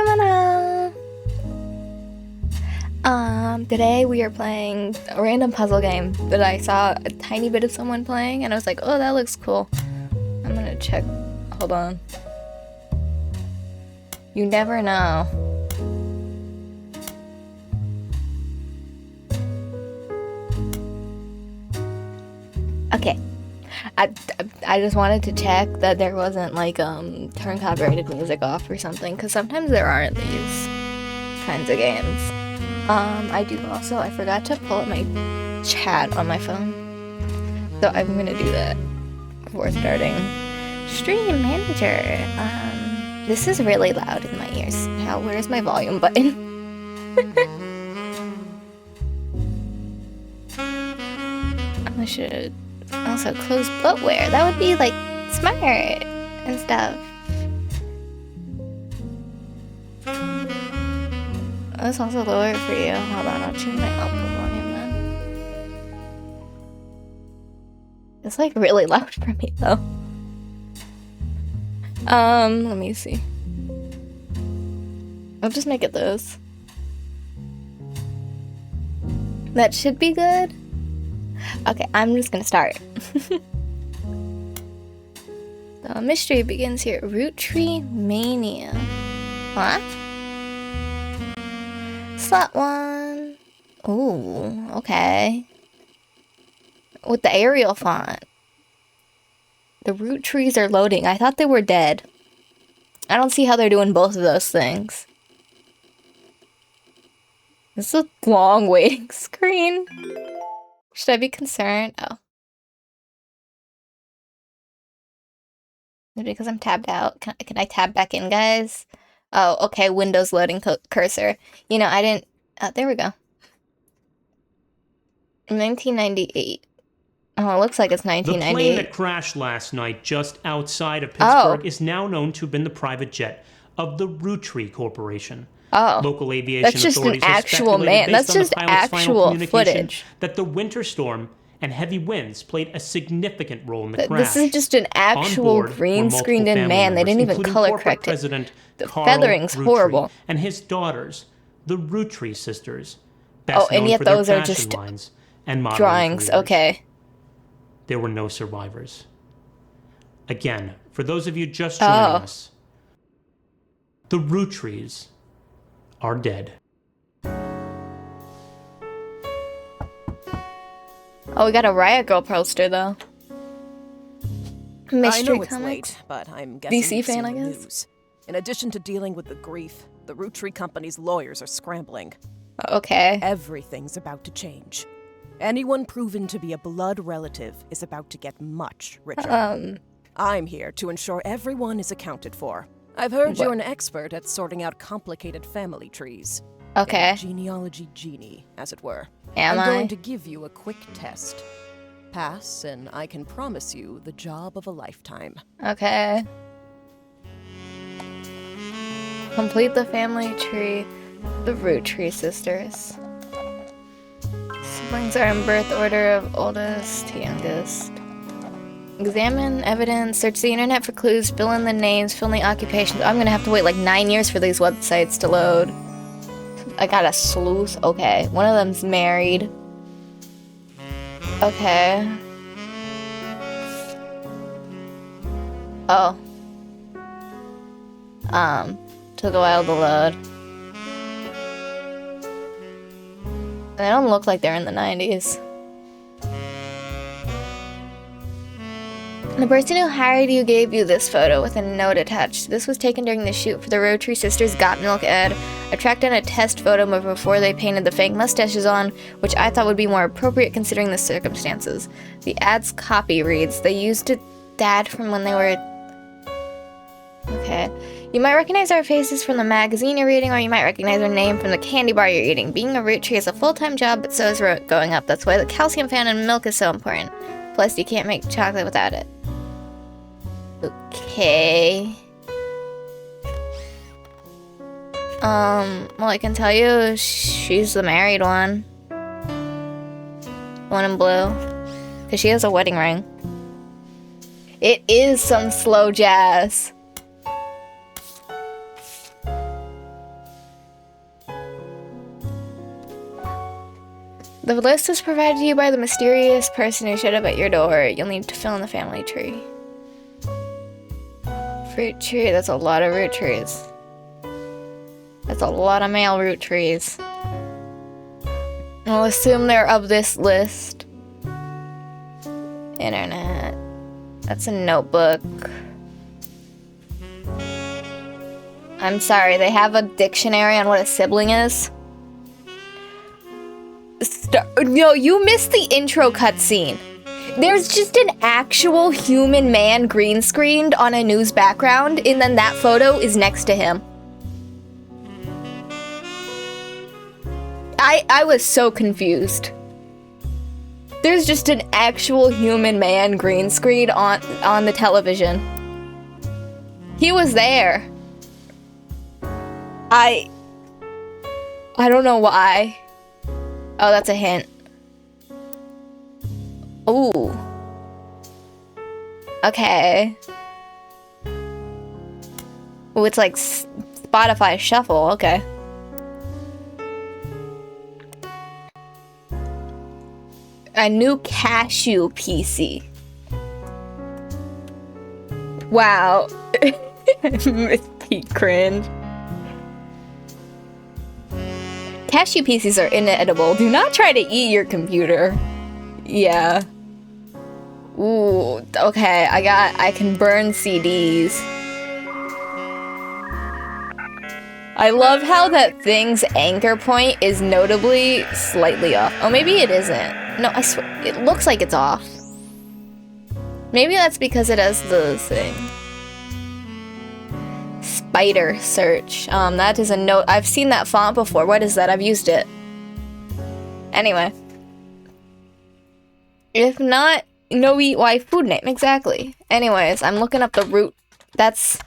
Hello. Today we are playing a random puzzle game that I saw a tiny bit of someone playing, and I was like, oh, that looks cool. I'm gonna check. Hold on. You never know. Okay. I just wanted to check that there wasn't like turn copyrighted music off or something, because sometimes there are in these kinds of games. I forgot to pull up my chat on my phone, so I'm gonna do that before starting. Stream manager. This is really loud in my ears. Now, where's my volume button? I should also close footwear. That would be like smart and stuff. Let's also lower it for you. Hold on, I'll change my output volume then. It's like really loud for me though. Let me see. I'll just make it this. That should be good. Okay, I'm just gonna start. The mystery begins here. Roottrees mania. What? Slot one. Ooh, okay. With the Arial font. The Roottrees are loading. I thought they were dead. I don't see how they're doing both of those things. This is a long waiting screen. Should I be concerned? Oh. Maybe because I'm tabbed out. Can I tab back in, guys? Oh, okay. Windows loading cursor. You know, I didn't... Oh, there we go. 1998. Oh, it looks like it's 1998. The plane that crashed last night just outside of Pittsburgh is now known to have been the private jet of the Roottrees Corporation. Oh, local aviation that's just authorities an actual man. That's just actual footage. That the winter storm and heavy winds played a significant role in the crash. This is just an actual green screened in man. They didn't even color correct it. The feathering's horrible. And his daughters, the Roottrees sisters. Oh, and yet those are just drawings. Okay. There were no survivors. Again, for those of you just joining us, the Roottrees are dead. Oh, we got a Riot Girl poster though. Mystery I know it's comics. Late, but I'm guessing DC you've fan, seen I the guess. news. In addition to dealing with the grief, the Roottrees company's lawyers are scrambling. Okay. Everything's about to change. Anyone proven to be a blood relative is about to get much richer. I'm here to ensure everyone is accounted for. I've heard you're an expert at sorting out complicated family trees. Okay. A genealogy genie, as it were. I'm going to give you a quick test. Pass, and I can promise you the job of a lifetime. Okay. Complete the family tree. The Roottrees sisters. Siblings are in birth order of oldest to youngest. Examine evidence, search the internet for clues, fill in the names, fill in the occupations. I'm gonna have to wait like 9 years for these websites to load. I got a sleuth. Okay. One of them's married. Okay. Oh. Took a while to load. They don't look like they're in the 90s. The person who hired you gave you this photo with a note attached. This was taken during the shoot for the Roottrees Sisters Got Milk ad. I tracked down a test photo before they painted the fake mustaches on, which I thought would be more appropriate considering the circumstances. The ad's copy reads, they used a dad from when they were... Okay. You might recognize our faces from the magazine you're reading, or you might recognize our name from the candy bar you're eating. Being a Roottree is a full-time job, but so is going up. That's why the calcium found in milk is so important. Plus, you can't make chocolate without it. Okay. Well, I can tell you, she's the married one. One in blue. Because she has a wedding ring. It is some slow jazz. The list was provided to you by the mysterious person who showed up at your door. You'll need to fill in the family tree. Fruit tree, that's a lot of root trees. That's a lot of male root trees. I'll assume they're of this list. Internet. That's a notebook. I'm sorry, they have a dictionary on what a sibling is? No, you missed the intro cutscene. There's just an actual human man green screened on a news background, and then that photo is next to him. I was so confused. There's just an actual human man green screened on the television. He was there. I don't know why. Oh, that's a hint. Ooh. Okay. Ooh, it's like Spotify Shuffle. Okay. A new cashew PC. Wow. Misty cringe. Cashew PCs are inedible. Do not try to eat your computer. Yeah. Ooh, okay, I can burn CDs. I love how that thing's anchor point is notably slightly off. Oh, maybe it isn't. No, I swear, it looks like it's off. Maybe that's because it has the thing. Spider search. That is a note. I've seen that font before. What is that? I've used it. Anyway. If not, no eat why food name. Exactly. Anyways, I'm looking up the root. That's...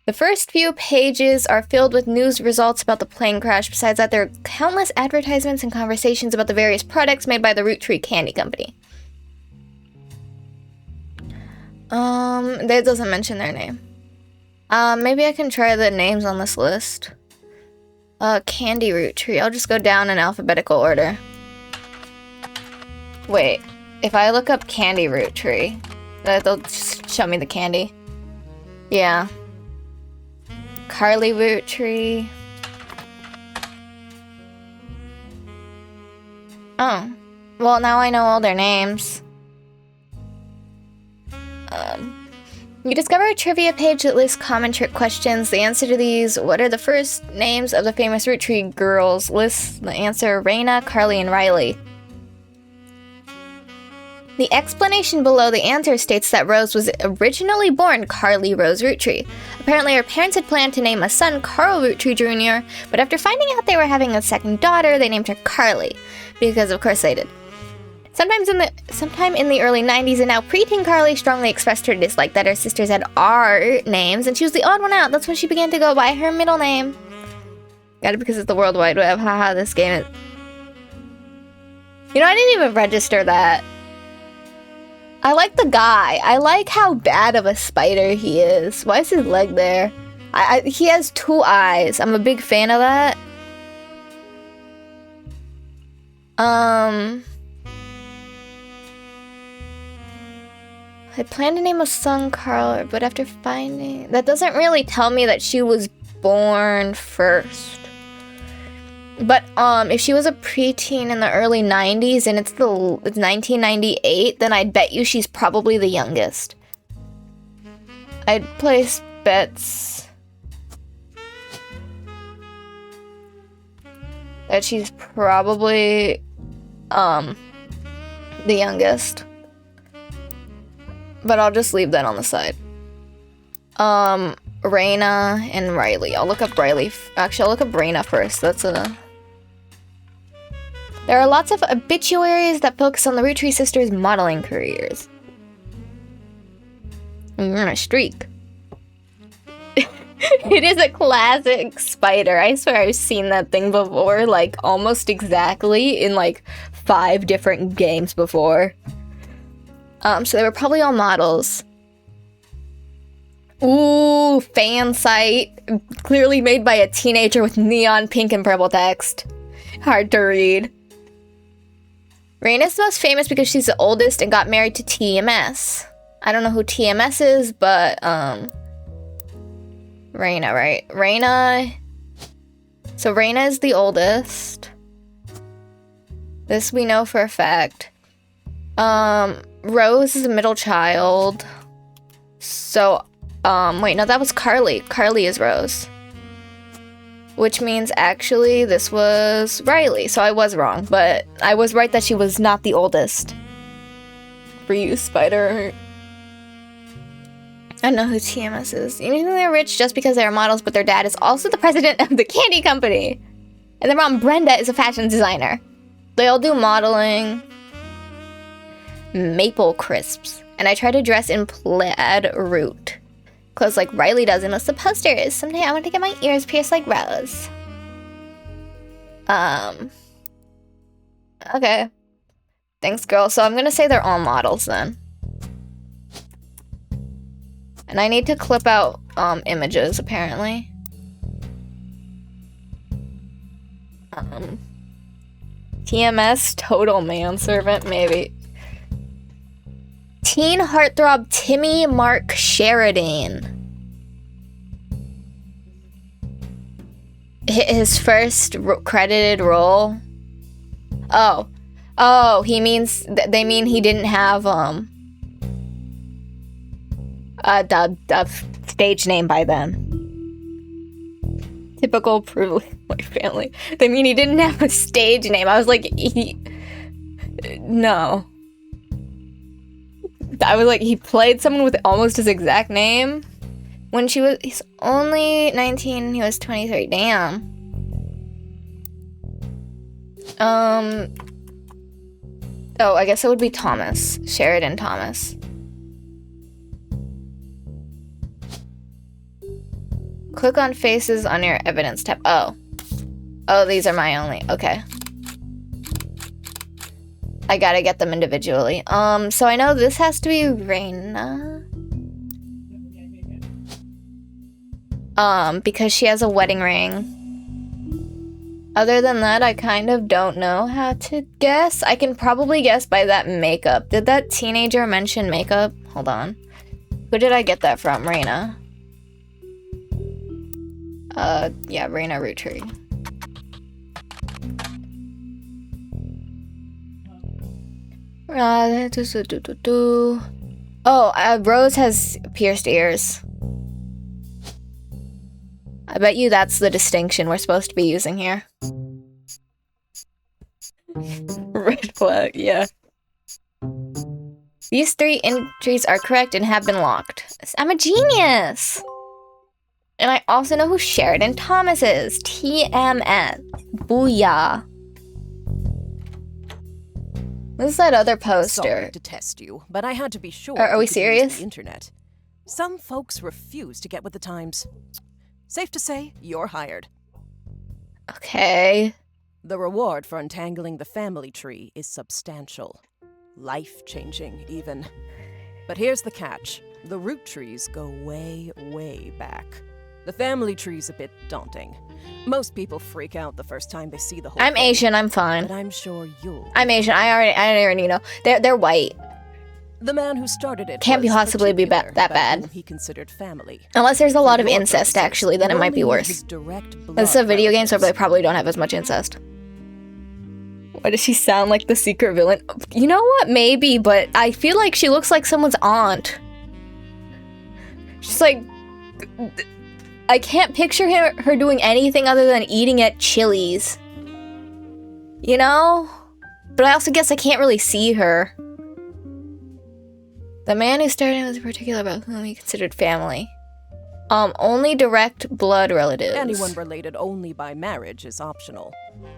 The first few pages are filled with news results about the plane crash. Besides that, there are countless advertisements and conversations about the various products made by the Roottrees Candy Company. That doesn't mention their name. Maybe I can try the names on this list. Candy Roottrees. I'll just go down in alphabetical order. Wait, if I look up Candy Roottrees, they'll just show me the candy. Yeah. Carly Roottrees. Oh. Well, now I know all their names. You discover a trivia page that lists common trick questions. The answer to these, what are the first names of the famous Roottrees girls? Lists the answer, Raina, Carly, and Riley. The explanation below the answer states that Rose was originally born Carly Rose Roottrees. Apparently her parents had planned to name a son Carl Roottrees Jr., but after finding out they were having a second daughter, they named her Carly, because of course they did. Sometime in the early 90s, and now preteen Carly strongly expressed her dislike that her sisters had R names, and she was the odd one out. That's when she began to go by her middle name. Got it because it's the World Wide Web. Haha, this game is... You know, I didn't even register that. I like the guy. I like how bad of a spider he is. Why is his leg there? He has 2 eyes. I'm a big fan of that. I plan to name a son Carl, but after finding... That doesn't really tell me that she was born first. But, if she was a preteen in the early 90s and it's 1998, then I'd bet you she's probably the youngest. I'd place bets that she's probably, the youngest. But I'll just leave that on the side. Raina and Riley. I'll look up Riley. Actually, I'll look up Raina first. There are lots of obituaries that focus on the Roottrees sisters' modeling careers. You're on a streak. It is a classic spider. I swear I've seen that thing before, like, almost exactly in, like, 5 different games before. So they were probably all models. Ooh, fan site. Clearly made by a teenager with neon pink and purple text. Hard to read. Raina's most famous because she's the oldest and got married to TMS. I don't know who TMS is, but, Raina, right? Raina... So Raina is the oldest. This we know for a fact. Rose is a middle child. So, wait, no, that was Carly. Carly is Rose. Which means actually this was Riley, so I was wrong, but I was right that she was not the oldest. For you, Spider. I don't know who TMS is. You think they're rich just because they're models, but their dad is also the president of the candy company. And their mom, Brenda, is a fashion designer. They all do modeling. Maple crisps. And I try to dress in plaid root. Clothes like Riley does in what's the poster is. Someday I want to get my ears pierced like Rose. Okay. Thanks, girl. So I'm gonna say they're all models then. And I need to clip out images, apparently. TMS, total manservant, maybe. Teen heartthrob Timmy Mark Sheridan. His first credited role. Oh, he means they mean he didn't have a stage name by then. Typical privilege my family. They mean he didn't have a stage name. I was like, no. I was like, he played someone with almost his exact name. When he's only 19, he was 23. Damn. Oh, I guess it would be Thomas. Sheridan Thomas. Click on faces on your evidence tab. Oh, these are my only. Okay. I gotta get them individually. So I know this has to be Raina. Because she has a wedding ring. Other than that, I kind of don't know how to guess. I can probably guess by that makeup. Did that teenager mention makeup? Hold on. Who did I get that from? Raina. Yeah, Raina Roottrees. Oh, Rose has pierced ears. I bet you that's the distinction we're supposed to be using here. Red flag, yeah. These 3 entries are correct and have been locked. I'm a genius! And I also know who Sheridan Thomas is. TMS. Booyah. This is that other poster. Sorry to test you, but I had to be sure. Are we serious? The internet. Some folks refuse to get with the times. Safe to say, you're hired. Okay. The reward for untangling the family tree is substantial. Life-changing, even. But here's the catch. The Roottrees go way, way back. The family tree's a bit daunting. Most people freak out the first time they see the whole I'm thing, Asian, I'm fine. But I'm sure you'll... I'm Asian, I already know. They're white. The man who started it can't possibly be that bad. He considered family. Unless there's a lot of incest, actually, then it might be worse. It's a video game, so they probably don't have as much incest. Why does she sound like the secret villain? You know what? Maybe, but I feel like she looks like someone's aunt. She's like... I can't picture her doing anything other than eating at Chili's. You know? But I also guess I can't really see her. The man who started was particular about whom he considered family. Only direct blood relatives. Anyone related only by marriage is optional,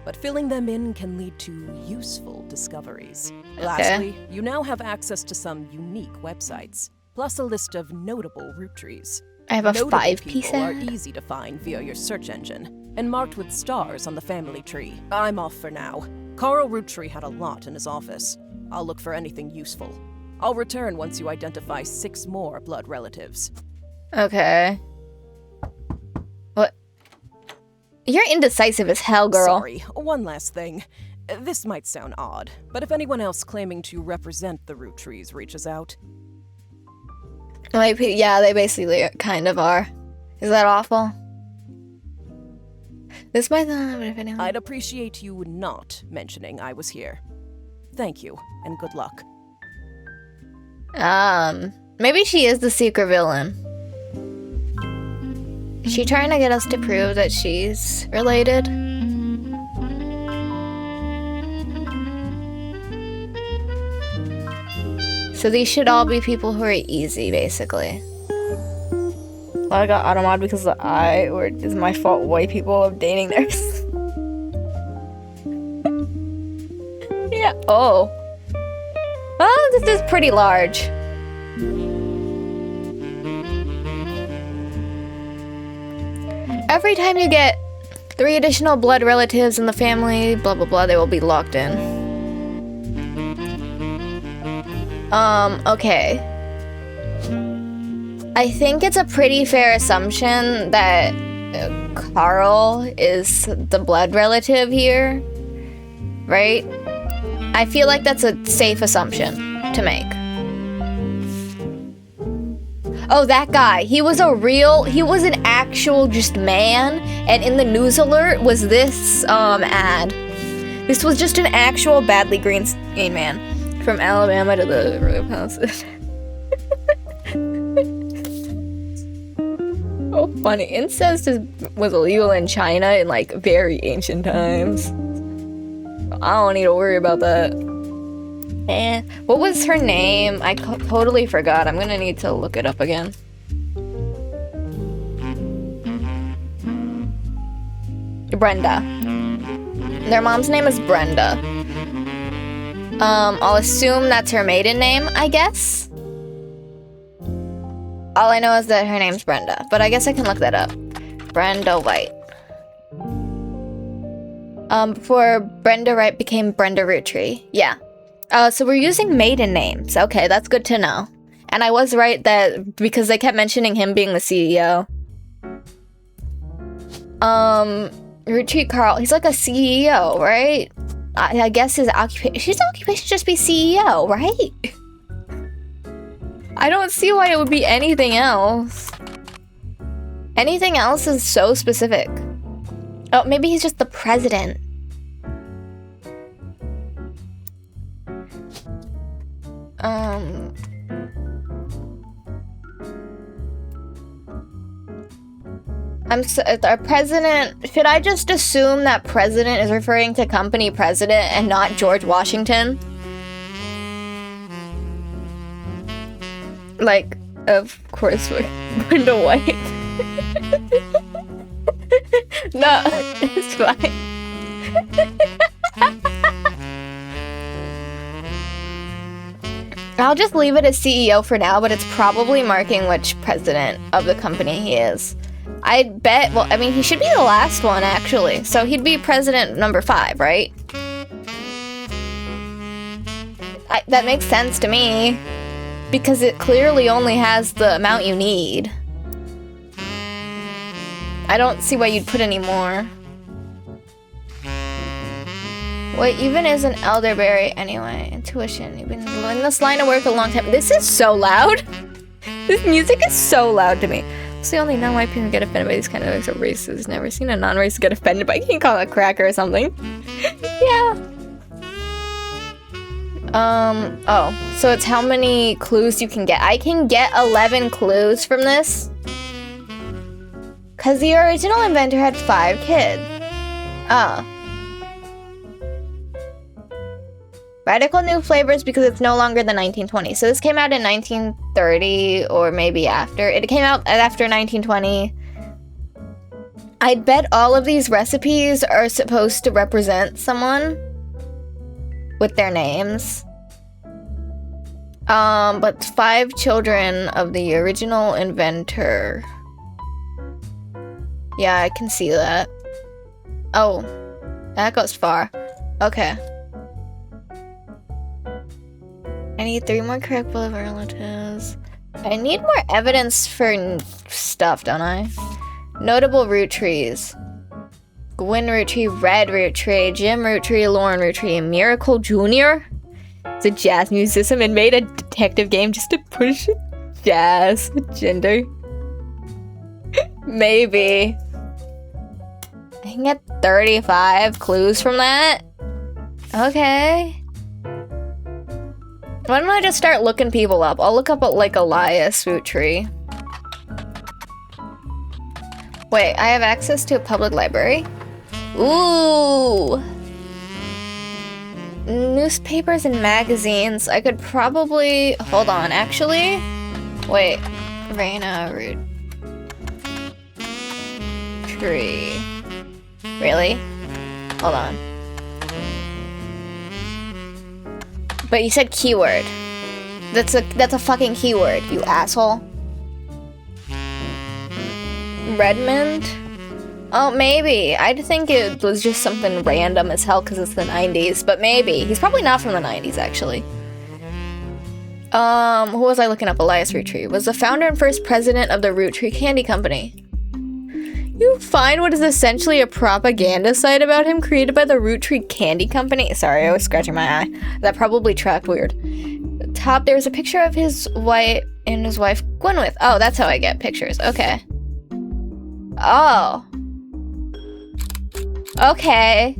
but filling them in can lead to useful discoveries. Okay. Lastly, you now have access to some unique websites, plus a list of notable Roottrees. I have a 5-piece are easy to find via your search engine, and marked with stars on the family tree. I'm off for now. Carl Roottree had a lot in his office. I'll look for anything useful. I'll return once you identify 6 more blood relatives. Okay. What? You're indecisive as hell, girl. Sorry, one last thing. This might sound odd, but if anyone else claiming to represent the Roottrees reaches out... Like, yeah, they basically kind of are. Is that awful? This might not, but if anyone... I'd appreciate you not mentioning I was here. Thank you, and good luck. Maybe she is the secret villain. Is she trying to get us to prove that she's related? So these should all be people who are easy, basically. Well, I got automod because of the I, or is it my fault white people are dating theirs? Yeah, oh. Oh, this is pretty large. Every time you get 3 additional blood relatives in the family, blah blah blah, they will be locked in. Okay. I think it's a pretty fair assumption that Carl is the blood relative here, right? I feel like that's a safe assumption to make. Oh, that guy. He was an actual just man, and in the news alert was this ad. This was just an actual badly green screen man from Alabama to the royal palaces. Oh, funny. Incest was illegal in China in like very ancient times. I don't need to worry about that. And what was her name? I totally forgot. I'm gonna need to look it up again. Brenda. Their mom's name is Brenda. I'll assume that's her maiden name, I guess. All I know is that her name's Brenda, but I guess I can look that up. Brenda White. Before Brenda Wright became Brenda Roottrie. Yeah. So we're using maiden names. Okay, that's good to know. And I was right that because they kept mentioning him being the CEO. Roottrie Carl, he's like a CEO, right? I guess his occupation should just be CEO, right? I don't see why it would be anything else. Anything else is so specific. Oh, maybe he's just the president. Our president, should I just assume that president is referring to company president and not George Washington? Like, of course, we're Brenda White. No, it's fine. I'll just leave it as CEO for now, but it's probably marking which president of the company he is. I'd bet, well, I mean, he should be the last one, actually. So he'd be president number 5, right? That makes sense to me. Because it clearly only has the amount you need. I don't see why you'd put any more. Wait, even as an elderberry, anyway. Intuition, you've been doing this line of work a long time. This is so loud. This music is so loud to me. It's the only non-white people get offended by these kind of acts of racist. Never seen a non-racist get offended by, you can call it a cracker or something. Yeah. Oh, so it's how many clues you can get. I can get 11 clues from this. Because the original inventor had 5 kids. Oh. Radical new flavors because it's no longer the 1920s. So this came out in 1930 or maybe after. It came out after 1920. I'd bet all of these recipes are supposed to represent someone with their names. But 5 children of the original inventor. Yeah, I can see that. Oh, that goes far. Okay. I need 3 more correct blood relatives. I need more evidence for stuff, don't I? Notable root trees. Gwen Rootree, Red Rootree, Jim Rootree, Lauren Rootree, Miracle Jr. It's a jazz musician and made a detective game just to push jazz gender. Maybe. I can get 35 clues from that. Okay. Why don't I just start looking people up? I'll look up like Elias Rootree. Wait, I have access to a public library? Ooh! Newspapers and magazines. I could probably... Hold on, actually? Wait. Raina Rootree. Really? Hold on. But you said keyword. That's a fucking keyword, you asshole. Redmond? Oh, maybe. I'd think it was just something random as hell because it's the 90s, but maybe. He's probably not from the 90s, actually. Who was I looking up? Elias Rootree was the founder and first president of the Rootree Candy Company. You find what is essentially a propaganda site about him created by the Rootree Candy Company. Sorry, I was scratching my eye. That probably tracked weird. The top, there's a picture of his wife and his wife Gwyneth. Oh, that's how I get pictures. Okay. Oh. Okay.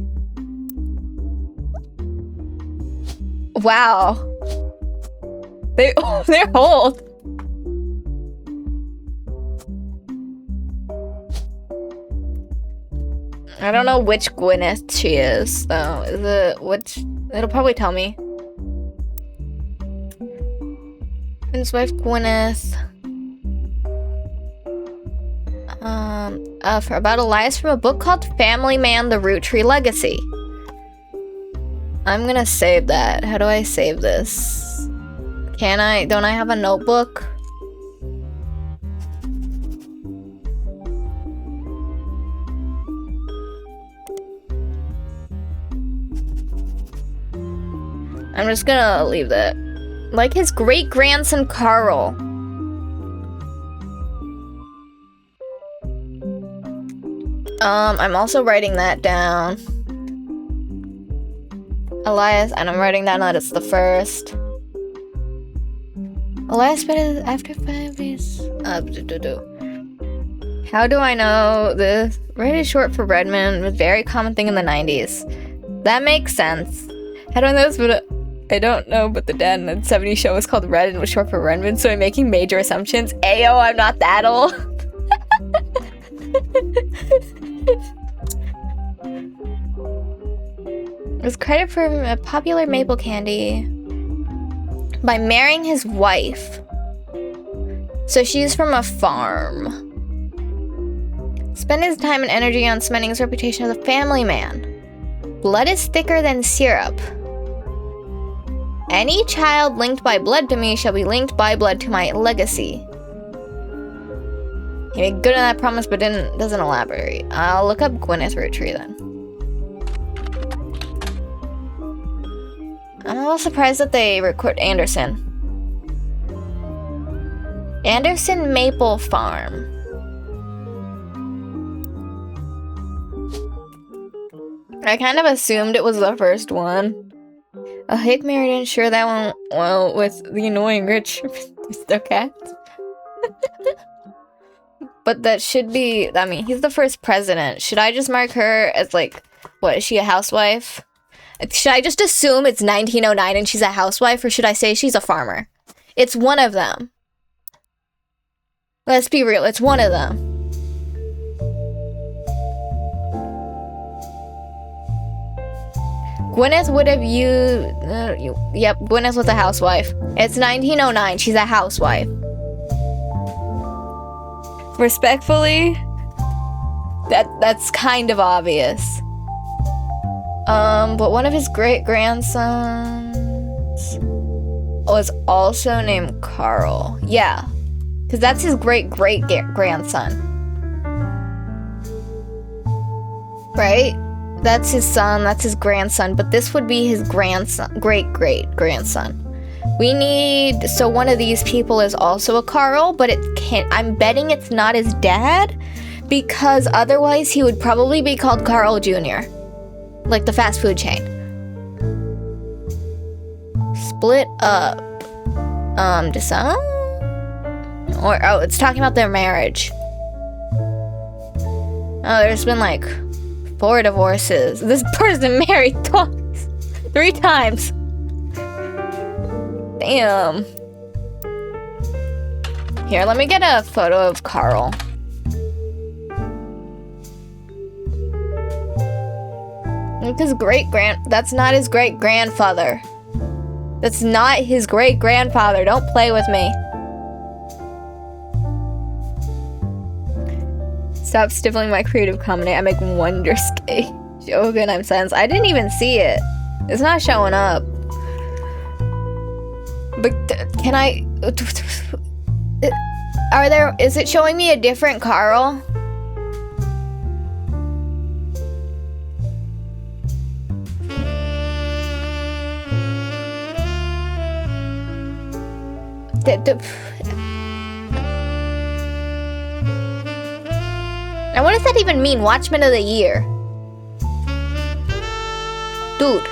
Wow. They're old. I don't know which Gwyneth she is, though. Is it which? It'll probably tell me. And his wife Gwyneth. About Elias from a book called Family Man: The Rootree Legacy. I'm gonna save that. How do I save this? Can I? Don't I have a notebook? I'm just gonna leave that. Like his great-grandson Carl. I'm also writing that down. Elias, and I'm writing down that it's the first. Elias spent after 5 days. How do I know this? Red is short for Redmond, was a very common thing in the 90s. That makes sense. How do I know this? But I don't know, but the dad in the 70s show was called Red and was short for Redmond, so I'm making major assumptions. Ayo, I'm not that old. It was credited for a popular maple candy by marrying his wife. So she's from a farm. Spend his time and energy on cementing his reputation as a family man. Blood is thicker than syrup. Any child linked by blood to me shall be linked by blood to my legacy. He made good on that promise, but doesn't elaborate. I'll look up Gwyneth Rootree then. I'm a little surprised that they record Anderson. Anderson Maple Farm. I kind of assumed it was the first one. A Hick married and sure that went well with the annoying rich Mr. Cat. But that should be, I mean, he's the first president. Should I just mark her as like, what, is she a housewife? Should I just assume it's 1909 and she's a housewife, or should I say she's a farmer? It's one of them. Let's be real, it's one of them. Gwyneth would have yep, Gwyneth was a housewife. It's 1909, she's a housewife. Respectfully, that's kind of obvious. But one of his great-grandsons was also named Carl. Yeah, because that's his great-great-grandson. Right? That's his son, that's his grandson, but this would be his grandson, great-great-grandson. We need, so one of these people is also a Carl, but it can't, I'm betting it's not his dad, because otherwise he would probably be called Carl Jr., like the fast food chain. Split up. Disown? Or, oh, it's talking about their marriage. Oh, there's been like 4 divorces. This person married twice. 3 times. Damn. Here, let me get a photo of Carl. That's not his great-grandfather. That's not his great-grandfather. Don't play with me. Stop stippling my creative comedy. I make Wonderski. Shogun, I'm sense. I didn't even see it. It's not showing up. But can I... Is it showing me a different Carl? Now, what does that even mean? Watchman of the Year. Dude.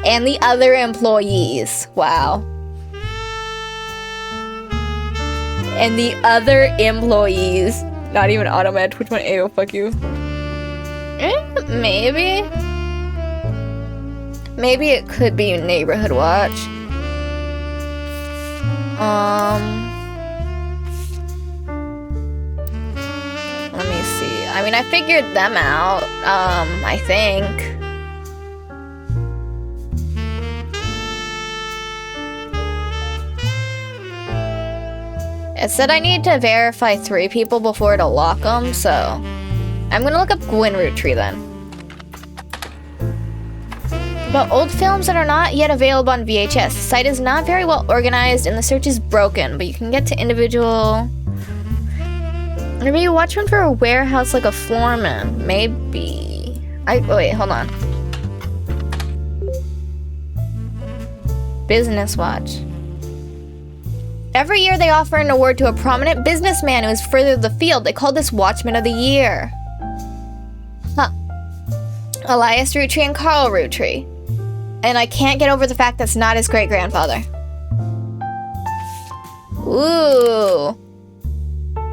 And the other employees. Wow. And the other employees. Not even Automat, Twitch one. Ayo, fuck you. Maybe. Maybe it could be Neighborhood Watch. Let me see. I mean, I figured them out, I think. It said I need to verify 3 people before to lock them, so I'm gonna look up Gwyn Roottrees then. But old films that are not yet available on VHS. The site is not very well organized and the search is broken, but you can get to individual... Or maybe you watch one for a warehouse like a floorman. Maybe... wait, hold on. Business Watch. Every year they offer an award to a prominent businessman who has furthered the field. They call this Watchman of the Year. Huh. Elias Roottrees and Carl Roottrees. And I can't get over the fact that's not his great-grandfather. Ooh.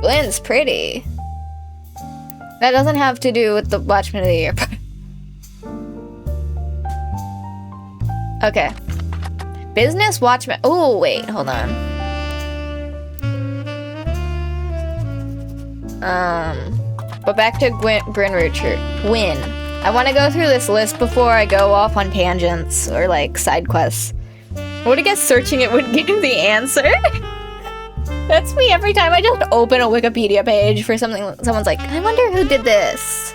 Gwyn's pretty. That doesn't have to do with the Watchman of the Year. Okay. Business Watchman. Oh, wait, hold on. But back to Gwyn Roottrees. Gwyn. I want to go through this list before I go off on tangents or like side quests. I would have guessed searching it would give the answer. That's me every time I just open a Wikipedia page for something. Someone's like, I wonder who did this.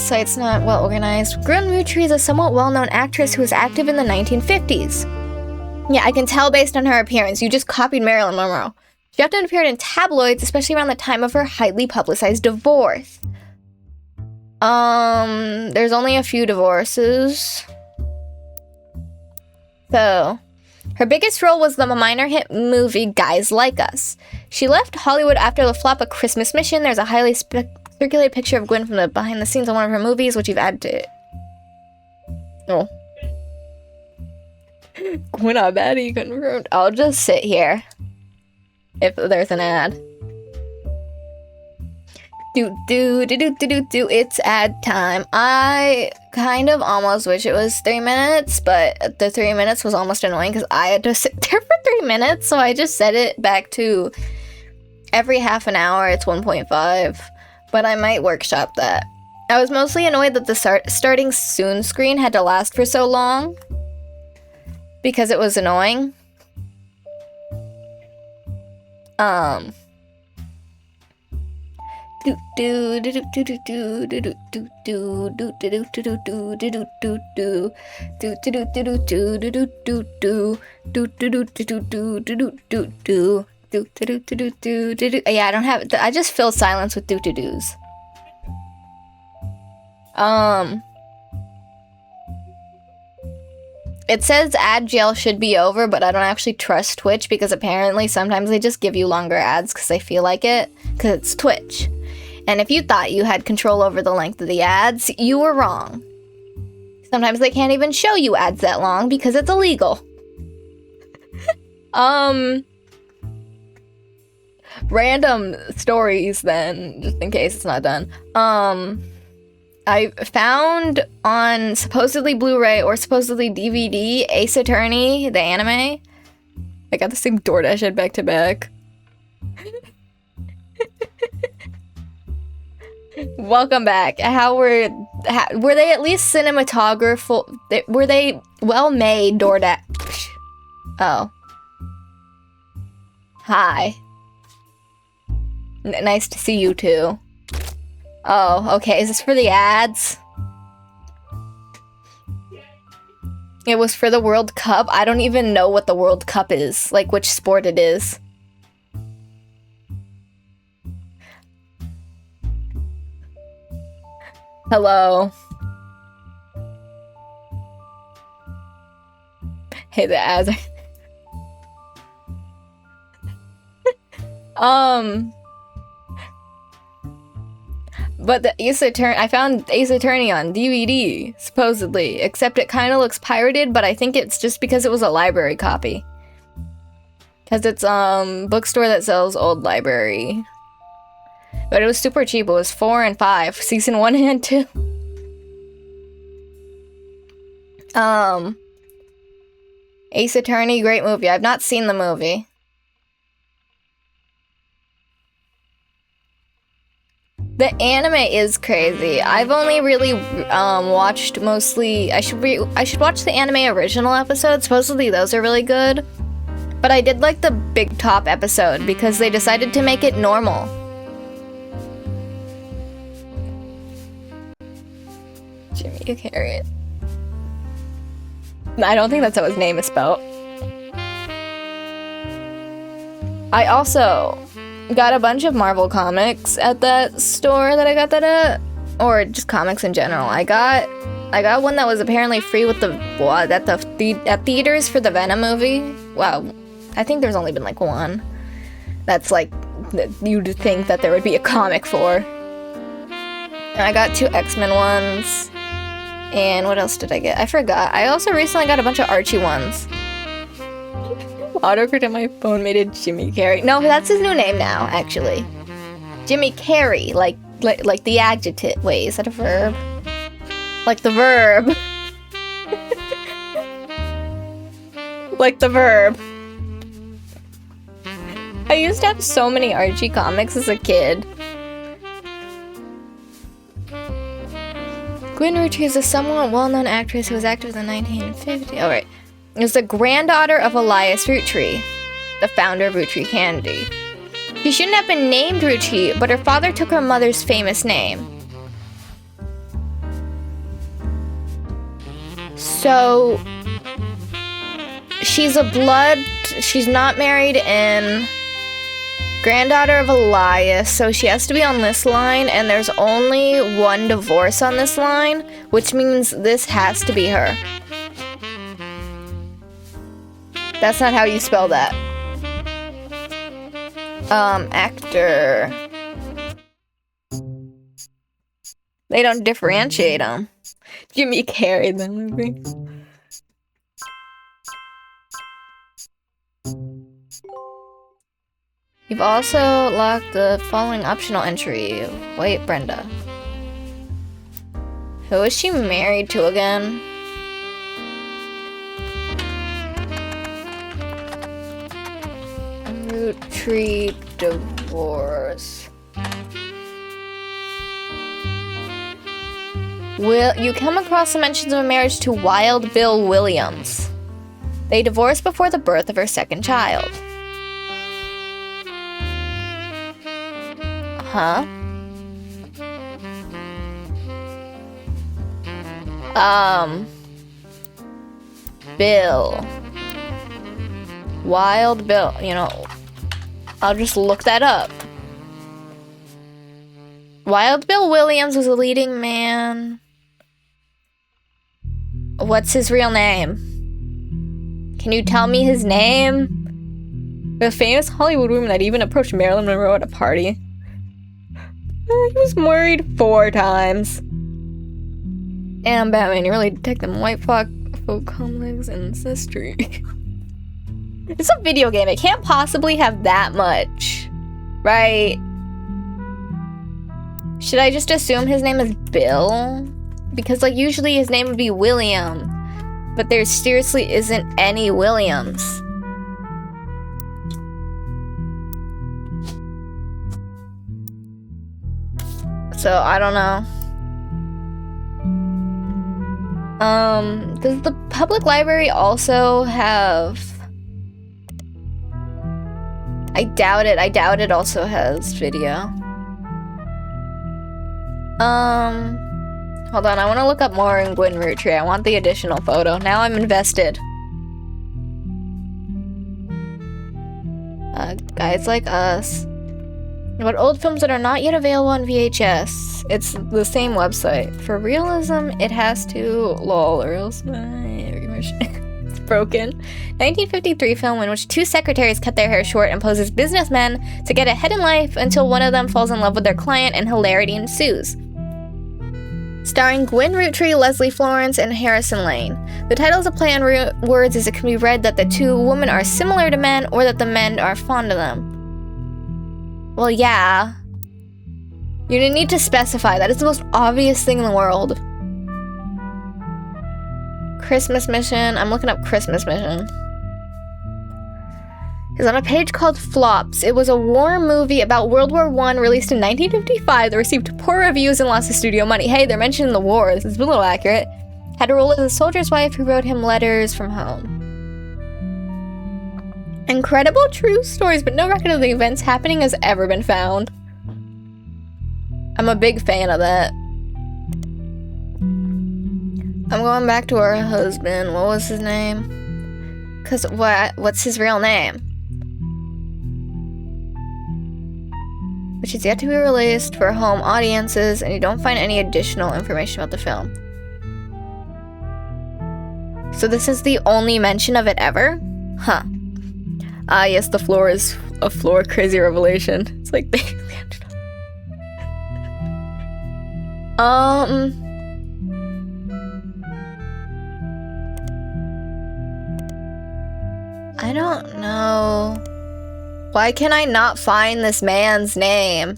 Site's not well organized. Gwyn Roottrees is a somewhat well-known actress who was active in the 1950s. Yeah, I can tell based on her appearance. You just copied Marilyn Monroe. She often appeared in tabloids, especially around the time of her highly publicized divorce. There's only a few divorces. So, her biggest role was the minor hit movie Guys Like Us. She left Hollywood after the flop A Christmas Mission. There's a highly circulated picture of Gwyn from the behind the scenes on one of her movies, which you've added to it. Oh. Gwyn Abadi confirmed. I'll just sit here. If there's an ad. It's ad time. I kind of almost wish it was 3 minutes, but the 3 minutes was almost annoying because I had to sit there for 3 minutes, so I just set it back to every half an hour, it's 1.5, but I might workshop that. I was mostly annoyed that the starting soon screen had to last for so long because it was annoying. Yeah, I don't have it. I just fill silence with doo-doo-doos. It says ad jail should be over, but I don't actually trust Twitch because apparently sometimes they just give you longer ads because they feel like it, because it's Twitch. And if you thought you had control over the length of the ads, you were wrong. Sometimes they can't even show you ads that long because it's illegal. Random stories then, just in case it's not done. I found on supposedly Blu-ray or supposedly DVD Ace Attorney, the anime. I got the same DoorDash ad back to back. Welcome back. Were they at least cinematographer? Were they well made DoorDash? Oh. Hi. Nice to see you too. Oh, okay. Is this for the ads? It was for the World Cup? I don't even know what the World Cup is. Like, which sport it is. Hello. Hey, the ads are... But the Ace Attorney, I found Ace Attorney on DVD, supposedly. Except it kind of looks pirated, but I think it's just because it was a library copy. Because it's bookstore that sells old library. But it was super cheap. It was 4 and 5, season 1 and 2. Ace Attorney, great movie. I've not seen the movie. The anime is crazy. I've only really watched mostly. I should watch the anime original episodes. Supposedly those are really good. But I did like the Big Top episode because they decided to make it normal. Jimmy Carrey. I don't think that's how his name is spelled. I also got a bunch of Marvel comics at that store that I got that at, or just comics in general. I got one that was apparently free with at theaters for the Venom movie. Wow, I think there's only been like one. That's like you'd think that there would be a comic for. And I got 2 X-Men ones. And what else did I get? I forgot. I also recently got a bunch of Archie ones. Autocorrect on my phone made it Jimmy Carrey. No, that's his new name now, actually. Jimmy Carrey, like the adjective. Wait, is that a verb? Like the verb. Like the verb. I used to have so many Archie comics as a kid. Gwen Roottrees is a somewhat well-known actress who was active in the 1950s. Oh, right. Is the granddaughter of Elias Roottree, the founder of Roottree Candy. She shouldn't have been named Roottree, but her father took her mother's famous name. So, she's not married in, granddaughter of Elias, so she has to be on this line, and there's only 1 divorce on this line, which means this has to be her. That's not how you spell that. Actor. They don't differentiate them. Jimmy Carrey, the movie. You've also locked the following optional entry. Wait, Brenda. Who is she married to again? Roottree divorce. You come across the mentions of a marriage to Wild Bill Williams. They divorced before the birth of her 2nd child. Huh? Bill. Wild Bill, you know, I'll just look that up. Wild Bill Williams was a leading man. What's his real name? Can you tell me his name? The famous Hollywood woman that even approached Marilyn Monroe at a party. He was married 4 times. Damn, Batman, you really detect them white folk complex ancestry. It's a video game. It can't possibly have that much, right? Should I just assume his name is Bill? Because, like, usually his name would be William. But there seriously isn't any Williams. So, I don't know. Does the public library also have... I doubt it. I doubt it also has video. Hold on. I want to look up more in Gwyn Roottrees. I want the additional photo. Now I'm invested. Guys like us. But old films that are not yet available on VHS. It's the same website. For realism, it has to... lol, or else... it's broken. 1953 film in which 2 secretaries cut their hair short and pose as businessmen to get ahead in life until one of them falls in love with their client and hilarity ensues. Starring Gwyn Roottrees, Leslie Florence, and Harrison Lane. The title is a play on words as it can be read that the 2 women are similar to men or that the men are fond of them. Well, yeah. You didn't need to specify. That is the most obvious thing in the world. Christmas Mission. I'm looking up Christmas Mission. It's on a page called Flops. It was a war movie about World War I released in 1955 that received poor reviews and lost the studio money. Hey, they're mentioning the war. This is a little accurate. Had a role as a soldier's wife who wrote him letters from home. Incredible true stories, but no record of the events happening has ever been found. I'm a big fan of that. I'm going back to her husband. What was his name? Cause what's his real name? Which is yet to be released for home audiences, and you don't find any additional information about the film. So this is the only mention of it ever? Huh. Ah, yes, the floor is a floor crazy revelation. It's like they have to know. I don't know. Why can I not find this man's name?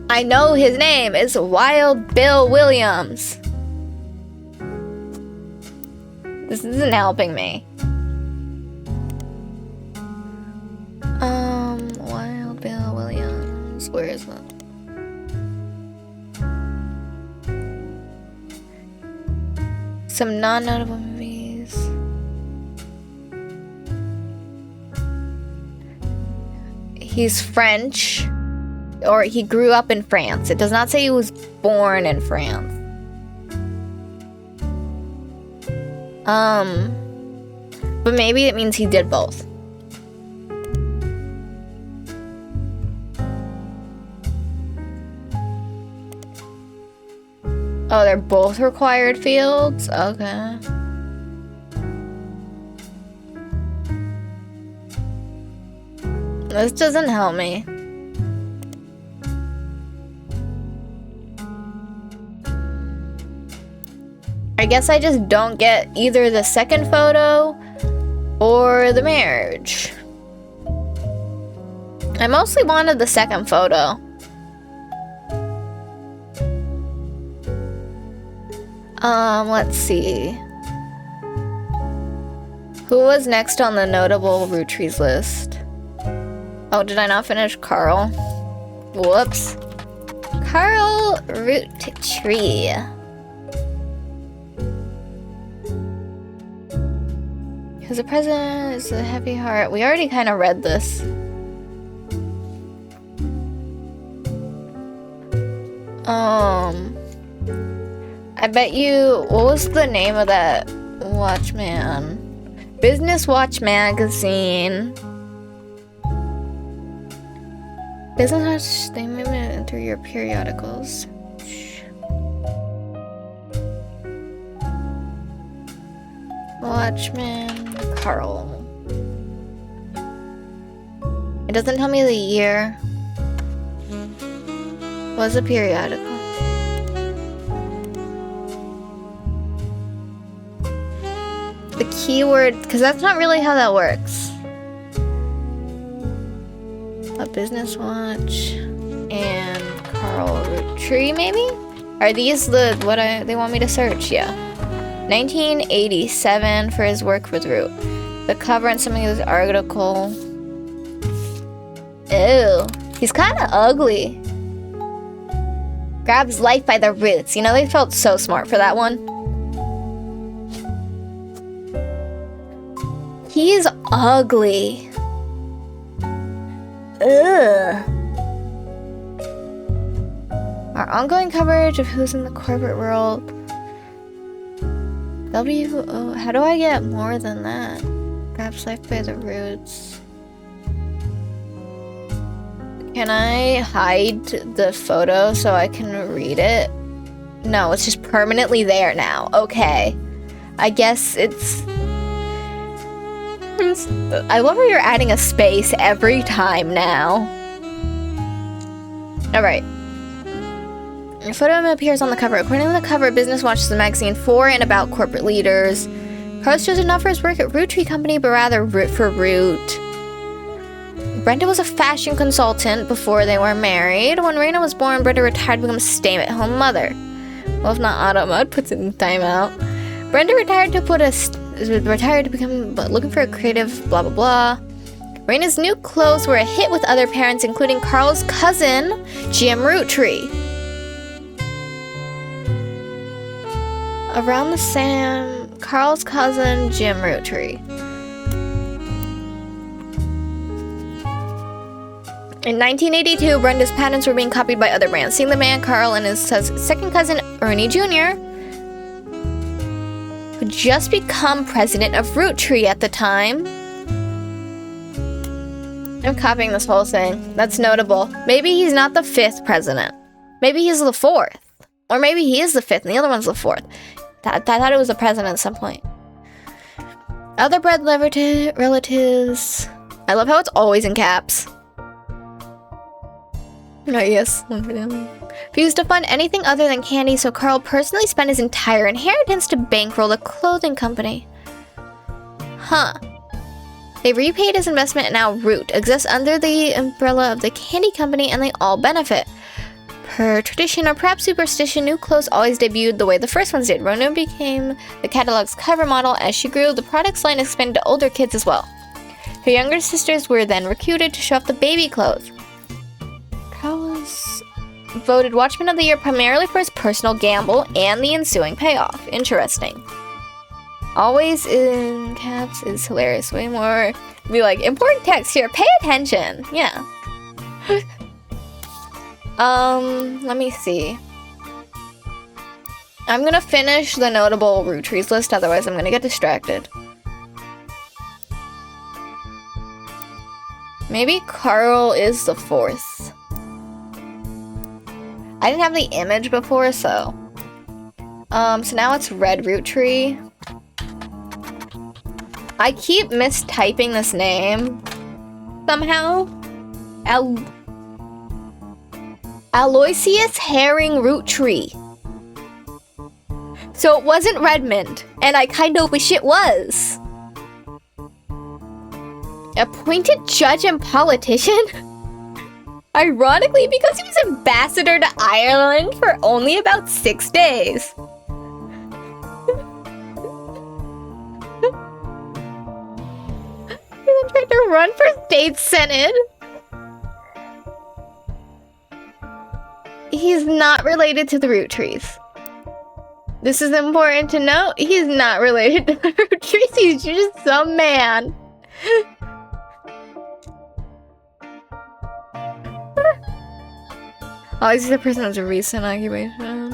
I know his name is Wild Bill Williams. This isn't helping me. Wild Bill Williams. Where is that? Some non-notable movies. He's French. Or he grew up in France. It does not say he was born in France. But maybe it means he did both. Oh, they're both required fields? Okay. This doesn't help me. I guess I just don't get either the second photo or the marriage. I mostly wanted the second photo. Let's see. Who was next on the notable Roottrees list? Oh, did I not finish Carl? Whoops. Carl Roottrees. Because the president is a heavy heart. We already kind of read this. I bet you... What was the name of that Watchman? Business Watch magazine. Business Watch... They maybe enter your periodicals. Watchman Carl. It doesn't tell me the year. Was a periodical. The keyword, because that's not really how that works. A business watch and Carl Roottrees, maybe? Are these the what they want me to search? Yeah. 1987 for his work with Root. The cover and something of this article. Ew. He's kind of ugly. Grabs life by the roots. You know, they felt so smart for that one. He's ugly. Ugh. Our ongoing coverage of who's in the corporate world. How do I get more than that? Grabs life by the roots. Can I hide the photo so I can read it? No, it's just permanently there now. Okay. I guess it's... I love how you're adding a space every time now. Alright. A photo of him appears on the cover. According to the cover, Business Watch is a magazine for and about corporate leaders. Carlos chosen not for his work at Roottrees Company, but rather for Root. Brenda was a fashion consultant before they were married. When Raina was born, Brenda retired to become a stay-at-home mother. Well, if not auto-mode, puts it in timeout. Brenda retired to become looking for a creative blah blah blah. Raina's new clothes were a hit with other parents, including Carl's cousin, Jim Roottrees. Around the same, Carl's cousin, Jim Roottrees. In 1982, Brenda's patents were being copied by other brands. Seeing the man Carl and his second cousin, Ernie Jr., who just become president of Roottrees at the time. I'm copying this whole thing. That's notable. Maybe he's not the 5th president. Maybe he's the 4th. Or maybe he is the 5th and the other one's the 4th. I thought it was the president at some point. Other bread relatives. I love how it's always in caps. Oh, yes. Refused to fund anything other than candy, so Carl personally spent his entire inheritance to bankroll the clothing company. Huh. They repaid his investment and now Root exists under the umbrella of the candy company and they all benefit. Per tradition or perhaps superstition, new clothes always debuted the way the first ones did. Rona became the catalog's cover model. As she grew, the products line expanded to older kids as well. Her younger sisters were then recruited to show off the baby clothes. Carl was voted Watchman of the Year primarily for his personal gamble and the ensuing payoff. Interesting. Always in caps is hilarious. Way more. Be like, important text here. Pay attention. Yeah. Let me see. I'm gonna finish the notable Roottrees list, otherwise I'm gonna get distracted. Maybe Carl is the 4th. I didn't have the image before, so. So now it's Red Roottrees. I keep mistyping this name somehow. Aloysius Herring Roottrees. So it wasn't Redmond, and I kind of wish it was. Appointed judge and politician? Ironically, because he was ambassador to Ireland for only about 6 days. He tried to run for state senate. He's not related to the Roottrees. This is important to note. He's not related to the Roottrees. He's just some man. Oh, is the person has a recent occupation?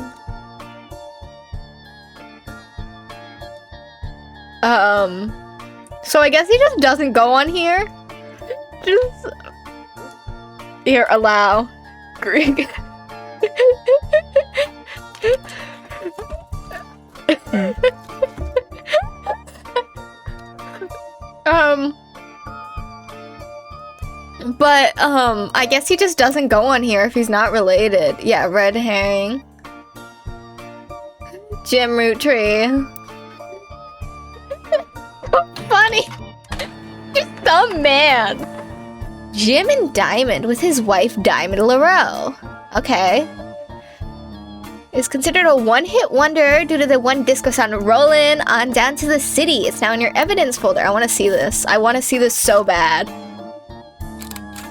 So I guess he just doesn't go on here. Just here, allow. Greg. But, I guess he just doesn't go on here if he's not related. Yeah, red herring. Jim Roottrees. Funny. Just dumb man. Jim and Diamond with his wife Diamond LaRoe. Okay. Is considered a one-hit wonder due to the one disco sound rolling on down to the city. It's now in your evidence folder. I want to see this. I want to see this so bad.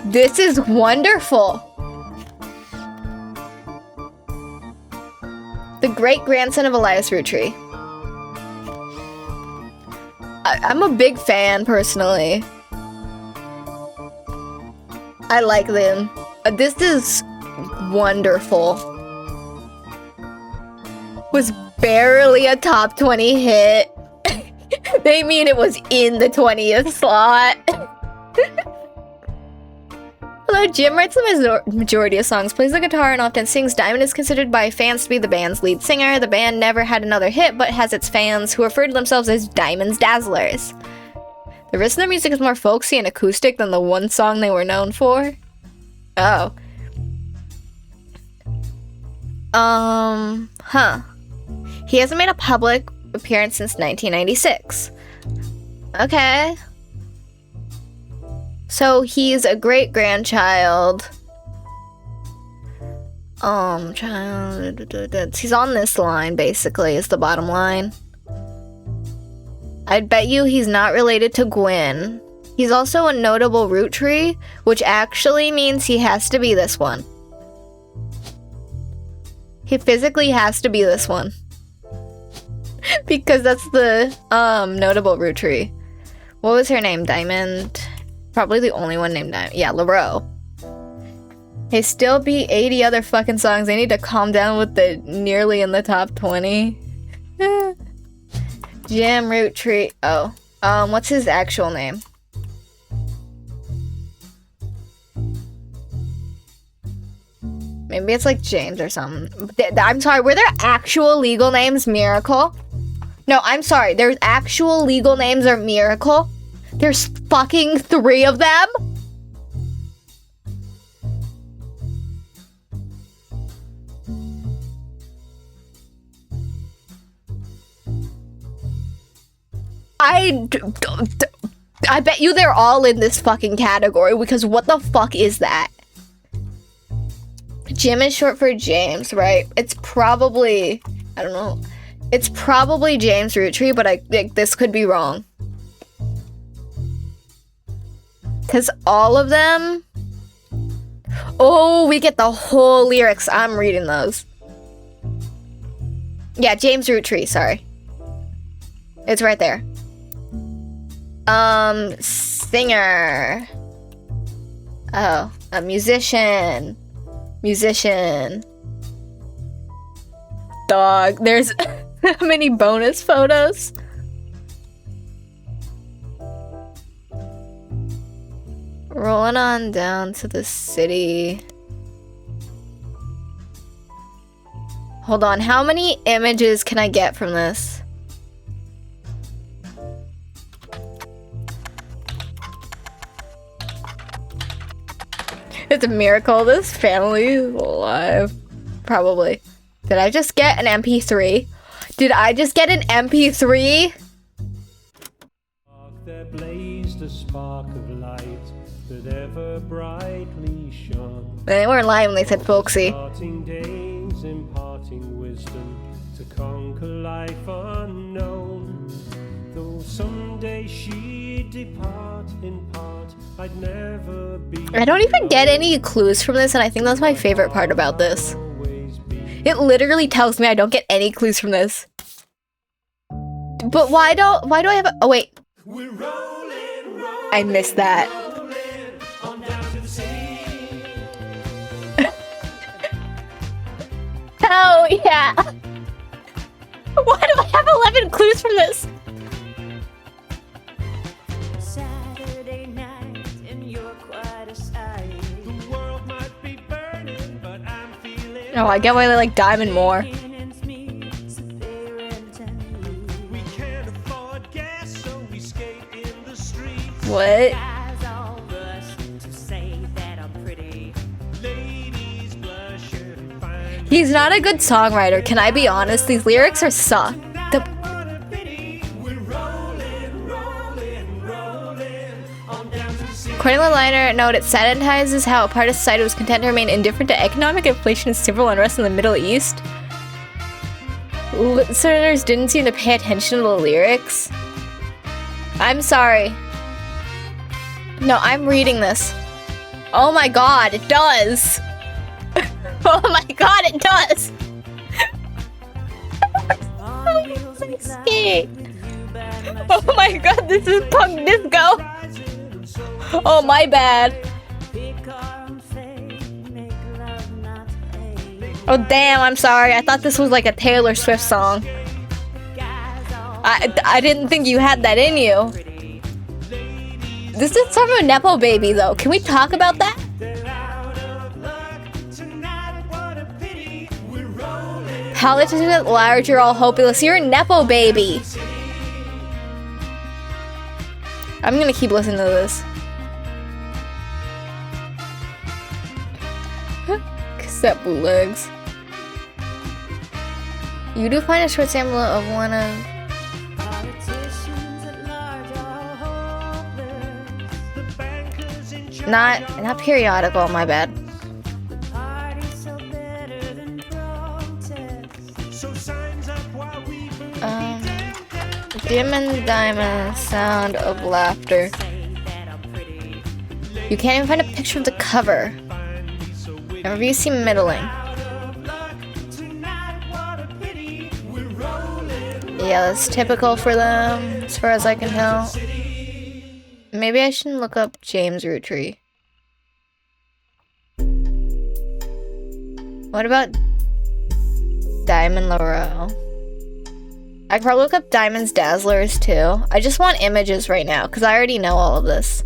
This is wonderful. The great-grandson of Elias Roottrees. I'm a big fan, personally. I like them. This is wonderful. Was barely a top 20 hit. They mean it was in the 20th slot. Although Jim writes the majority of songs, plays the guitar, and often sings, Diamond is considered by fans to be the band's lead singer. The band never had another hit, but has its fans who refer to themselves as Diamond's Dazzlers. The rest of their music is more folksy and acoustic than the one song they were known for. Oh. Huh. He hasn't made a public appearance since 1996. Okay. So he's a great-grandchild. He's on this line, basically, is the bottom line. I'd bet you he's not related to Gwen. He's also a notable Roottrees, which actually means he has to be this one. He physically has to be this one. Because that's the, notable Roottrees. What was her name? Diamond? Probably the only one named Diamond. Yeah, LaRoe. They still beat 80 other fucking songs. They need to calm down with the nearly in the top 20. Jim Roottrees. Oh. What's his actual name? Maybe it's like James or something. I'm sorry, were there actual legal names Miracle? No, I'm sorry. There's actual legal names are Miracle? There's fucking 3 of them? I bet you they're all in this fucking category, because what the fuck is that? Jim is short for James, right? It's probably, I don't know. It's probably James Roottrees, but this could be wrong. Because all of them... Oh, we get the whole lyrics. I'm reading those. Yeah, James Roottrees, sorry. It's right there. Singer. Oh, a musician. Musician. Dog. There's how many bonus photos? Rolling on down to the city. Hold on, how many images can I get from this? It's a miracle this family is alive. Probably. Did I just get an MP3? Did I just get an MP3? There blazed a spark of light that ever brightly shone. They weren't lying when they said folksy. Imparting days, imparting wisdom to conquer life unknown. Though someday she'd depart in part, I'd never be. I don't even get any clues from this, and I think that's my favorite part about this. It literally tells me I don't get any clues from this. But why do I have a... Oh, wait. I missed that. Oh, yeah. Why do I have 11 clues from this? Saturday night and you're quite a sight. The world might be burning, but I'm feeling. Oh, I get why they like Diamond more. We can't afford gas, so we skate in the street. What? Guys all rush to say that I'm pretty. Ladies blush and find He's not a good songwriter. Can I be honest? These lyrics are suck. The what a pity. We're rolling, rolling, rolling on down to see. According to the liner note, it sanitizes how a part of society was content to remain indifferent to economic inflation and civil unrest in the Middle East. Listeners didn't seem to pay attention to the lyrics. I'm sorry. No, I'm reading this. Oh my god, it does! Oh my god, it does! On wheels we glide Bluesky. with you by my Oh my god, this is punk disco! Oh, my bad. pick arm fade, make love not hate. Oh damn, I'm sorry. I thought this was like a Taylor Swift song. Guys all I didn't think you had that in you. pretty. This is from a Nepo baby though. Can we talk about that? They're out of luck tonight. What a pity. We're rolling. Politicians at large, you're all hopeless. You're a Nepo baby. I'm gonna keep listening to this. Cassette bootlegs. You do find a short sample of one of... Politicians at large are hopeless. The bankers in charge. Not periodical, my bad. Party's so better than protest. So signs up while we Dim and diamond sound of laughter. Say that I'm pretty. You can't even find a picture of the cover. And reviews seem middling. Yeah, that's typical for them, as far as I can tell. Maybe I should look up James Roottrees. What about Diamond Laurel? I could probably look up Diamond's Dazzlers too. I just want images right now, because I already know all of this.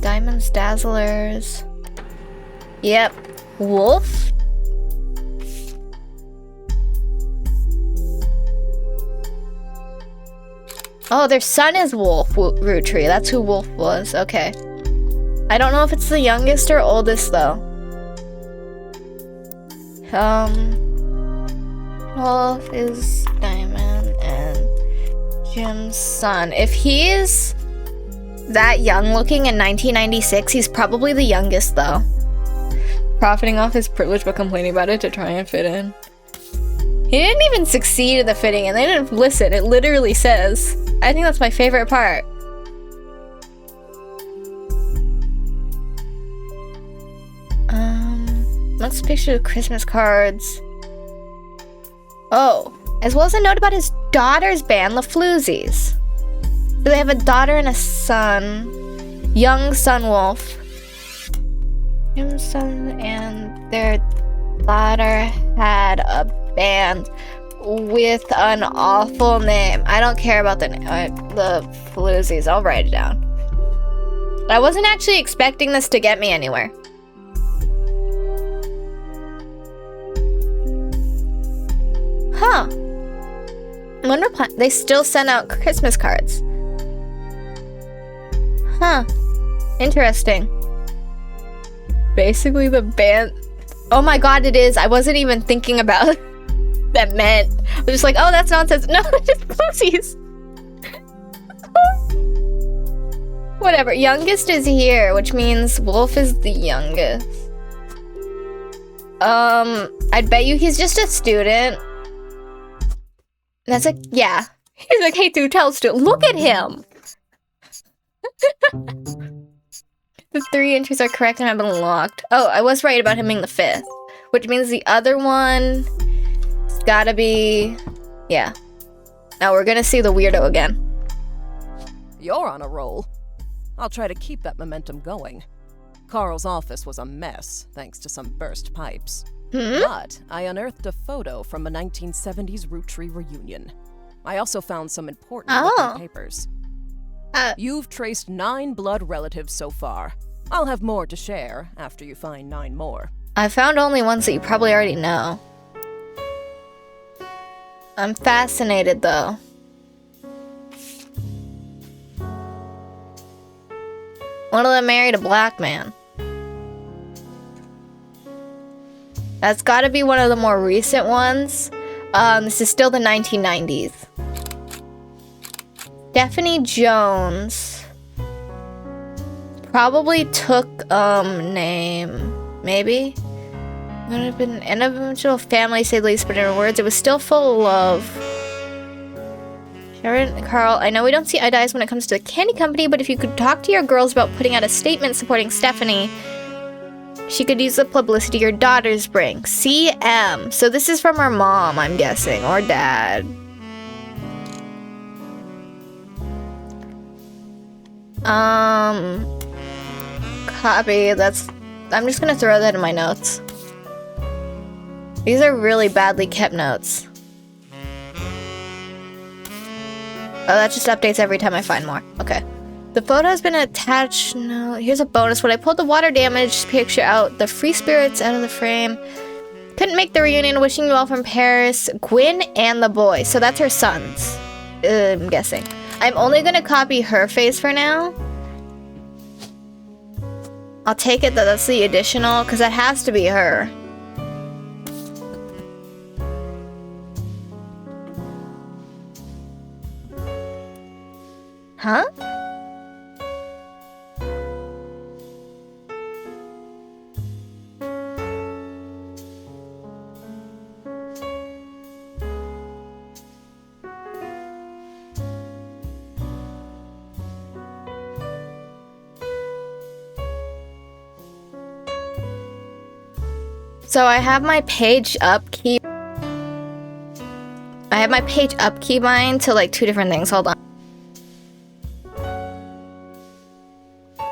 Diamond's Dazzlers. Yep. Wolf? Oh, their son is Wolf Roottrees. That's who Wolf was. Okay. I don't know if it's the youngest or oldest though. Wolf is Diamond and Jim's son. If he's that young looking in 1996, he's probably the youngest though. Profiting off his privilege but complaining about it to try and fit in. He didn't even succeed in the fitting in. They didn't listen. It literally says. I think that's my favorite part. Next picture of Christmas cards. Oh, as well as a note about his daughter's band, the Floozies. So they have a daughter and a son. Young son Wolf. Jim's son and their daughter had a band with an awful name. I don't care about the Floozies. I'll write it down. I wasn't actually expecting this to get me anywhere. Huh. They still send out Christmas cards. Huh. Interesting. Basically the band... Oh my god, it is. I wasn't even thinking about that meant. I was just like, oh, that's nonsense. No, it's just pussies. Whatever. Youngest is here, which means Wolf is the youngest. I'd bet you he's just a student. That's like, yeah. He's like, hey, dude, tell student. Look at him. The 3 entries are correct and have been locked. Oh, I was right about him being the 5th. Which means the other one has gotta be... Yeah. Now we're gonna see the weirdo again. You're on a roll. I'll try to keep that momentum going. Carl's office was a mess, thanks to some burst pipes. But I unearthed a photo from a 1970s Roottrees reunion. I also found some important looking papers. You've traced 9 blood relatives so far. I'll have more to share after you find 9 more. I found only ones that you probably already know. I'm fascinated though. One of them married a black man. That's gotta be one of the more recent ones. This is still the 1990s. Stephanie Jones probably took name, maybe. Would have been an individual family, say the least, but in her words, it was still full of love. Sharon, Carl, I know we don't see eye to eyes when it comes to the candy company, but if you could talk to your girls about putting out a statement supporting Stephanie, she could use the publicity your daughters bring. CM. So this is from her mom, I'm guessing, or dad. Copy. That's. I'm just gonna throw that in my notes. These are really badly kept notes. Oh, that just updates every time I find more. Okay. The photo has been attached. No, here's a bonus. When I pulled the water damage picture out, the free spirits out of the frame. Couldn't make the reunion. Wishing you all from Paris. Gwyn and the boy. So that's her sons. I'm guessing. I'm only gonna copy her face for now. I'll take it that that's the additional, because that has to be her. Huh? So I have my page up key. I have my page up keybind to like 2 different things. Hold on.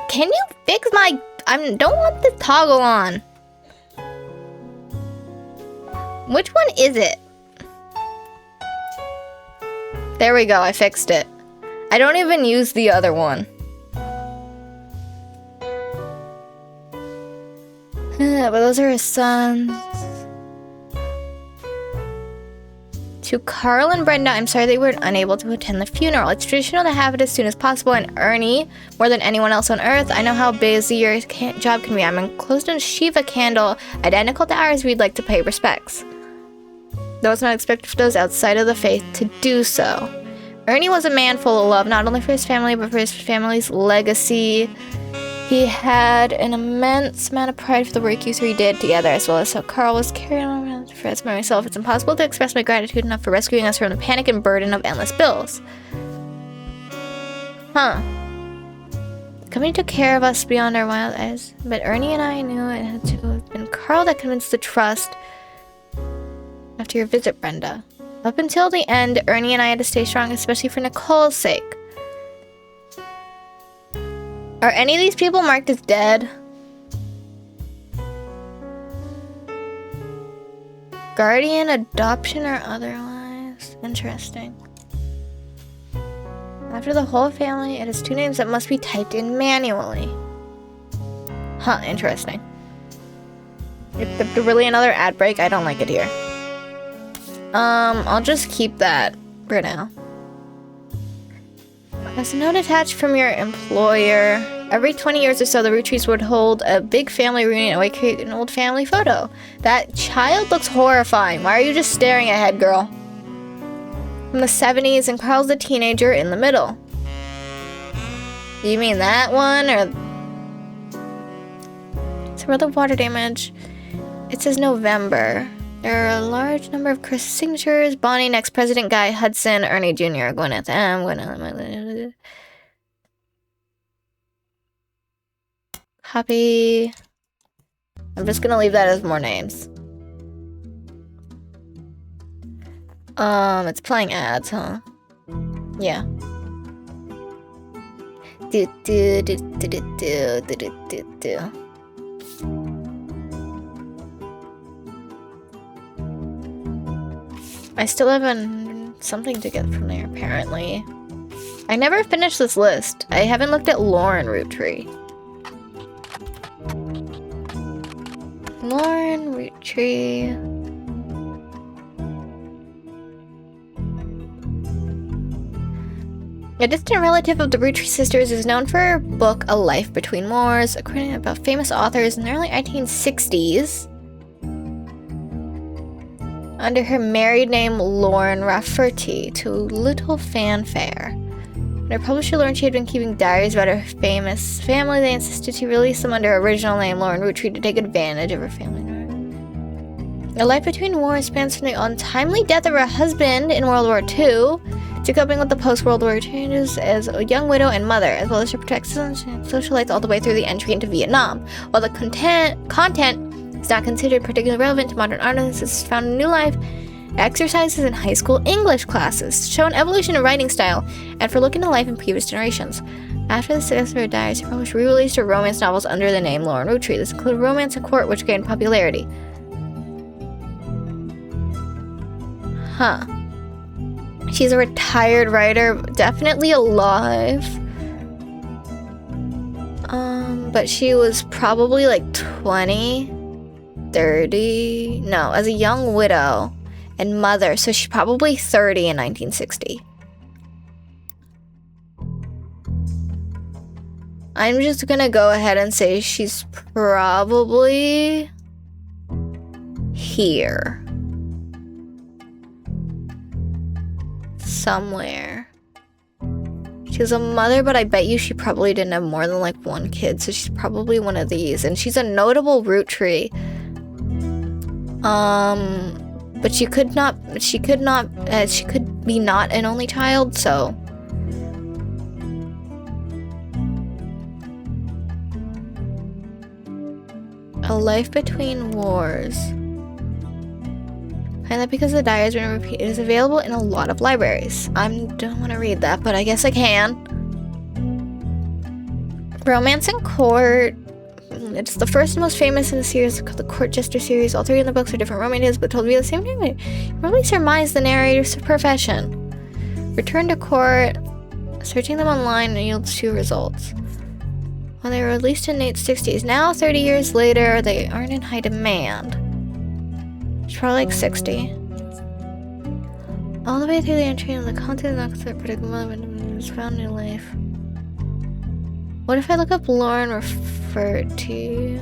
Can you fix my... I don't want this toggle on. Which one is it? There we go, I fixed it. I don't even use the other one. But those are his sons. To Carl and Brenda, I'm sorry they were unable to attend the funeral. It's traditional to have it as soon as possible, and Ernie, more than anyone else on Earth, I know how busy your job can be. I'm enclosed in a Shiva candle, identical to ours. We'd like to pay respects. Though it's not expected for those outside of the faith to do so. Ernie was a man full of love, not only for his family, but for his family's legacy. He had an immense amount of pride for the work you 3 did together, as well as how Carl was carrying on around for us by myself. It's impossible to express my gratitude enough for rescuing us from the panic and burden of endless bills. Huh. The company took care of us beyond our wild eyes, but Ernie and I knew it had to have been Carl that convinced the trust after your visit, Brenda. Up until the end, Ernie and I had to stay strong, especially for Nicole's sake. Are any of these people marked as dead? Guardian, adoption, or otherwise? Interesting. After the whole family, it has 2 names that must be typed in manually. Huh, interesting. If there's really another ad break, I don't like it here. I'll just keep that for now. As a note attached from your employer, every 20 years or so, the Roottrees would hold a big family reunion and we create an old family photo. That child looks horrifying. Why are you just staring ahead, girl? From the 70s, and Carl's the teenager in the middle. You mean that one, or... So for the water damage, it says November. There are a large number of Chris signatures. Bonnie, next president, Guy Hudson, Ernie Jr., Gwyneth M. Gwyneth. Copy. I'm just gonna leave that as more names. It's playing ads, huh? Yeah. I still have something to get from there, apparently. I never finished this list. I haven't looked at Lauren Roottree. Lauren Roottree. A distant relative of the Roottrees sisters is known for her book A Life Between Wars, according about famous authors in the early 1860s. Under her married name Lauren Rafferty, to little fanfare. When her publisher learned she had been keeping diaries about her famous family, they insisted to release them under her original name, Lauren Roottrees, to take advantage of her family name. A Life Between Wars spans from the untimely death of her husband in World War II to coping with the post-World War changes as a young widow and mother, as well as her protections and social life all the way through the entry into Vietnam. While the content is not considered particularly relevant to modern artists, it's found in new life exercises in high school English classes, show an evolution in writing style, and for looking at life in previous generations. After the success of her diaries, she published re-released her romance novels under the name Lauren Roottrees. This included Romance and Court, which gained popularity. Huh. She's a retired writer, definitely alive. But she was probably like 20, 30, no, as a young widow and mother, so she's probably 30 in 1960. I'm just gonna go ahead and say she's probably here. Somewhere. She was a mother, but I bet you she probably didn't have more than like one kid, so she's probably one of these. And she's a notable Roottree. But she could be not an only child, so. A Life Between Wars. And that because the diary has been repeated, it is available in a lot of libraries. I don't want to read that, but I guess I can. Romance and Court. It's the first and most famous in the series, called the Court Jester series. All three of the books are different romances, but told via the same name. You probably surmise the narrator's profession. Return to Court. Searching them online yields 2 results. When they were released in the late 60s, now 30 years later, they aren't in high demand. It's probably like 60. All the way through the entry and the content of the predicament was found in life. What if I look up Lauren Rafferty?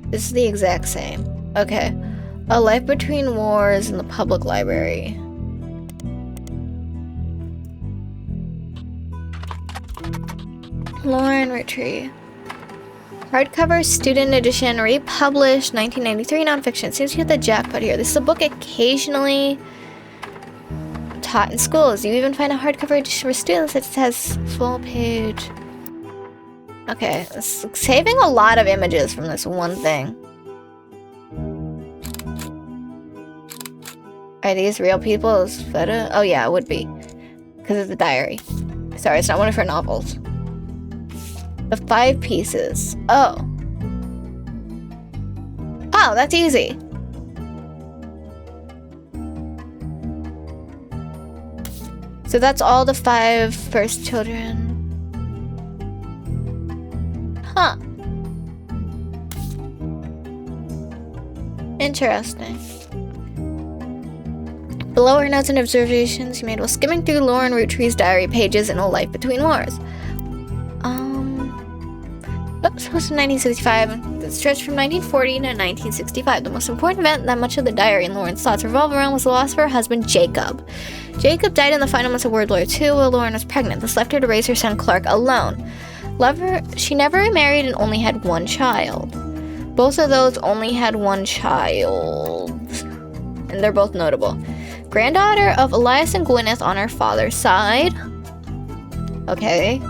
This is the exact same. Okay. A Life Between Wars in the public library. Lauren Roottrees. Hardcover student edition, republished 1993 nonfiction. Seems to hit the jackpot here. This is a book occasionally taught in schools. You even find a hardcover edition for students that says full page. Okay, it's saving a lot of images from this one thing. Are these real people's photo? Oh yeah, it would be. Because it's a diary. Sorry, it's not one of her novels. The 5 pieces. Oh. Oh, that's easy. So that's all the 5 first children. Huh. Interesting. Below are notes and observations you made while skimming through Lauren Roottrees' diary pages in A Life Between Wars. Oops, it was in 1965. It stretched from 1940 to 1965. The most important event that much of the diary and Lauren's thoughts revolve around was the loss of her husband, Jacob. Jacob died in the final months of World War II while Lauren was pregnant. This left her to raise her son, Clark, alone. She never remarried and only had 1 child. Both of those only had 1 child. And they're both notable. Granddaughter of Elias and Gwyneth on her father's side. Okay.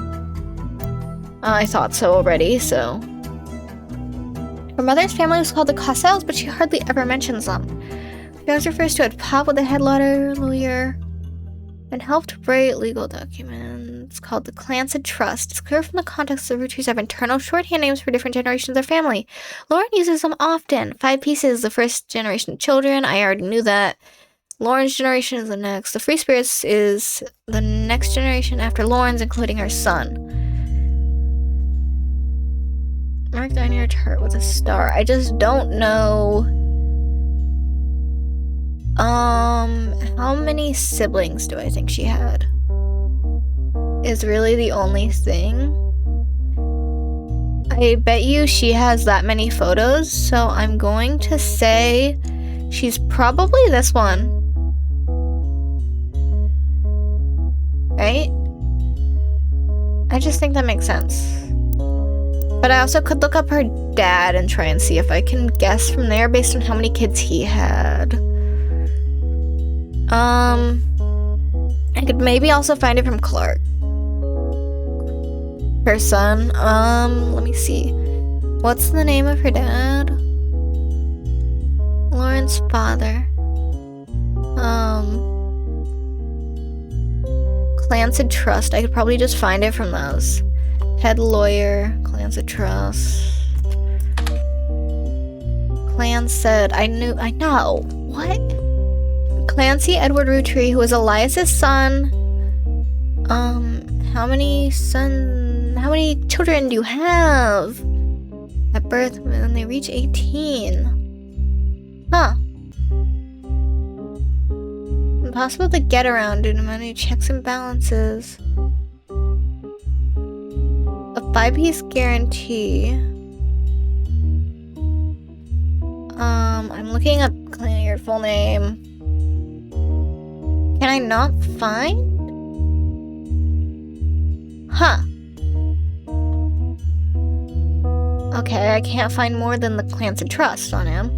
I thought so already, so. Her mother's family was called the Cossells, but she hardly ever mentions them. She always refers to it Pop with a head lawyer, and helped write legal documents called the Clancy Trust. It's clear from the context the Roottrees have internal shorthand names for different generations of their family. Lauren uses them often. 5 pieces is the first generation of children. I already knew that. Lauren's generation is the next. The Free Spirits is the next generation after Lauren's, including her son. Mark down your chart with a star. I just don't know. How many siblings do I think she had? Is really the only thing. I bet you she has that many photos, so I'm going to say she's probably this one. Right? I just think that makes sense. But I also could look up her dad and try and see if I can guess from there based on how many kids he had. I could maybe also find it from Clark. Her son. Let me see. What's the name of her dad? Lauren's father. Clans and Trust. I could probably just find it from those. Head lawyer, Clans of Trust. Clan said, I know. What? Clancy Edward Roottrees, who was Elias's son. How many children do you have? At birth, when they reach 18. Huh. Impossible to get around due to many checks and balances. A 5-piece guarantee. I'm looking up your full name. Can I not find? Huh. Okay, I can't find more than the Clans of Trust on him.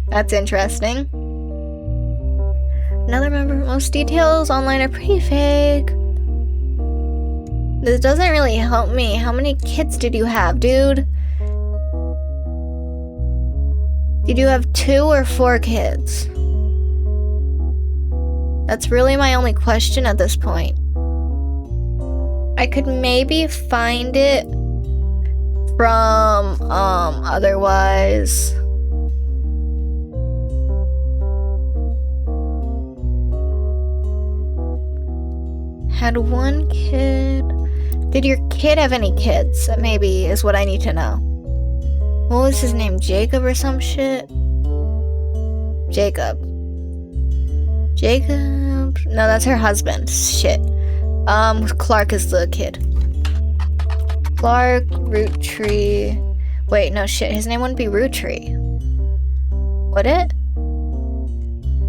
That's interesting. Another member, most details online are pretty fake. This doesn't really help me. How many kids did you have, dude? Did you have 2 or 4 kids? That's really my only question at this point. I could maybe find it from, otherwise. Had 1 kid. Did your kid have any kids? Maybe is what I need to know. What was his name? Jacob or some shit? Jacob. No, that's her husband. Shit. Clark is the kid. Clark, Roottrees. Wait, no shit. His name wouldn't be Roottrees. Would it?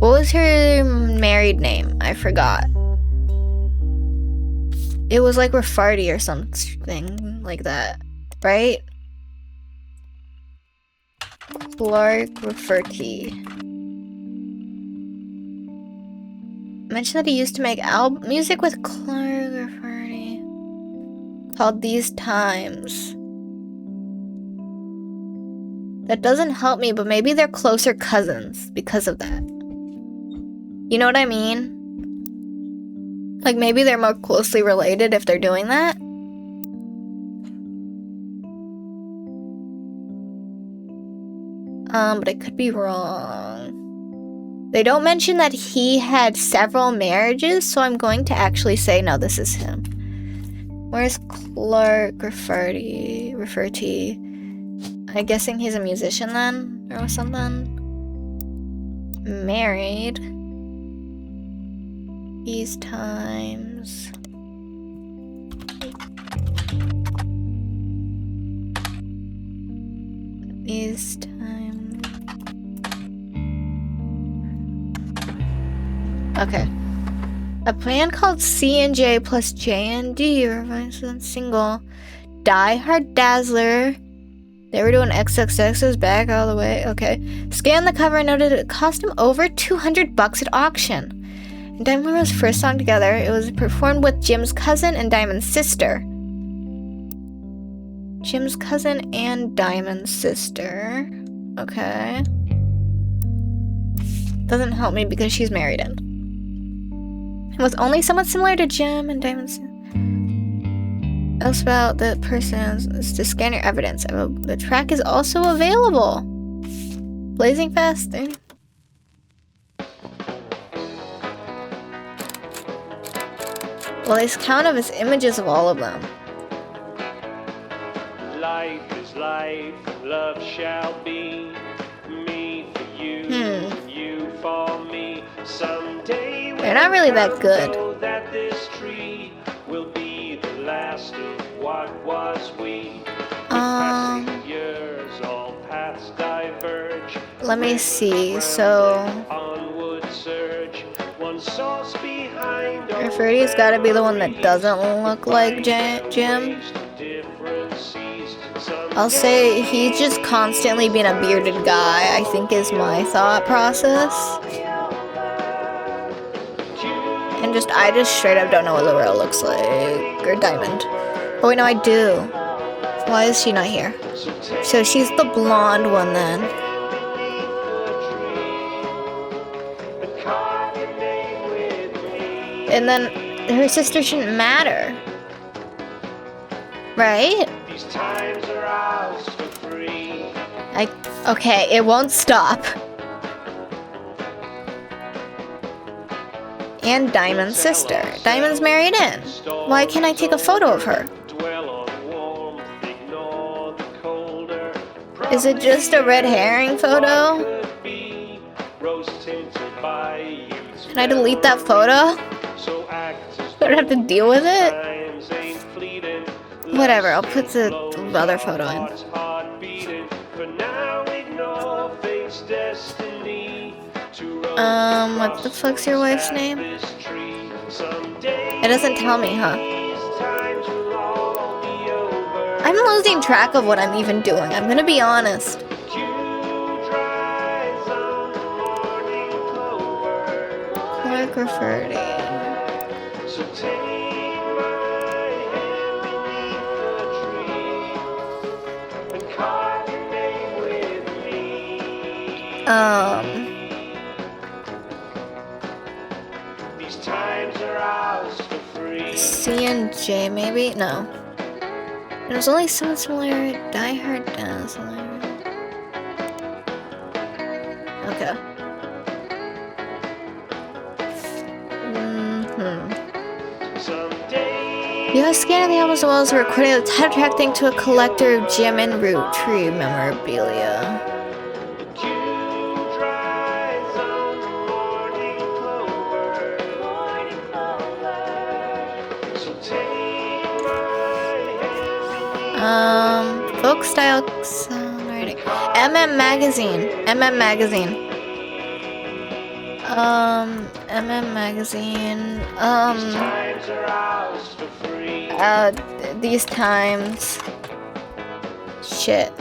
What was her married name? I forgot. It was like Raffarty or something like that, right? Clark Raffarty. Mentioned that he used to make music with Clark Raffarty called These Times. That doesn't help me, but maybe they're closer cousins because of that. You know what I mean? Like, maybe they're more closely related if they're doing that. But I could be wrong. They don't mention that he had several marriages, so I'm going to actually say, no, this is him. Where's Clark Raffarty? I'm guessing he's a musician then, or something. Married. These times. These times. Okay. A plan called C&J plus J&D revised on single. Die Hard Dazzler. They were doing XXX's back all the way. Okay. Scanned the cover and noted it cost him over $200 at auction. And Diamond Rose first song together. It was performed with Jim's cousin and Diamond's sister. Jim's cousin and Diamond's sister. Okay. Doesn't help me because she's married in. It was only somewhat similar to Jim and Diamond's. Else about the person is to scan your evidence. The track is also available. Blazing fast. Well, there's count of his images of all of them. Life is life, love shall be. Me for you, you for me. Someday I not really that good. That this tree will be the last of what was we. Passing years, all paths diverge. Let me see. So Onward surge. One source behind. Freddy's gotta be the one that doesn't look like Jim. I'll say he's just constantly being a bearded guy, I think is my thought process. And I just straight up don't know what Laurel looks like. Or Diamond. Oh wait, no, I do. Why is she not here? So she's the blonde one then. And then her sister shouldn't matter. Right? Okay, it won't stop. And Diamond's sister. Diamond's married in. Why can't I take a photo of her? Is it just a red herring photo? Can I delete that photo? I don't have to deal with it? Whatever, I'll put the other photo in. What the fuck's your wife's name? It doesn't tell me, huh? I'm losing track of what I'm even doing, I'm gonna be honest. Clark or Ferdy? C and J, maybe? No. There's only some similar. Die Hard does. Okay. You have scanned the album as well as recording the title track thing to a collector of Jim and Roottrees memorabilia. Folk style songwriting. MM Magazine. MM Magazine. These times. Shit.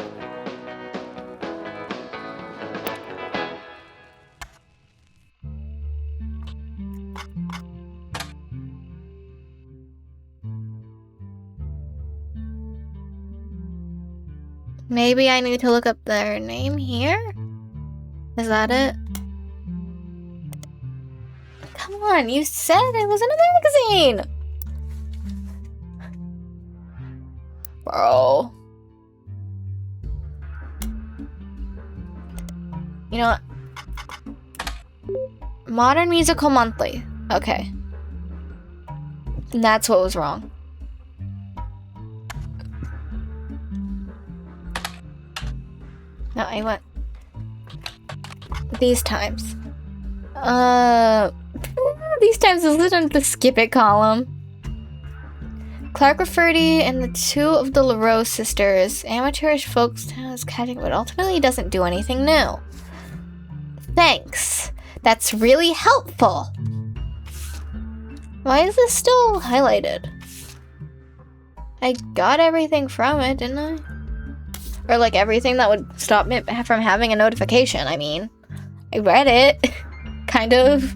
Maybe I need to look up their name here? Is that it? Come on, you said it was in a magazine! Bro. You know what? Modern Musical Monthly. Okay. And that's what was wrong. No, I went these times. These times is in the skip it column. Clark Rafferty and the two of the LaRose sisters. Amateurish folk tales catching, but ultimately doesn't do anything new. Thanks. That's really helpful. Why is this still highlighted? I got everything from it, didn't I? Or like everything that would stop me from having a notification, I mean. I read it. Kind of.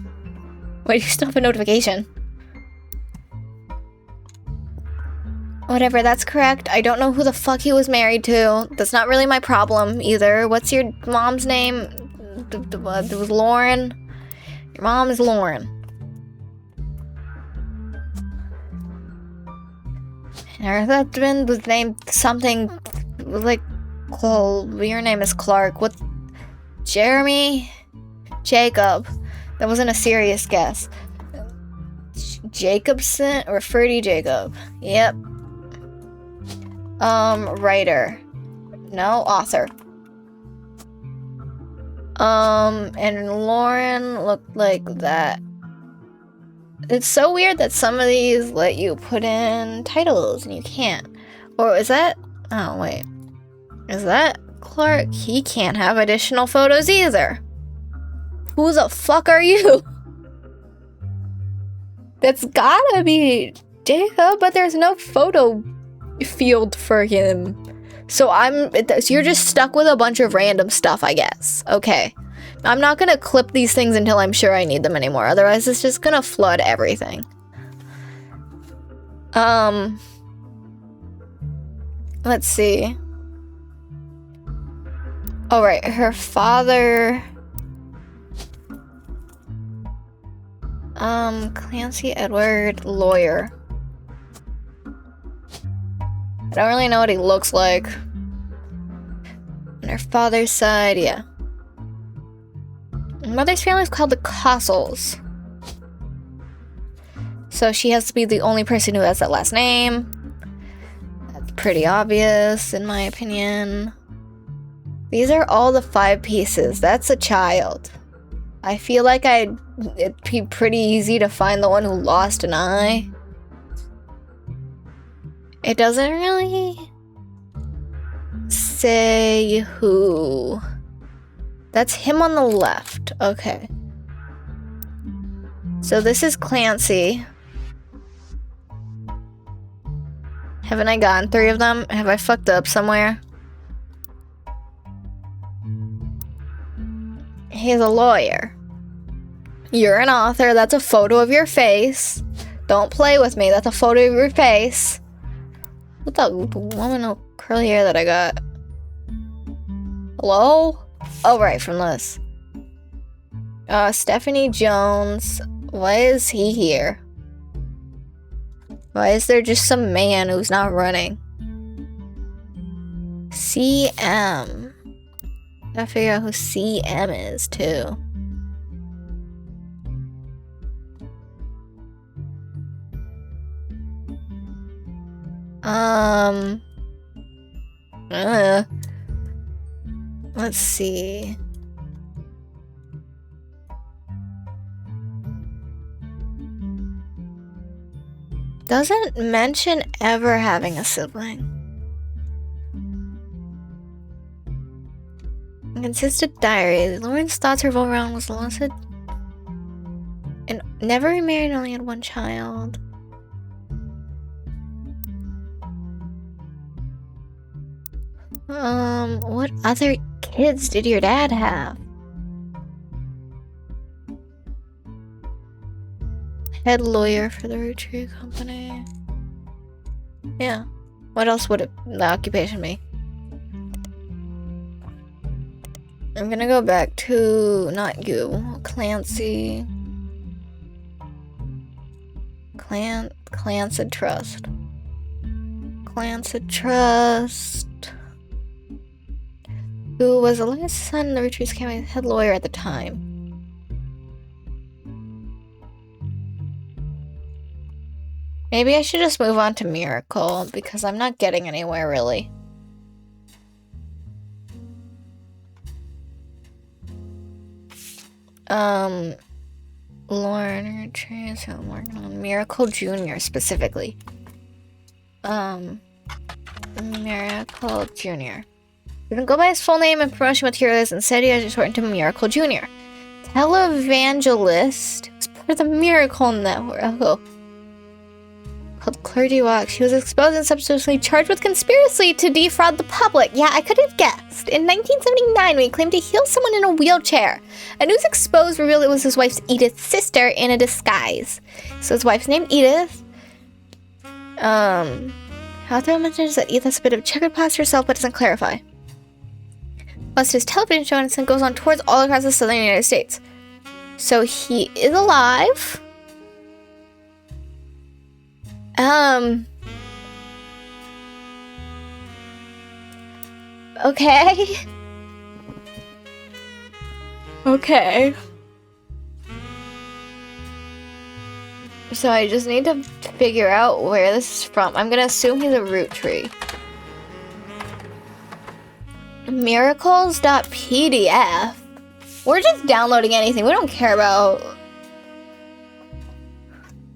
Why do you stop a notification? Whatever, that's correct. I don't know who the fuck he was married to. That's not really my problem either. What's your mom's name? It was Lauren. Your mom is Lauren. And her husband was named something like, your name is Clark. What? Jeremy? Jacob. That wasn't a serious guess. Jacobson or Ferdy Jacob? Yep. Writer. No, author. And Lauren looked like that. It's so weird that some of these let you put in titles and you can't. Or is that... Oh, wait. Is that Clark? He can't have additional photos either. Who the fuck are you? That's gotta be Jacob, but there's no photo field for him. So you're just stuck with a bunch of random stuff, I guess. Okay. I'm not gonna clip these things until I'm sure I need them anymore. Otherwise, it's just gonna flood everything. Let's see. Oh, right. Her father... Clancy Edward, lawyer. I don't really know what he looks like. On her father's side, yeah. Mother's family is called the Cossels. So she has to be the only person who has that last name. That's pretty obvious, in my opinion. These are all the 5 pieces. That's a child. I feel like it'd be pretty easy to find the one who lost an eye. It doesn't really say who. That's him on the left. Okay. So this is Clancy. Haven't I gotten 3 of them? Have I fucked up somewhere? He's a lawyer. You're an author. That's a photo of your face. Don't play with me. That's a photo of your face. What's that woman with curly hair that I got? Hello? Oh, right, from this. Stephanie Jones. Why is he here? Why is there just some man who's not running? CM. Gotta figure out who CM is, too. Let's see. Doesn't mention ever having a sibling. Consistent diary. Lauren's thoughts revolve around was lost and never remarried, only had 1 child. What other kids did your dad have? Head lawyer for the Roottrees company. Yeah. What else would the occupation be? I'm gonna go back to, not you, Clancy. Clancy Trust. Clancy Trust. Who was the last son of the Roottrees County head lawyer at the time. Maybe I should just move on to Miracle, because I'm not getting anywhere, really. Lauren Roottrees, so I'm working on Miracle Jr. specifically. Miracle Jr. Didn't go by his full name and promotion materials, instead he was shortened to Miracle Jr. Televangelist was part of the Miracle Network. Oh. Called Clergy Walks. He was exposed and subsequently charged with conspiracy to defraud the public. Yeah, I could have guessed. In 1979, when he claimed to heal someone in a wheelchair, a news exposed revealed it was his wife's Edith's sister in a disguise. So his wife's named Edith. Author mentions that Edith has a bit of checkered past herself, but doesn't clarify. Plus, his television show and goes on tours all across the southern United States. So he is alive. Okay. Okay. So I just need to figure out where this is from. I'm gonna assume he's a Roottree. Miracles.pdf. We're just downloading anything. We don't care about...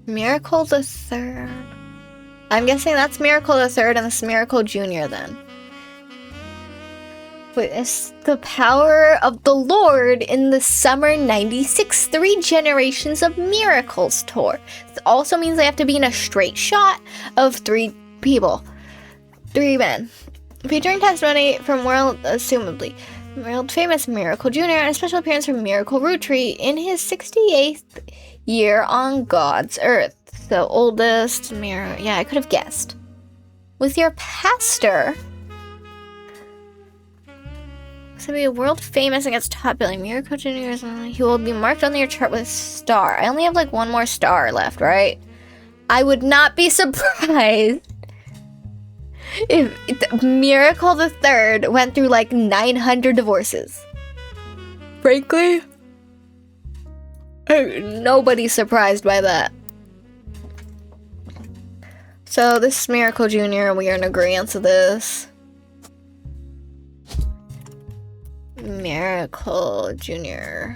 Miracle the Third. I'm guessing that's Miracle the Third and this is Miracle Jr. then. Witness the power of the Lord in the Summer 96 3 Generations of Miracles tour. This also means they have to be in a straight shot of 3 people. 3 men. Featuring testimony from world famous Miracle Jr. and a special appearance from Miracle Roottrees in his 68th year on God's earth. The oldest mirror. Yeah, I could have guessed. With your pastor. To be world famous and gets top billing. Miracle Jr. He will be marked on your chart with a star. I only have like 1 more star left, right? I would not be surprised if Miracle the Third went through like 900 divorces. Frankly, nobody's surprised by that. So this is Miracle Jr. We are in agreement to this. Miracle Jr.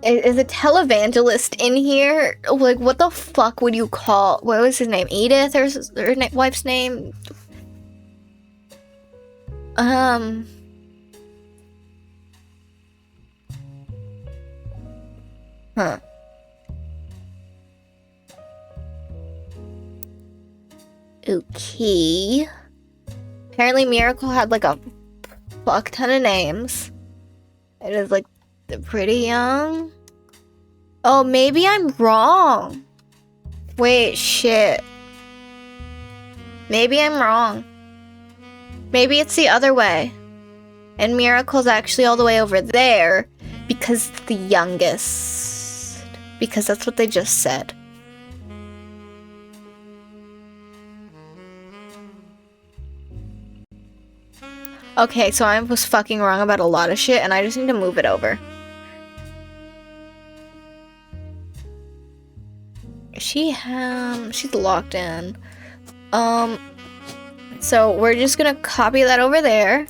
Is a televangelist in here? Like, what the fuck would you call... What was his name? Edith? Or her wife's name? Huh. Okay. Apparently Miracle had like a fuck ton of names. It is like pretty young. Oh, maybe I'm wrong. Wait, shit. Maybe I'm wrong. Maybe it's the other way. And Miracle's actually all the way over there because it's the youngest. Because that's what they just said. Okay, so I was fucking wrong about a lot of shit and I just need to move it over. She's locked in. So we're just gonna copy that over there.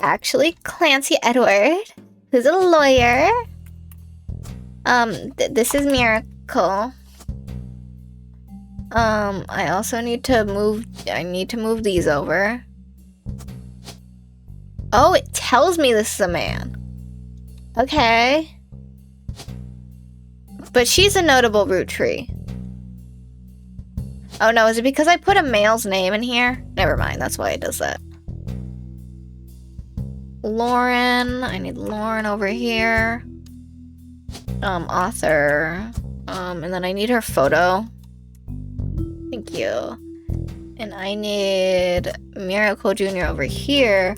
Actually, Clancy Edward, who's a lawyer. This is Miracle. I also need to move these over. Oh, it tells me this is a man. Okay. But she's a notable Roottrees. Oh no, is it because I put a male's name in here? Never mind, that's why it does that. Lauren, I need Lauren over here. Author. And then I need her photo. Thank you. And I need Miracle Jr. over here.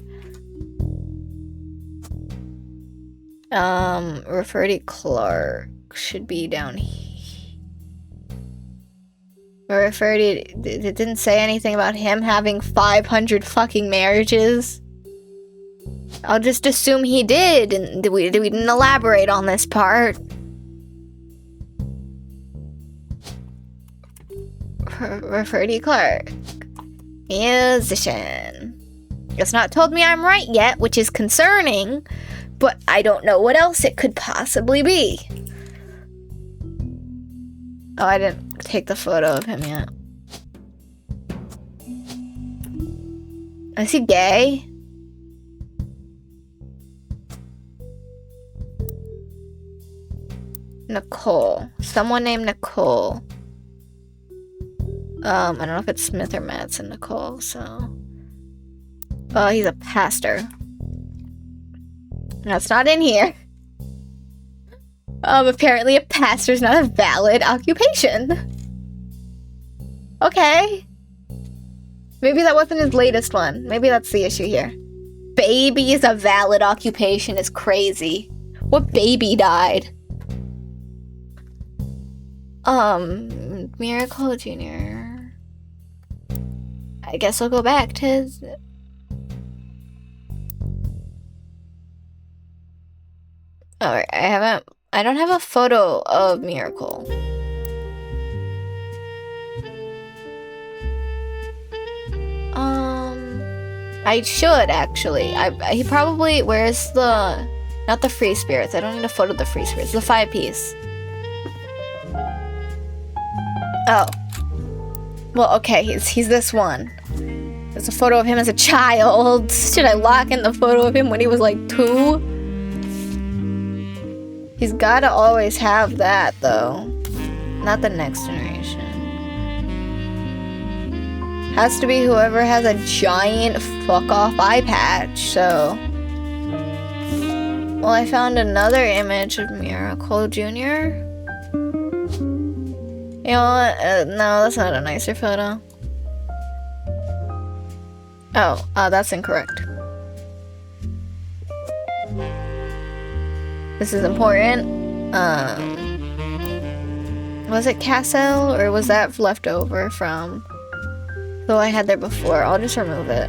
Referdy Clark should be down here. Referdy, it didn't say anything about him having 500 fucking marriages. I'll just assume he did, and we didn't elaborate on this part. Referdy Clark. Musician. It's not told me I'm right yet, which is concerning. But I don't know what else it could possibly be. Oh, I didn't take the photo of him yet. Is he gay? Nicole. Someone named Nicole. I don't know if it's Smith or Madsen Nicole, so... Oh, he's a pastor. That's not in here. Apparently a pastor's not a valid occupation. Okay. Maybe that wasn't his latest one. Maybe that's the issue here. Baby is a valid occupation is crazy. What baby died? Miracle Jr. I guess I'll go back to his... Alright, I don't have a photo of Miracle. I should actually. He probably, where's the, not the free spirits. I don't need a photo of the free spirits. The 5-piece. Oh. Well, okay, he's this one. There's a photo of him as a child. Should I lock in the photo of him when he was like 2? He's gotta always have that, though. Not the next generation. Has to be whoever has a giant fuck-off eye patch, so... Well, I found another image of Miracle Jr. You know what? No, that's not a nicer photo. Oh, that's incorrect. This is important. Was it Cassell, or was that left over from who I had there before? I'll just remove it.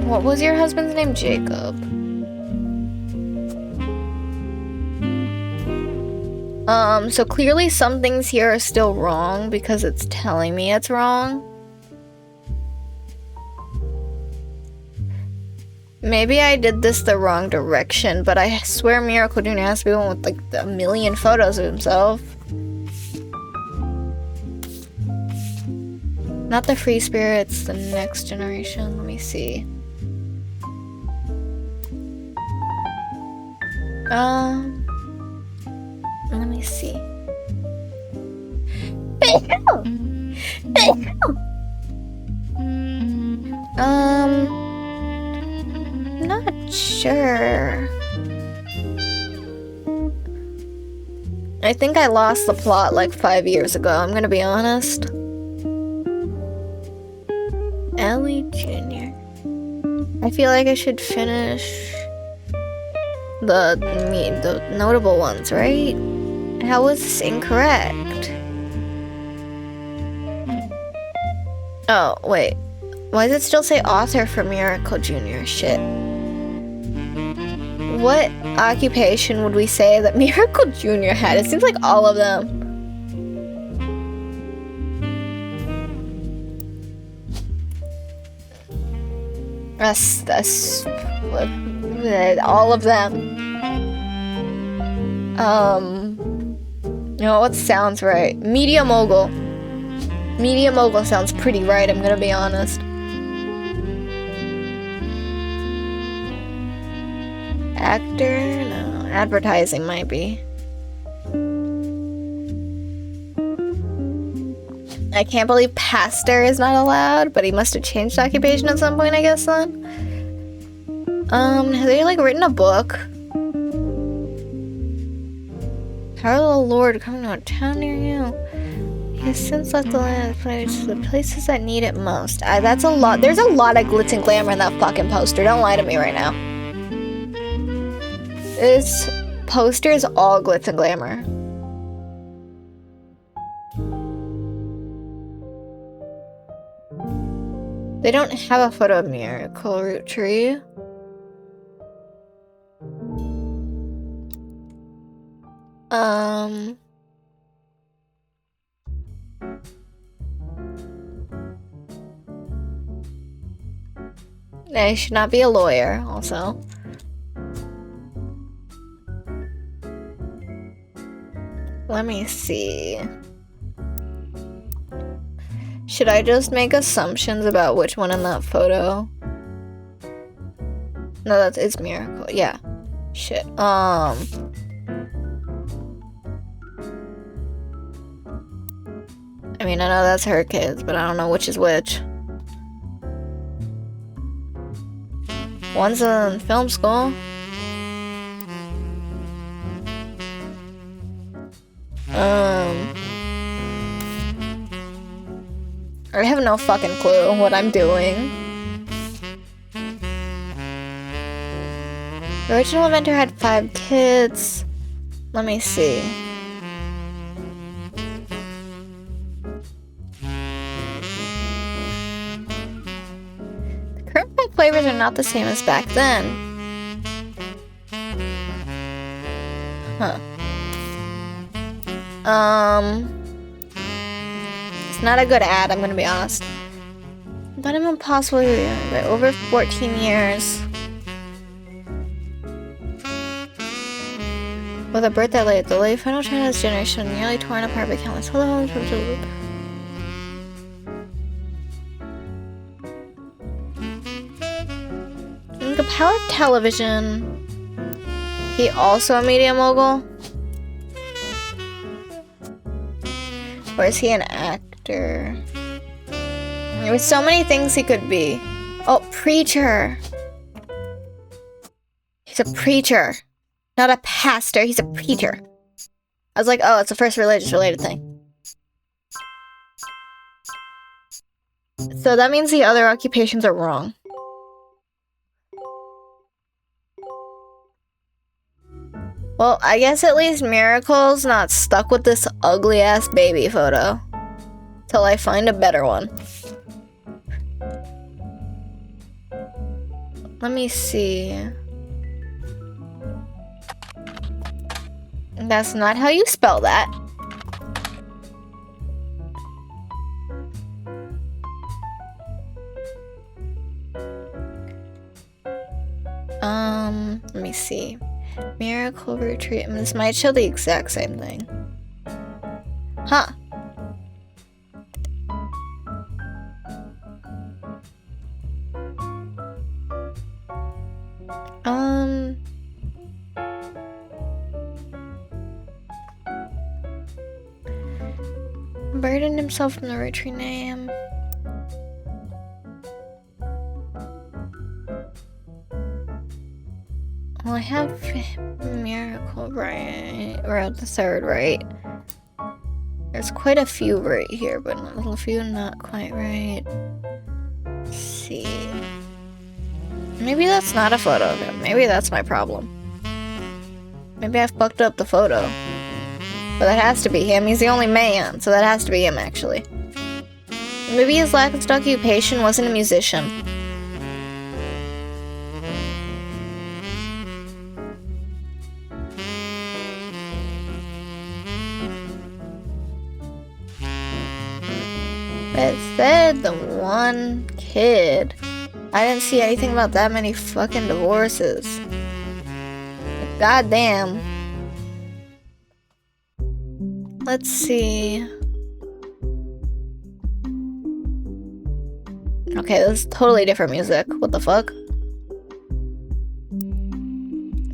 What was your husband's name? Jacob. So clearly some things here are still wrong because it's telling me it's wrong. Maybe I did this the wrong direction, but I swear Miracle Jr. has to be one with like a million photos of himself. Not the Free Spirits, the next generation. Let me see. Let me see. Not sure. I think I lost the plot like 5 years ago, I'm gonna be honest. Ellie Jr. I feel like I should finish the notable ones, right? How was this incorrect? Oh, wait. Why does it still say author for Miracle Jr.? Shit. What occupation would we say that Miracle Jr. had? It seems like all of them. All of them. You know what sounds right? Media mogul. Media mogul sounds pretty right, I'm gonna be honest. Actor? No. Advertising might be. I can't believe pastor is not allowed, but he must have changed occupation at some point, I guess, then. Have they, like, written a book? How of the Lord coming to a town near you? He has since left the land to the places that need it most. That's a lot. There's a lot of glitz and glamour in that fucking poster. Don't lie to me right now. This poster is all glitz and glamour. They don't have a photo of Miracle Roottrees. I should not be a lawyer, also. Let me see. Should I just make assumptions about which one in that photo? No, it's Miracle. Yeah. Shit. I mean, I know that's her kids, but I don't know which is which. One's in film school. I have no fucking clue what I'm doing. The original inventor had 5 kids. Let me see. The current pie flavors are not the same as back then. Huh. It's not a good ad, I'm gonna be honest. But I'm impossible by over 14 years. With a birth that late, the late final child has generation nearly torn apart by countless other homes from the loop. The power of television. He also a media mogul? Or is he an actor? There's so many things he could be. Oh, preacher. He's a preacher. Not a pastor, he's a preacher. I was like, oh, it's the first religious related thing. So that means the other occupations are wrong. Well, I guess at least Miracle's not stuck with this ugly ass baby photo. Till I find a better one. Let me see. That's not how you spell that. Let me see. Miracle Retreat. This might show the exact same thing. Huh. Burdened himself from the retreat name. Well, I have Miracle right, or the third right. There's quite a few right here, but a few not quite right. Let's see. Maybe that's not a photo of him. Maybe that's my problem. Maybe I've fucked up the photo. But that has to be him. He's the only man, so that has to be him, actually. Maybe his last occupation wasn't a musician. It said the one kid. I didn't see anything about that many fucking divorces. God damn. Let's see. Okay, this is totally different music. What the fuck?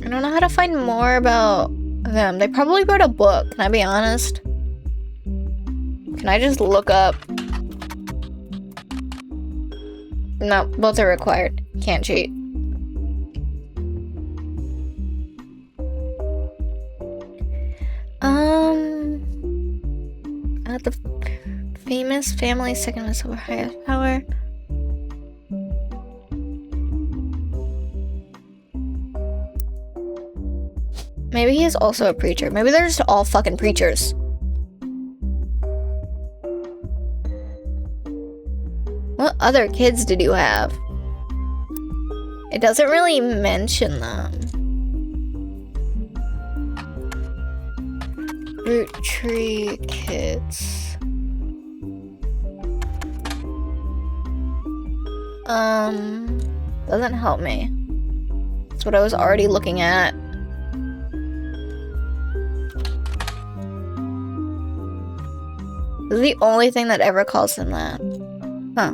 I don't know how to find more about them. They probably wrote a book. Can I be honest? Can I just look up? No, both are required. Can't cheat. The famous family second with silver highest power. Maybe he is also a preacher. Maybe they're just all fucking preachers. What other kids did you have? It doesn't really mention them. Roottrees kids. Doesn't help me. That's what I was already looking at. This is the only thing that ever calls him that. Huh.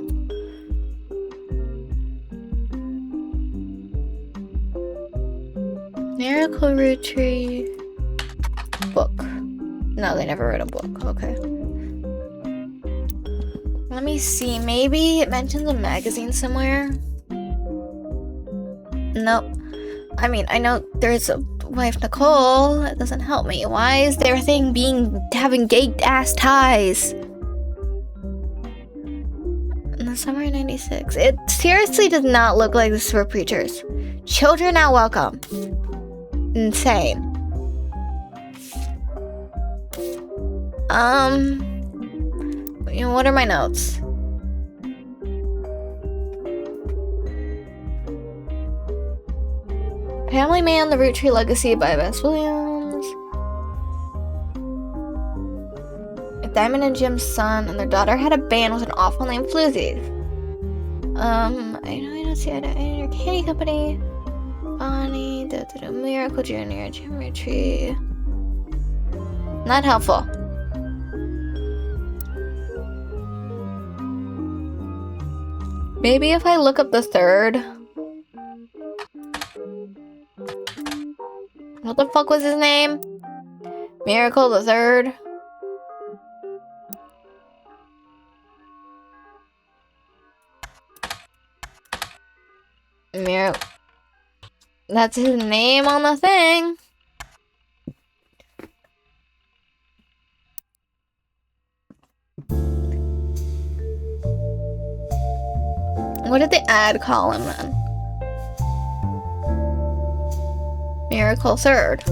Miracle Roottrees book. No, they never wrote a book. Okay. Let me see. Maybe it mentions a magazine somewhere. Nope. I mean, I know there's a wife, Nicole. That doesn't help me. Why is their thing having gay-ass ties? In the summer of 96. It seriously does not look like this is for preachers. Children are welcome. Insane. You know, what are my notes? Family Man, The Roottrees Legacy by Bess Williams. Diamond and Jim's son and their daughter had a band with an awful name, Floozies. I don't see it in your candy company. Bonnie, Miracle Jr., Jim Roottrees. Not helpful. Maybe if I look up the third. What the fuck was his name? Miracle the Third. That's his name on the thing. What did the ad call him then? Miracle Third.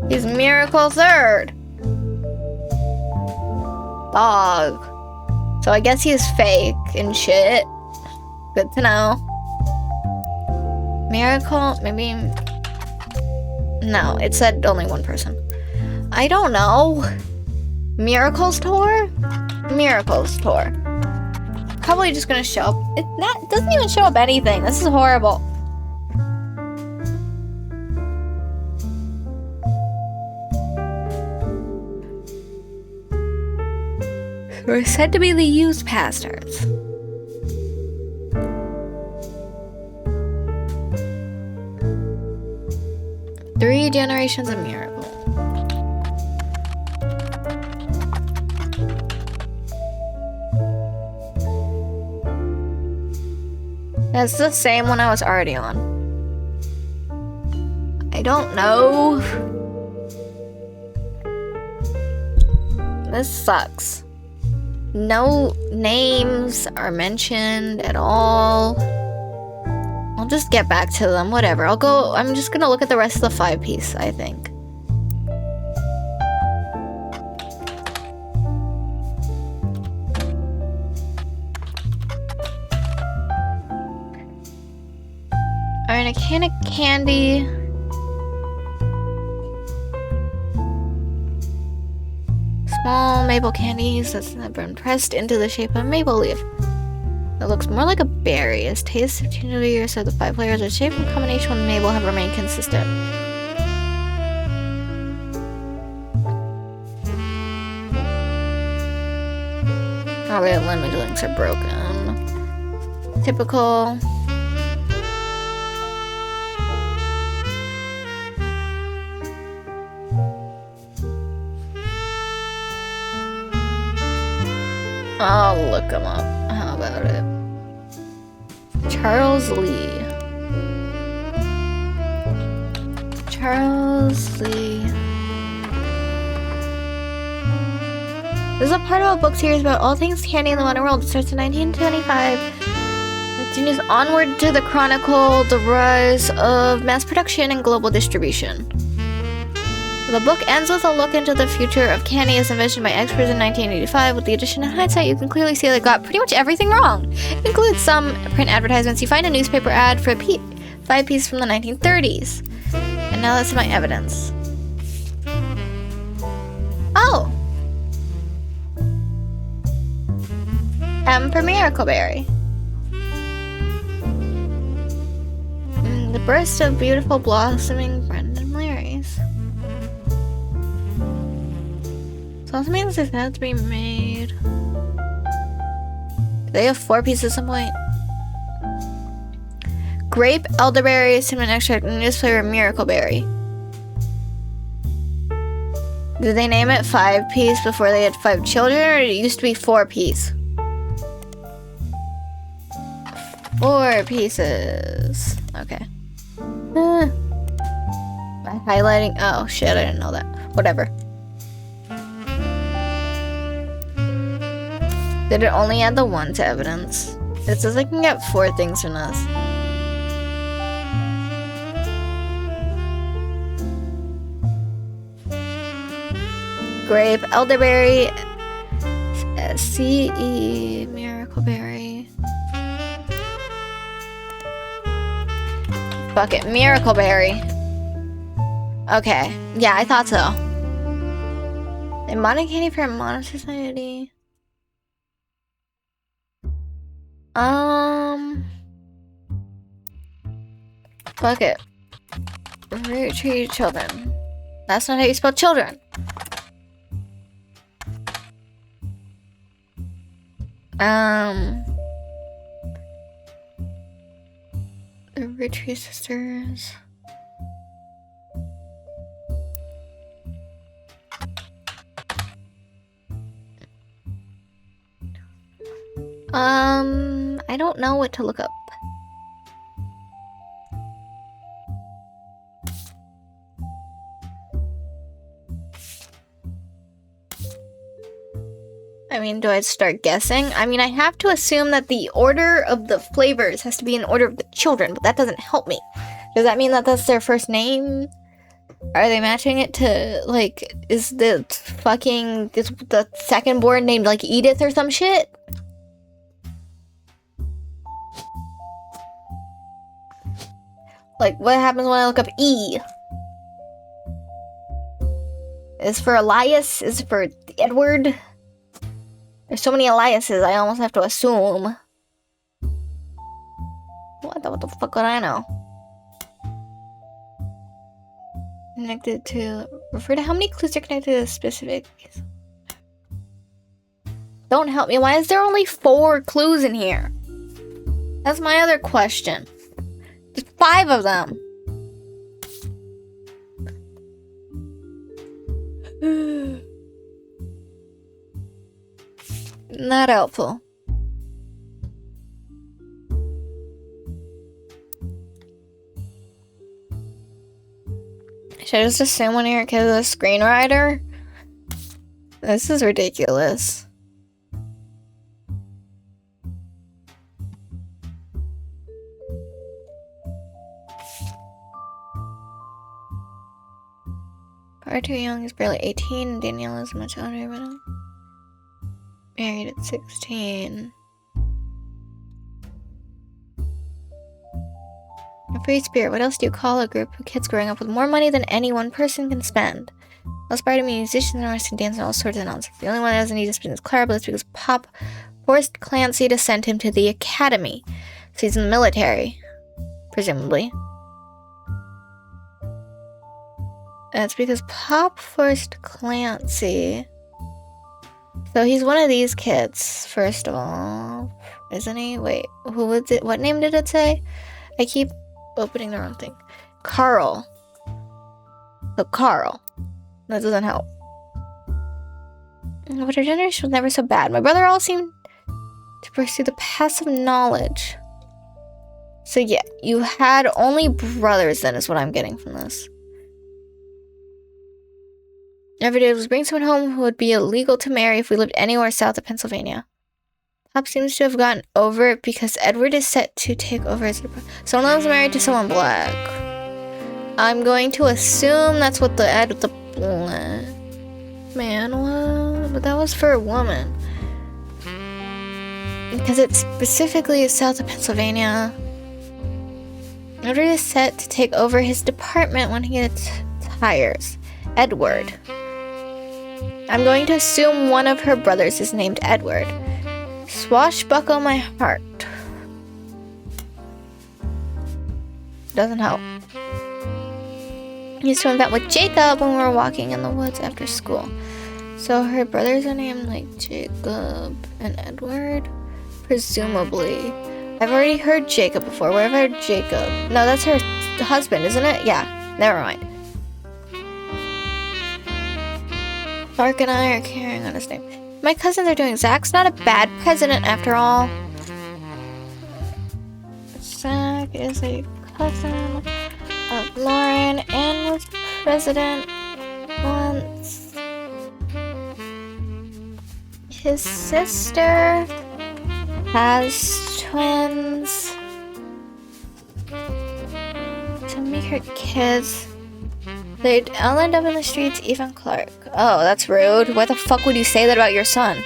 He's Miracle Third. Dog. So I guess he's fake and shit. Good to know. Miracle, maybe. No, it said only one person. I don't know. Miracles Tour? Miracles Tour. Probably just gonna show up. It doesn't even show up anything. This is horrible. We're said to be the used pastors. Three generations of miracle. That's the same one I was already on. I don't know. This sucks. No names are mentioned at all. I'll just get back to them, whatever. I'm just gonna look at the rest of the 5-piece, I think. Alright, a can of candy. Small maple candies that's been pressed into the shape of a maple leaf. It looks more like a berry. Its taste have changed over the years, so the 5 layers of shape and combination with maple have remained consistent. Oh, the lemon links are broken. Typical. I'll look him up. How about it? Charles Lee. Charles Lee. This is a part of a book series about all things candy in the modern world. It starts in 1925. It continues onward to the chronicle the rise of mass production and global distribution. The book ends with a look into the future of candy as envisioned by experts in 1985. With the addition of hindsight, you can clearly see they got pretty much everything wrong. It includes some print advertisements. You find a newspaper ad for a 5-piece from the 1930s. And now that's my evidence. Oh! M for Miracleberry. The burst of beautiful blossoming Brendan Larry's. So that means it had to be made. Do they have 4 pieces at some point? Grape, elderberry, cinnamon extract, and newest flavor Miracleberry. Did they name it 5-piece before they had 5 children, or did it used to be 4-piece? 4 pieces. Okay. By highlighting. Oh shit, I didn't know that. Whatever. Did it only add the 1 to evidence? It says I can get 4 things from this. Grape, elderberry, CE, Miracleberry. Fuck it, Miracleberry. Okay, yeah, I thought so. And modern candy for a modern society. Fuck it. Roottrees children. That's not how you spell children. The Roottrees sisters. I don't know what to look up. I mean, do I start guessing? I mean, I have to assume that the order of the flavors has to be in order of the children, but that doesn't help me. Does that mean that that's their first name? Are they matching it to, like, is the second born named, like, Edith or some shit? Like, what happens when I look up E? Is it for Elias? Is it for Edward? There's so many Eliases, I almost have to assume. What the fuck would I know? Connected to... Refer to how many clues are connected to a specific... Don't help me, why is there only 4 clues in here? That's my other question. There's 5 of them. Not helpful. Should I just assume one of your kids is a screenwriter? This is ridiculous. Far too young is barely 18, and Danielle is much older, but I'm married at 16. A free spirit, what else do you call a group of kids growing up with more money than any one person can spend? Most part of musicians and artists and dance and all sorts of nonsense. The only one that doesn't need to spend is Clara, but that's because Pop forced Clancy to send him to the academy. So he's in the military, presumably. That's because Pop forced Clancy. So he's one of these kids, first of all. Isn't he? Wait, who was it? What name did it say? I keep opening the wrong thing. Carl. So Carl. That doesn't help. But our generation was never so bad. My brother all seemed to pursue the passive knowledge. So yeah, you had only brothers then is what I'm getting from this. Every day was bring someone home who would be illegal to marry if we lived anywhere south of Pennsylvania. Pop seems to have gotten over it because Edward is set to take over his... Someone else married to someone black. I'm going to assume that's what the black man was, but that was for a woman. Because it specifically is south of Pennsylvania. Edward is set to take over his department when he retires. Edward. I'm going to assume one of her brothers is named Edward. Swashbuckle my heart. Doesn't help. Used to invent with Jacob when we were walking in the woods after school. So her brothers are named like Jacob and Edward? Presumably. I've already heard Jacob before. Where have I heard Jacob? No, that's her husband, isn't it? Yeah, never mind. Mark and I are carrying on his name. My cousins are doing. Zach's not a bad president after all. Zach is a cousin of Lauren and was president once. His sister has twins. To make her kids. They'd all end up in the streets, even Clark. Oh, that's rude. Why the fuck would you say that about your son?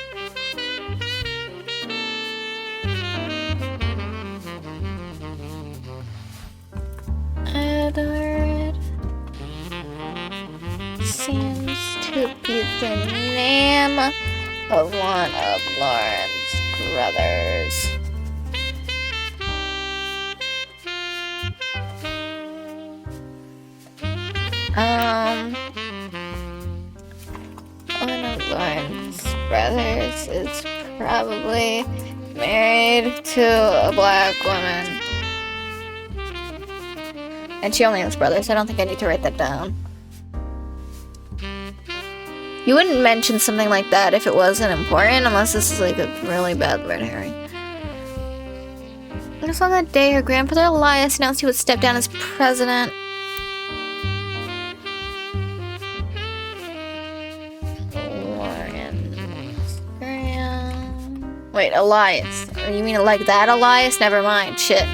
Edward seems to be the name of one of Lauren's brothers. One of Lauren's brothers is Probably married to a black woman. And she only has brothers. I don't think I need to write that down. You wouldn't mention something like that if it wasn't important, unless this is like a really bad red herring. It was on that day her grandfather Elias announced he would step down as president. Wait, Elias. You mean like that Elias? Never mind. Shit.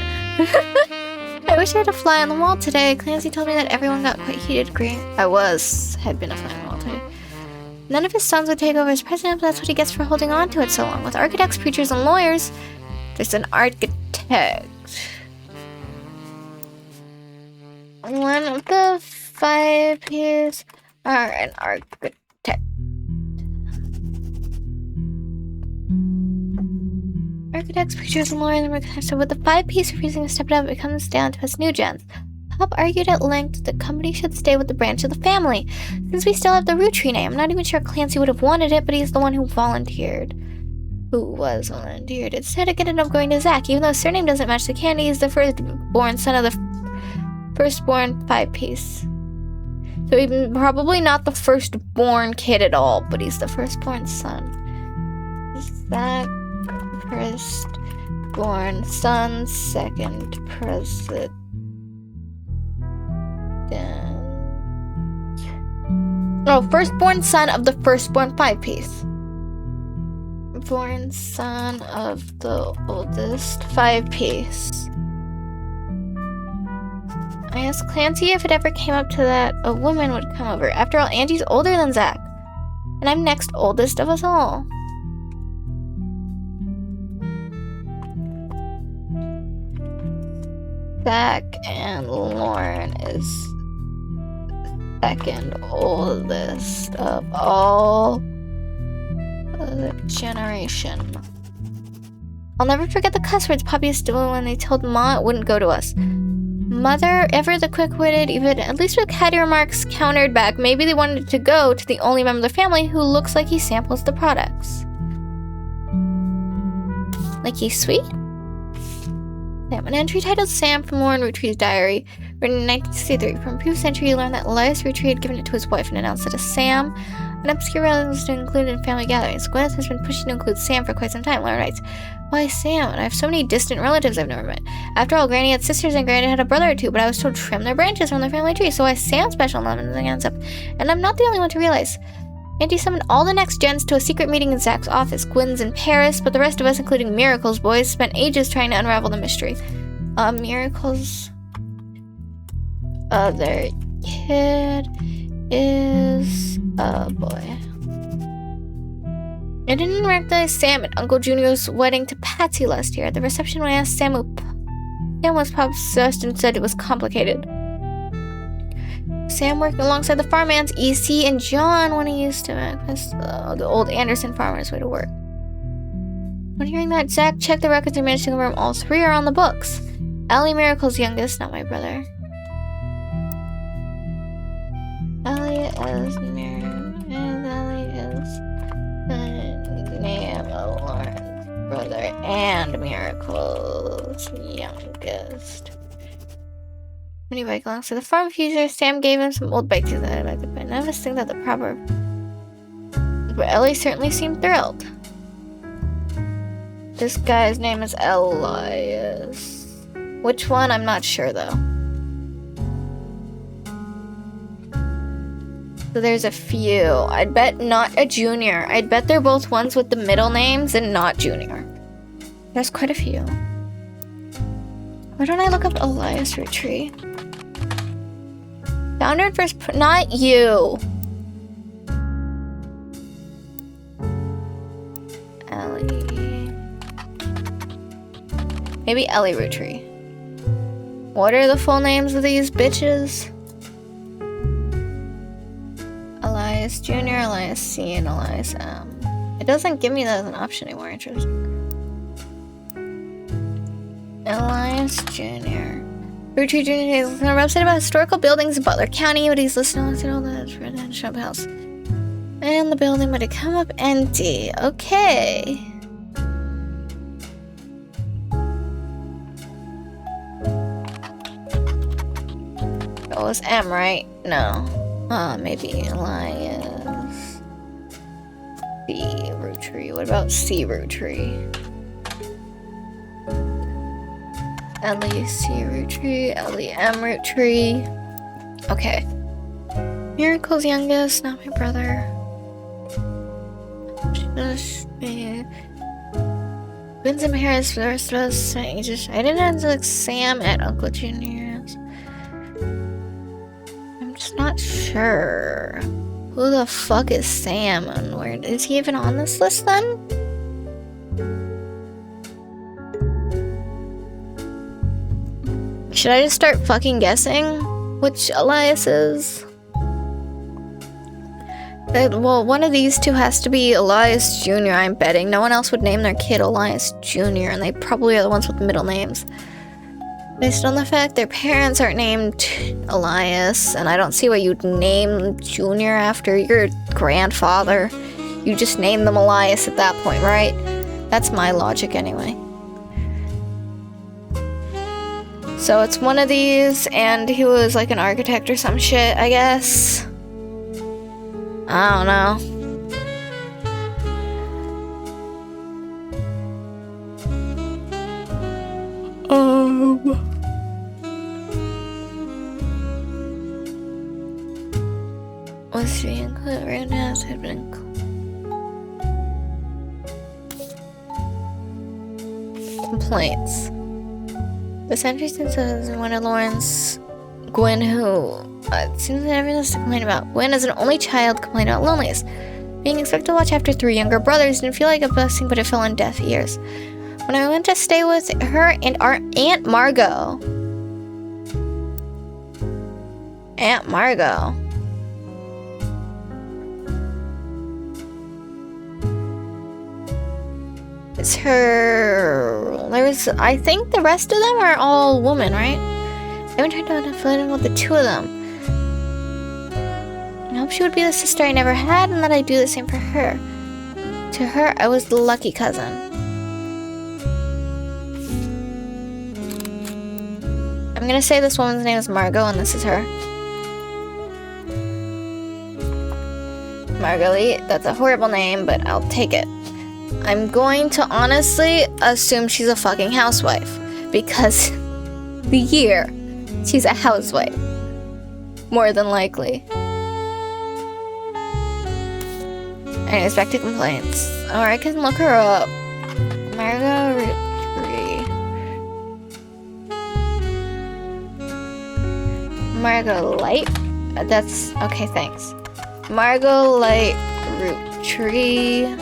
I wish I had a fly on the wall today. Clancy told me that everyone got quite heated. Had been a fly on the wall today. None of his sons would take over as president, but that's what he gets for holding on to it so long. With architects, preachers, and lawyers, there's an architect. One of the 5 P's are an architect. Architects, preachers, and lawyers were connected with the 5 P's refusing to step it up. It comes down to us new gens. Pop argued at length that the company should stay with the branch of the family, since we still have the Roottrees name. I'm not even sure Clancy would have wanted it, but he's the one who volunteered. Instead, it ended up going to Zach. Even though his surname doesn't match the candy, he's the firstborn son of the firstborn 5 Piece. So he's probably not the firstborn kid at all, but he's the firstborn son. Zach, firstborn son, second president. No, firstborn son of the firstborn 5 Piece. Born son of the oldest 5 Piece. I asked Clancy if it ever came up to that a woman would come over. After all, Angie's older than Zach. And I'm next oldest of us all. Zach and Lauren is second oldest of all the generation. I'll never forget the cuss words Poppy used to do when they told Ma it wouldn't go to us. Mother, ever the quick-witted, even at least with catty remarks, countered back. Maybe they wanted it to go to the only member of the family who looks like he samples the products. Like he's sweet? Sam, an entry titled Sam from Lauren Roottrees' diary, written in 1963. From a previous entry, you learned that Elias Roottrees had given it to his wife and announced it as Sam, an obscure relative to include in family gatherings. Gwyneth has been pushing to include Sam for quite some time. Lauren writes, why Sam? I have so many distant relatives I've never met. After all, Granny had sisters and Granny had a brother or two, but I was told to trim their branches from their family tree, so why Sam special and ends up. And I'm not the only one to realize. Auntie summoned all the next gens to a secret meeting in Zach's office. Gwen's in Paris, but the rest of us, including Miracle's boys, spent ages trying to unravel the mystery. Miracle's other kid is a boy. I didn't recognize Sam at Uncle Junior's wedding to Patsy last year. At the reception, when I asked Sam was obsessed and said it was complicated. Sam worked alongside the farm ants, EC and John when he used to access the old Anderson farmer's way to work. When hearing that, Zach checked the records and managed to confirm all 3 are on the books. Ellie, Miracle's youngest, not my brother. Ellie is the name of Lauren's brother and Miracle's youngest. When he biked along to the farm future, Sam gave him some old bikes that I could buy. None of us think that the proper. But Ellie certainly seemed thrilled. This guy's name is Elias. Which one? I'm not sure though. So there's a few. I'd bet not a junior. I'd bet they're both ones with the middle names and not junior. There's quite a few. Why don't I look up Elias Roottrees? Founder and first, not you. Ellie. Maybe Ellie Roottrees. What are the full names of these bitches? Elias Jr., Elias C, and Elias M. It doesn't give me that as an option anymore. Interesting. Elias Jr. Roottrees Jr. is on a website about historical buildings in Butler County, but he's listed all that red and shop house. And the building would have come up empty. Okay. it was M, right? No. Maybe Elias. B Roottrees. What about C Roottrees? Ellie C Roottrees. Ellie M Roottrees. Okay. Miracle's youngest, not my brother. Twins and parents for the rest of us. I didn't have like Sam at Uncle Junior's. I'm just not sure. Who the fuck is Sam and where is he even on this list then? Should I just start fucking guessing which Elias is? Well, one of these two has to be Elias Jr., I'm betting. No one else would name their kid Elias Jr., and they probably are the ones with the middle names. Based on the fact their parents aren't named Elias, and I don't see why you'd name Jr. after your grandfather. You just name them Elias at that point, right? That's my logic anyway. So it's one of these, and he was like an architect or some shit, I guess. I don't know. Was she included right now? It had been complaints. This entry says one of Lauren's Gwen, who it seems that everyone has to complain about. Gwen, as an only child, complained about loneliness. Being expected to watch after 3 younger brothers didn't feel like a blessing, but it fell on deaf ears. When I went to stay with her and our Aunt Margot. Aunt Margot. It's her. I think the rest of them are all women, right? I haven't tried to fit in with the 2 of them. I hope she would be the sister I never had, and that I'd do the same for her. To her, I was the lucky cousin. I'm gonna say this woman's name is Margot, and this is her. Marguerite, that's a horrible name, but I'll take it. I'm going to honestly assume she's a fucking housewife, because the year, she's a housewife. More than likely. Anyways, back to complaints. Or I can look her up. Margot Roottrees. Margot Light? That's... okay, thanks. Margot Light Roottrees.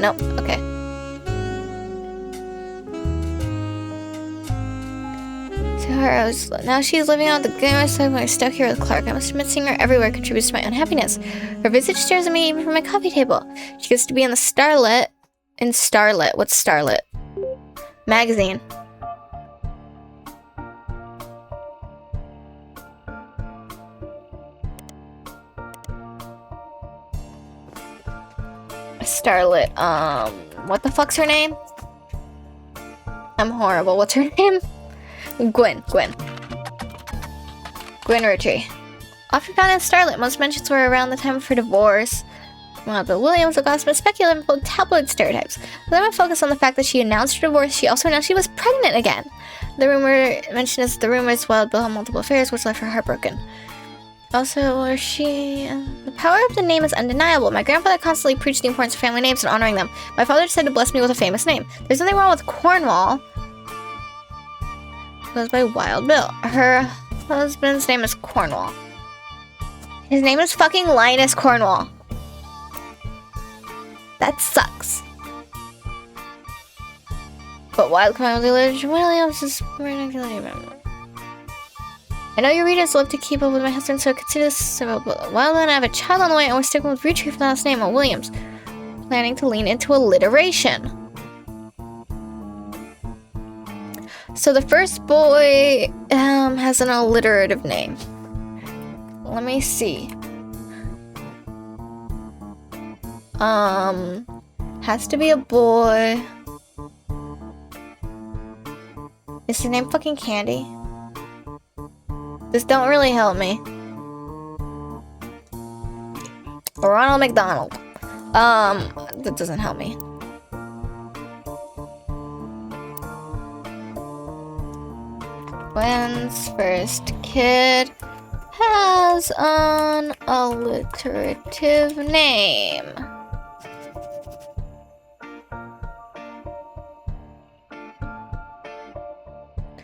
Nope, okay. To her, now she's living out the game side when I stuck here with Clark. I must admit seeing her everywhere contributes to my unhappiness. Her visit stares at me even from my coffee table. She gets to be in the Starlet. In Starlet. What's Starlet? Magazine. Starlet. What the fuck's her name? I'm horrible. What's her name? Gwen Roottrees. Often found in Starlet, most mentions were around the time of her divorce. While Bill Williams, the gossip, and speculative and tabloid stereotypes. But then I focus on the fact that she announced her divorce. She also announced she was pregnant again. The rumor mentioned is the rumors while Bill had multiple affairs, which left her heartbroken. Also, the power of the name is undeniable. My grandfather constantly preached the importance of family names and honoring them. My father decided to bless me with a famous name. There's nothing wrong with Cornwall. Goes by Wild Bill. Her husband's name is Cornwall. His name is fucking Linus Cornwall. That sucks. But Wild Williams is I know your readers love to keep up with my husband, so consider this Wild then I have a child on the way and we're sticking with Roottrees for the last name, Williams. Planning to lean into alliteration. So the first boy has an alliterative name. Let me see. Has to be a boy. Is his name fucking Candy? This don't really help me. Ronald McDonald. That doesn't help me. Gwen's first kid has an alliterative name.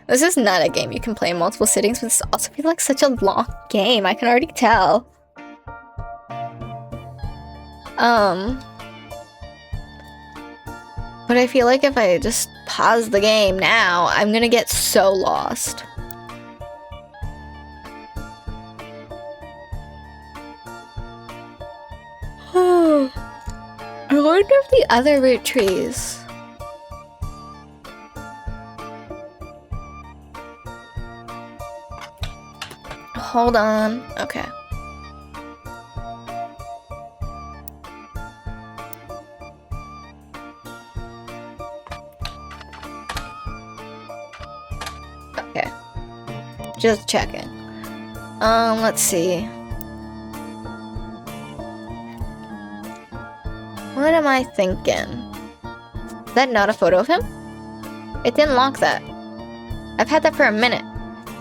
This is not a game you can play in multiple sittings, but this also feels like such a long game. I can already tell. But I feel like if I just pause the game now, I'm gonna get so lost. I wonder if the other Roottrees. Hold on. Okay. Okay. Just checking. Let's see. What am I thinking? Is that not a photo of him? It didn't lock that. I've had that for a minute.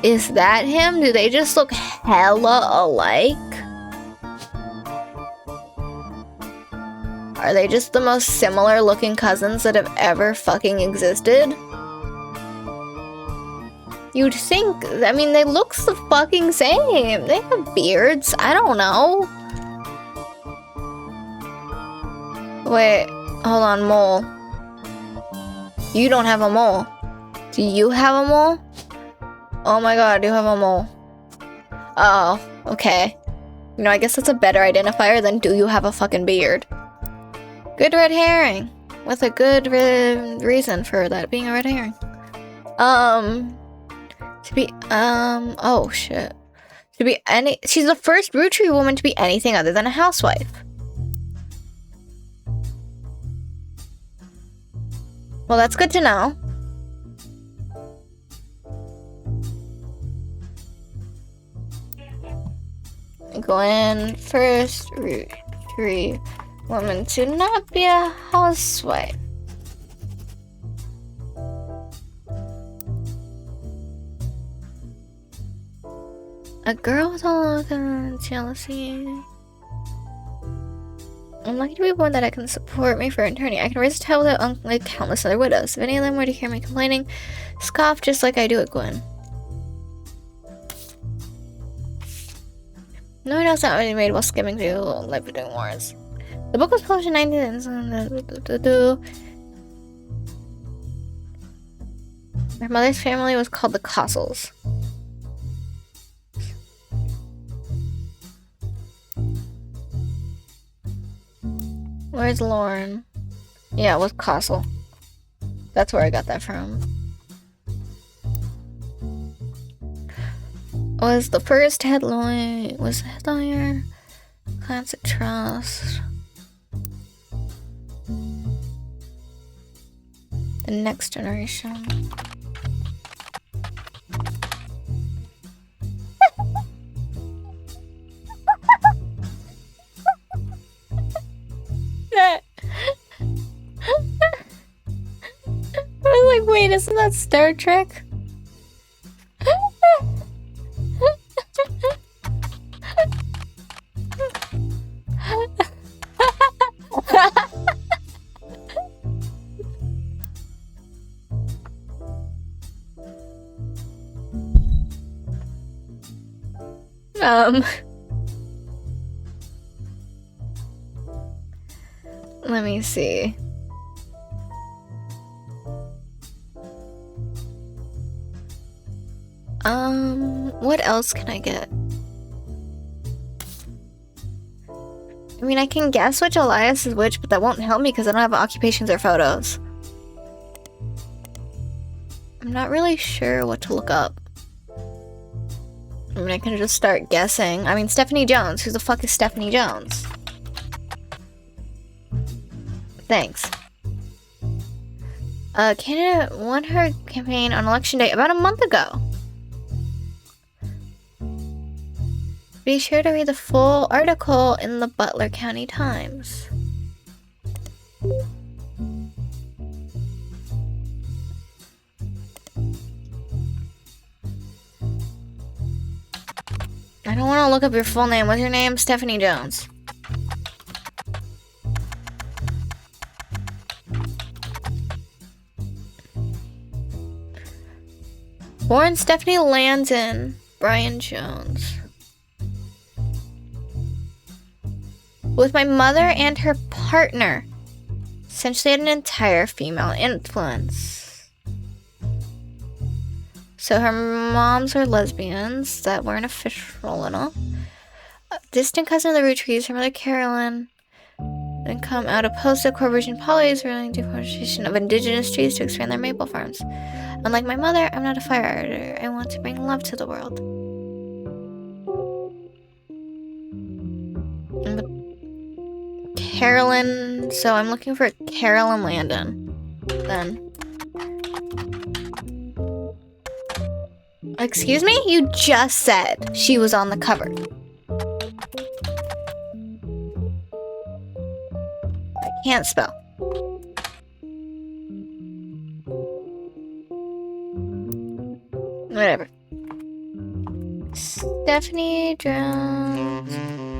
Is that him? Do they just look hella alike? Are they just the most similar looking cousins that have ever fucking existed? You'd think, I mean, they look the fucking same. They have beards. I don't know. Wait, hold on, mole. You don't have a mole. Do you have a mole? Oh my god, you have a mole. Oh, okay. You know, I guess that's a better identifier than do you have a fucking beard. Good red herring. With a good reason for that being a red herring. Oh shit. She's the first Roottrie woman to be anything other than a housewife. Well, that's good to know. Gwen, first Roottrie woman to not be a housewife. A girl with all the jealousy. I'm lucky to be one that I can support me for attorney. I can raise a child without like countless other widows. If any of them were to hear me complaining, scoff just like I do at Gwen. No one else that was made while skimming through Living Wars. The book was published in 19... Her mother's family was called the Cossels. Where's Lauren? Yeah, it was Cossel. That's where I got that from. Was the first headline... Was the headliner... Classic Trust... The Next Generation... I was like, wait, isn't that Star Trek? Let me see. What else can I get? I mean, I can guess which Elias is which, but that won't help me because I don't have occupations or photos. I'm not really sure what to look up. I mean, I can just start guessing. I mean, Stephanie Jones. Who the fuck is Stephanie Jones? Thanks. Candidate won her campaign on election day about a month ago. Be sure to read the full article in the Butler County Times. I don't want to look up your full name. What's your name? Stephanie Jones. Born Stephanie Landon, Brian Jones. With my mother and her partner. Essentially had an entire female influence. So her moms are lesbians that weren't official enough. A distant cousin of the Roottrees, her mother Carolyn, then come out opposed to corporation policies relating to deforestation of indigenous trees to expand their maple farms. Unlike my mother, I'm not a firefighter. I want to bring love to the world. And Carolyn, so I'm looking for Carolyn Landon. Then. Excuse me? You just said she was on the cover. I can't spell. Whatever. Stephanie Jones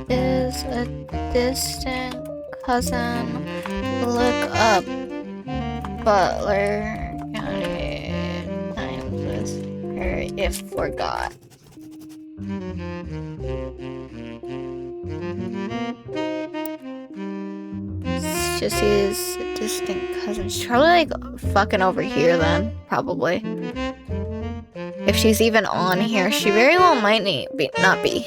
is a distant cousin. Look up Butler County Times with her if forgot. Just is a distant cousin. She's probably like fucking over here then, probably. If she's even on here, she very well might not be.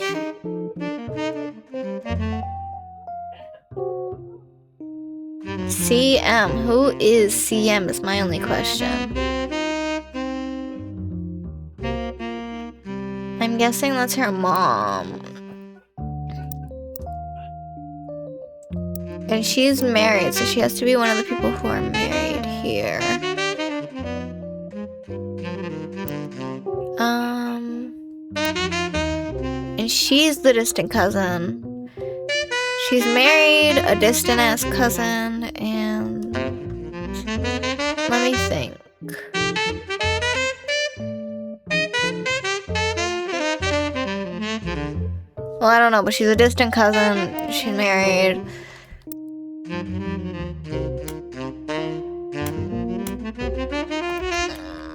CM. Who is CM is my only question. I'm guessing that's her mom. And she's married, so she has to be one of the people who are married here. And she's the distant cousin. She's married, a distant ass cousin, and let me think. Well, I don't know, but she's a distant cousin. She's married.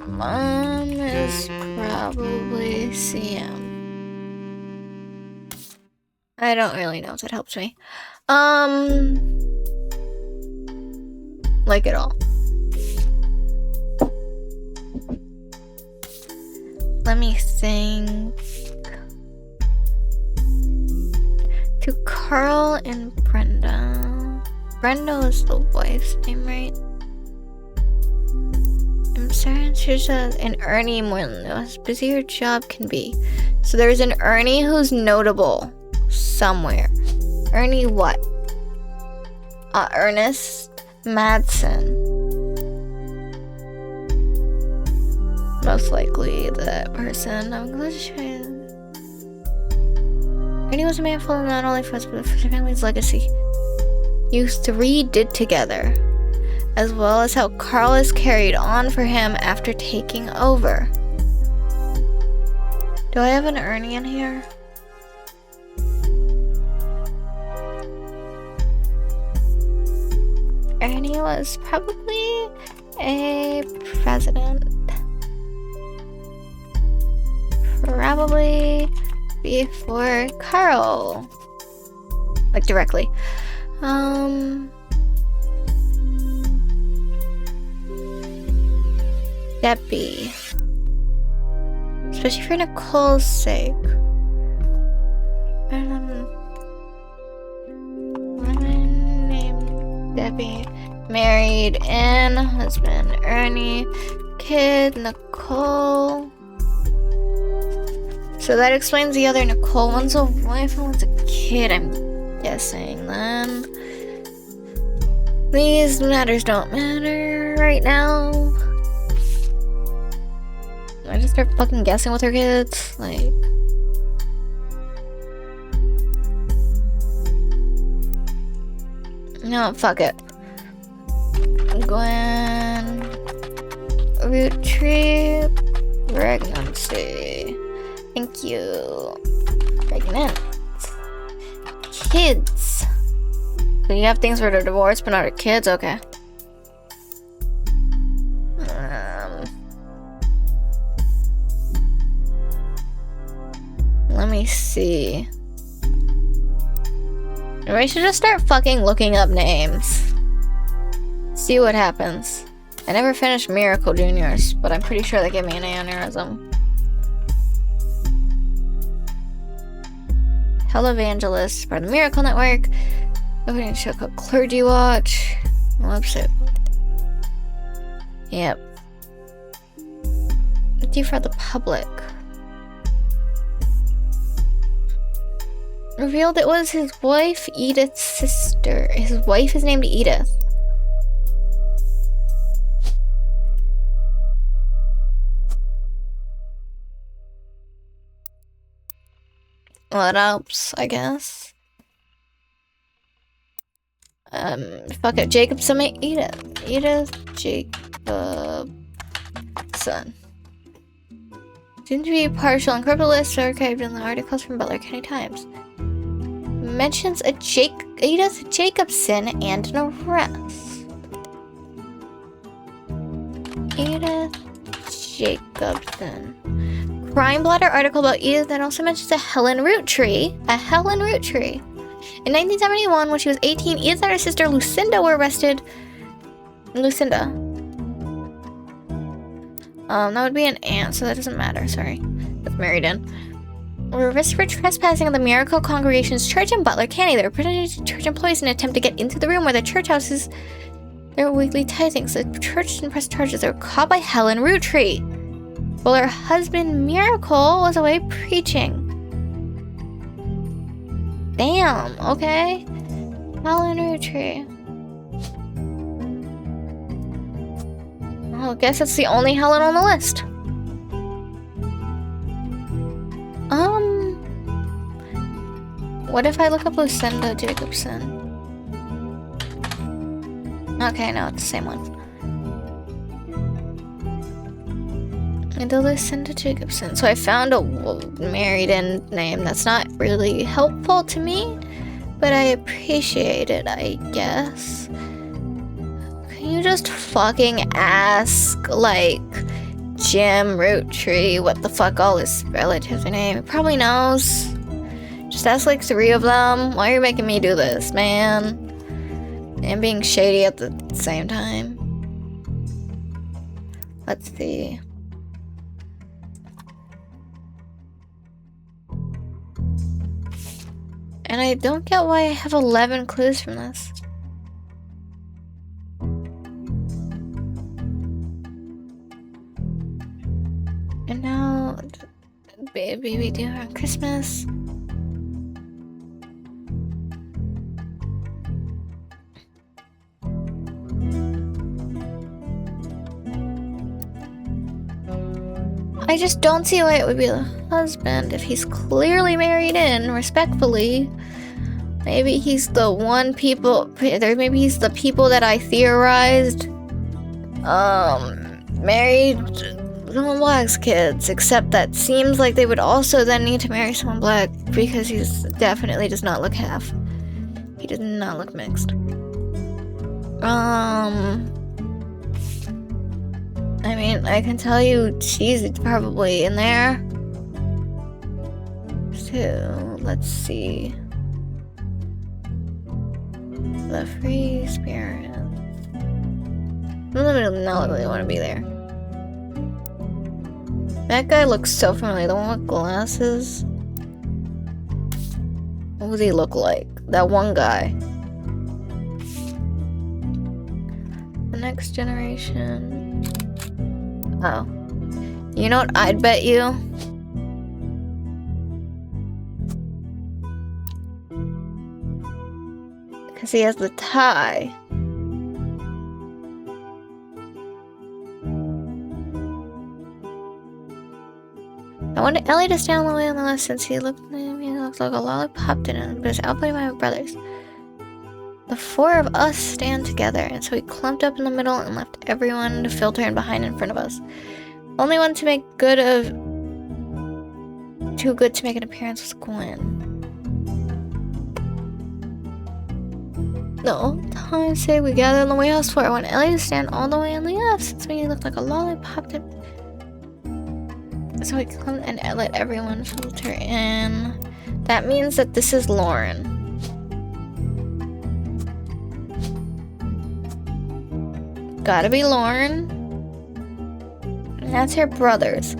Mom is probably CM. I don't really know if that helps me. Like at all. Let me think. To Carl and Brenda. Brenda is the wife's name, right? I'm certain she's an Ernie more than as busy her job can be. So there's an Ernie who's notable somewhere. Ernie what? Ernest Madsen. Most likely that person. I'm glad she... Ernie was a man full of not only for us, but for the family's legacy. You three did together, as well as how Carl is carried on for him after taking over. Do I have an Ernie in here? Ernie was probably a president. Probably before Carl. Like directly. Debbie. Especially for Nicole's sake. Woman named Debbie. Married in, husband Ernie, kid Nicole. So that explains the other Nicole. One's a wife and one's a kid, I'm guessing then. These matters don't matter right now. I just start fucking guessing with her kids. Like, No, fuck it. Gwen. Roottrees. Pregnancy. Thank you. Pregnant. Kids. So you have things for the divorce, but not the kids? Okay. Let me see. We should just start fucking looking up names. See what happens. I never finished Miracle Juniors, but I'm pretty sure they gave me an aneurysm. Televangelist, part of the Miracle Network. Opening show called Clergy Watch. Website. Yep. Do for the public. Revealed it was his wife, Edith's sister. His wife is named Edith. Well, it helps, I guess. Fuck it, Jacobson, Edith. Edith Jacobson. Seems to be partial and corrupted lists archived in the articles from Butler County Times. Mentions a Edith Jacobson and an arrest. Edith Jacobson. Crime Blotter article about Edith that also mentions a Helen Roottrees. A Helen Roottrees. In 1971, when she was 18, Edith and her sister Lucinda were arrested. Lucinda. That would be an aunt, so that doesn't matter. Sorry. That's married in. Were arrested for trespassing at the Miracle Congregation's church in Butler County. They were pretending to church employees in an attempt to get into the room where the church houses their weekly tithings. The church didn't press charges. They were caught by Helen Roottrees while her husband Miracle was away preaching. Damn, okay. Helen Roottrees. Well, I guess that's the only Helen on the list. What if I look up Lucinda Jacobson? Okay, no, it's the same one. And Lucinda Jacobson. So I found a married-in name that's not really helpful to me, but I appreciate it, I guess. Can you just fucking ask, like, Jim Roottrees what the fuck all his relatives' name? He probably knows. Just ask like 3 of them. Why are you making me do this, man? And being shady at the same time. Let's see. And I don't get why I have 11 clues from this. And now, baby, we do on Christmas. I just don't see why it would be the husband if he's clearly married in, respectfully. Maybe he's the one people, maybe he's the people that I theorized, married someone black's kids, except that seems like they would also then need to marry someone black because he definitely does not look half. He does not look mixed. I mean, I can tell you she's probably in there. So, let's see. The free spirit. I don't really want to be there. That guy looks so familiar. The one with glasses. What does he look like? That one guy. The next generation. Oh. You know what I'd bet you? Because he has the tie. I wanted Ellie to stand all the way on the left since he looked like a lollipop didn't, but it's outplayed by my brothers. The four of us stand together, and so we clumped up in the middle and left everyone to filter in behind in front of us. Only one to make good of... Too good to make an appearance was Gwen. The old time say we gathered on the warehouse floor. I want Ellie to stand all the way on the left, since we looked like a lollipop. So we clumped and let everyone filter in. That means that this is Lauren. Gotta be Lauren. And that's her brothers.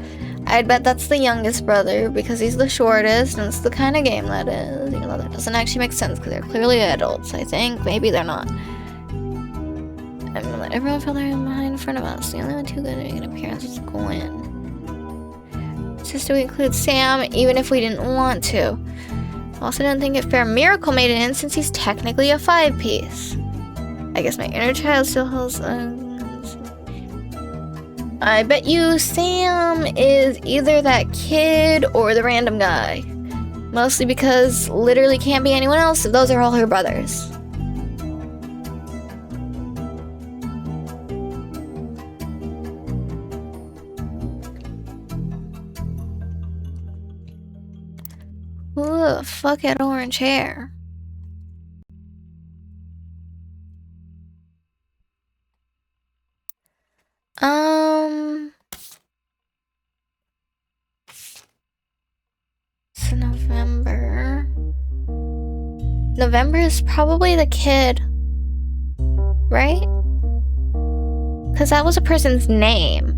I'd bet that's the youngest brother because he's the shortest, and it's the kind of game that is. Even though that doesn't actually make sense because they're clearly adults, I think. Maybe they're not. I'm gonna let everyone fill their in behind in front of us. The only one too good to make an appearance is Gwen. Sister, we include Sam even if we didn't want to. Also didn't think it fair Miracle made it in since he's technically a 5-piece. I guess my inner child still holds... I bet you Sam is either that kid or the random guy. Mostly because literally can't be anyone else if those are all her brothers. Ooh, fuck that orange hair. It's November. November is probably the kid, right? Because that was a person's name.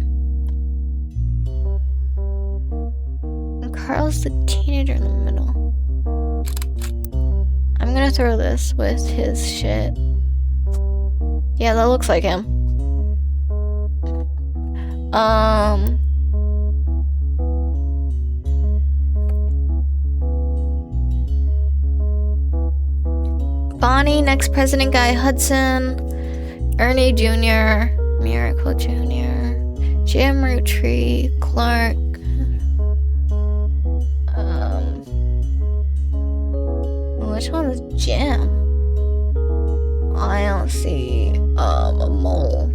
And Carl's the teenager in the middle. I'm gonna throw this with his shit. Yeah, that looks like him. Bonnie, next president guy Hudson, Ernie Jr., Miracle Jr., Jim Roottrees, Clark, which one is Jim? I don't see a mole.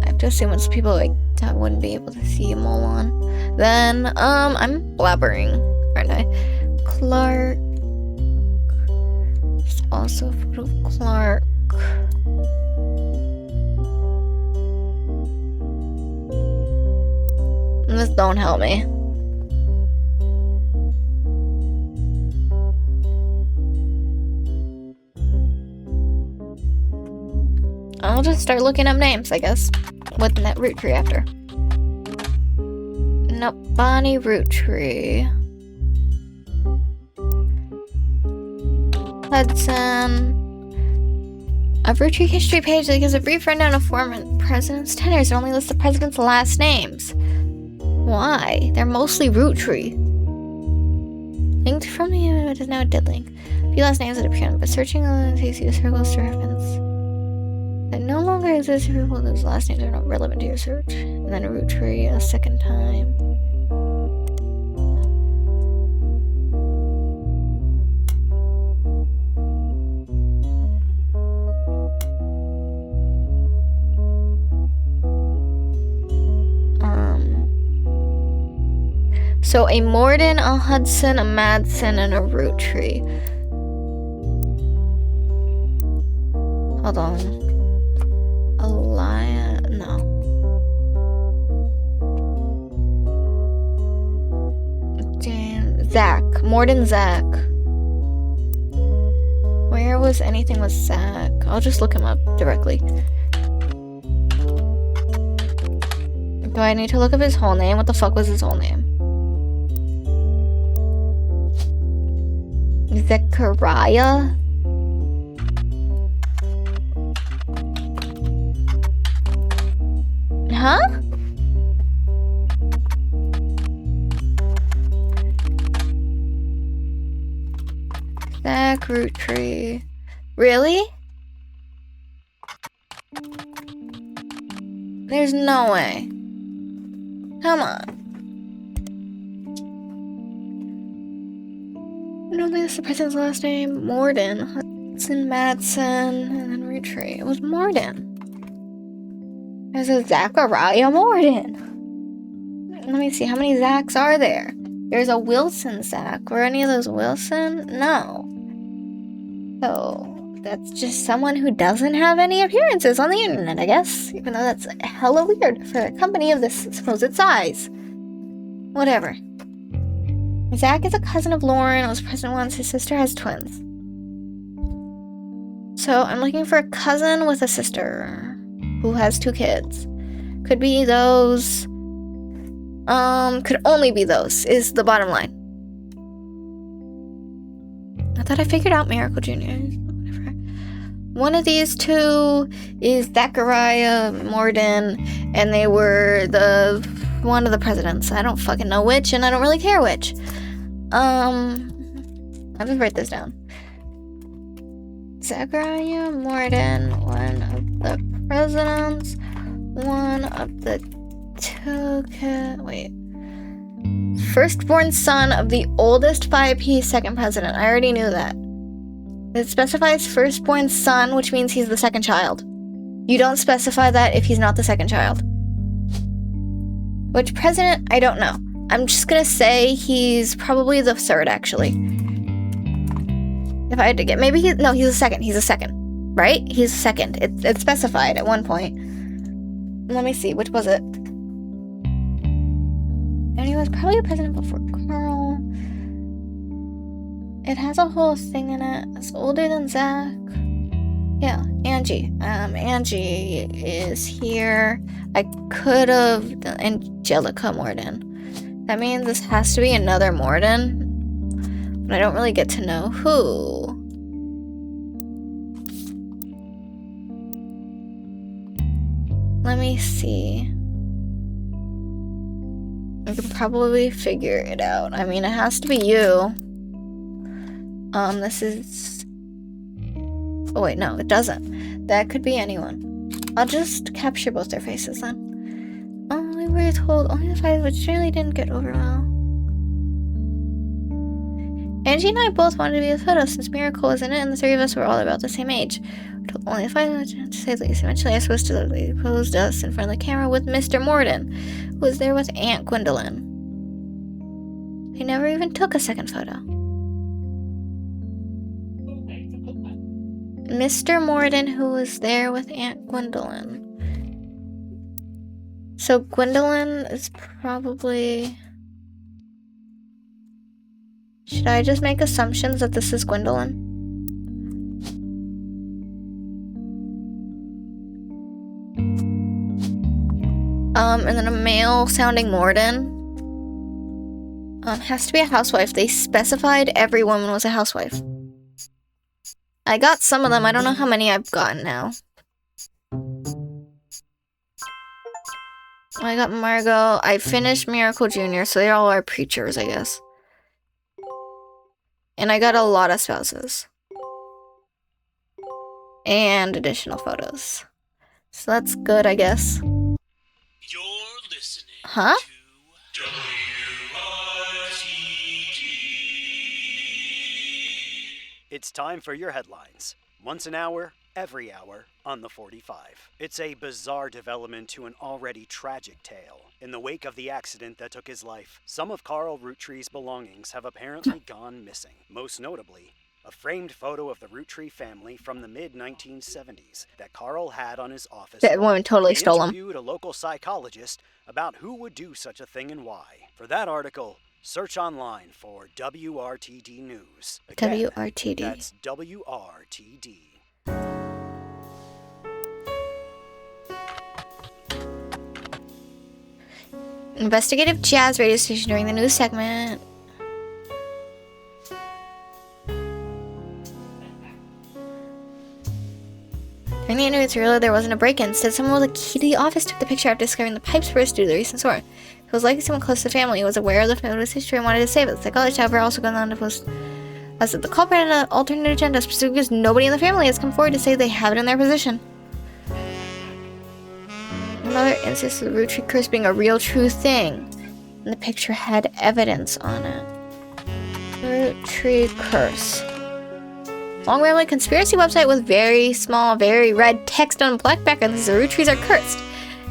I have to assume it's people like that wouldn't be able to see a mole on. Then I'm blabbering, aren't I? Clark. There's also a photo of Clark. This don't help me. I'll just start looking up names, I guess, with that Roottrees after. Nope, Bonnie Roottrees. Hudson. A Roottrees history page that gives a brief rundown of former presidents' tenures and only lists the president's last names. Why? They're mostly Roottrees. Linked from the it is now a dead link. A few last names that appear, but searching takes you circles to reference. It no longer exists for people whose last names are not relevant to your search. And then a Roottrees a second time. So a Morden, a Hudson, a Madsen, and a Roottrees. Hold on. No. Damn. Zach. Morden Zach. Where was anything with Zach? I'll just look him up directly. Do I need to look up his whole name? What the fuck was his whole name? Zechariah? Huh? Zach Roottrees. Really? There's no way. Come on. I don't think that's the president's last name. Morden. Hudson. Wilson, Madsen, and then Roottrees. It was Morden. There's a Zachariah Morden. Let me see, how many Zachs are there? There's a Wilson Zach. Were any of those Wilson? No. So, that's just someone who doesn't have any appearances on the internet, I guess. Even though that's hella weird for a company of this supposed size. Whatever. Zach is a cousin of Lauren, was president once. His sister has twins. So, I'm looking for a cousin with a sister who has 2 kids. Could be those. Could only be those, is the bottom line. I thought I figured out Miracle Jr. Whatever. One of these 2 is Zachariah Morden, and they were one of the presidents. I don't fucking know which, and I don't really care which. I'll just write this down. Zachariah Morden, one of the presidents, one of the 2 kids. Wait. Firstborn son of the oldest 5P second president. I already knew that. It specifies firstborn son, which means he's the second child. You don't specify that if he's not the second child. Which president? I don't know. I'm just gonna say he's probably the 3rd, actually. If I had to get, maybe he's the second. He's a second, right? He's a second. It's specified at one point. Let me see, which was it? And he was probably a president before Carl. It has a whole thing in it. It's older than Zach. Yeah, Angie. Angie is here. I could have Angelica Morden. That means this has to be another Morden. But I don't really get to know who. Let me see. I could probably figure it out. I mean, it has to be you. This is... Oh, wait, no, it doesn't. That could be anyone. I'll just capture both their faces then. We were told only the 5, which really didn't get over well. Angie and I both wanted to be in the photo since Miracle was in it, and the 3 of us were all about the same age. We're told only the 5, to say the least. Eventually, I supposed to posed us in front of the camera with Mr. Morden, who was there with Aunt Gwendolyn. He never even took a second photo. Mr. Morden, who was there with Aunt Gwendolyn. So Gwendolyn is probably... Should I just make assumptions that this is Gwendolyn? And then a male-sounding Morden. Has to be a housewife. They specified every woman was a housewife. I got some of them. I don't know how many I've gotten now. I got Margot. I finished Miracle Jr., so they all are preachers, I guess. And I got a lot of spouses. And additional photos. So that's good, I guess. You're listening Huh? to WRTD. It's time for your headlines. Once an hour, every hour, on the 45. It's a bizarre development to an already tragic tale. In the wake of the accident that took his life, some of Carl Roottrees' belongings have apparently gone missing. Most notably, a framed photo of the Roottrees family from the mid-1970s that Carl had on his office. That woman totally stole them. He interviewed a local psychologist about who would do such a thing and why. For that article, search online for WRTD News. Again, WRTD. That's WRTD. Investigative jazz radio station during the news segment. During the interview, it's revealed there wasn't a break-in. Instead, someone with a key to the office took the picture after discovering the pipes burst due to the recent storm. It was likely someone close to the family who was aware of the photo's history and wanted to save it. The psychologist, however, also goes on to post as that the culprit had an alternate agenda, specifically because nobody in the family has come forward to say they have it in their possession. Another instance of the Roottrees curse being a real, true thing. And the picture had evidence on it. Roottrees curse. Long rambling conspiracy website with very small, very red text on black background. These Roottrees are cursed.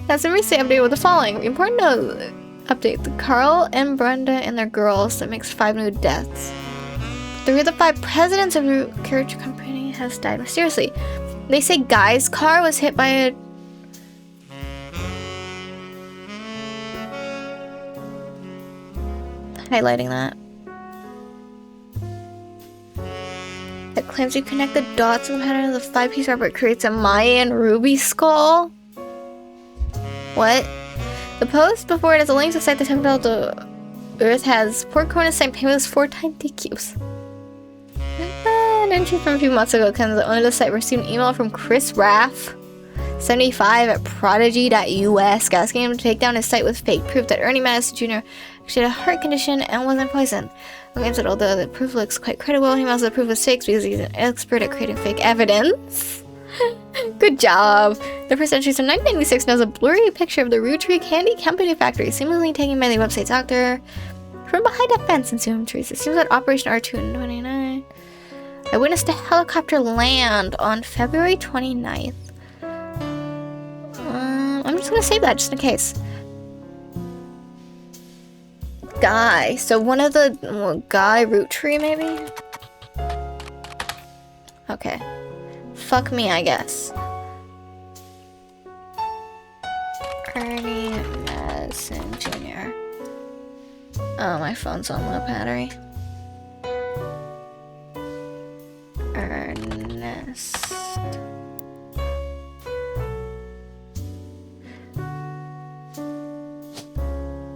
That's been recently updated with the following. Important to update. Carl and Brenda and their girls. That makes 5 new deaths. 3 of the 5 presidents of the carriage company has died mysteriously. They say Guy's car was hit by a... Highlighting that. That claims you connect the dots in the pattern of the 5-piece fabric creates a Mayan ruby skull. What? The post before it has a link to cite the temple of the Earth has 4 corners St. Painless 4 tiny cubes. An entry from a few months ago, the owner of the site received an email from Chris Raff, 75 at prodigy.us, asking him to take down his site with fake proof that Ernie Madison Jr. actually had a heart condition and wasn't poisoned. The claims that although the proof looks quite credible, he must have the proof was fake because he's an expert at creating fake evidence. Good job. The first entry from 1996 knows a blurry picture of the Roottrees Candy Company factory, seemingly taken by the website's doctor from behind a fence in Zoom trees. It seems that Operation R2 in 29. I witnessed a helicopter land on February 29th. I'm just gonna save that just in case. Guy. So one of the Guy Roottree maybe? Okay. Fuck me, I guess. Ernie Madison Jr. Oh, my phone's on low battery. Ernest.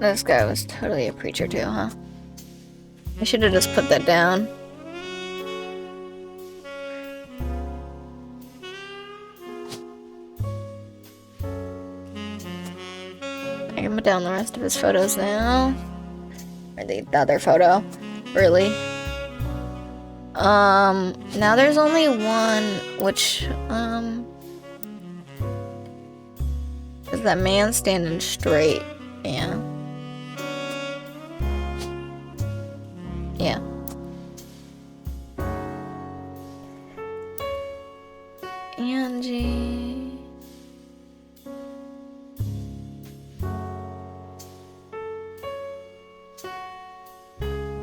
This guy was totally a preacher too, huh? I should have just put that down. I can put down the rest of his photos now. Or the other photo. Really. Now there's only one, which, is that man standing straight. Yeah. Yeah. Angie.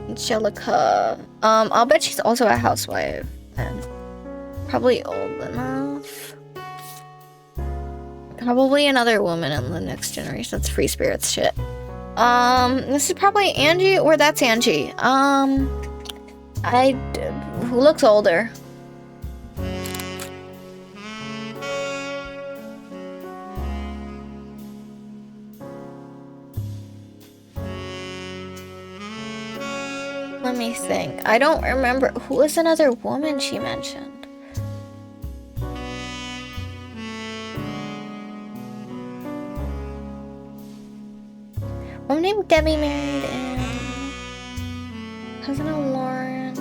Angelica. I'll bet she's also a housewife then. Probably old enough. Probably another woman in the next generation. That's free spirits shit. This is probably Angie, or that's Angie. Who looks older? Let me think. I don't remember. Who was another woman she mentioned? One named Debbie married and cousin of Lauren.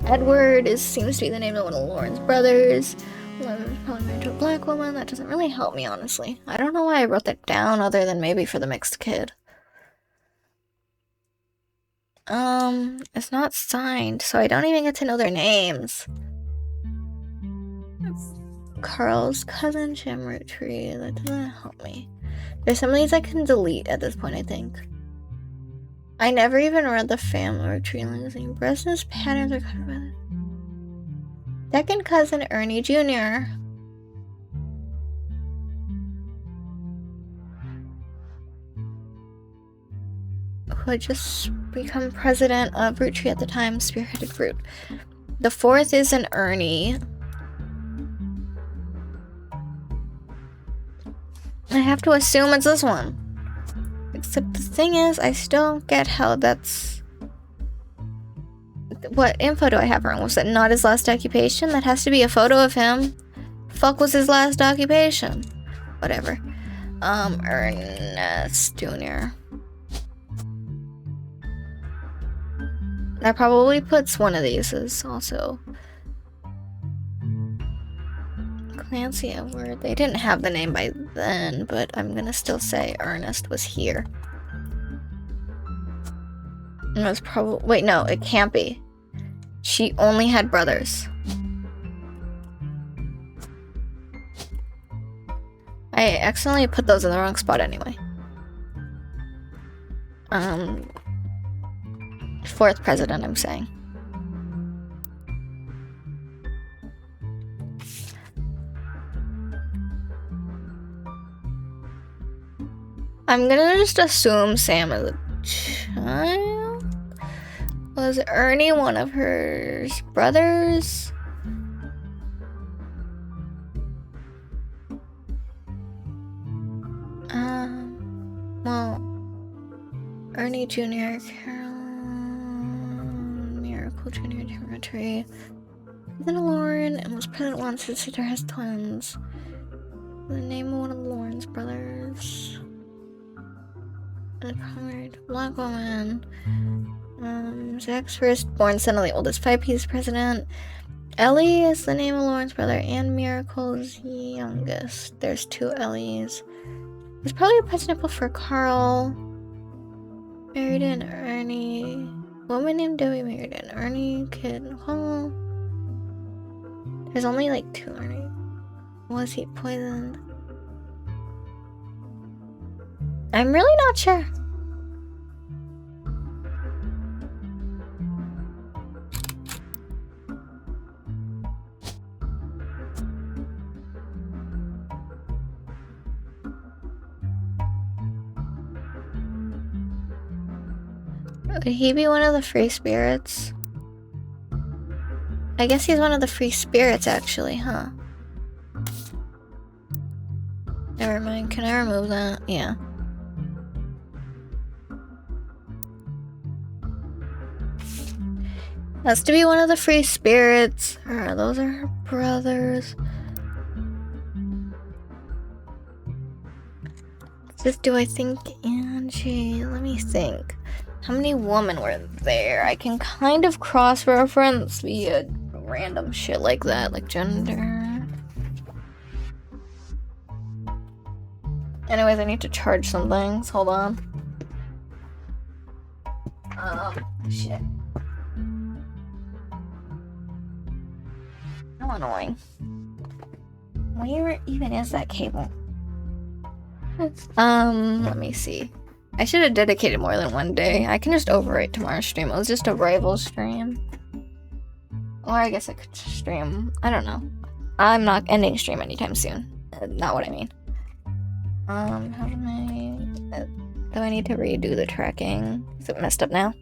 Edward seems to be the name of one of Lauren's brothers. Lauren's probably married to a black woman. That doesn't really help me, honestly. I don't know why I wrote that down other than maybe for the mixed kid. It's not signed, so I don't even get to know their names. Carl's cousin, Jim Roottrees. That doesn't help me. There's some of these I can delete at this point, I think. I never even read the family tree magazine. Breastness patterns are covered by the second cousin, Ernie Jr. Who had just become president of Roottrees at the time, spearheaded Root. The fourth is an Ernie. I have to assume it's this one. Except the thing is, I still don't get how that's... What info do I have wrong? Was that not his last occupation? That has to be a photo of him. Fuck was his last occupation? Whatever. Ernest Jr. That probably puts one of these as also... Clancy Edward. They didn't have the name by then, but I'm gonna still say Ernest was here. It was probably... Wait, no, it can't be. She only had brothers. I accidentally put those in the wrong spot anyway. Fourth president, I'm saying. I'm gonna just assume Sam is a child. Was Ernie one of her brothers? Well, Ernie Jr., Carol, Miracle Jr., Geometry, then Lauren, and was present once his sister has twins. The name of one of Lauren's brothers. And a married black woman. Zach's firstborn son of the oldest Five-Piece president. Ellie is the name of Lauren's brother, and Miracle's youngest. There's 2 Ellies. There's probably a president before Carl. Married an Ernie. Woman named Debbie married an Ernie. Kid Nicole. There's only like 2 Ernie. Was he poisoned? I'm really not sure. Would he be one of the free spirits? I guess he's one of the free spirits, actually, huh? Never mind. Can I remove that? Yeah. Has to be one of the free spirits. Those are her brothers. Just do I think Angie? Let me think. How many women were there? I can kind of cross-reference via random shit like that, like gender. Anyways, I need to charge some things. Hold on. Shit. How annoying. Where even is that cable? Let me see. I should have dedicated more than one day. I can just overwrite tomorrow's stream. It was just a rival stream. Or I guess I could stream. I don't know. I'm not ending stream anytime soon. Not what I mean. How do I need to redo the tracking? Is it messed up now?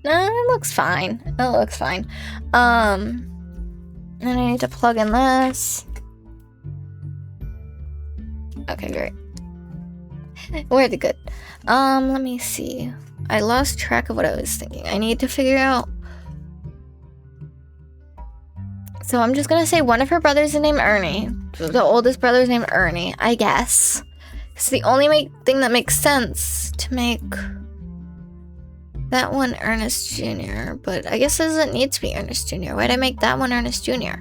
No, it looks fine. It looks fine. Then I need to plug in this. Okay, great. We're good. Let me see. I lost track of what I was thinking. I need to figure out. So I'm just gonna say one of her brothers is named Ernie. The oldest brother is named Ernie, I guess. It's the only thing that makes sense to make that one Ernest Jr. But I guess it doesn't need to be Ernest Jr. Why'd I make that one Ernest Jr.?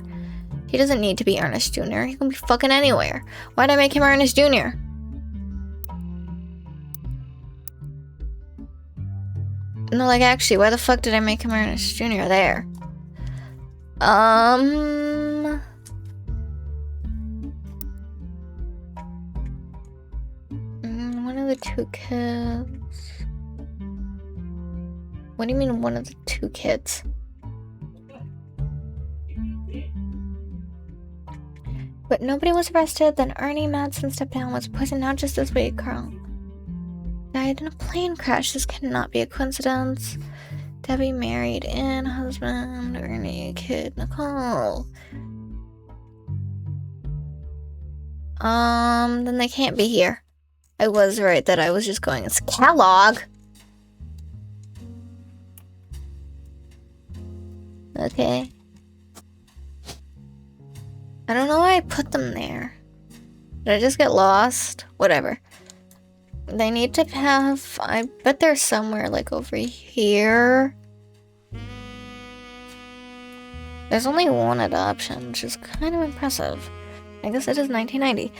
He doesn't need to be Ernest Jr. He can be fucking anywhere. Why'd I make him Ernest Jr.? No, like, actually, why the fuck did I make him Ernest Jr. there? One of the 2 kids. What do you mean, one of the 2 kids? But nobody was arrested. Then Ernie Madsen stepped down, was poisoned not just this week, Carl. Died in a plane crash. This cannot be a coincidence. Debbie married in husband, Ernie, kid, Nicole. Then they can't be here. I was right that I was just going as Kellogg. Okay. I don't know why I put them there. Did I just get lost? Whatever. They need to have... I bet they're somewhere, like, over here. There's only one adoption, which is kind of impressive. I guess it is 1990.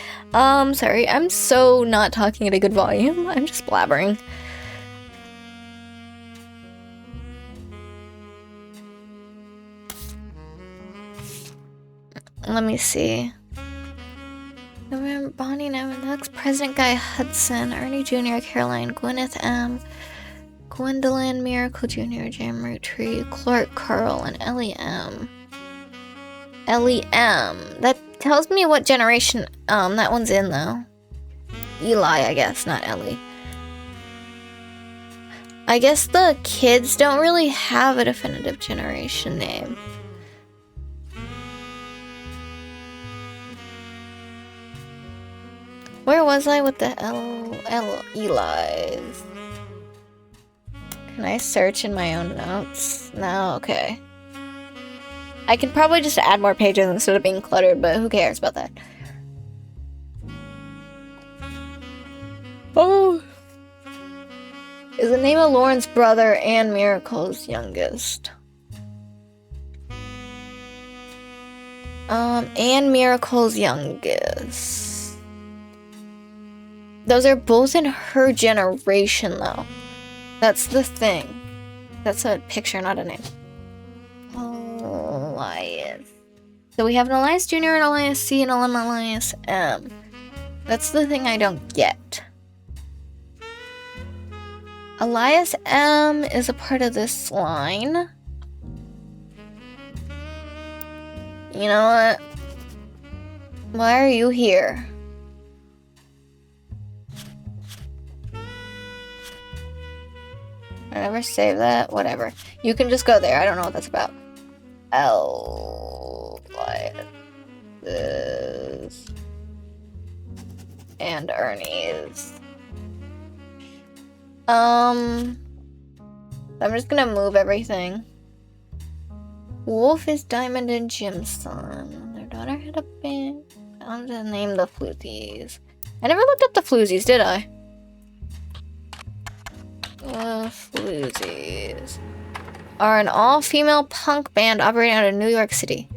Sorry, I'm so not talking at a good volume. I'm just blabbering. Let me see. November Bonnie Nevin, President Guy Hudson, Ernie Jr., Caroline, Gwyneth M., Gwendolyn, Miracle Jr., Jam Roottrees, Clark Carl, and Ellie M. Ellie M. That tells me what generation that one's in, though. Eli, I guess, not Ellie. I guess the kids don't really have a definitive generation name. Where was I with the Eli's? Can I search in my own notes? No, okay. I can probably just add more pages instead of being cluttered, but who cares about that? Oh! Is the name of Lauren's brother and Miracle's youngest? And Miracle's youngest. Those are both in her generation, though. That's the thing. That's a picture, not a name. Elias. So we have an Elias Jr., an Elias C, and an Elias M. That's the thing I don't get. Elias M is a part of this line. You know what? Why are you here? I never save that. Whatever. You can just go there. I don't know what that's about. Elias and Ernie's. I'm just gonna move everything. Wolf is Diamond and Jim's son. Their daughter had a band. I'm gonna name the Floozies. I never looked up the Floozies, did I? The Floozies are an all-female punk band operating out of New York City.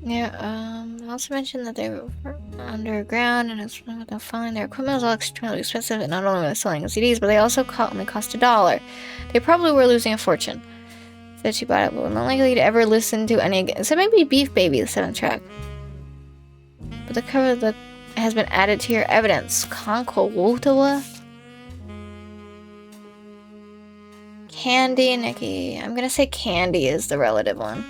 Yeah, also mentioned that they were underground and it's not to find their equipment was all extremely expensive, and not only were they selling CDs, but they also only cost $1. They probably were losing a fortune. Said she bought it, but was not likely to ever listen to any again. So maybe Beef Baby, the 7th track. But the cover of the has been added to your evidence. Conco Wotawa. Candy, Nikki. I'm gonna say Candy is the relative one.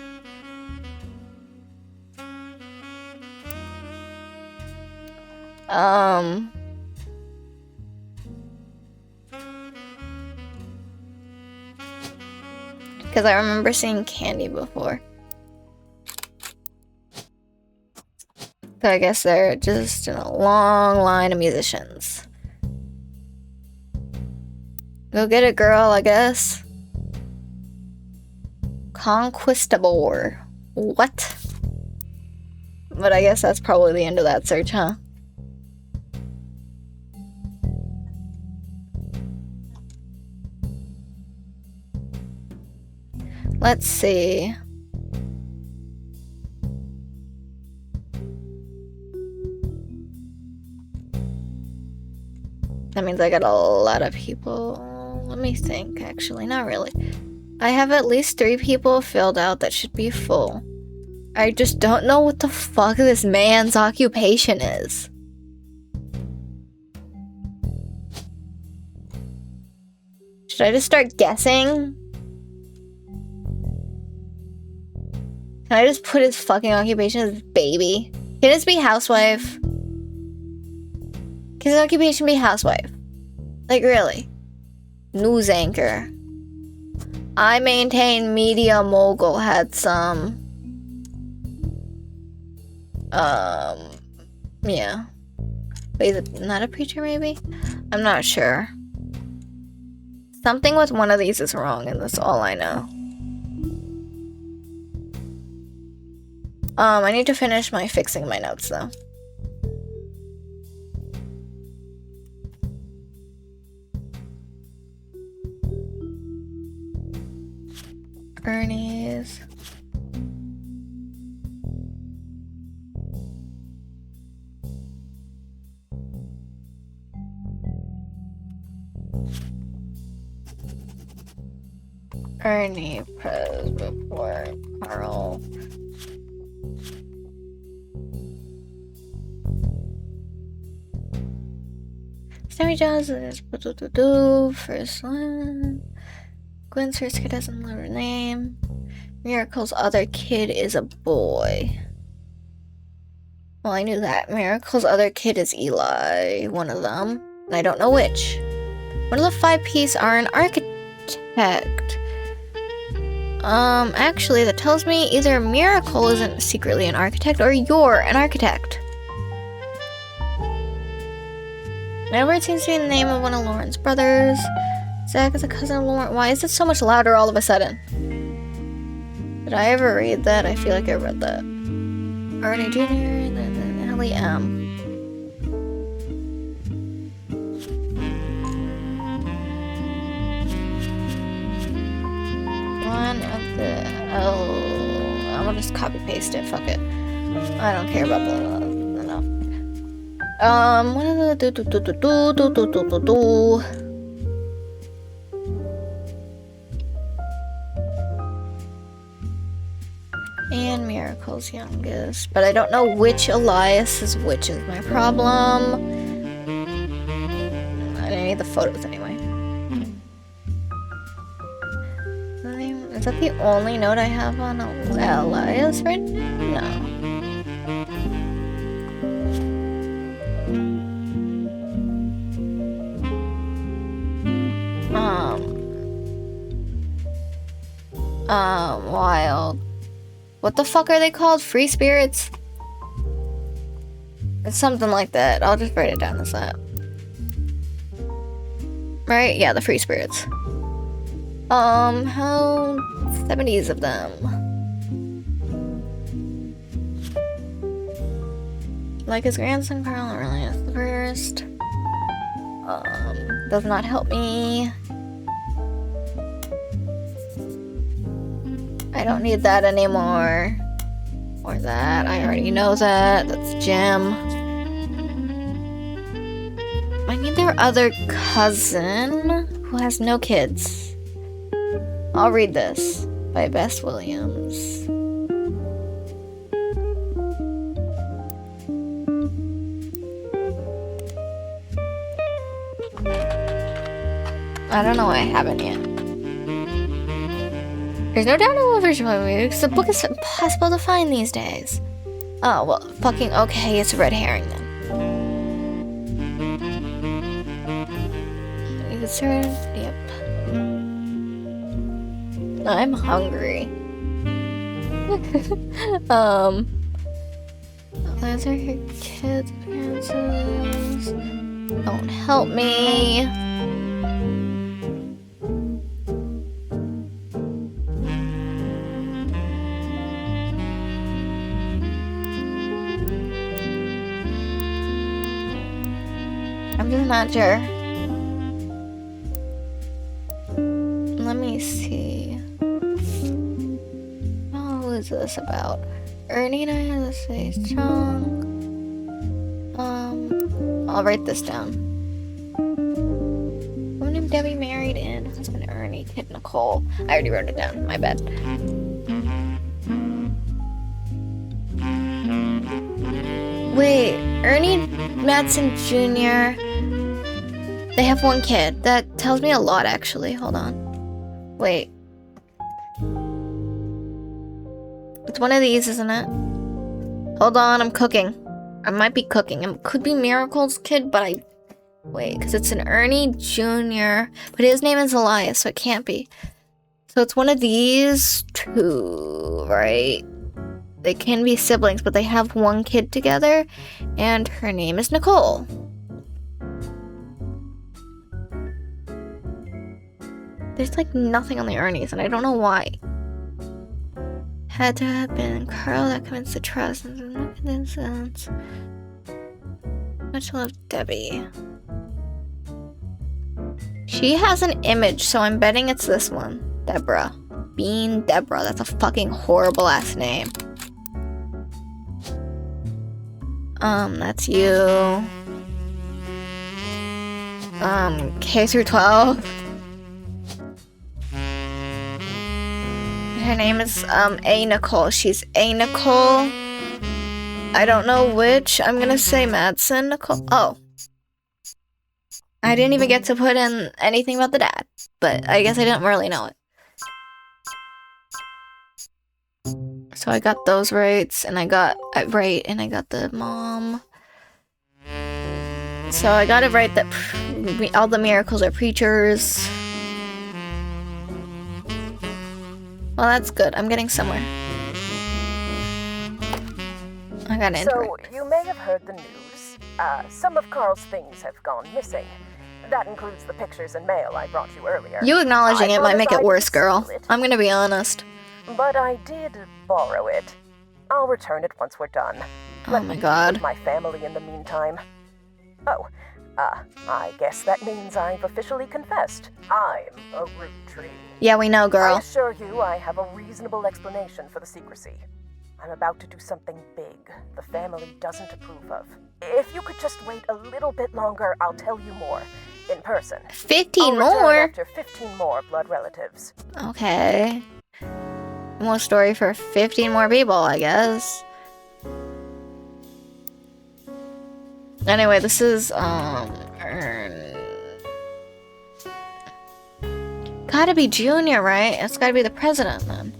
Because I remember seeing Candy before. So I guess they're just in a long line of musicians. Go get it, girl, I guess. Conquistador. What? But I guess that's probably the end of that search, huh? Let's see. That means I got a lot of people. Let me think, actually. Not really. I have at least 3 people filled out that should be full. I just don't know what the fuck this man's occupation is. Should I just start guessing? Can I just put his fucking occupation as baby? Can this be housewife? Can his occupation be housewife? Like, really? News anchor. I maintain media mogul had some... yeah. Wait, is it not a preacher, maybe? I'm not sure. Something with one of these is wrong, and that's all I know. I need to finish fixing my notes, though. Ernie's. Ernie press report Carl. Sammy Jones is first one. Gwen's first kid doesn't know her name. Miracle's other kid is a boy. Well, I knew that. Miracle's other kid is Eli, one of them. And I don't know which. One of the 5 P's are an architect. Actually, that tells me either Miracle isn't secretly an architect or you're an architect. Edward seems to be the name of one of Lauren's brothers. Zach is a cousin of Lauren. Why is it so much louder all of a sudden? Did I ever read that? I feel like I read that. Ernie Jr. and then Ellie M. One of the I'm gonna just copy paste it. Fuck it. I don't care about the no. One of the and Miracle's youngest, but I don't know which Elias is which is my problem. I need the photos anyway. Is that the only note I have on Elias right now? No. Wild. What the fuck are they called? Free spirits? It's something like that. I'll just write it down as that. Right? Yeah, the free spirits. How 70s of them? Like his grandson Carl really is the first. Does not help me. I don't need that anymore. Or that. I already know that. That's Jim. I need their other cousin who has no kids. I'll read this by Bess Williams. I don't know why I haven't yet. There's no doubt no version of it because the book is impossible to find these days. Oh, well, fucking okay, it's a red herring then. You can start, yep. I'm hungry. Those are her kids' appearances. Don't help me. I'm just not sure. Let me see. Oh, who is this about? Ernie and I have the same chunk. I'll write this down. Woman named Debbie married and husband Ernie, kid Nicole. I already wrote it down. My bad. Wait, Ernie Madsen Jr. They have one kid. That tells me a lot, actually. Hold on. Wait. It's one of these, isn't it? Hold on, I'm cooking. I might be cooking. It could be Miracle's kid, but wait, because it's an Ernie Jr., but his name is Elias, so it can't be. So it's one of these two, right? They can be siblings, but they have one kid together, and her name is Nicole. There's like nothing on the Ernies, and I don't know why. Had to have been Carl that convinced the trust and mechanisms. Much love, Debbie. She has an image, so I'm betting it's this one. Deborah. Bean Deborah. That's a fucking horrible ass name. That's you. K through 12. Her name is A Nicole. She's A Nicole. I don't know which. I'm gonna say Madsen Nicole. Oh. I didn't even get to put in anything about the dad, but I guess I didn't really know it. So I got those rights, and I got right, and I got the mom. So I got it right that all the miracles are preachers. Well, that's good. I'm getting somewhere. I got into So, it. you may have heard the news. Some of Carl's things have gone missing. That includes the pictures and mail I brought you earlier. You acknowledging it might make it worse, girl. Steal it, I'm gonna be honest. but I did borrow it. I'll return it once we're done. Oh Let my me god. be with my family in the meantime. Oh, I guess that means I've officially confessed. I'm a Roottrees. Yeah, we know, I girl. assure you I have a reasonable explanation for the secrecy. I'm about to do something big the family doesn't approve of. If you could just wait a little bit longer, I'll tell you more. In person. 15 I'll return more? after 15 more blood relatives. Okay. More story for 15 more people, I guess. Anyway, this is, gotta be Junior, right? It's gotta be the president, then.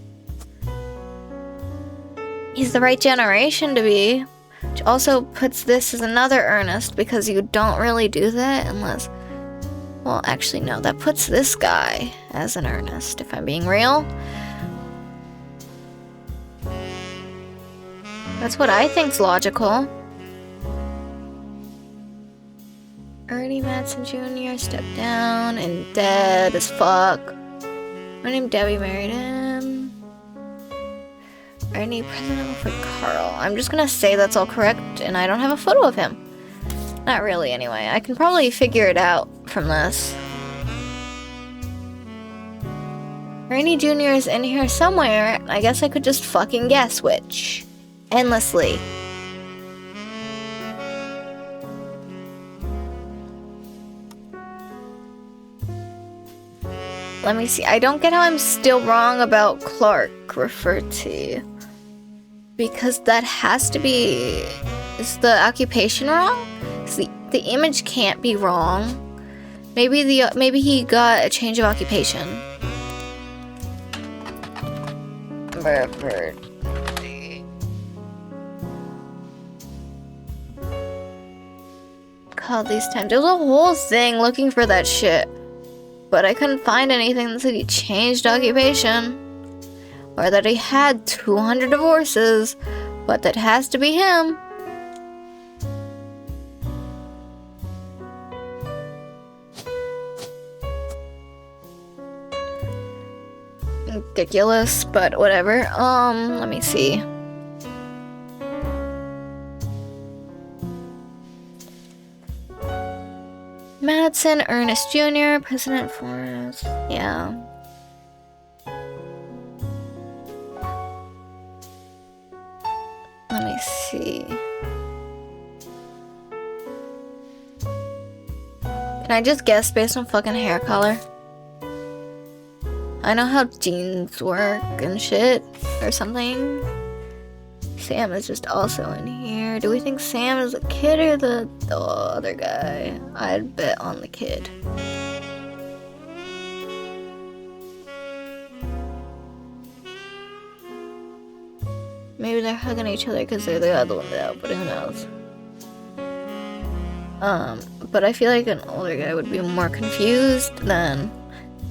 He's the right generation to be. Which also puts this as another Ernest, because you don't really do that unless... Well, actually, no. That puts this guy as an Ernest, if I'm being real. That's what I think's logical. Ernie Madsen Jr. stepped down and dead as fuck. My name Debbie married him. Ernie president for Carl. I'm just gonna say that's all correct, and I don't have a photo of him. Not really, anyway. I can probably figure it out from this. Ernie Jr. is in here somewhere. I guess I could just fucking guess which. Endlessly. Let me see. I don't get how I'm still wrong about Clark referred to. Because that has to be... Is the occupation wrong? The image can't be wrong. Maybe he got a change of occupation. God, these times. There's a whole thing looking for that shit. But I couldn't find anything that said he changed occupation. Or that he had 200 divorces. But that has to be him. Ridiculous, but whatever. Let me see. Madsen Ernest Jr., President Forrest. Yeah. Let me see. Can I just guess based on fucking hair color? I know how genes work and shit, or something. Sam is just also in here. Do we think Sam is a kid or the other guy? I'd bet on the kid. Maybe they're hugging each other because they're the other one out, but who knows? But I feel like an older guy would be more confused than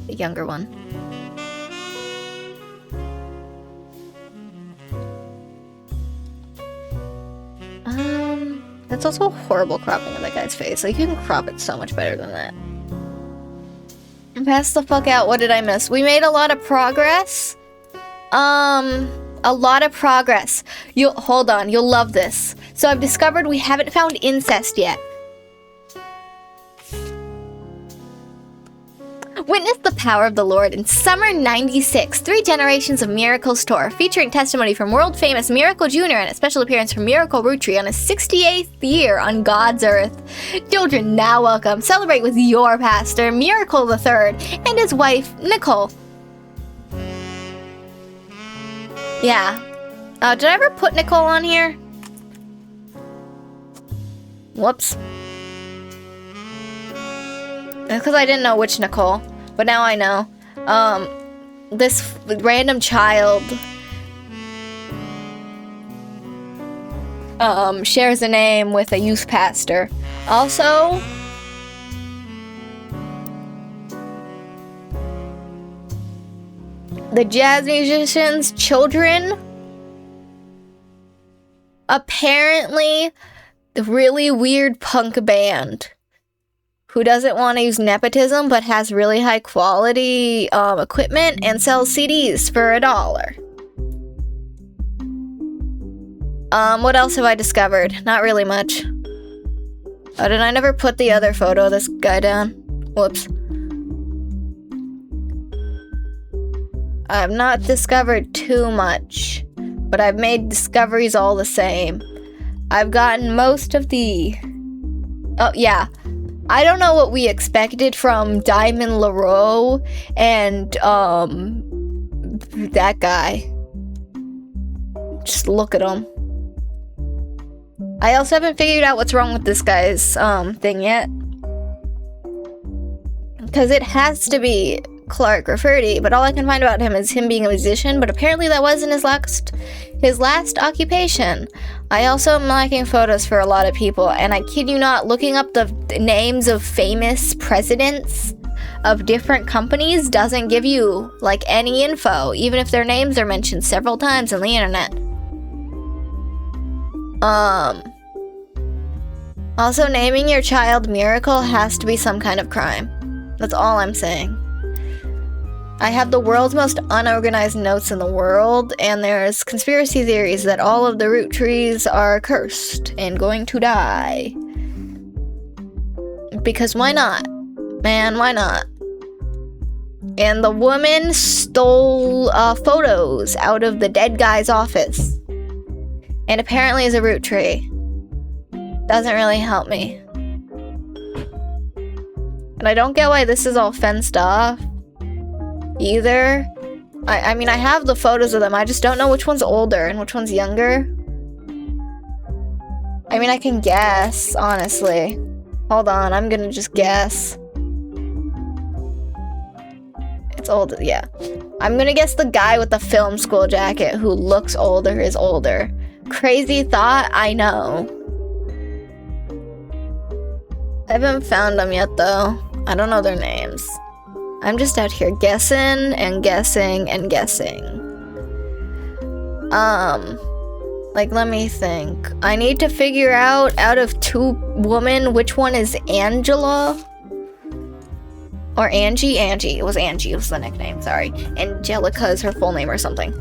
the younger one. That's also a horrible cropping of that guy's face. Like, you can crop it so much better than that. Pass the fuck out. What did I miss? We made a lot of progress. A lot of progress. Hold on. You'll love this. So I've discovered we haven't found incest yet. Witness the power of the Lord in Summer 96, 3 Generations of Miracles tour, featuring testimony from world-famous Miracle Jr. and a special appearance from Miracle Roottrees on his 68th year on God's earth. Children now welcome, celebrate with your pastor, Miracle III, and his wife, Nicole. Yeah. Did I ever put Nicole on here? Whoops. It's because I didn't know which Nicole, but now I know. This random child shares a name with a youth pastor. Also, the jazz musician's children, apparently the really weird punk band who doesn't want to use nepotism but has really high quality equipment and sells CDs for $1. What else have I discovered? Not really much. Oh, did I never put the other photo of this guy down? Whoops. I've not discovered too much, but I've made discoveries all the same. I've gotten most of the... Oh, yeah. I don't know what we expected from Diamond LaRoe and, that guy. Just look at him. I also haven't figured out what's wrong with this guy's, thing yet. Because it has to be Clark Rafferty, but all I can find about him is him being a musician, but apparently that wasn't his last occupation. I also am liking photos for a lot of people, and I kid you not, looking up the names of famous presidents of different companies doesn't give you, like, any info, even if their names are mentioned several times on the internet. Also, naming your child Miracle has to be some kind of crime. That's all I'm saying. I have the world's most unorganized notes in the world, and there's conspiracy theories that all of the Roottrees are cursed and going to die. Because why not? Man, why not? And the woman stole photos out of the dead guy's office. And apparently is a Roottree. Doesn't really help me. And I don't get why this is all fenced off either. I mean, I have the photos of them. I just don't know which one's older and which one's younger. I mean, I can guess, honestly. Hold on, I'm gonna just guess. It's older, yeah. I'm gonna guess the guy with the film school jacket who looks older is older. Crazy thought, I know. I haven't found them yet, though. I don't know their names. I'm just out here guessing and guessing and guessing. Like, let me think. I need to figure out of two women, which one is Angela? Or Angie? Angie. It was Angie. It was the nickname, sorry. Angelica is her full name or something.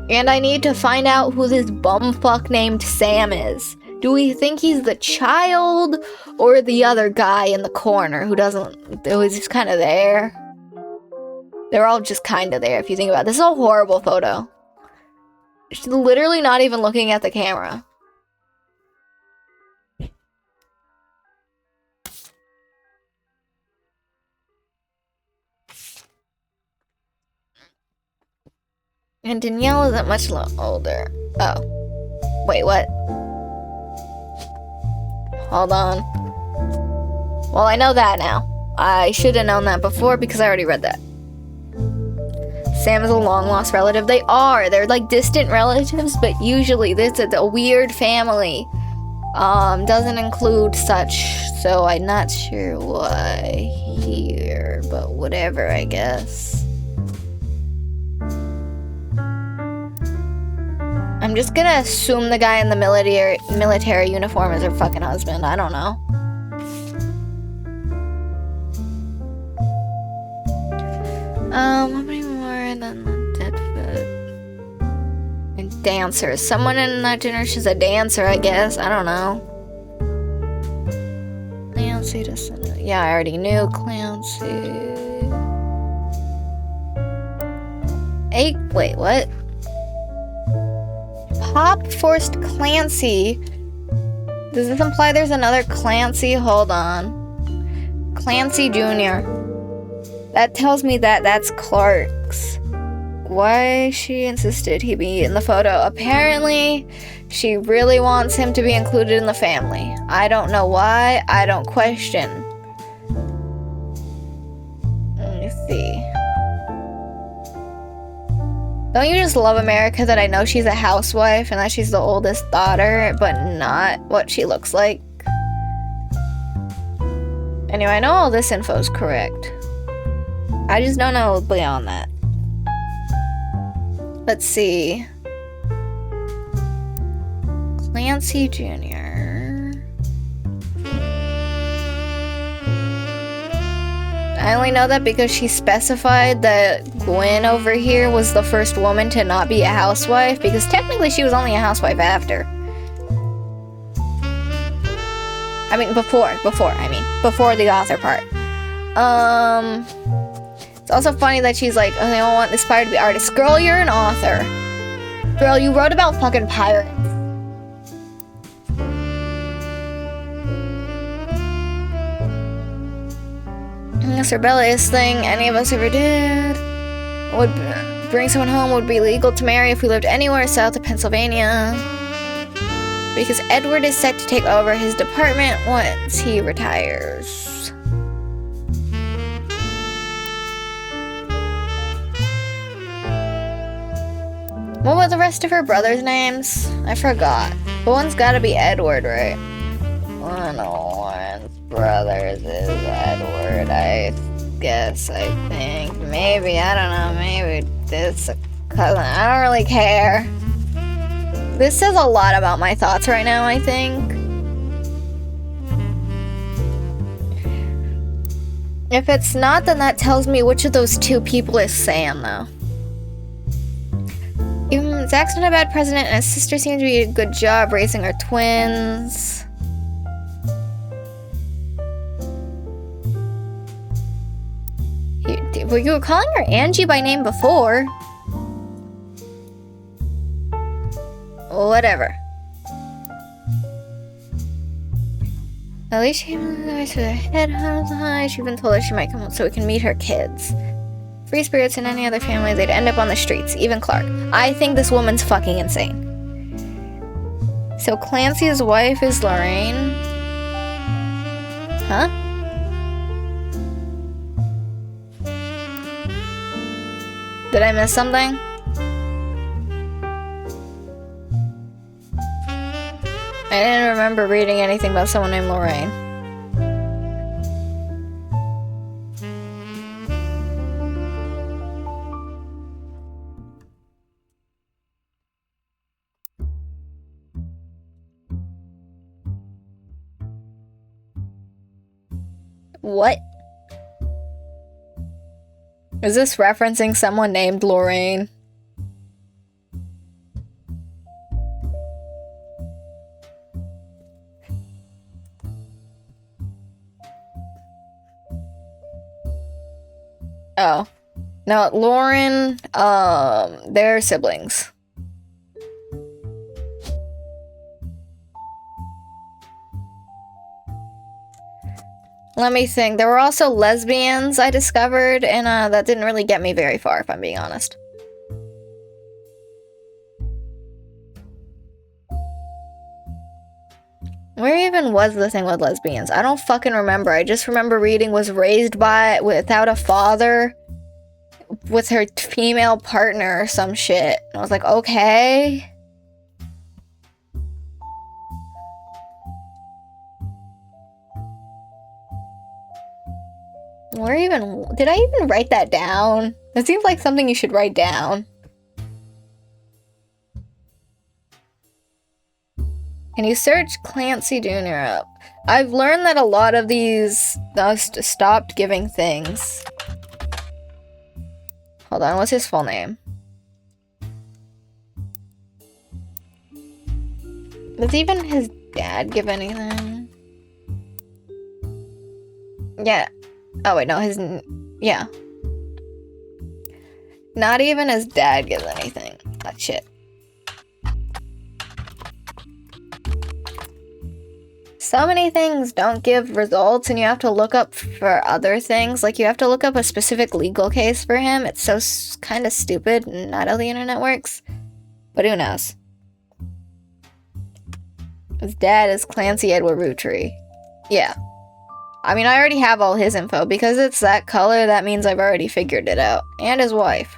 And I need to find out who this bumfuck named Sam is. Do we think he's the child or the other guy in the corner who who's just kind of there? They're all just kind of there if you think about it. This is a horrible photo. She's literally not even looking at the camera. And Danielle isn't much older. Oh. Wait, what? Hold on. Well, I know that now. I should have known that before because I already read that. Sam is a long-lost relative. They are. They're like distant relatives, but usually this is a weird family. Doesn't include such, so I'm not sure why here, but whatever, I guess. I'm just gonna assume the guy in the military uniform is her fucking husband. I don't know. How many more than the Deadfoot? And dancers. Someone in that generation is a dancer, I guess. I don't know. Clancy doesn't. Yeah, I already knew Clancy. Hey, wait, what? Pop forced Clancy. Does this imply there's another Clancy? Hold on. Clancy Jr. That tells me that that's Clark's why she insisted he be in the photo. Apparently, she really wants him to be included in the family. I don't know why. I don't question. Let me see. Don't you just love America that I know she's a housewife and that she's the oldest daughter, but not what she looks like? Anyway, I know all this info is correct. I just don't know beyond that. Let's see. Clancy Jr. I only know that because she specified that Gwen over here was the first woman to not be a housewife, because technically she was only a housewife after. I mean, before the author part. It's also funny that she's like, oh, they don't want aspire to be artists. Girl, you're an author. Girl, you wrote about fucking pirates. This rebellious thing any of us ever did would bring someone home would be legal to marry if we lived anywhere south of Pennsylvania. Because Edward is set to take over his department once he retires. What were the rest of her brothers' names? I forgot. But one's gotta be Edward, right? One of one's brothers is Edward, I guess, I think. Maybe, I don't know, maybe it's a cousin. I don't really care. This says a lot about my thoughts right now, I think. If it's not, then that tells me which of those two people is Sam, though. Even Zach's not a bad president, and his sister seems to be a good job raising her twins. You were calling her Angie by name before. Whatever. At least she has her head high. She even told her she might come home so we can meet her kids. Free spirits in any other family, they'd end up on the streets. Even Clark. I think this woman's fucking insane. So Clancy's wife is Lorraine. Huh? Did I miss something? I didn't remember reading anything about someone named Lorraine. What? Is this referencing someone named Lorraine? Oh. No, Lauren, they're siblings. Let me think. There were also lesbians I discovered, and that didn't really get me very far, if I'm being honest. Where even was the thing with lesbians? I don't fucking remember. I just remember reading was raised by without a father with her female partner or some shit. And I was like, okay. Where even did I even write that down? That seems like something you should write down. Can you search Clancy Jr. up? I've learned that a lot of these stopped giving things. Hold on, what's his full name? Does even his dad give anything? Yeah. Oh wait, no, yeah. Not even his dad gives anything. That shit. so many things don't give results and you have to look up for other things. Like, you have to look up a specific legal case for him. It's so kind of stupid and not how the internet works. But who knows? His dad is Clancy Edward Roottrees. Yeah. I mean, I already have all his info. Because it's that color, that means I've already figured it out. And his wife.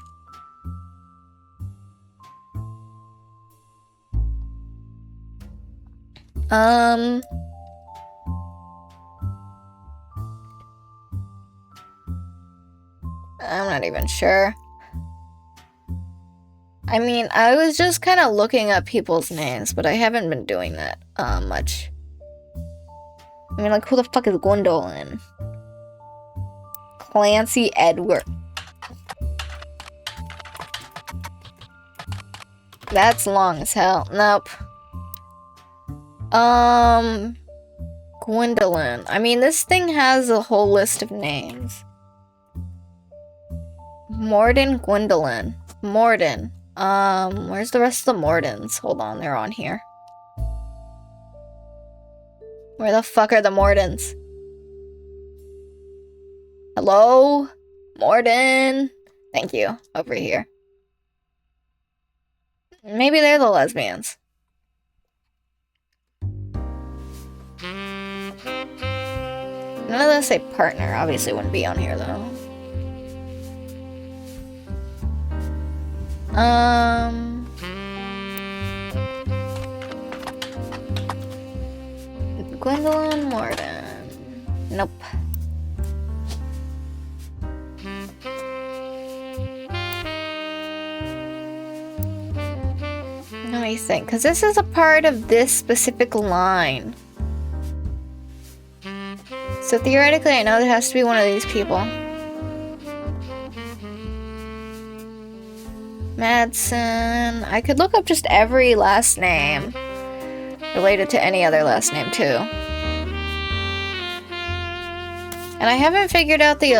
I'm not even sure. I mean, I was just kind of looking up people's names, but I haven't been doing that much. I mean, like, who the fuck is Gwendolyn? Clancy Edward. That's long as hell. Nope. Gwendolyn. I mean, this thing has a whole list of names. Morden, Gwendolyn. Morden. Where's the rest of the Mordens? Hold on, they're on here. Where the fuck are the Mordens? Hello? Morden? Thank you. Over here. Maybe they're the lesbians. None of those say partner. Obviously wouldn't be on here, though. Gwendolyn Morden. Nope. Let me think, because this is a part of this specific line. So theoretically, I know there has to be one of these people. Madsen. I could look up just every last name related to any other last name, too. And I haven't figured out the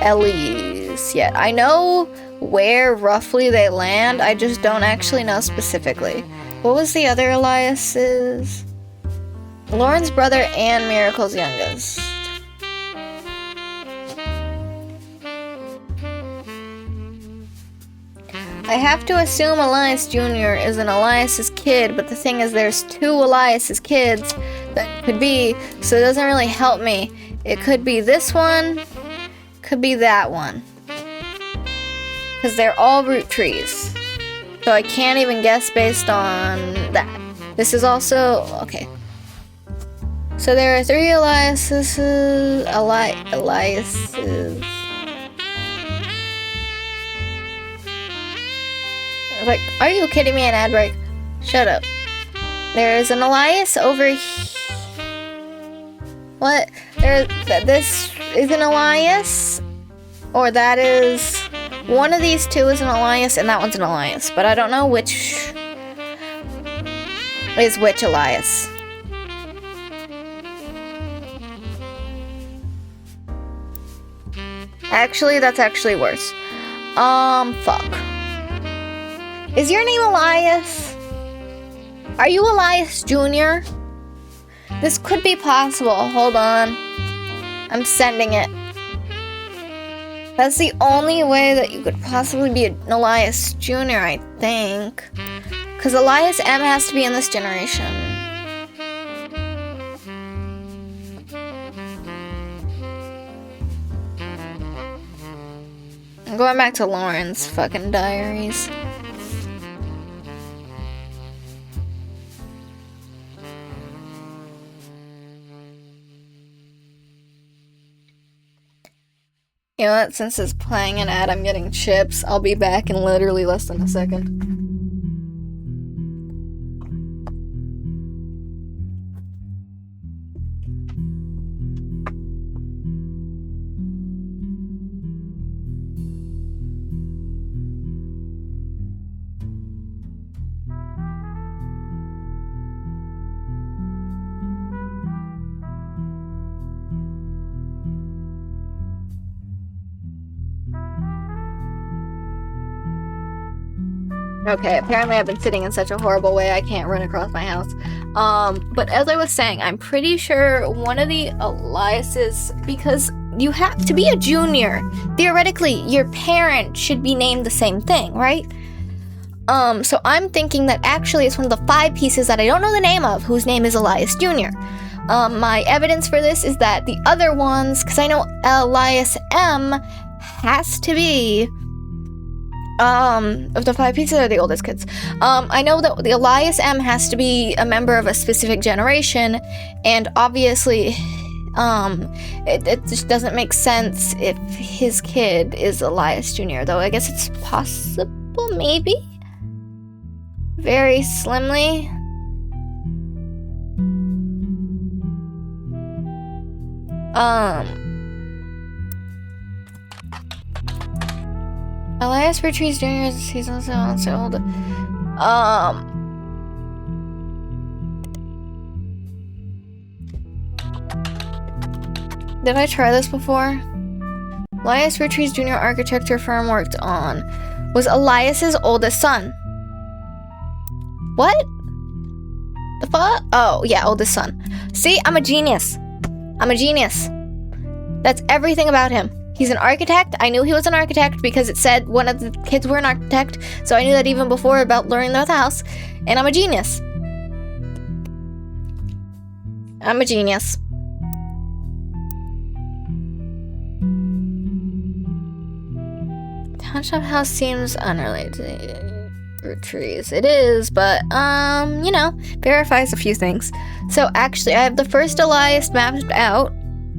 Ellie's yet. I know where roughly they land, I just don't actually know specifically. What was the other Elias's? Lauren's brother and Miracle's youngest. I have to assume Elias Jr. is an Elias's kid, but the thing is there's two Elias's kids that could be, so it doesn't really help me. It could be this one, could be that one. Because they're all Roottrees. So I can't even guess based on that. This is also, okay. So there are three Eliases. Like, are you kidding me? An ad break? Shut up. There's an Elias over here. What? This is an Elias? Or that is... One of these two is an Elias, and that one's an Elias. But I don't know which... is which Elias. Actually, that's actually worse. Fuck. Is your name Elias? Are you Elias Jr.? This could be possible. Hold on. I'm sending it. That's the only way that you could possibly be an Elias Jr., I think. Because Elias M has to be in this generation. I'm going back to Lauren's fucking diaries. You know what? Since it's playing an ad, I'm getting chips. I'll be back in literally less than a second. Okay, apparently I've been sitting in such a horrible way I can't run across my house. But as I was saying, I'm pretty sure one of the aliases, because you have to be a junior. Theoretically, your parent should be named the same thing, right? So I'm thinking that actually it's one of the 5 pieces that I don't know the name of, whose name is Elias Jr. My evidence for this is that the other ones, because I know Elias M has to be, of the 5 pieces are the oldest kids. I know that the Elias M has to be a member of a specific generation, and obviously, it just doesn't make sense if his kid is Elias Jr., though I guess it's possible, maybe? Very slimly. Elias Roottrees Jr. He's also old. Did I try this before? Elias Roottrees Jr. architecture firm worked on was Elias's oldest son. What? The fuck? Oh, yeah, oldest son. See, I'm a genius. I'm a genius. That's everything about him. He's an architect. I knew he was an architect because it said one of the kids were an architect, so I knew that even before about learning about the house. And I'm a genius. I'm a genius. Township house seems unrelated to Roottrees. It is, but, you know, verifies a few things. So actually, I have the first Elias mapped out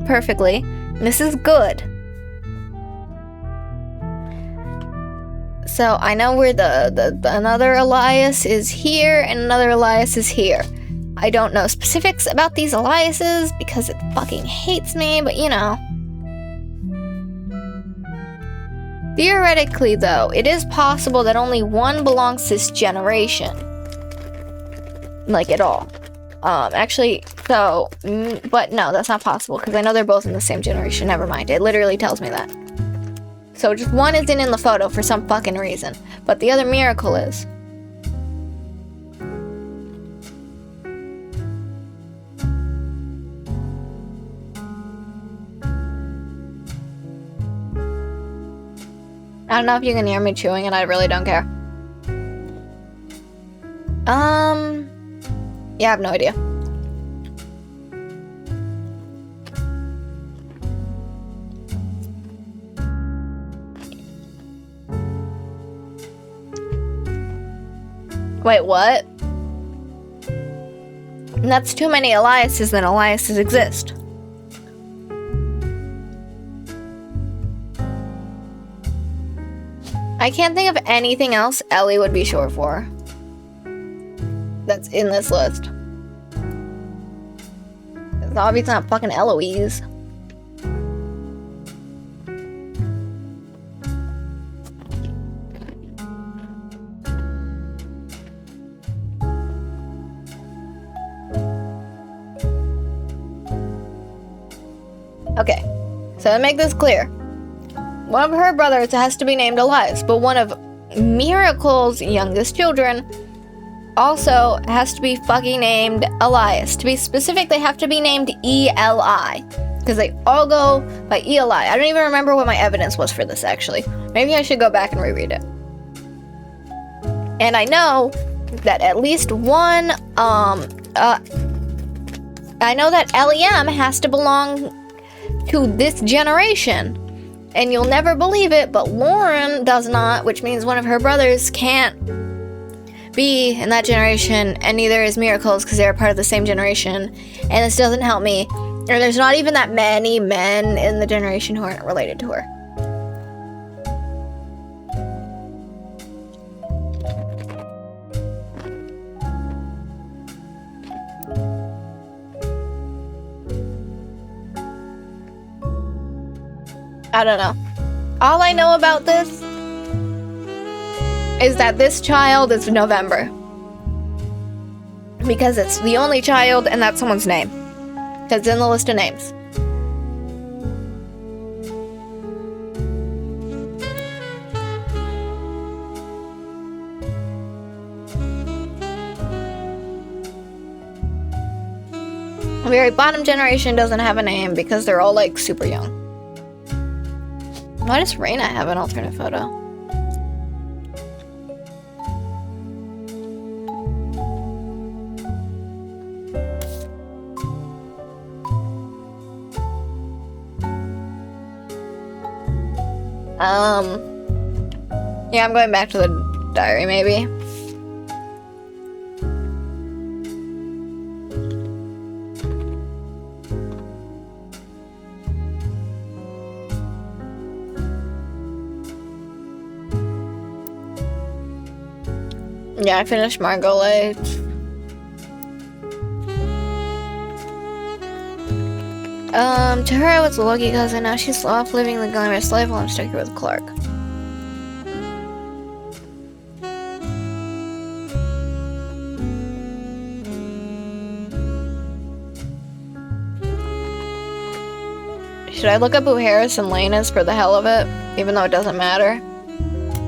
perfectly. This is good. So I know where the another Elias is here and another Elias is here. I don't know specifics about these Eliases because it fucking hates me, but you know. Theoretically, though, it is possible that only one belongs to this generation. Like, at all. Actually, so, but no, that's not possible, because I know they're both in the same generation. Never mind, it literally tells me that. So just one isn't in the photo for some fucking reason, but the other miracle is. I don't know if you can hear me chewing, and I really don't care. Yeah, I have no idea. Wait, what? And that's too many Eliases, then Eliases exist. I can't think of anything else Ellie would be short for that's in this list. It's obviously not fucking Eloise. Okay, so to make this clear, one of her brothers has to be named Elias, but one of Miracle's youngest children also has to be fucking named Elias. To be specific, they have to be named Eli, because they all go by Eli. I don't even remember what my evidence was for this, actually. Maybe I should go back and reread it. And I know that at least one, I know that L.E.M. has to belong to this generation. And you'll never believe it, but Lauren does not, which means one of her brothers can't be in that generation, and neither is Miracle's because they're part of the same generation. And this doesn't help me. And there's not even that many men in the generation who aren't related to her. I don't know. All I know about this is that this child is November. Because it's the only child and that's someone's name. Because it's in the list of names. The very bottom generation doesn't have a name because they're all like super young. Why does Reina have an alternate photo? Yeah, I'm going back to the diary maybe. Yeah, I finished Margot late. To her I was a lucky cousin, now she's off living the glamorous life while I'm stuck here with Clark. Should I look up who Harrison Lane is for the hell of it? Even though it doesn't matter?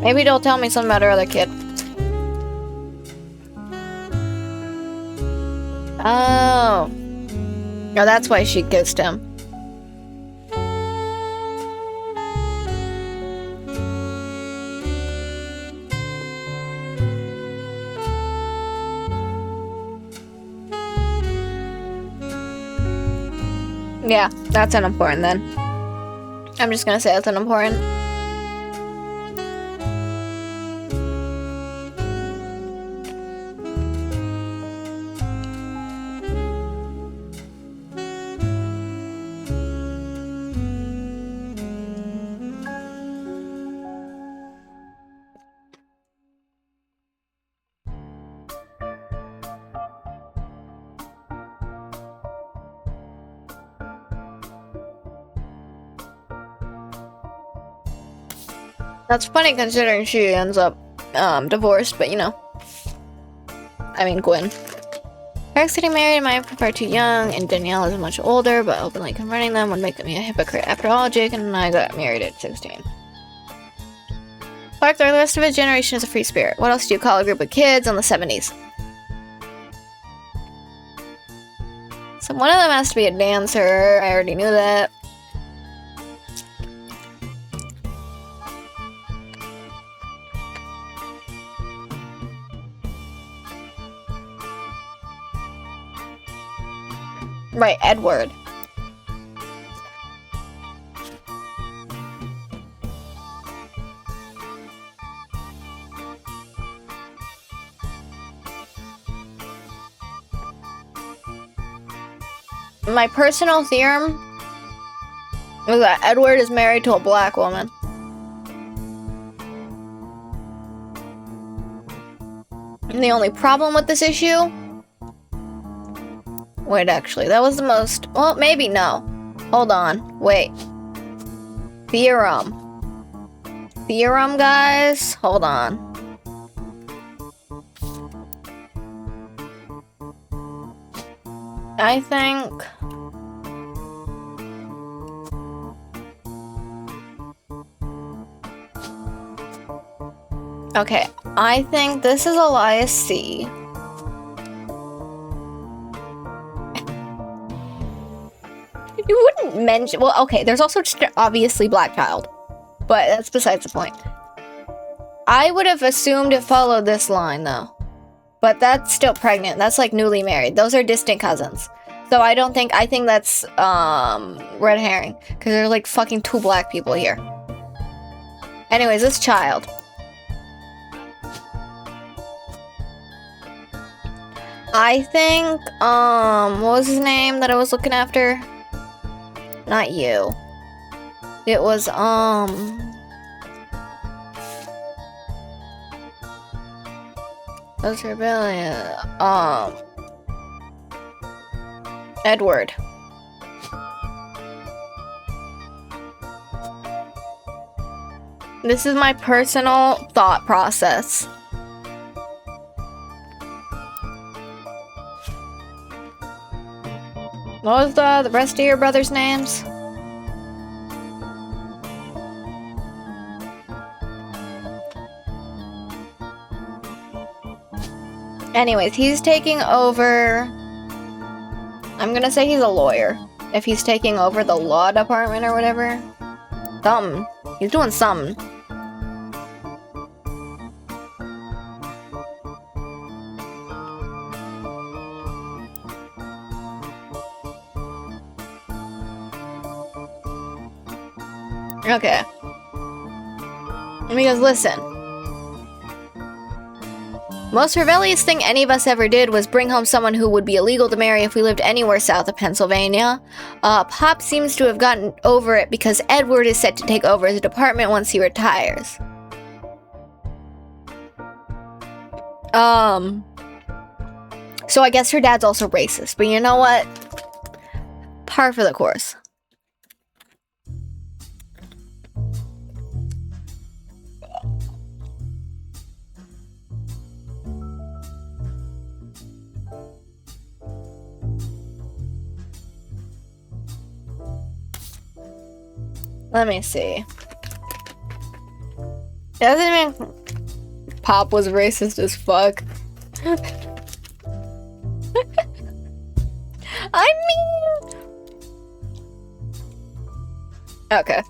Maybe they'll tell me something about her other kid. Oh. Oh, that's why she kissed him. Yeah, that's unimportant then. I'm just gonna say that's unimportant. That's funny considering she ends up divorced, but you know. I mean, Gwen. Eric's getting married and my wife are too young, and Danielle is much older, but openly confronting them would make me a hypocrite. After all, Jake and I got married at 16. Clark, the rest of his generation is a free spirit. What else do you call a group of kids in the 70s? So one of them has to be a dancer. I already knew that. Right, Edward. My personal theorem is that Edward is married to a black woman. And the only problem with this issue... Wait, actually, that was the most... Well, maybe no. Hold on. Wait. Theorem. Theorem, guys? Hold on. I think... Okay, I think this is Elias C. You wouldn't mention... Well, okay, there's also just an obviously black child. But that's besides the point. I would have assumed it followed this line, though. But that's still pregnant. That's like newly married. Those are distant cousins. So I don't think... I think that's, red herring. Because there's like fucking 2 black people here. Anyways, this child. I think, what was his name that I was looking after? Not you. It was, What's rebellion? Edward. This is my personal thought process. What was the rest of your brothers' names? Anyways, he's taking over I'm gonna say he's a lawyer. If he's taking over the law department or whatever. Something. He's doing something. Okay. Because listen. Most rebellious thing any of us ever did was bring home someone who would be illegal to marry if we lived anywhere south of Pennsylvania. Pop seems to have gotten over it because Edward is set to take over the department once he retires. So I guess her dad's also racist, but you know what? Par for the course. Let me see. Doesn't mean Pop was racist as fuck. I mean... Okay.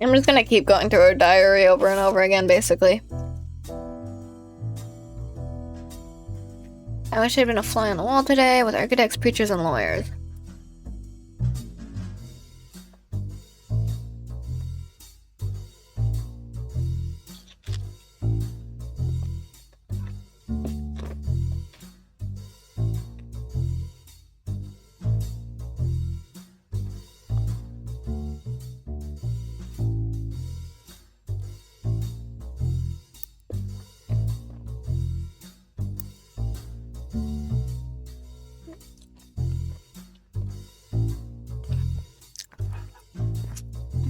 I'm just gonna keep going through her diary over and over again, basically. I wish I'd been a fly on the wall today with architects, preachers, and lawyers.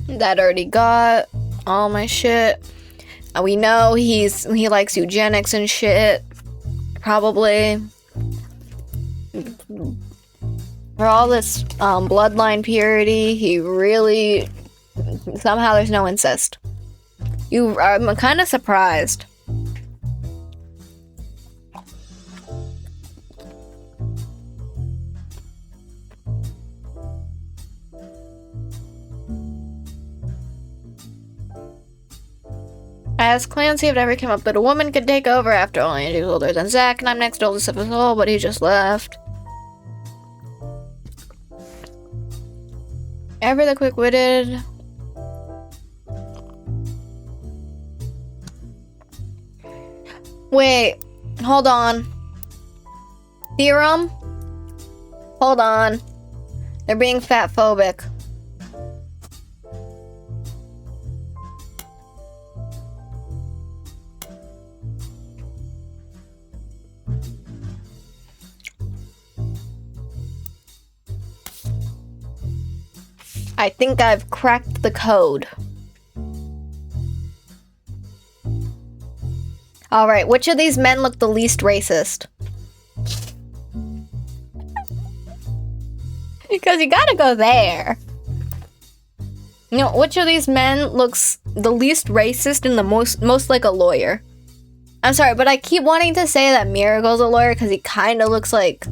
That already got all my shit. We know he likes eugenics and shit. Probably. For all this bloodline purity, he really... Somehow there's no incest. I'm kind of surprised. I asked Clancy if it ever came up that a woman could take over after only 2 older than Zach, and I'm next oldest of us all, but he just left. Ever the quick-witted. Wait, hold on. Theorem? Hold on. They're being fat-phobic. I think I've cracked the code. Alright, which of these men look the least racist? Because you gotta go there. You know, which of these men looks the least racist and the most like a lawyer? I'm sorry, but I keep wanting to say that Miracle's a lawyer because he kind of looks like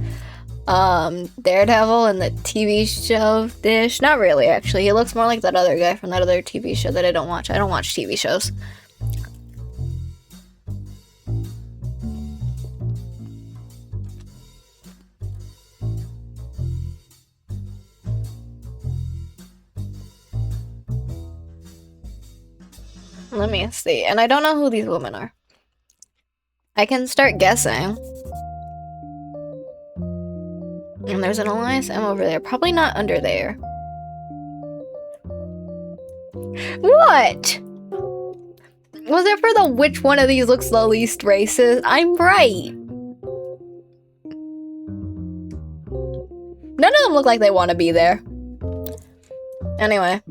Daredevil in the TV show Dish. Not really, actually. He looks more like that other guy from that other TV show that I don't watch. I don't watch TV shows. Let me see. And I don't know who these women are. I can start guessing. And there's an Elias M over there. Probably not under there. What? Was it for the which one of these looks the least racist? I'm right. None of them look like they want to be there. Anyway.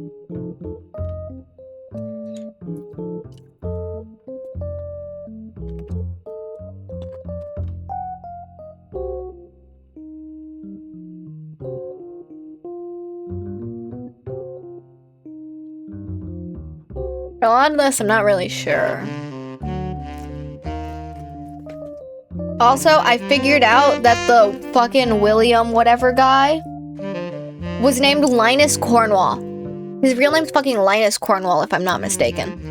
For a lot of this, I'm not really sure. Also, I figured out that the fucking William whatever guy was named Linus Cornwall. His real name's fucking Linus Cornwall, if I'm not mistaken.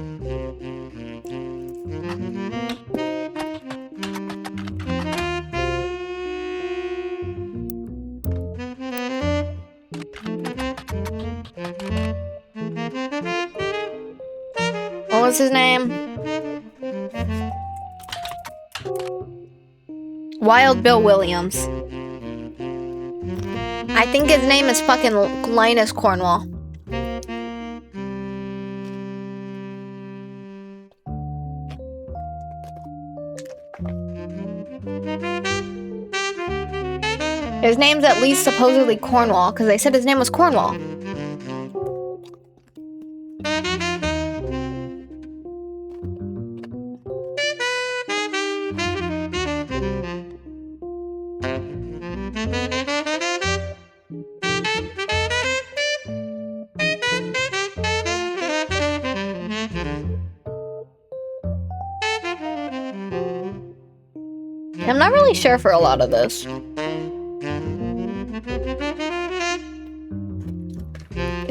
What was his name? Wild Bill Williams. I think his name is fucking Linus Cornwall. His name's at least supposedly Cornwall, because they said his name was Cornwall. I'm not really sure for a lot of this.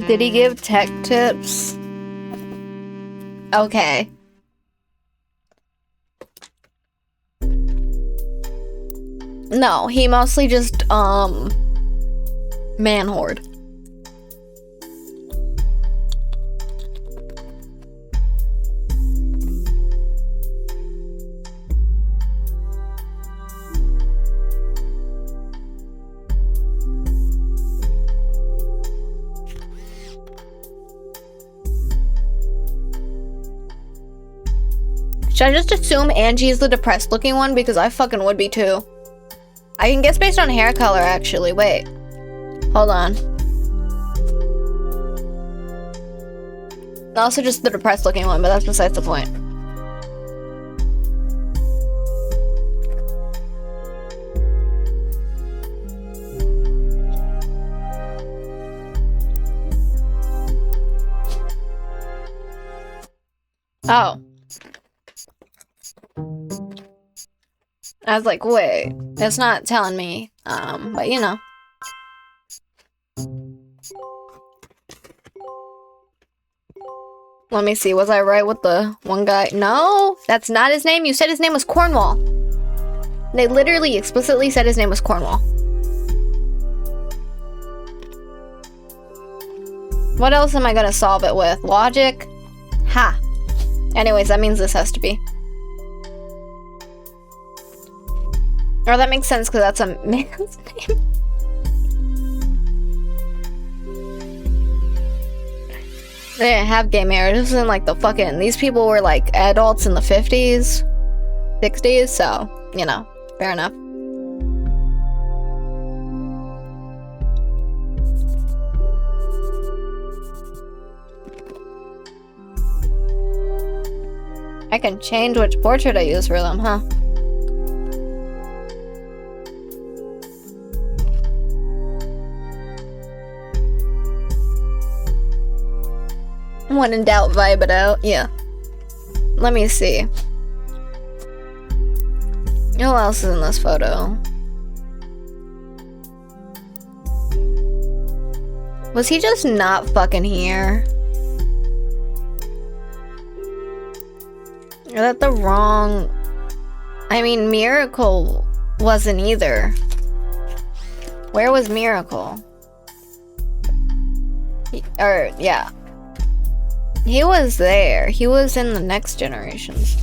Did he give tech tips? Okay. No, he mostly just, man-hoard. Should I just assume Angie is the depressed looking one? Because I fucking would be too. I can guess based on hair color actually. Wait. Hold on. Also just the depressed looking one, but that's besides the point. Oh. I was like, wait, it's not telling me, but you know. Let me see, was I right with the one guy? No, that's not his name. You said his name was Cornwall. They literally explicitly said his name was Cornwall. What else am I gonna solve it with? Logic? Ha. Anyways, that means this has to be. Or that makes sense because that's a man's name. They didn't have gay marriage. This was in like the fucking... These people were like adults in the 50s, 60s, so, you know, fair enough. I can change which portrait I use for them, huh? When in doubt, vibe it out. Yeah. Let me see. Who else is in this photo? Was he just not fucking here? Is that the wrong... I mean, Miracle wasn't either. Where was Miracle? Yeah. He was there. He was in the next generations.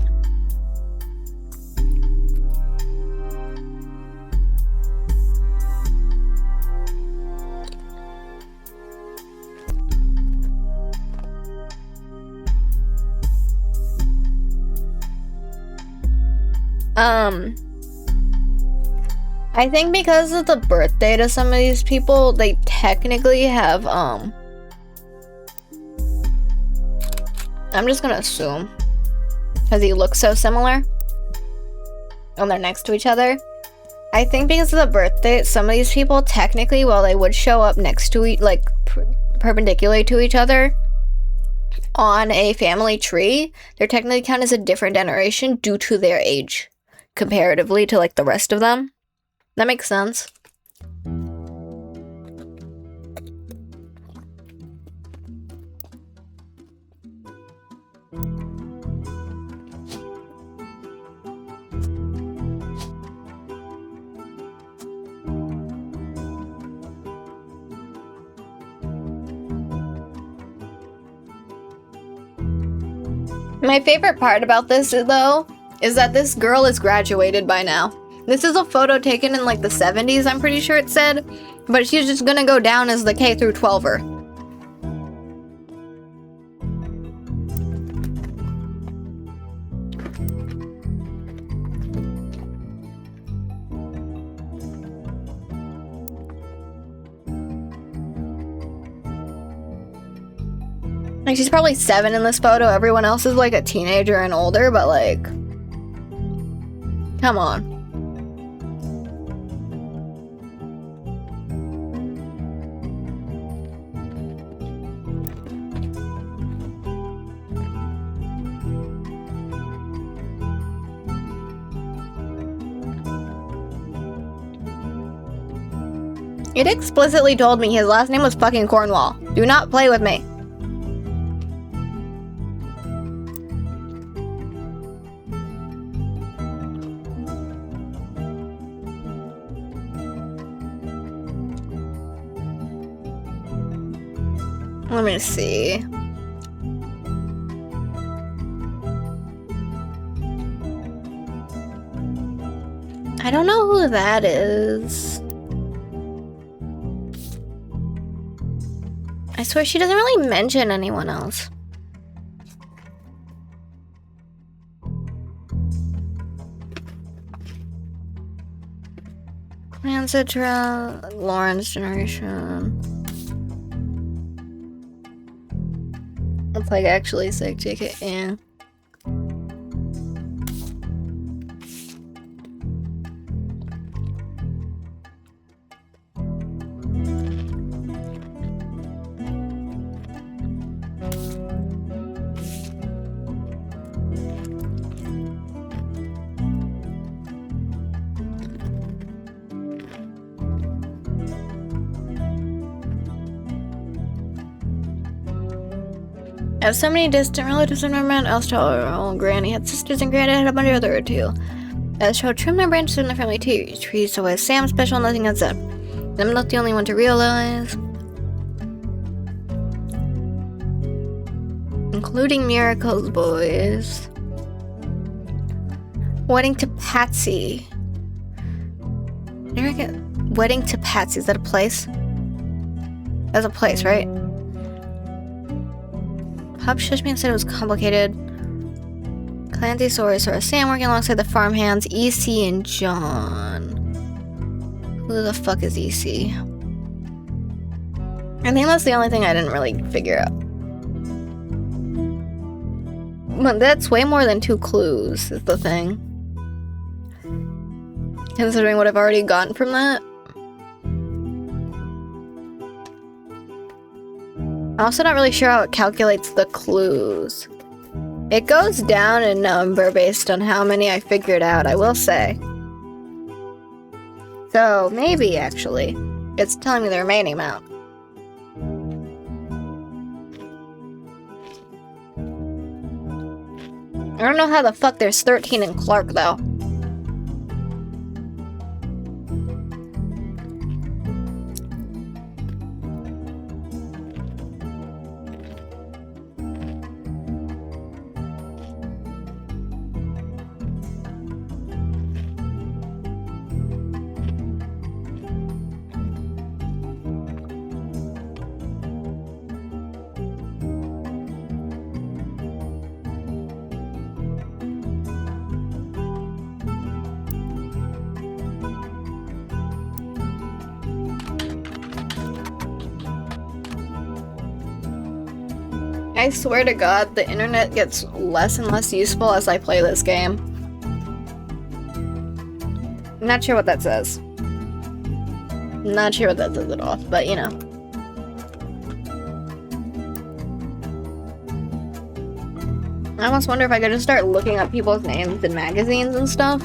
I think because of the birthday to some of these people, they technically have, I'm just gonna assume, because he looks so similar and they're next to each other. I think because of the birthday, some of these people technically, while they would show up next to perpendicular to each other, on a family tree, they're technically counted as a different generation due to their age, comparatively to like the rest of them. That makes sense. My favorite part about this, though, is that this girl is graduated by now. This is a photo taken in like the 70s, I'm pretty sure it said, but she's just gonna go down as the K through 12er. Like, she's probably 7 in this photo. Everyone else is like a teenager and older, but like, come on. It explicitly told me his last name was fucking Cornwall. Do not play with me. Let me see. I don't know who that is. I swear she doesn't really mention anyone else. Clan Citra, Lauren's generation. It's like actually sick, JK, yeah. I have so many distant relatives in my man. Elstro, Granny had sisters, and Granny had a bunch of other too. Elstro trimmed their branches in the family tree, so as Sam special, nothing gets up. I'm not the only one to realize. Including Miracle's boys. Wedding to Patsy. Wedding to Patsy, is that a place? That's a place, right? Pop shushed me and said it was complicated. Clancy, Sora, Sam working alongside the farmhands, EC and John. Who the fuck is EC? I think that's the only thing I didn't really figure out. But that's way more than 2 clues, is the thing. Considering what I've already gotten from that. I'm also not really sure how it calculates the clues. It goes down in number based on how many I figured out, I will say. So, maybe, actually, it's telling me the remaining amount. I don't know how the fuck there's 13 in Clark, though. I swear to God, the internet gets less and less useful as I play this game. Not sure what that says. Not sure what that says at all, but you know. I almost wonder if I could just start looking up people's names in magazines and stuff.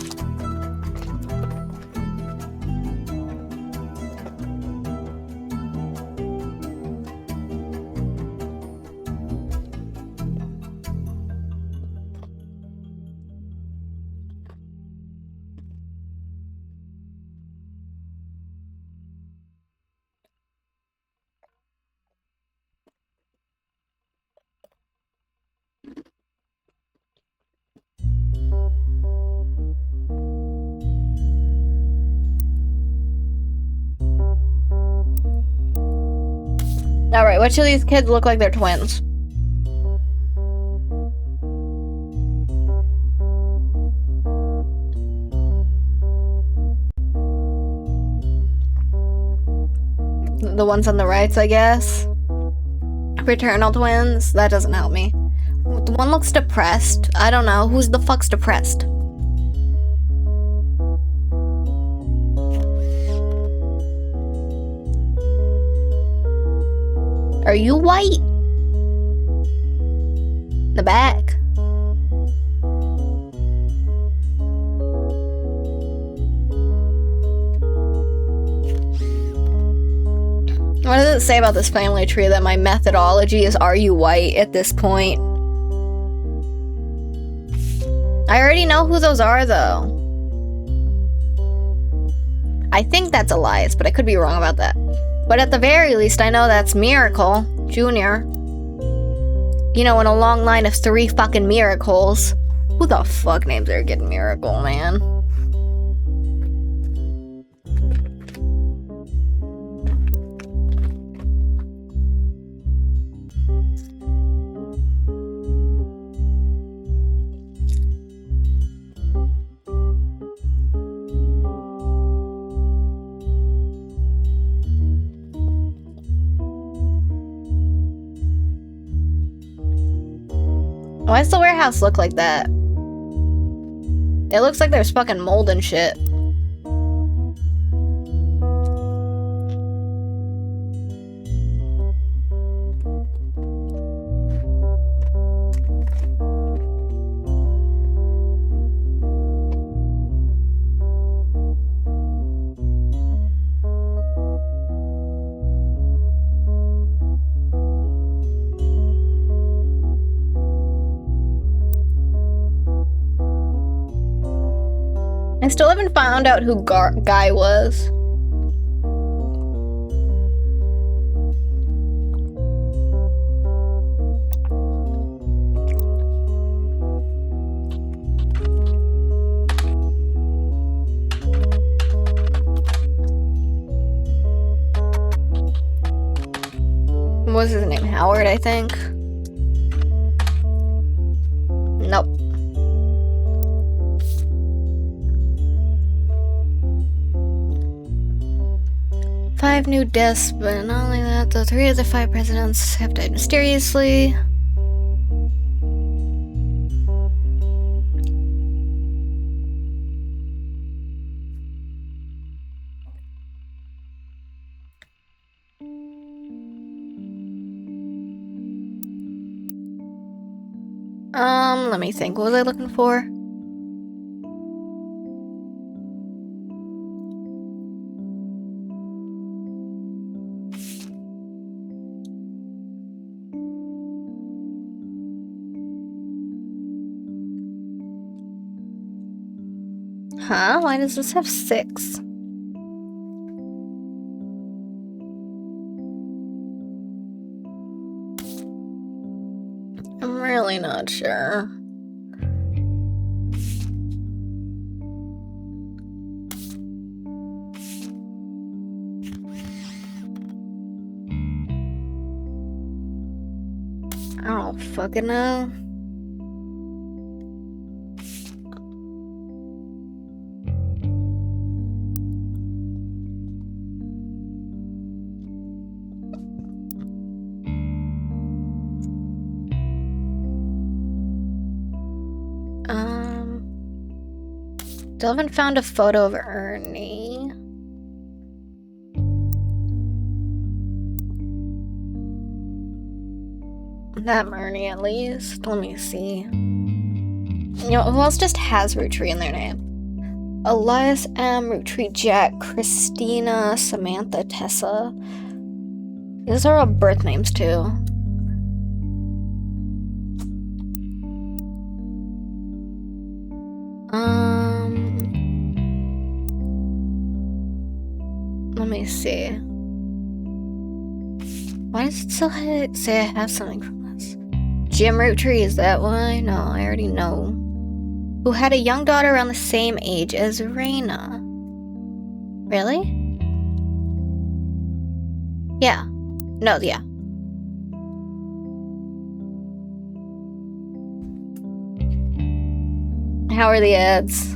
Alright, which of these kids look like they're twins? The ones on the rights, I guess. Fraternal twins? That doesn't help me. The one looks depressed. I don't know. Who's the fuck's depressed? Are you white? The back. What does it say about this family tree that my methodology is are you white at this point? I already know who those are though. I think that's Elias, but I could be wrong about that. But at the very least, I know that's Miracle Jr. You know, in a long line of 3 fucking miracles. Who the fuck names their kid Miracle, man? Why does the warehouse look like that? It looks like there's fucking mold and shit. I still haven't found out who Guy was. What was his name? Howard, I think. Nope. Five new deaths, but not only that, the 3 of the 5 presidents have died mysteriously. Let me think. What was I looking for? Huh? Why does this have 6? I'm really not sure. I don't fucking know. Still haven't found a photo of Ernie. That Marnie at least. Let me see. You know, who else just has Roottree in their name? Elias M, Roottree Jack, Christina, Samantha, Tessa. These are all birth names too. Let me see. Why does it still say I have something from this? Jim Roottrees, is that why? No, I already know. Who had a young daughter around the same age as Raina. Really? Yeah. No, yeah. How are the ads?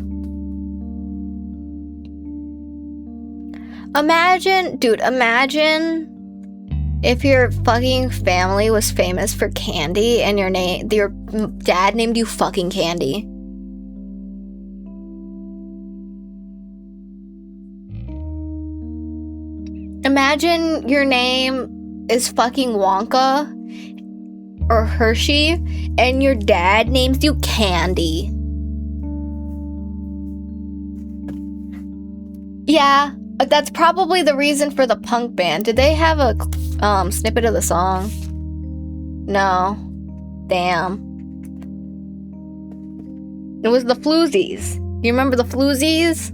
Imagine, dude, imagine if your fucking family was famous for candy and your dad named you fucking Candy. Imagine your name is fucking Wonka or Hershey and your dad names you Candy. Yeah, that's probably the reason for the punk band. Did they have a snippet of the song? No. Damn. It was the Floozies. You remember the Floozies?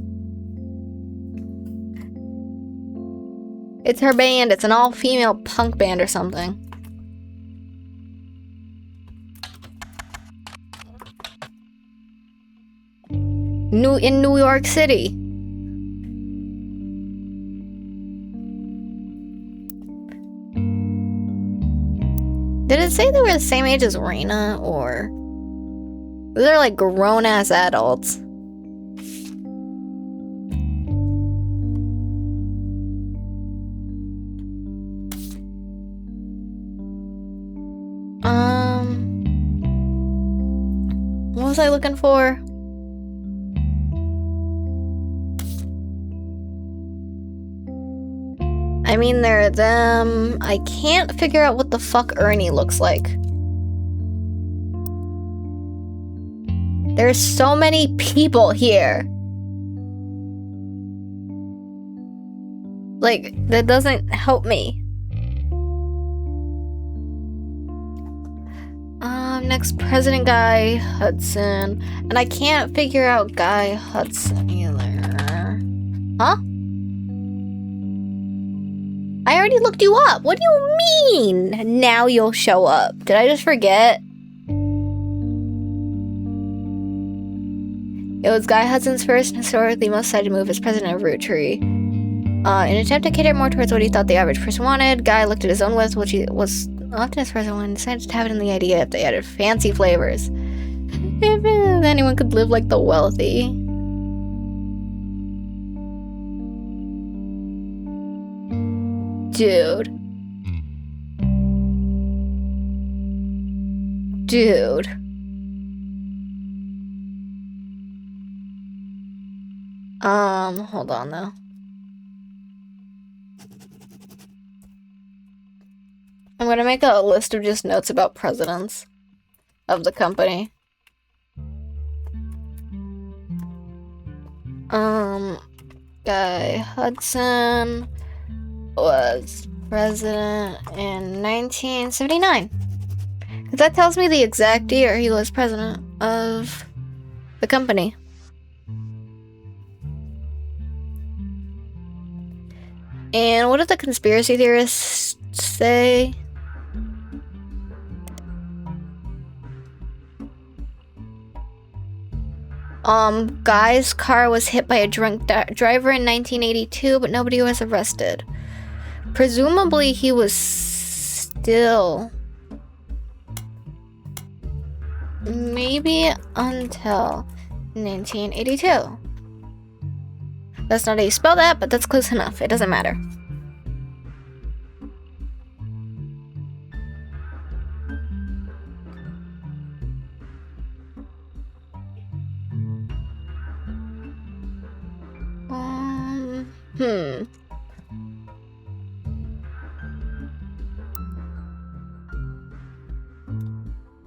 It's her band. It's an all-female punk band or something. In New York City. Did it say they were the same age as Raina, or they're like grown-ass adults? What was I looking for? I mean, they're them. I can't figure out what the fuck Ernie looks like. There's so many people here. Like, that doesn't help me. Next, President Guy Hudson. And I can't figure out Guy Hudson either. Huh? I already looked you up. What do you mean? Now you'll show up. Did I just forget? It was Guy Hudson's first and historically most cited move as president of Roottrees. In an attempt to cater more towards what he thought the average person wanted, Guy looked at his own list, which he was often his president and decided to have it in the idea if they added fancy flavors. If anyone could live like the wealthy. Dude. Hold on though. I'm gonna make a list of just notes about presidents of the company. Guy Hudson was president in 1979. Because that tells me the exact year he was president of the company. And what did the conspiracy theorists say? Guy's car was hit by a drunk driver in 1982, but nobody was arrested. Presumably, he was still... maybe until 1982. That's not how you spell that, but that's close enough. It doesn't matter.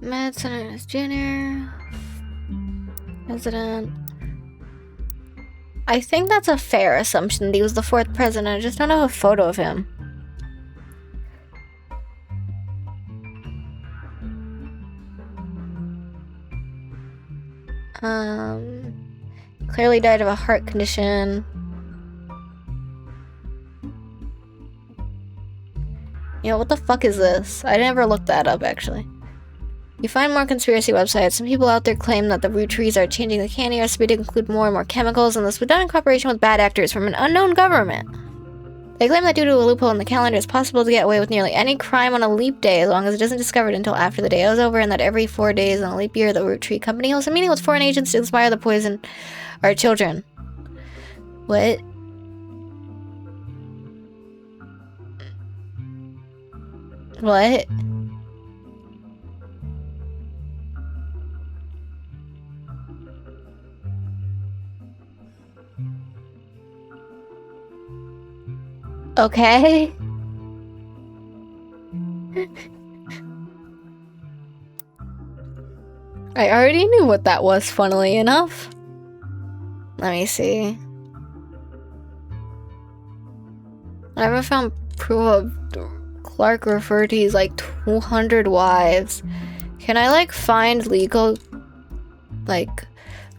Madsen Jr. President. I think that's a fair assumption that he was the 4th president. I just don't have a photo of him. Clearly died of a heart condition. You know, what the fuck is this? I never looked that up, actually. You find more conspiracy websites. Some people out there claim that the Roottrees are changing the candy recipe to include more and more chemicals, and this was done in cooperation with bad actors from an unknown government. They claim that due to a loophole in the calendar, it's possible to get away with nearly any crime on a leap day as long as it isn't discovered until after the day is over, and that every 4 days in a leap year, the Rootree company holds a meeting with foreign agents to inspire the poison our children. What? What? Okay. I already knew what that was, funnily enough. Let me see. I haven't found proof of Clark referred to his like 200 wives. Can I like find legal, like,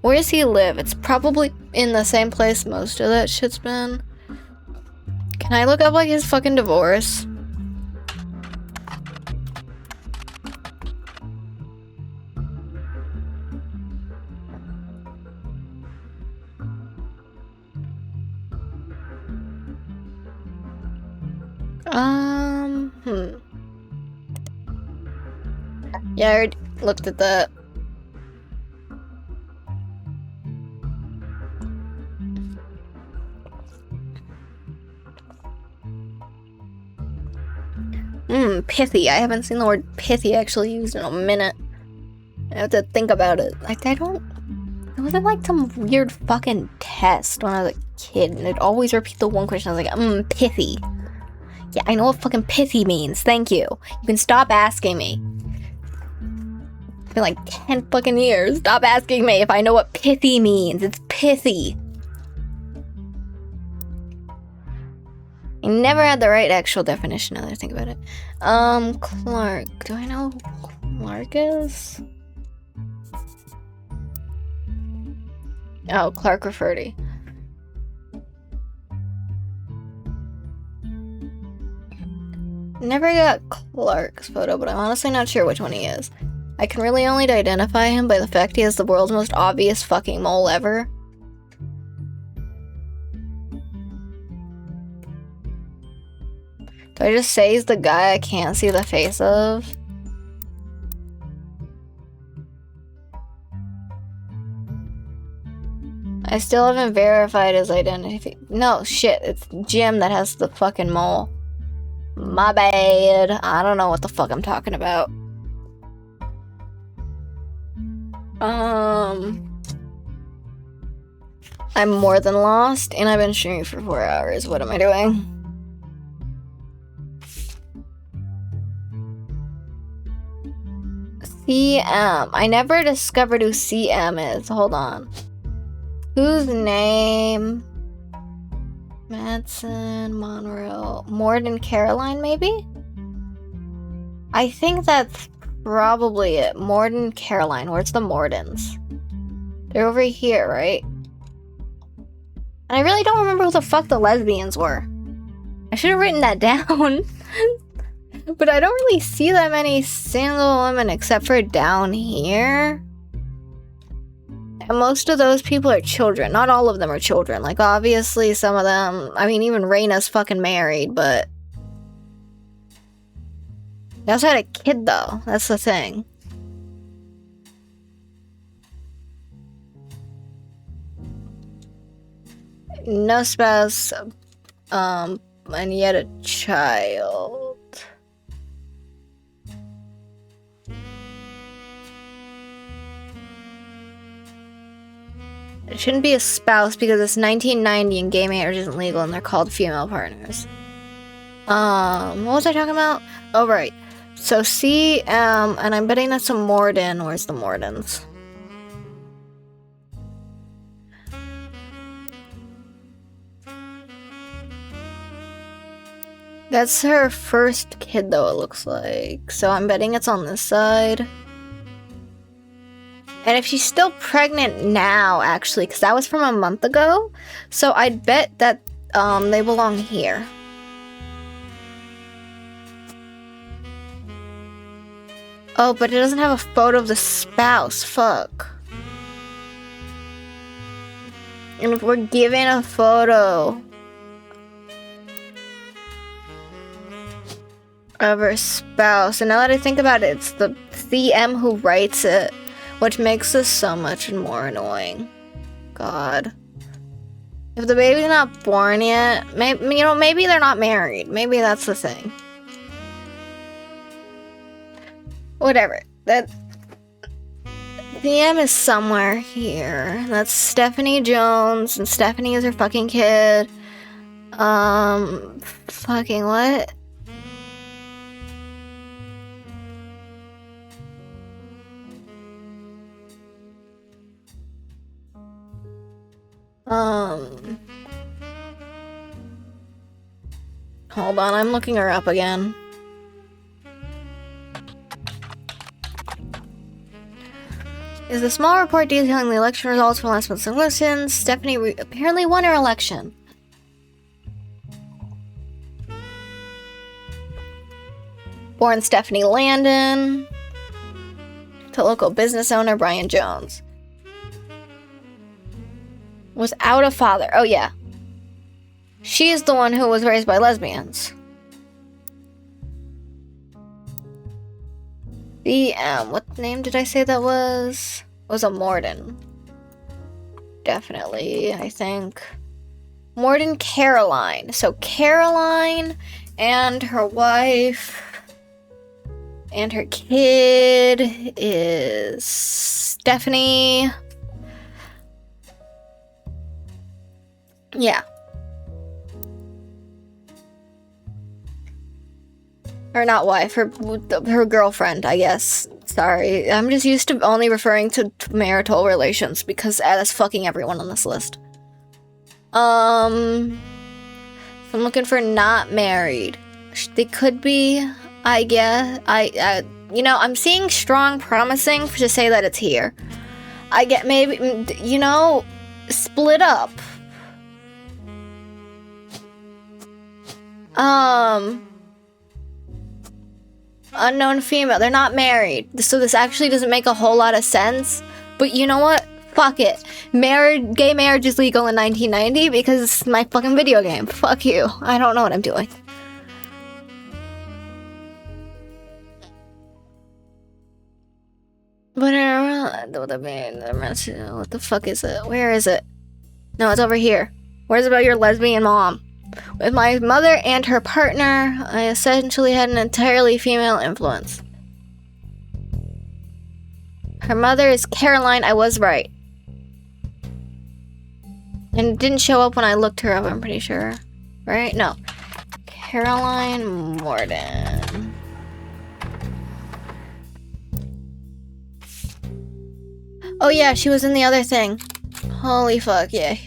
where does he live? It's probably in the same place most of that shit's been. Can I look up like his fucking divorce? Yeah, I already looked at that. Pithy. I haven't seen the word pithy actually used in a minute. I have to think about it. Like, it wasn't like some weird fucking test when I was a kid, and it'd always repeat the one question. I was like, pithy. Yeah, I know what fucking pithy means. Thank you. You can stop asking me. It's been like 10 fucking years. Stop asking me if I know what pithy means. It's pithy. I never had the right actual definition now that I think about it. Clark. Do I know who Clark is? Oh, Clark Rafferty. Never got Clark's photo, but I'm honestly not sure which one he is. I can really only identify him by the fact he has the world's most obvious fucking mole ever. Do I just say he's the guy I can't see the face of? I still haven't verified his identity. No, shit, it's Jim that has the fucking mole. My bad. I don't know what the fuck I'm talking about. I'm more than lost, and I've been streaming for 4 hours. What am I doing? CM. I never discovered who CM is. Hold on. Whose name? Madsen, Monroe, Morden, Caroline, maybe? I think that's probably it. Morden, Caroline. Where's the Mordens? They're over here, right? And I really don't remember who the fuck the lesbians were. I should have written that down. But I don't really see that many single women except for down here. And most of those people are children. Not all of them are children. Like, obviously, some of them... I mean, even Raina's fucking married, but... They also had a kid, though. That's the thing. No spouse, and yet a child. It shouldn't be a spouse because it's 1990 and gay marriage isn't legal and they're called female partners. What was I talking about? Oh, right. So CM, and I'm betting that's a Morden. Where's the Mordens? That's her first kid, though, it looks like. So I'm betting it's on this side. And if she's still pregnant now, actually, because that was from a month ago, so I'd bet that they belong here. Oh, but it doesn't have a photo of the spouse. Fuck. And if we're given a photo of her spouse, and now that I think about it, it's the CM who writes it, which makes this so much more annoying. God. If the baby's not born yet, maybe they're not married. Maybe that's the thing. Whatever. That CM is somewhere here. That's Stephanie Jones, and Stephanie is her fucking kid. Fucking what? Hold on, I'm looking her up again. Is the small report detailing the election results from last month's elections. Stephanie apparently won her election. Born Stephanie Landon. To local business owner Brian Jones. Without a father. Oh yeah. She's the one who was raised by lesbians. What name did I say that was? It was a Morden. Definitely, I think. Morden Caroline. So Caroline and her wife and her kid is Stephanie. Yeah. Or not wife, her girlfriend, I guess. Sorry, I'm just used to only referring to marital relations because that's fucking everyone on this list. I'm looking for not married. They could be, I guess. I'm seeing strong promising to say that it's here. I get maybe, split up. Unknown female. They're not married. So this actually doesn't make a whole lot of sense. But you know what? Fuck it. Gay marriage is legal in 1990 because it's my fucking video game. Fuck you. I don't know what I'm doing. But what the fuck is it? Where is it? No, it's over here. Where's about your lesbian mom? With my mother and her partner, I essentially had an entirely female influence. Her mother is Caroline, I was right. And it didn't show up when I looked her up, I'm pretty sure. Right? No. Caroline Morden. Oh yeah, she was in the other thing. Holy fuck, yeah.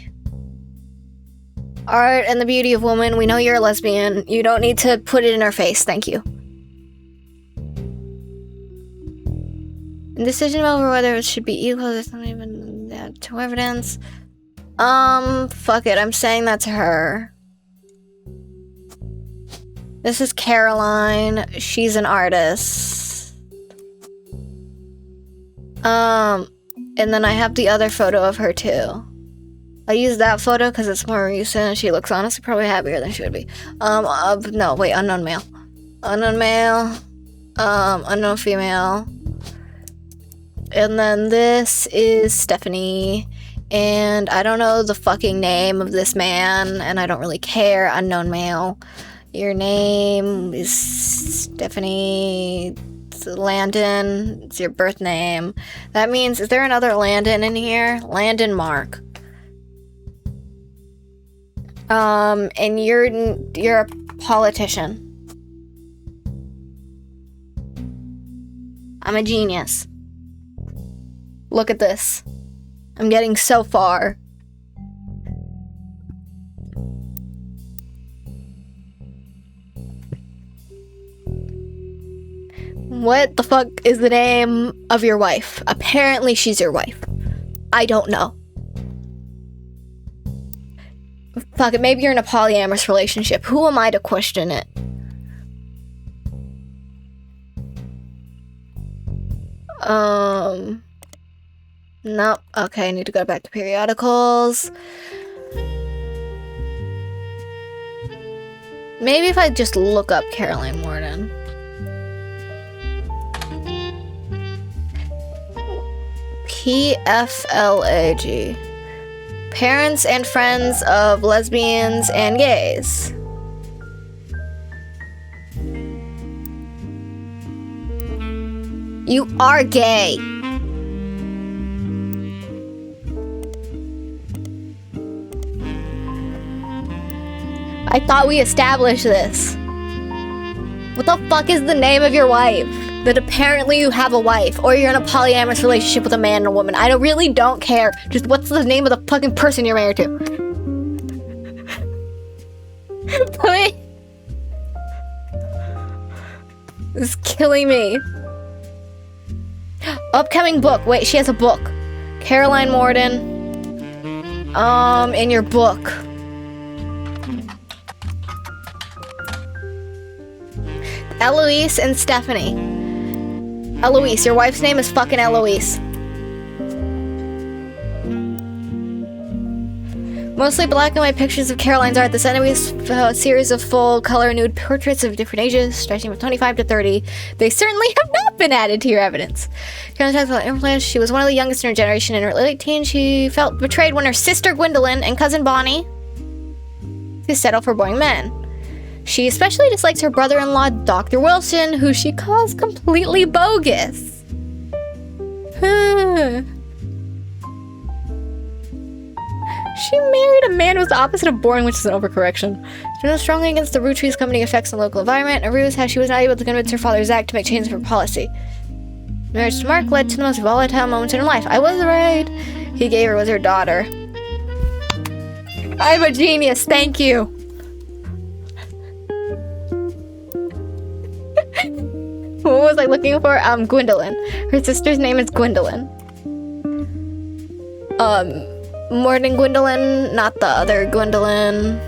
Art and the beauty of woman, we know you're a lesbian. You don't need to put it in our face, thank you. Decision over whether it should be equal, there's not even to evidence. Fuck it, I'm saying that's her. This is Caroline, she's an artist. And then I have the other photo of her too. I use that photo because it's more recent. She looks honestly probably happier than she would be. No, wait, unknown male. Unknown male. Unknown female. And then this is Stephanie. And I don't know the fucking name of this man, and I don't really care. Unknown male. Your name is Stephanie Landon. It's your birth name. That means, is there another Landon in here? Landon Mark. And you're a politician. I'm a genius. Look at this. I'm getting so far. What the fuck is the name of your wife? Apparently she's your wife. I don't know. Fuck it, maybe you're in a polyamorous relationship. Who am I to question it? Nope. Okay, I need to go back to periodicals. Maybe if I just look up Caroline Morden. PFLAG. Parents and friends of lesbians and gays. You are gay. I thought we established this. What the fuck is the name of your wife? That apparently you have a wife, or you're in a polyamorous relationship with a man and a woman. I really don't care. Just what's the name of the fucking person you're married to? Please. This is killing me. Upcoming book. Wait, she has a book. Caroline Morden. In your book. Eloise and Stephanie. Eloise, your wife's name is fucking Eloise. Mostly black and white pictures of Caroline's art. The center is a series of full color nude portraits of different ages, stretching from 25 to 30. They certainly have not been added to your evidence. Caroline talks about implants. She was one of the youngest in her generation. In her late teens, she felt betrayed when her sister Gwendolyn and cousin Bonnie settled for boring men. She especially dislikes her brother-in-law, Dr. Wilson, who she calls completely bogus. She married a man who was the opposite of boring, which is an overcorrection. She was strongly against the Roottrees company effects on the local environment, and ruse how she was not able to convince her father Zach to make changes in her policy. Marriage to Mark led to the most volatile moments in her life. I was right. He gave her was her daughter. I'm a genius, thank you. What was I looking for? Gwendolyn. Her sister's name is Gwendolyn. Morden Gwendolyn, not the other Gwendolyn.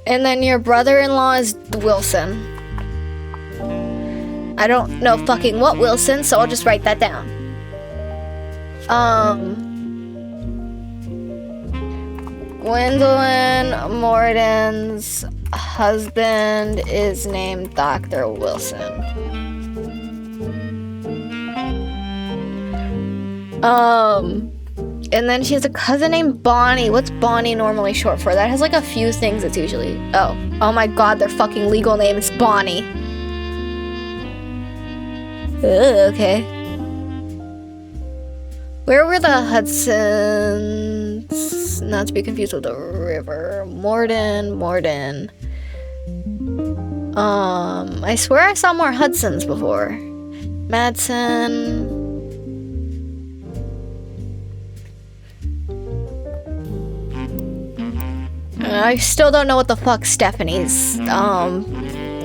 And then your brother-in-law is Wilson. I don't know fucking what Wilson, so I'll just write that down. Gwendolyn Morden's husband is named Dr. Wilson. And then she has a cousin named Bonnie. What's Bonnie normally short for? That has like a few things it's usually. Oh my god, their fucking legal name is Bonnie. Ugh, okay. Where were the Hudsons? Not to be confused with the river. Morden. I swear I saw more Hudsons before. Madsen. I still don't know what the fuck Stephanie's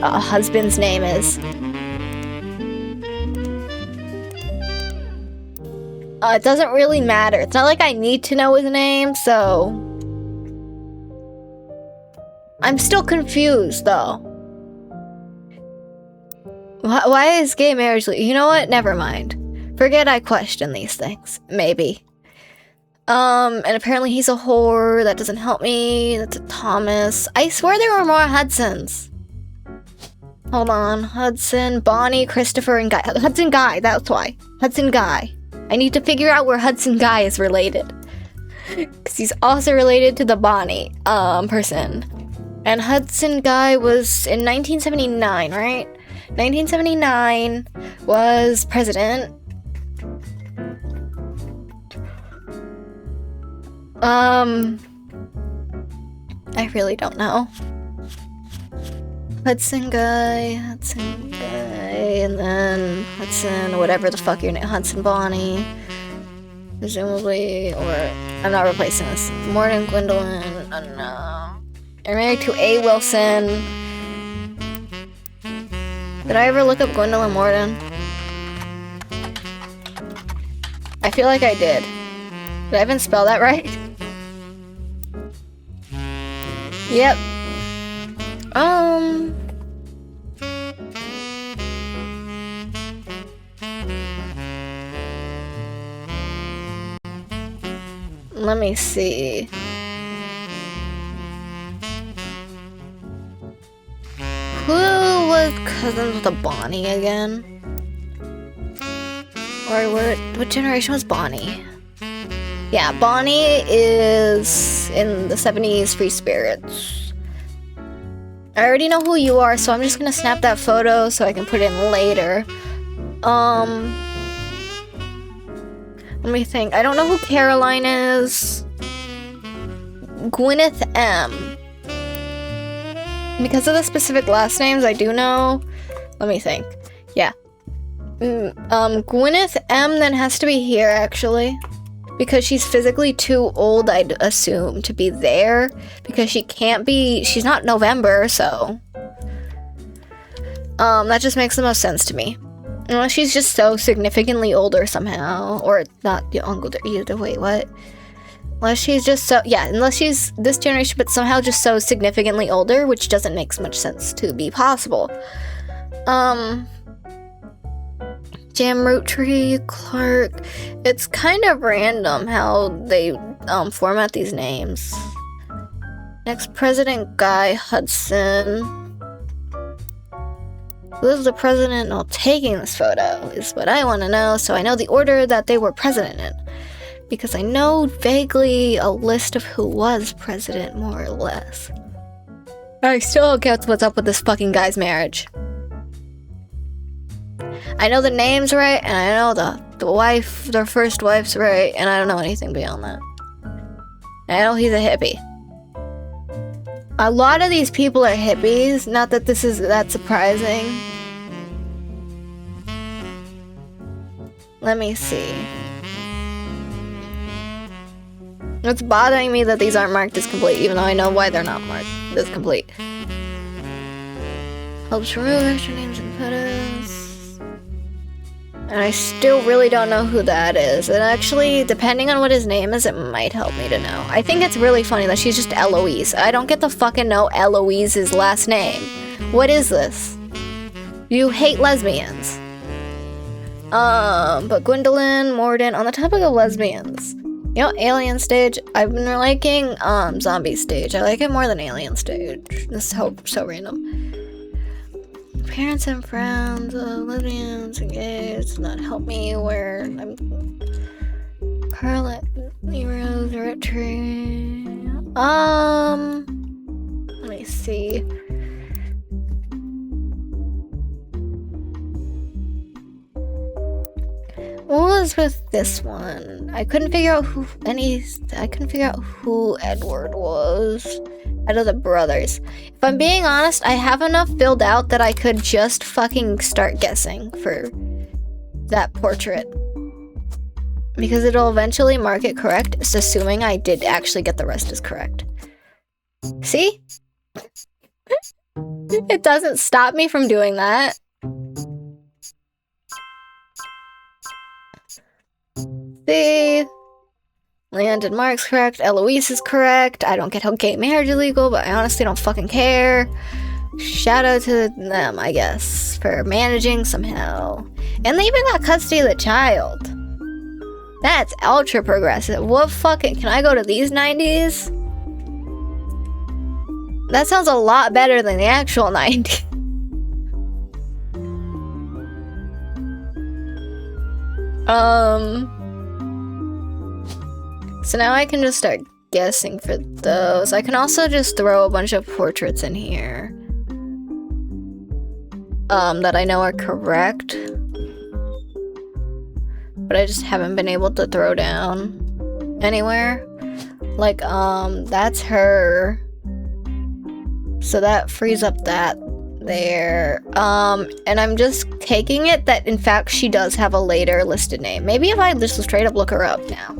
husband's name is. It doesn't really matter. It's not like I need to know his name, so I'm still confused though. Why is gay marriage legal? You know what? Never mind. Forget I question these things. Maybe. And apparently he's a whore. That doesn't help me. That's a Thomas. I swear there were more Hudsons. Hold on. Hudson, Bonnie, Christopher, and Guy. Hudson Guy, that's why. Hudson Guy. I need to figure out where Hudson Guy is related. Because he's also related to the Bonnie person. And Hudson Guy was in 1979, right? 1979 was president. I really don't know. Hudson guy, and then Hudson, whatever the fuck your name, Hudson Bonnie. Presumably, or I'm not replacing this. Morton Gwendolyn, I don't know. You're married to A. Wilson. Did I ever look up Gwendolyn Morton? I feel like I did. Did I even spell that right? Yep. Let me see. Who was cousins with a Bonnie again? Or what generation was Bonnie? Yeah, Bonnie is in the 70s Free Spirits. I already know who you are, so I'm just gonna snap that photo so I can put it in later. Let me think. I don't know who Caroline is. Gwyneth M. Because of the specific last names, I do know. Let me think. Yeah. Gwyneth M then has to be here, actually. Because she's physically too old, I'd assume, to be there. Because she can't be... She's not November, so... that just makes the most sense to me. Unless she's just so significantly older somehow. Or not older either. Wait, what? Unless she's just so... Yeah, unless she's this generation, but somehow just so significantly older, which doesn't make much sense to be possible. Jam Roottrees, Clark. It's kind of random how they format these names. Next president, Guy Hudson. Who's the president while taking this photo is what I want to know, so I know the order that they were president in. Because I know vaguely a list of who was president, more or less. I still don't get what's up with this fucking guy's marriage. I know the name's right, and I know the wife, their first wife's right, and I don't know anything beyond that. I know he's a hippie. A lot of these people are hippies, not that this is that surprising. Let me see. It's bothering me that these aren't marked as complete, even though I know why they're not marked as complete. Helps remove extra names and photos. And I still really don't know who that is. And actually, depending on what his name is, it might help me to know. I think it's really funny that she's just Eloise. I don't get to fucking know Eloise's last name. What is this? You hate lesbians. But Gwendolyn, Morden, on the topic of lesbians. You know, Alien Stage, I've been liking Zombie Stage. I like it more than Alien Stage. This is so random. Parents and friends, lesbians and gays does not help me where I'm Carlet, Heroes, Roottrees. Let me see. What was with this one? I couldn't figure out who Edward was out of the brothers. If I'm being honest, I have enough filled out that I could just fucking start guessing for that portrait. Because it'll eventually mark it correct, it's assuming I did actually get the rest as correct. See? It doesn't stop me from doing that. See? Landon Mark's correct. Eloise is correct. I don't get how gay marriage is legal, but I honestly don't fucking care. Shout out to them, I guess, for managing somehow. And they even got custody of the child. That's ultra progressive. What fucking... Can I go to these 90s? That sounds a lot better than the actual 90s. So now I can just start guessing for those. I can also just throw a bunch of portraits in here. That I know are correct. But I just haven't been able to throw down anywhere. Like, that's her. So that frees up that there. And I'm just taking it that in fact she does have a later listed name. Maybe if I just straight up look her up now.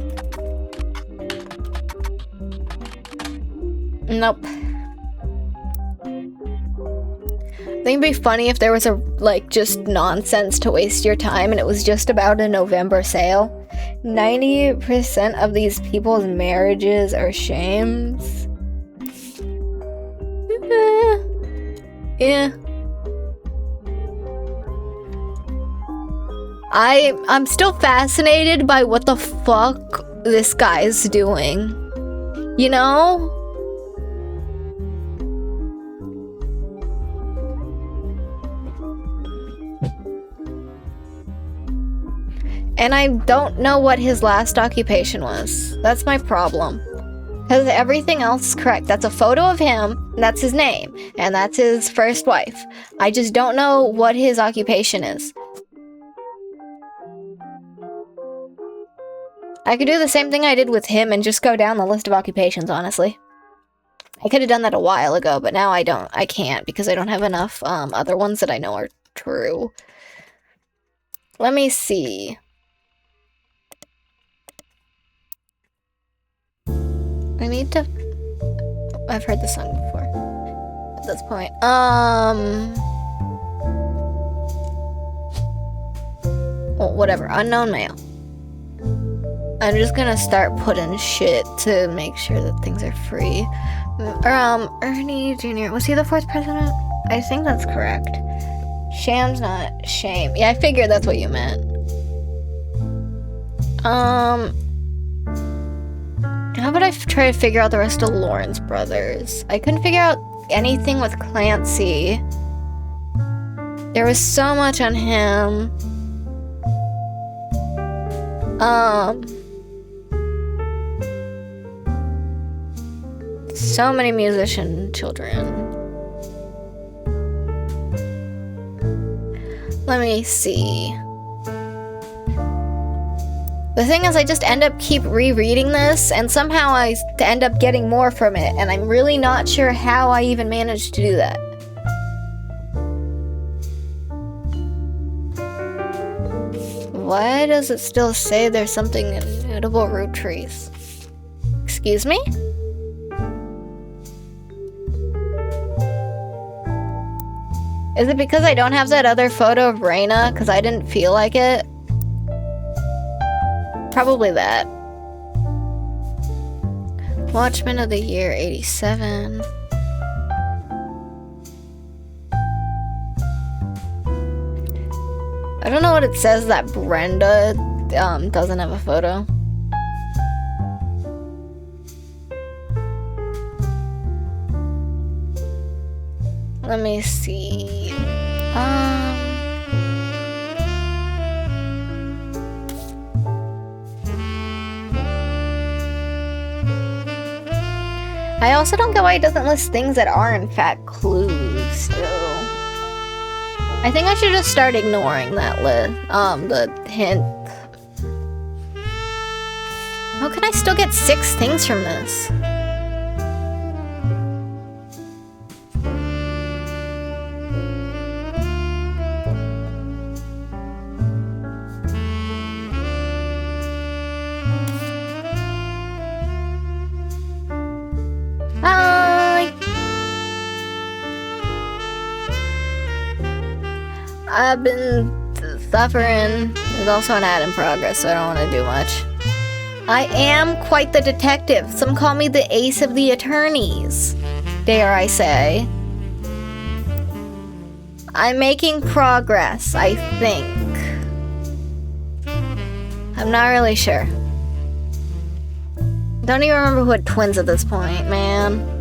Nope. I think it'd be funny if there was a, like, just nonsense to waste your time and it was just about a November sale. 90% of these people's marriages are shames. Yeah. I'm still fascinated by what the fuck this guy's doing. You know? And I don't know what his last occupation was. That's my problem. Because everything else is correct. That's a photo of him, and that's his name, and that's his first wife. I just don't know what his occupation is. I could do the same thing I did with him and just go down the list of occupations, honestly. I could have done that a while ago, but now I can't because I don't have enough other ones that I know are true. Let me see. I need to... I've heard this song before. At this point. Well, whatever. Unknown male. I'm just gonna start putting shit to make sure that things are free. Ernie Jr. Was he the 4th president? I think that's correct. Sham's not shame. Yeah, I figured that's what you meant. How about I try to figure out the rest of Lawrence brothers? I couldn't figure out anything with Clancy. There was so much on him. So many musician children. Let me see. The thing is, I just keep rereading this, and somehow I end up getting more from it, and I'm really not sure how I even managed to do that. Why does it still say there's something in mutable Roottrees? Excuse me? Is it because I don't have that other photo of Raina? Because I didn't feel like it? Probably that. Watchman of the Year, 87. I don't know what it says that Brenda doesn't have a photo. Let me see. I also don't get why it doesn't list things that are in fact clues still. I think I should just start ignoring that the hint. How can I still get 6 things from this? I've been suffering. There's also an ad in progress, so I don't want to do much. I am quite the detective. Some call me the ace of the attorneys, dare I say. I'm making progress, I think. I'm not really sure. Don't even remember who had twins at this point, man.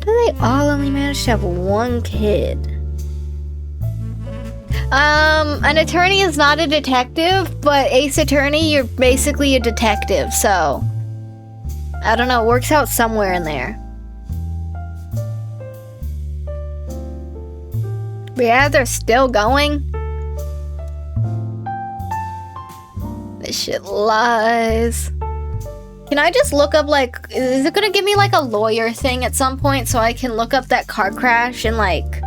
They all only managed to have 1 kid. An attorney is not a detective, but Ace Attorney, you're basically a detective, so I don't know, it works out somewhere in there. But yeah, they're still going. This shit lies. Can I just look up, like, is it gonna give me, like, a lawyer thing at some point so I can look up that car crash and, like,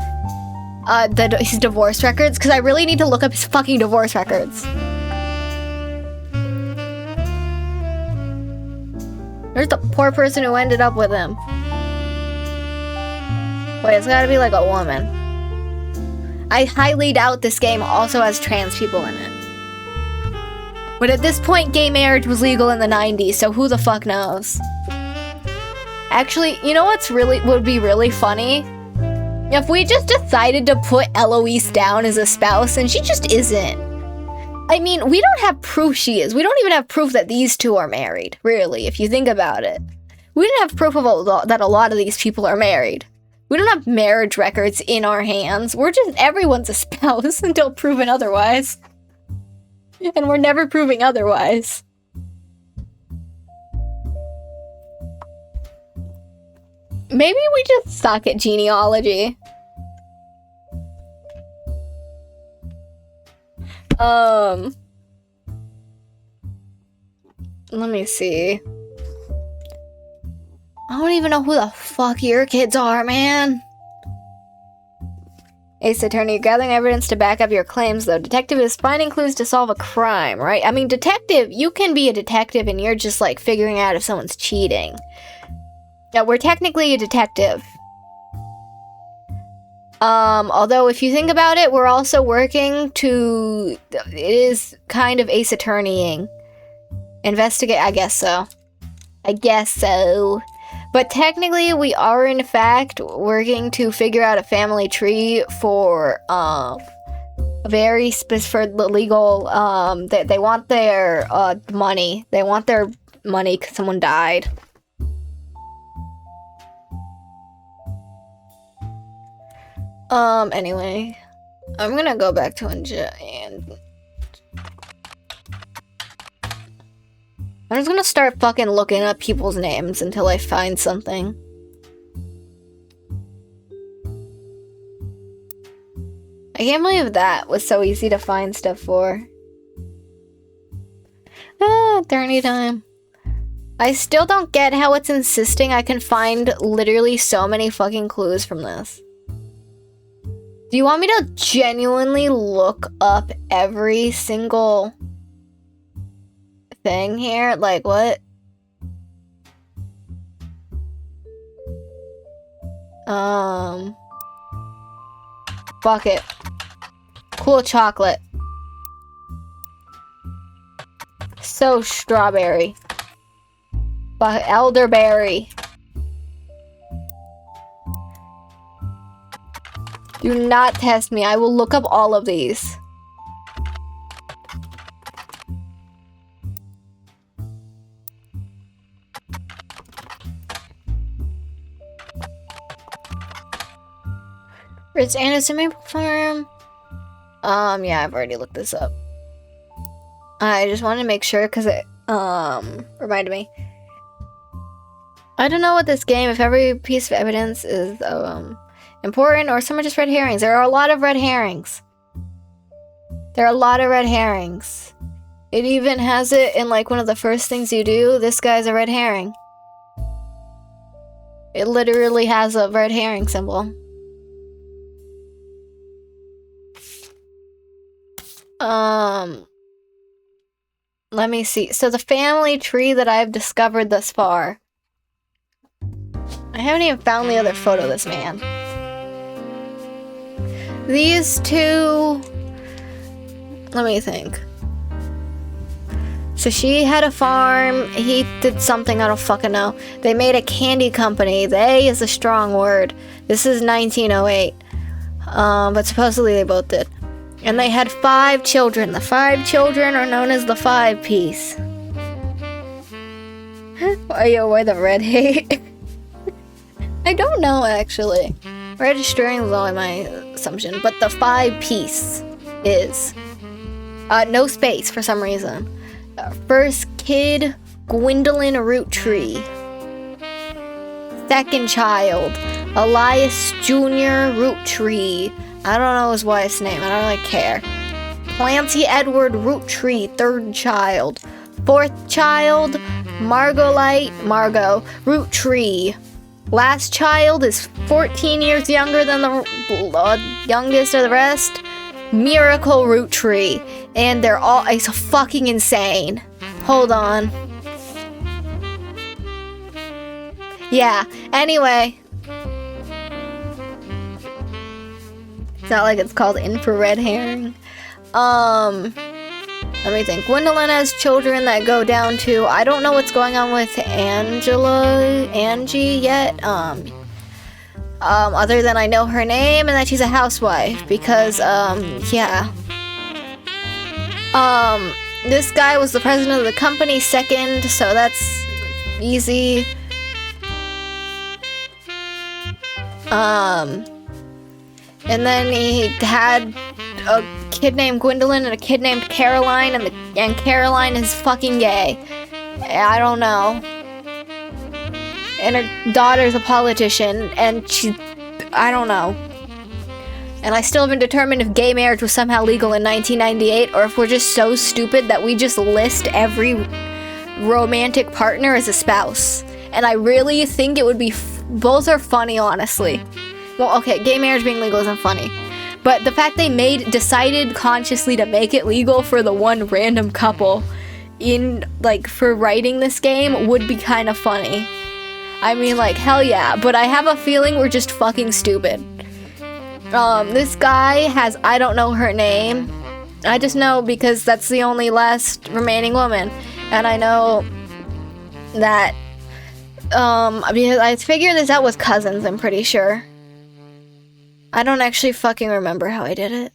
his divorce records? Because I really need to look up his fucking divorce records. There's the poor person who ended up with him. Wait, it's gotta be, like, a woman. I highly doubt this game also has trans people in it. But at this point, gay marriage was legal in the 90s, so who the fuck knows? Actually, you know what's would be really funny? If we just decided to put Eloise down as a spouse, and she just isn't. I mean, we don't have proof she is. We don't even have proof that these two are married, really, if you think about it. We don't have proof of that a lot of these people are married. We don't have marriage records in our hands. We're just, everyone's a spouse until proven otherwise. And we're never proving otherwise. Maybe we just suck at genealogy. Let me see. I don't even know who the fuck your kids are, man. Ace Attorney, gathering evidence to back up your claims, though. Detective is finding clues to solve a crime, right? I mean, detective, you can be a detective and you're just, like, figuring out if someone's cheating. Now, we're technically a detective. Although, if you think about it, we're also working to... It is kind of Ace Attorneying. Investigate, I guess so. I guess so. But technically, we are in fact working to figure out a family tree for very for the legal. They want their money. They want their money because someone died. Anyway, I'm gonna go back to Ninja and I'm just gonna start fucking looking up people's names until I find something. I can't believe that was so easy to find stuff for. Attorney time. I still don't get how it's insisting I can find literally so many fucking clues from this. Do you want me to genuinely look up every single thing here? Like, what? Bucket. Cool chocolate. So strawberry. Elderberry. Do not test me. I will look up all of these. Ritz Anderson Maple Farm. Yeah, I've already looked this up. I just wanted to make sure because it reminded me. I don't know what this game, if every piece of evidence is important or some are just red herrings. There are a lot of red herrings. There are a lot of red herrings. It even has it in like one of the first things you do. This guy's a red herring. It literally has a red herring symbol. Let me see. So the family tree that I've discovered thus far. I haven't even found the other photo of this man. These two... Let me think. So she had a farm. He did something, I don't fucking know. They made a candy company. They is a strong word. This is 1908. But supposedly they both did. And they had 5 children. The 5 children are known as the 5 piece. Why the red hate? I don't know, actually. Registering is only my assumption. But the 5 piece is... no space for some reason. First kid, Gwendolyn Roottrees. Second child, Elias Jr. Roottrees. I don't know his wife's name. I don't really care. Clancy Edward Roottrees, 3rd child. 4th child, Margot, Roottrees. Last child is 14 years younger than the youngest of the rest. Miracle Roottrees. And they're all, it's fucking insane. Hold on. Yeah, anyway. It's not like it's called infrared herring. Let me think. Gwendolyn has children that go down to, I don't know what's going on with Angie yet. Other than I know her name and that she's a housewife because, yeah. This guy was the president of the company second, so that's easy. And then he had a kid named Gwendolyn and a kid named Caroline, and Caroline is fucking gay. I don't know. And her daughter's a politician, and I don't know. And I still haven't determined if gay marriage was somehow legal in 1998, or if we're just so stupid that we just list every romantic partner as a spouse. And I really think it would be, both are funny, honestly. Well, okay, gay marriage being legal isn't funny. But the fact they decided consciously to make it legal for the one random couple for writing this game would be kind of funny. I mean, like, hell yeah. But I have a feeling we're just fucking stupid. This guy has, I don't know her name. I just know because that's the only last remaining woman. And I know that, because I figured this out with cousins, I'm pretty sure. I don't actually fucking remember how I did it.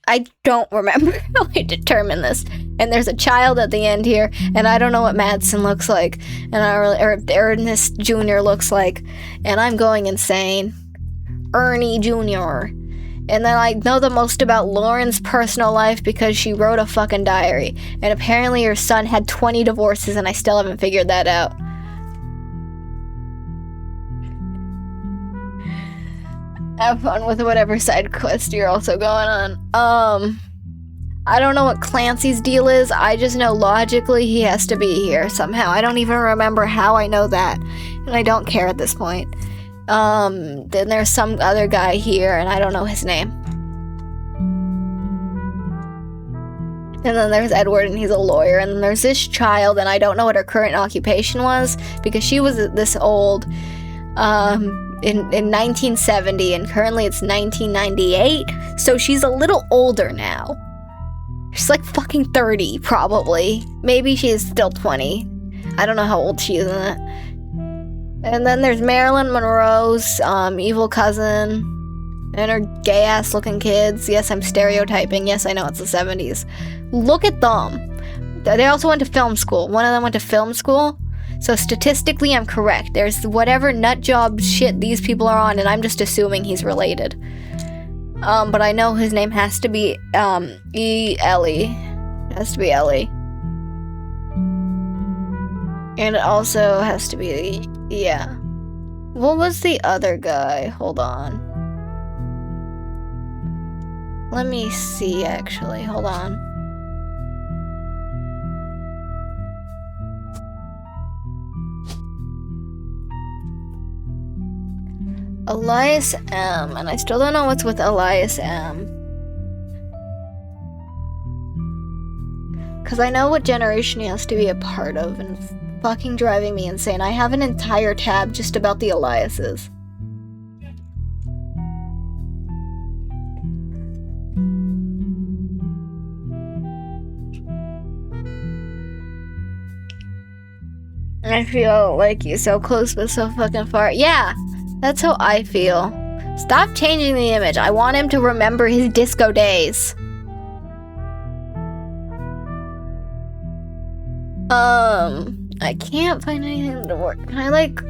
I don't remember how I determined this. And there's a child at the end here, and I don't know what Madsen looks like, and or Ernest Jr. looks like, and I'm going insane. Ernie Jr. And then I know the most about Lauren's personal life because she wrote a fucking diary, and apparently her son had 20 divorces, and I still haven't figured that out. Have fun with whatever side quest you're also going on. I don't know what Clancy's deal is. I just know logically he has to be here somehow. I don't even remember how I know that. And I don't care at this point. Then there's some other guy here, and I don't know his name. And then there's Edward, and he's a lawyer. And then there's this child, and I don't know what her current occupation was, because she was this old, in 1970, and currently it's 1998, so she's a little older now. She's like fucking 30, probably. Maybe she's still 20. I don't know how old she is in that. And then there's Marilyn Monroe's evil cousin, and her gay-ass looking kids. Yes, I'm stereotyping. Yes, I know it's the 70s. Look at them. They also went to film school. One of them went to film school. So statistically, I'm correct. There's whatever nut job shit these people are on, and I'm just assuming he's related. But I know his name has to be, Ellie. It has to be Ellie. And it also has to be, yeah. What was the other guy? Hold on. Let me see, actually. Hold on. Elias M. And I still don't know what's with Elias M. Because I know what generation he has to be a part of, and it's fucking driving me insane. I have an entire tab just about the Eliases. I feel like he's so close but so fucking far. Yeah! That's how I feel. Stop changing the image. I want him to remember his disco days. I can't find anything to work. Can I, like...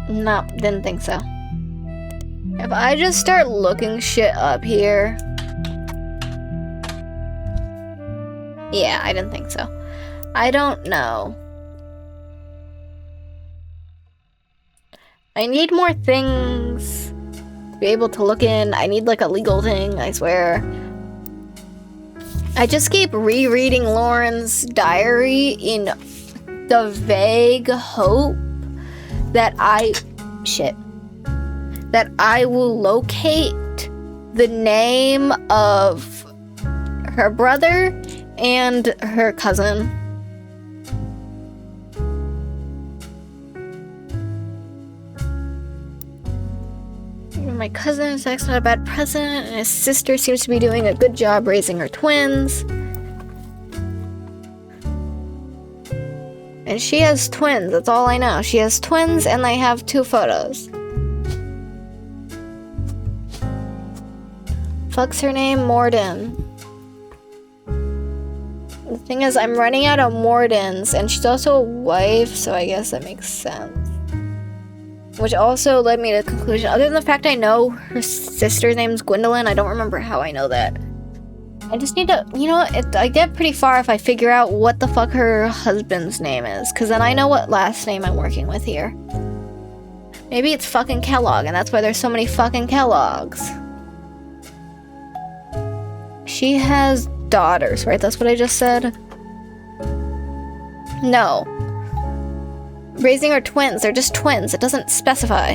No, didn't think so. If I just start looking shit up here... Yeah, I didn't think so. I don't know. I need more things to be able to look in. I need like a legal thing, I swear. I just keep rereading Lauren's diary in the vague hope that I will locate the name of her brother and her cousin. My cousin is actually not a bad present, and his sister seems to be doing a good job raising her twins. And she has twins, that's all I know. She has twins, and they have 2 photos. Fuck's her name? Morden. The thing is, I'm running out of Mordens, and she's also a wife, so I guess that makes sense. Which also led me to the conclusion, other than the fact I know her sister's name's Gwendolyn, I don't remember how I know that. I just need to, you know what, I get pretty far if I figure out what the fuck her husband's name is, because then I know what last name I'm working with here. Maybe it's fucking Kellogg, and that's why there's so many fucking Kellogg's. She has daughters, right? That's what I just said? No. Raising her twins, they're just twins, it doesn't specify.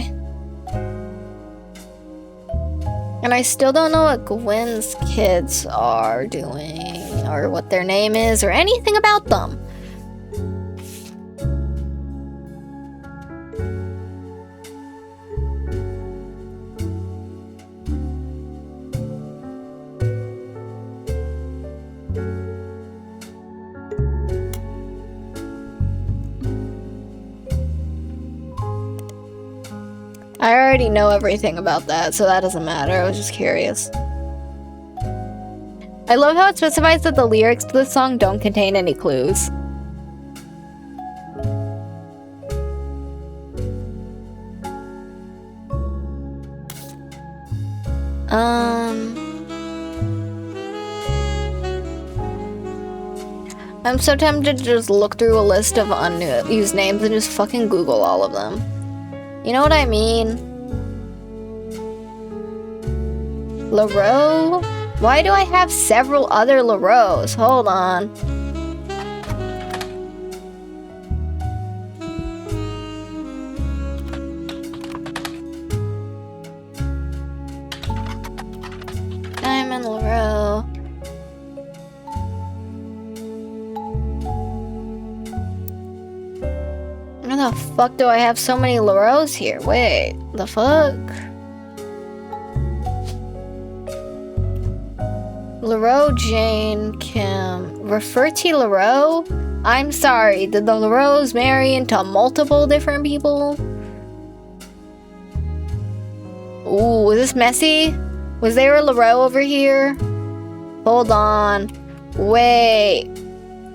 And I still don't know what Gwen's kids are doing, or what their name is, or anything about them. I already know everything about that, so that doesn't matter. I was just curious. I love how it specifies that the lyrics to this song don't contain any clues. I'm so tempted to just look through a list of unused names and just fucking Google all of them. You know what I mean? LaRoe? Why do I have several other LaRoes? Hold on. Diamond LaRoe. Where the fuck do I have so many LaRoes here? Wait, the fuck? LaRoe, Jane, Kim, Rafferty LaRoe? I'm sorry, did the LaRoes marry into multiple different people? Ooh, is this messy? Was there a LaRoe over here? Hold on. Wait.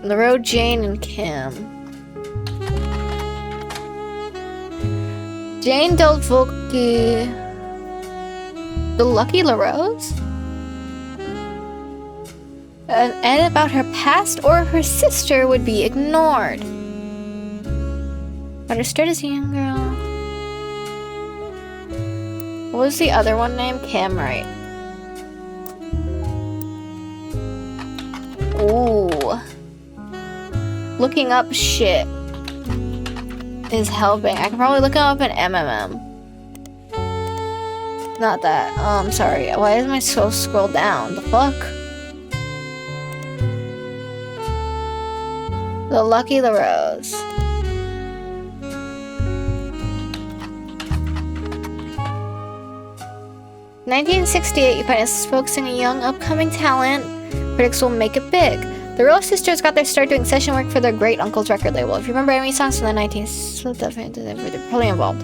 LaRoe, Jane, and Kim. Jane Delvolky. The Lucky LaRose? An ad about her past or her sister would be ignored. Understood as a young girl. What was the other one named? Kim, right? Ooh. Looking up shit is helping. I can probably look up an MMM. Not that. Oh, I'm sorry. Why is my soul scroll down? The fuck? The Lucky LaRose. In 1968, you find us focusing on young, upcoming talent. Critics will make it big. The Rose sisters got their start doing session work for their great uncle's record label. If you remember any songs from the 19s, they're probably involved.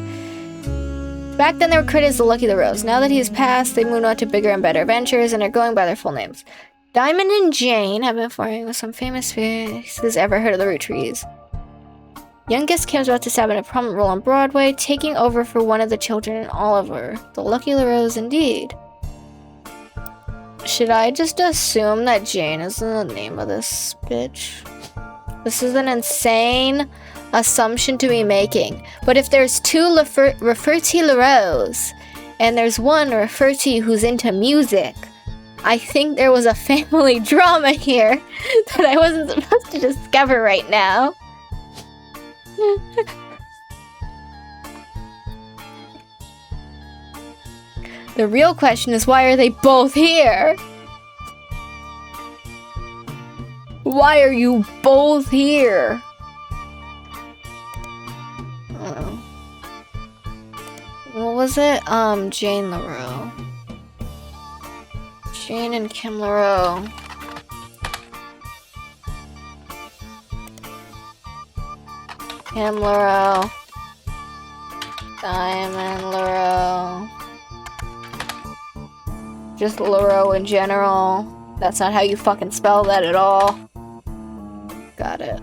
Back then, they were credited as the Lucky LaRose. Now that he's passed, they moved on to bigger and better ventures and are going by their full names. Diamond and Jane have been performing with some famous faces. Ever heard of the Roottrees? Youngest Kim's about to stab in a prominent role on Broadway, taking over for one of the children in Oliver. The Lucky LaRose, indeed. Should I just assume that Jane is the name of this bitch? This is an insane assumption to be making. But if there's two Rafferty LaRose, and there's one Rafferty who's into music, I think there was a family drama here that I wasn't supposed to discover right now. The real question is, why are they both here? Why are you both here? What was it? Jane LaRoe. Jane and Kim LaRoe. Kim LaRoe. Diamond LaRoe. Just LaRoe in general. That's not how you fucking spell that at all. Got it.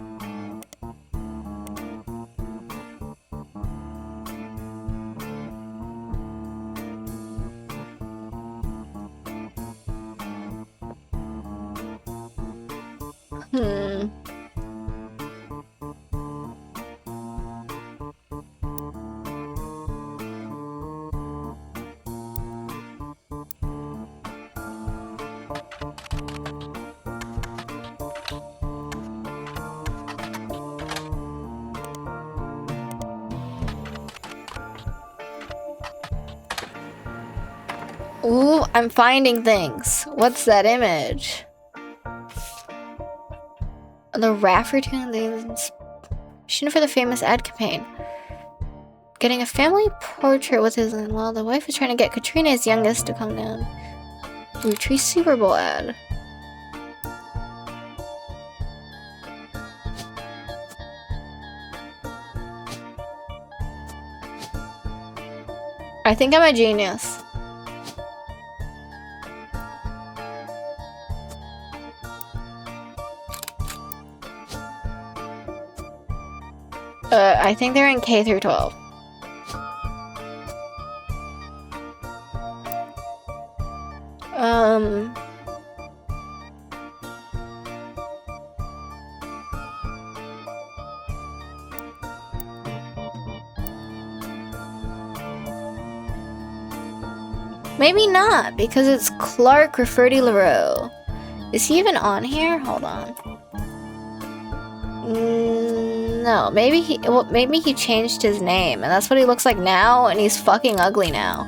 Ooh, I'm finding things. What's that image? The Rafferty, the inspiration for the famous ad campaign. Getting a family portrait with his in-law. The wife is trying to get Katrina's youngest to come down. Roottrees Super Bowl ad. I think I'm a genius. I think they're in K through 12. Maybe not, because it's Clark Rafferty LaRoe. Is he even on here? Hold on. No, maybe he changed his name, and that's what he looks like now, and he's fucking ugly now.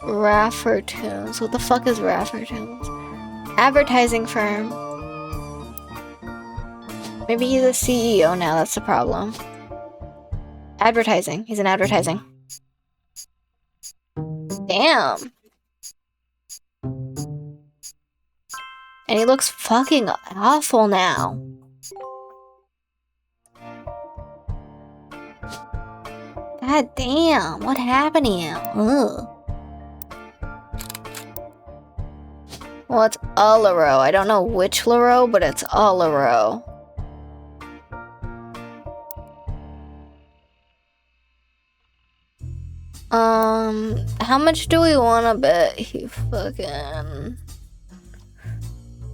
Raffertoons. What the fuck is Raffertoons? Advertising firm. Maybe he's a CEO now, that's the problem. Advertising. He's in advertising. Damn. And he looks fucking awful now. God damn, what happened to him? Ugh. Well, it's a LaRoe. I don't know which LaRoe, but it's a LaRoe. How much do we want to bet he fucking...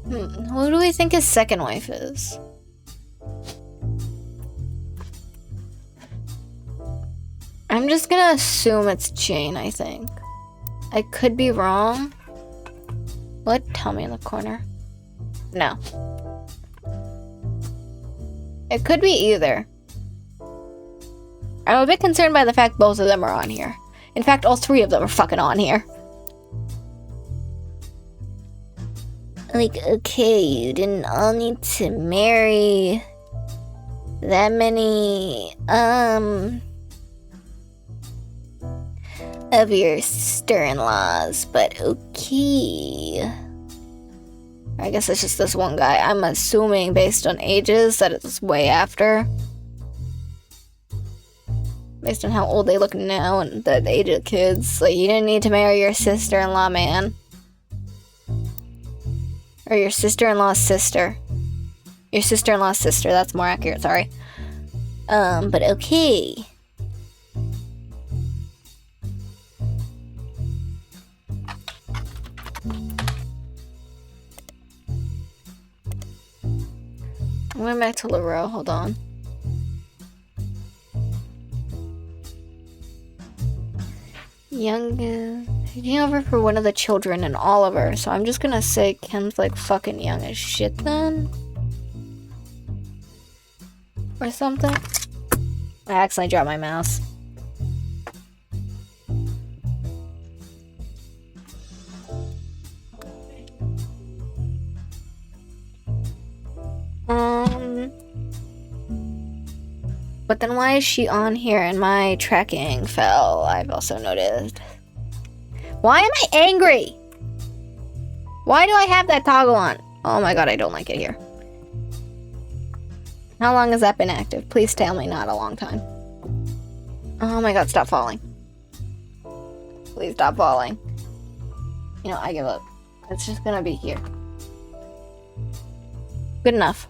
Who do we think his second wife is? I'm just gonna assume it's Jane, I think. I could be wrong. What? Tell me in the corner. No. It could be either. I'm a bit concerned by the fact both of them are on here. In fact, all three of them are fucking on here. Like, okay, you didn't all need to marry that many, of your sister-in-laws, but okay. I guess it's just this one guy. I'm assuming based on ages that it's way after. Based on how old they look now and the age of the kids. Like, you didn't need to marry your sister-in-law, man. Or your sister-in-law's sister. Your sister-in-law's sister, that's more accurate, sorry. But okay. going back to Rahura, hold on. Youngest. Taking over for one of the children and Oliver, so I'm just gonna say Kim's like fucking young as shit then. Or something. I accidentally dropped my mouse. But then why is she on here and my tracking fell? I've also noticed. Why am I angry? Why do I have that toggle on? Oh my god, I don't like it here. How long has that been active? Please tell me not a long time. Oh my god, stop falling. Please stop falling. You know, I give up. It's just gonna be here. Good enough.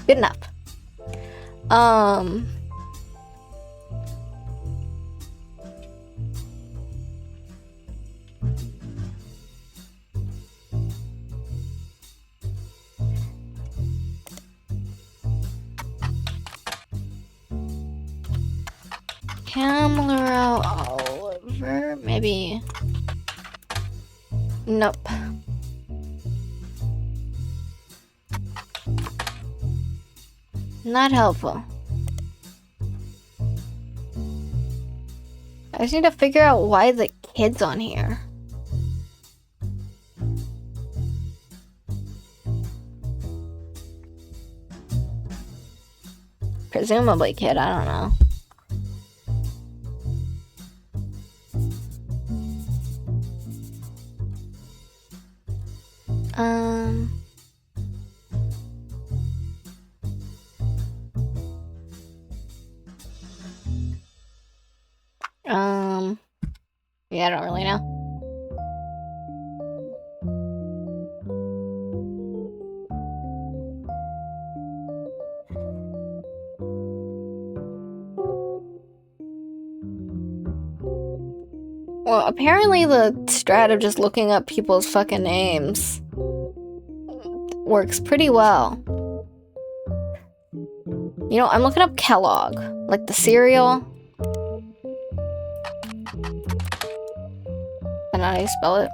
Good enough. Camera Oliver, maybe. Nope. Not helpful. I just need to figure out why the kid's on here. Presumably kid, I don't know. Yeah, I don't really know. Well, apparently the strat of just looking up people's fucking names works pretty well. You know, I'm looking up Kellogg, like the cereal. That's not how you spell it.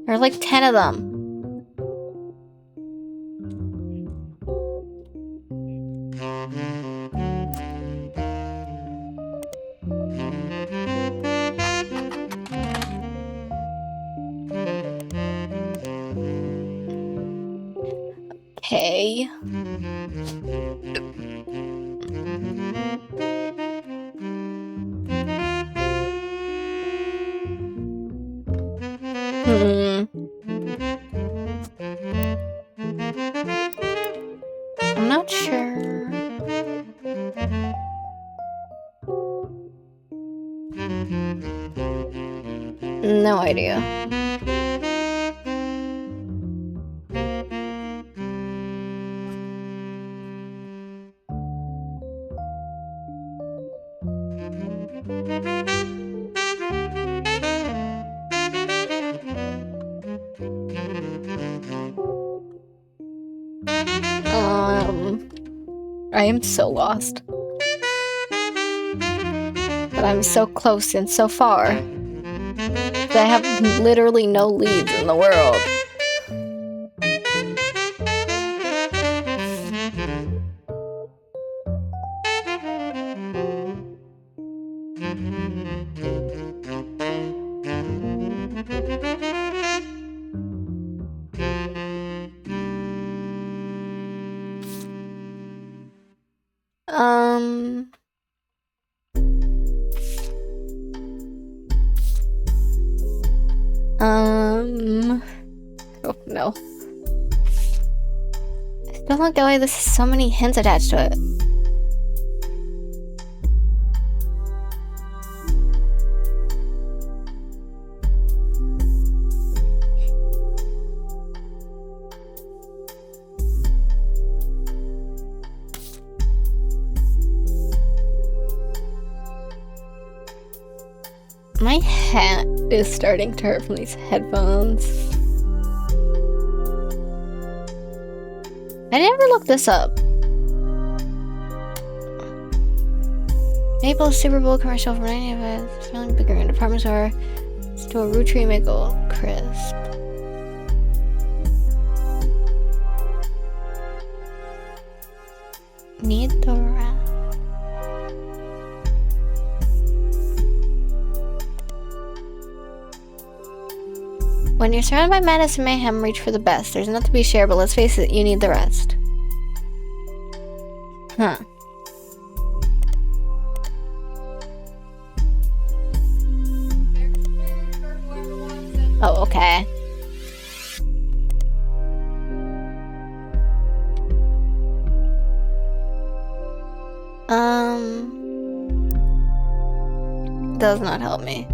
There are like 10 of them. Okay. I'm not sure. No idea. I am so lost. But I'm so close and so far. That I have literally no leads in the world. Oh no. I still don't get why there's so many hints attached to it. My hat is starting to hurt from these headphones. I never looked this up. Maple Super Bowl commercial from 1995. Smelling bigger in a department store. Roottrees Maple Crisp. Need the rest. When you're surrounded by madness and mayhem, reach for the best. There's enough to be shared, but let's face it, you need the rest. Huh. Oh, okay. Does not help me.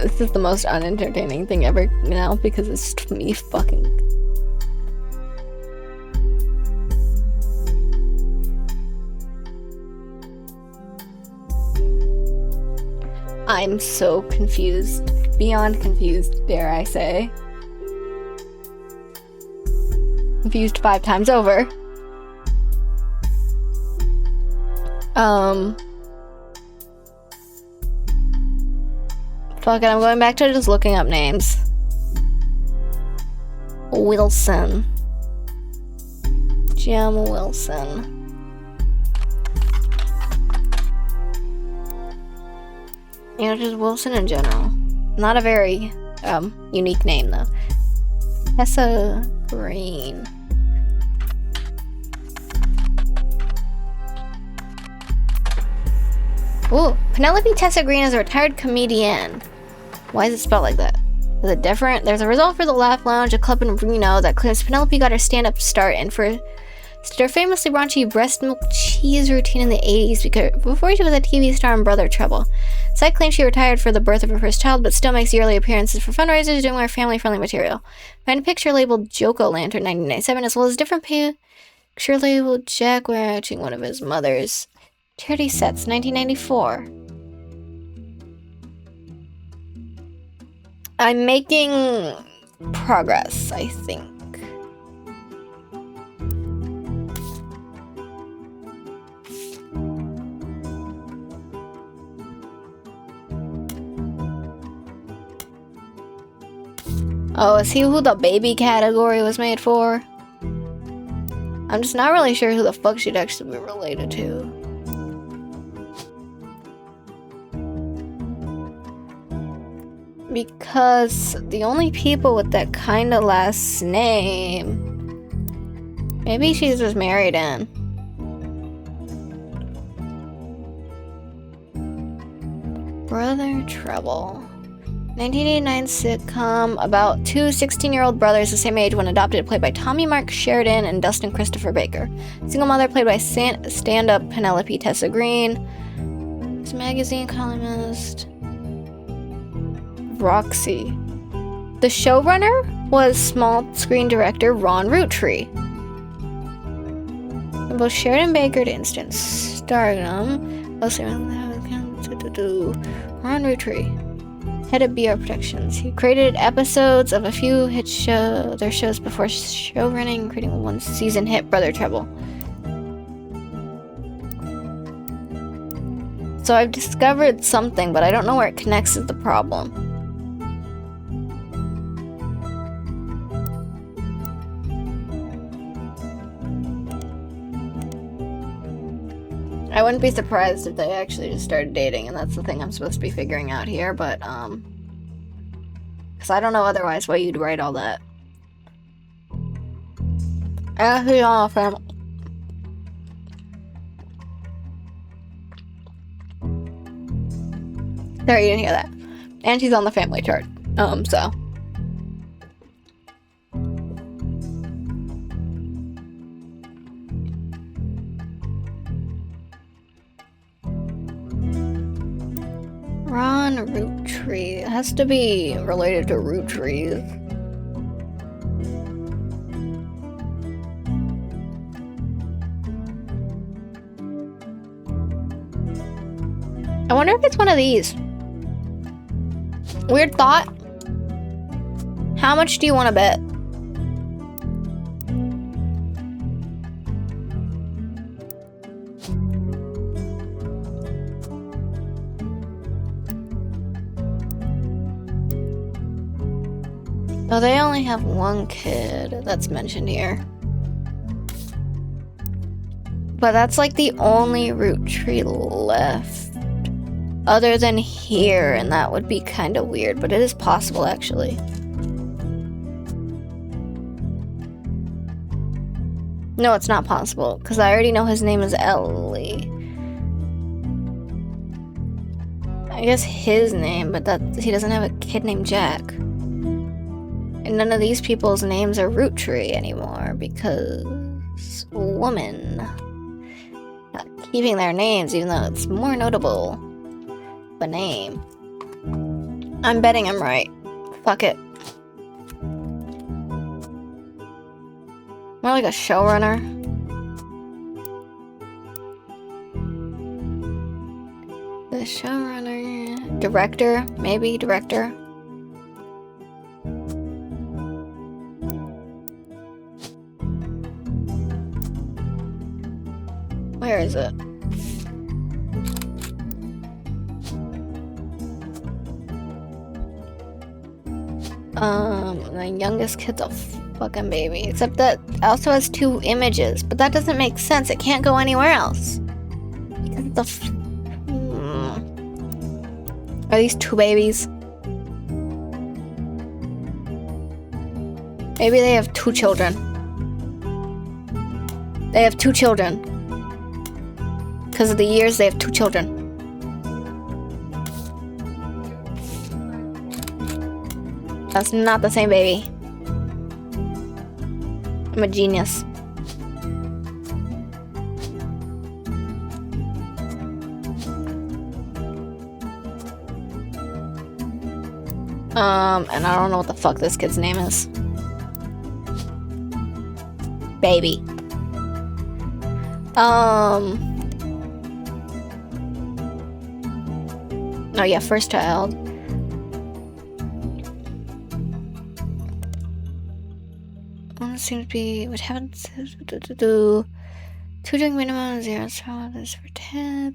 This is the most unentertaining thing ever now because it's just me fucking. I'm so confused. Beyond confused, dare I say. Confused 5 times over. Fuck it, I'm going back to just looking up names. Wilson. Jim Wilson. You know, just Wilson in general. Not a very, unique name, though. Tessa Green. Ooh, Penelope Tessa Green is a retired comedian. Why is it spelled like that? Is it different? There's a result for the Laugh Lounge, a club in Reno that claims Penelope got her stand-up start and for her famously raunchy breast milk cheese routine in the 80s before she was a TV star in Brother Trouble. Site claims she retired for the birth of her first child, but still makes yearly appearances for fundraisers doing more family-friendly material. Find a picture labeled Joko Lantern 1997, as well as a different picture labeled Jack watching one of his mother's charity sets, 1994. I'm making progress, I think. Oh, is he who the baby category was made for? I'm just not really sure who the fuck she'd actually be related to. Because the only people with that kind of last name... Maybe she's just married in. Brother Trouble. 1989 sitcom about two 16-year-old brothers the same age when adopted, played by Tommy Mark Sheridan and Dustin Christopher Baker. Single mother played by stand-up Penelope Tessa Green. This magazine columnist Roxy. The showrunner was small screen director Ron Roottrees. And both Sheridan Baker to instant stardom. Ron Roottrees. Head of BR Productions. He created episodes of a few hit their shows before showrunning, including a one-season hit Brother Trouble. So I've discovered something, but I don't know where it connects is the problem. I wouldn't be surprised if they actually just started dating, and that's the thing I'm supposed to be figuring out here, but, because I don't know otherwise why you'd write all that. Actually, on a family. There, you didn't hear that. And she's on the family chart, so. Ron Roottrees. It has to be related to Roottrees. I wonder if it's one of these. Weird thought. How much do you want to bet? Oh, they only have one kid that's mentioned here. But that's like the only root tree left. Other than here, and that would be kind of weird, but it is possible actually. No, it's not possible, because I already know his name is Ellie. I guess his name, but that he doesn't have a kid named Jack. And none of these people's names are root tree anymore, because woman. Not keeping their names, even though it's more notable. The name. I'm betting I'm right. Fuck it. More like a showrunner. The showrunner. Director, maybe director. Where is it? The youngest kid's a fucking baby. Except that it also has 2 images, but that doesn't make sense. It can't go anywhere else. Because Are these 2 babies? Maybe they have 2 children. They have 2 children. Because of the years, they have 2 children. That's not the same baby. I'm a genius. And I don't know what the fuck this kid's name is. Baby. Oh yeah, first child. Seems to be what happens. 2 drink minimum, 0 so this for 10.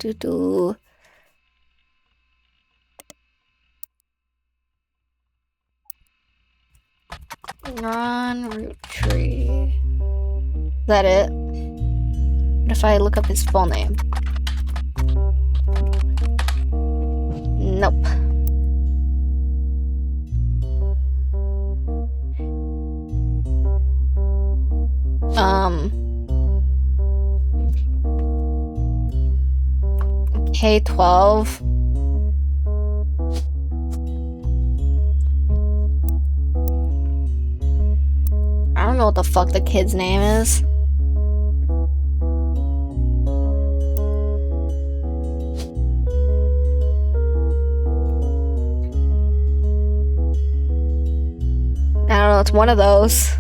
Non-root tree. Is that it? What if I look up his full name? Nope. K-12. I don't know what the fuck the kid's name is. I don't know, it's one of those.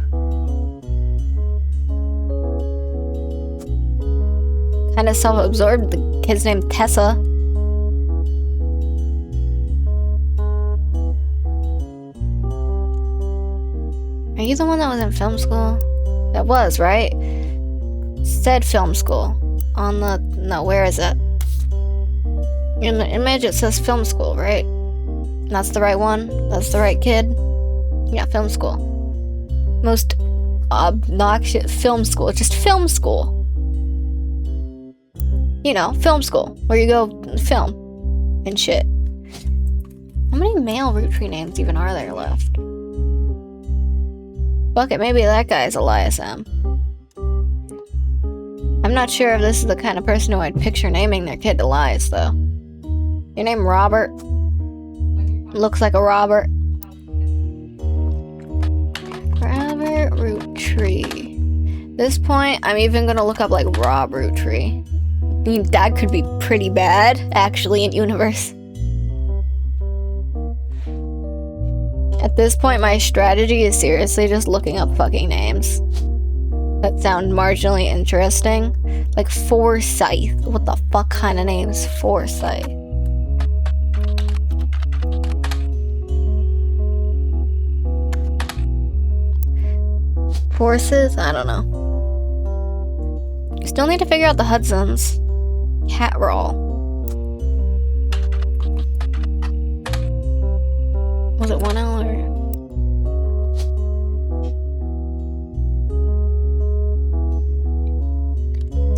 Kind of self-absorbed. The kid's named Tessa. Are you the one that was in film school? That was, right? Said film school. On the... No, where is it? In the image it says film school, right? That's the right one? That's the right kid? Yeah, film school. Most obnoxious film school. Just film school. You know, film school. Where you go film. And shit. How many male root tree names even are there left? Fuck it, maybe that guy's Elias M. I'm not sure if this is the kind of person who I'd picture naming their kid Elias, though. Your name Robert? Looks like a Robert. Robert root tree. At this point, I'm even gonna look up like Rob root tree. I mean, that could be pretty bad, actually, in universe. At this point, my strategy is seriously just looking up fucking names that sound marginally interesting. Like Forsyth. What the fuck kind of name is Forsyth? horses? I don't know. Still need to figure out the Hudsons. Cat roll. Was it 1L or?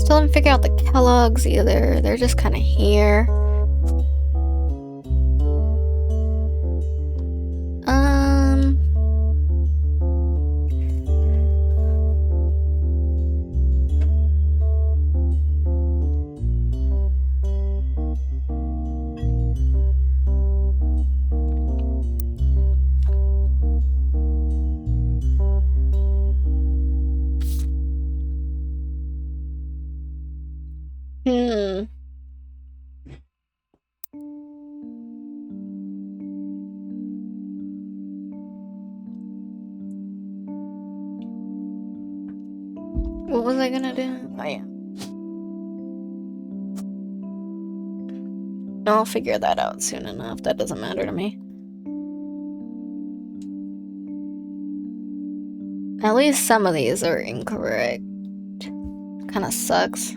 Still haven't figured out the Kellogg's either. They're just kind of here. What was I gonna do? Oh yeah. I'll figure that out soon enough. That doesn't matter to me. At least some of these are incorrect. Kinda sucks.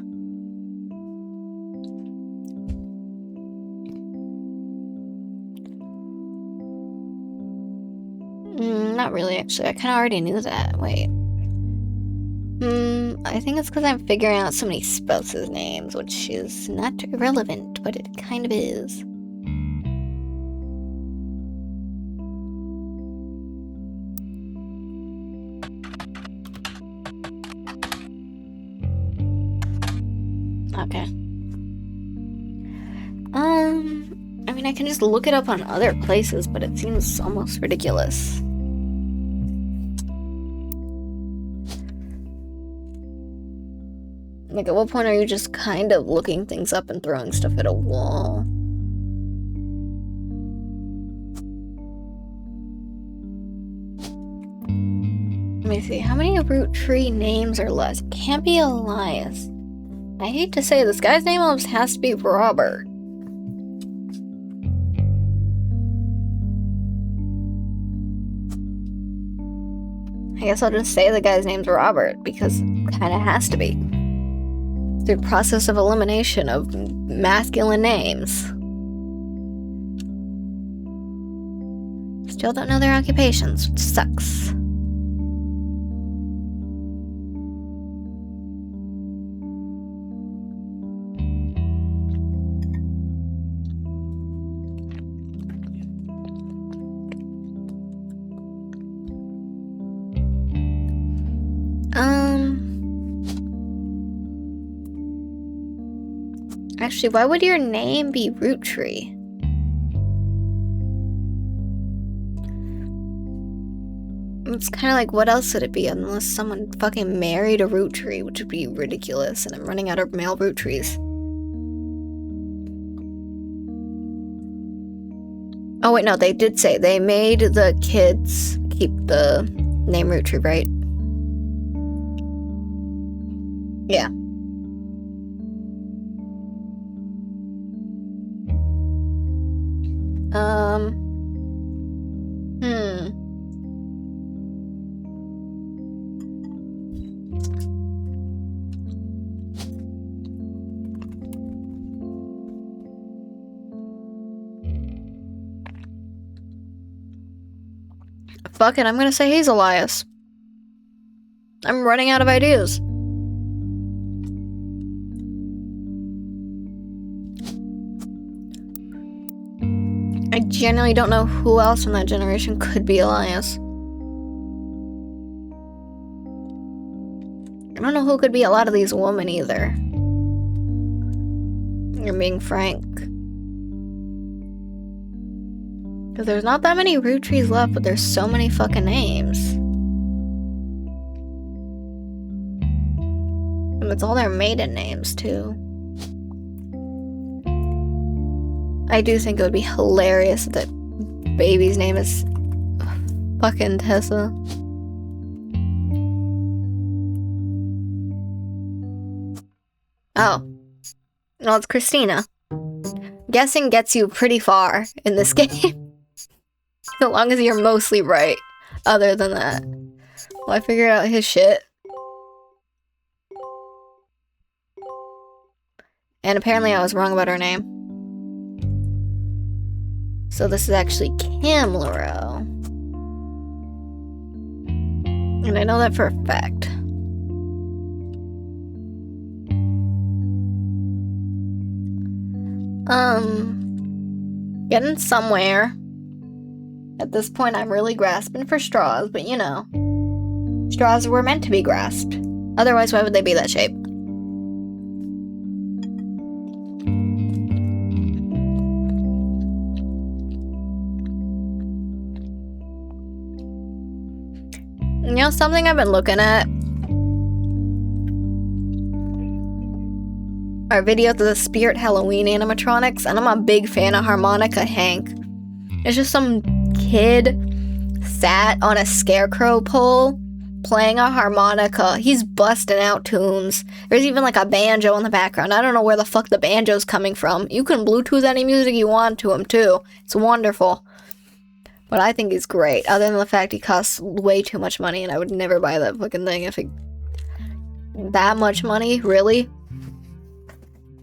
Not really, actually. I kinda already knew that. Wait. I think it's because I'm figuring out so many spouses' names, which is not irrelevant, but it kind of is. Okay. I mean, I can just look it up on other places, but it seems almost ridiculous. Like, at what point are you just kind of looking things up and throwing stuff at a wall? Let me see, how many root tree names are less? It can't be Elias. I hate to say this guy's name almost has to be Robert. I guess I'll just say the guy's name's Robert, because it kinda has to be. Through process of elimination of masculine names. Still don't know their occupations, which sucks. Actually, why would your name be Roottrees? It's kind of like, what else would it be unless someone fucking married a Roottrees, which would be ridiculous, and I'm running out of male Roottrees. Oh wait, no, they did say they made the kids keep the name Roottrees, right? Yeah. Fuck it, I'm gonna say he's Elias. I'm running out of ideas. I genuinely don't know who else from that generation could be Elias. I don't know who could be a lot of these women either. You're being frank. Because there's not that many Roottrees left, but there's so many fucking names. And it's all their maiden names, too. I do think it would be hilarious if that baby's name is fucking Tessa. Oh. Well, it's Christina. Guessing gets you pretty far in this game. As long as you're mostly right. Other than that. Well, I figured out his shit. And apparently I was wrong about her name. So this is actually Cam Laurel. And I know that for a fact. Getting somewhere. At this point, I'm really grasping for straws, but you know. Straws were meant to be grasped. Otherwise, why would they be that shape? You know, something I've been looking at are videos of the Spirit Halloween animatronics, and I'm a big fan of Harmonica Hank. It's just some kid sat on a scarecrow pole playing a harmonica. He's busting out tunes. There's even like a banjo in the background. I don't know where the fuck the banjo's coming from. You can Bluetooth any music you want to him too. It's wonderful. But I think he's great, other than the fact he costs way too much money, and I would never buy that fucking thing if it... That much money? Really?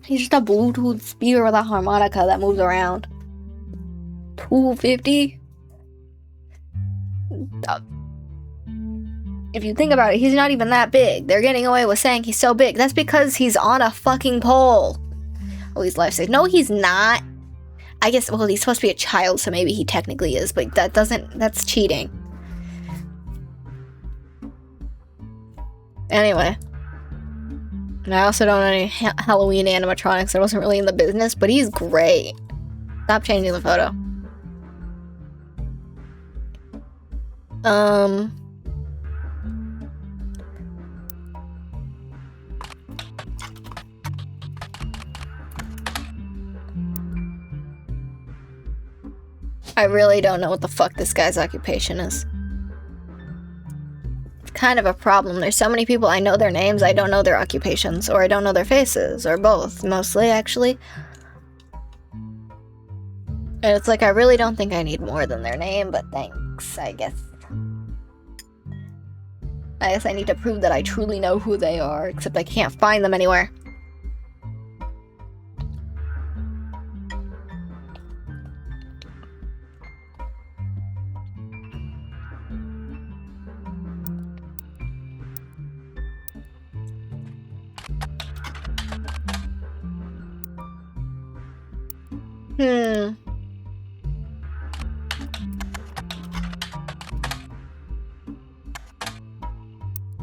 He's just a Bluetooth speaker with a harmonica that moves around. $250? If you think about it, he's not even that big. They're getting away with saying he's so big. That's because he's on a fucking pole. Oh, he's life-safe. No, he's not. I guess, well, he's supposed to be a child, so maybe he technically is, but that's cheating. Anyway. And I also don't know any Halloween animatronics. I wasn't really in the business, but he's great. Stop changing the photo. I really don't know what the fuck this guy's occupation is. It's kind of a problem. There's so many people, I know their names, I don't know their occupations, or I don't know their faces, or both, mostly, actually. And it's like, I really don't think I need more than their name, but thanks, I guess. I guess I need to prove that I truly know who they are, except I can't find them anywhere.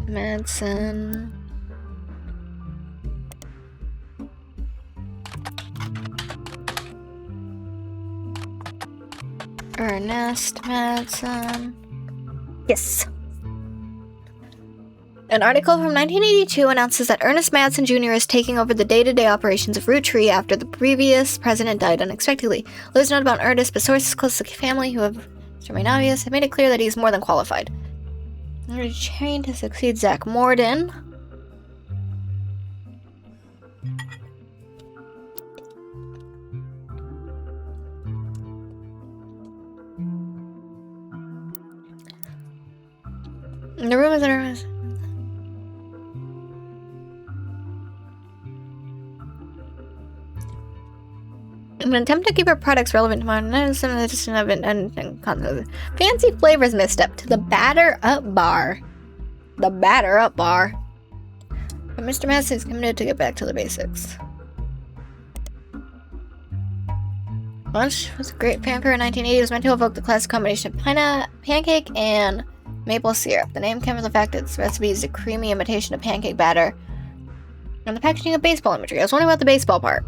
Madsen. Ernest Madsen. Yes. An article from 1982 announces that Ernest Madsen Jr. is taking over the day-to-day operations of Roottrees after the previous president died unexpectedly. There's not about Ernest, but sources close to the family who have remained obvious have made it clear that he is more than qualified. They're trained to succeed Zach Morden. The rumors that are... In an attempt to keep our products relevant to modern medicine, fancy flavors misstep to the batter up bar. The batter up bar. But Mr. Madsen is committed to get back to the basics. Lunch was a great fanfare in 1980. It was meant to evoke the classic combination of pancake and maple syrup. The name came from the fact that its recipe is a creamy imitation of pancake batter. And the packaging of baseball imagery. I was wondering about the baseball part,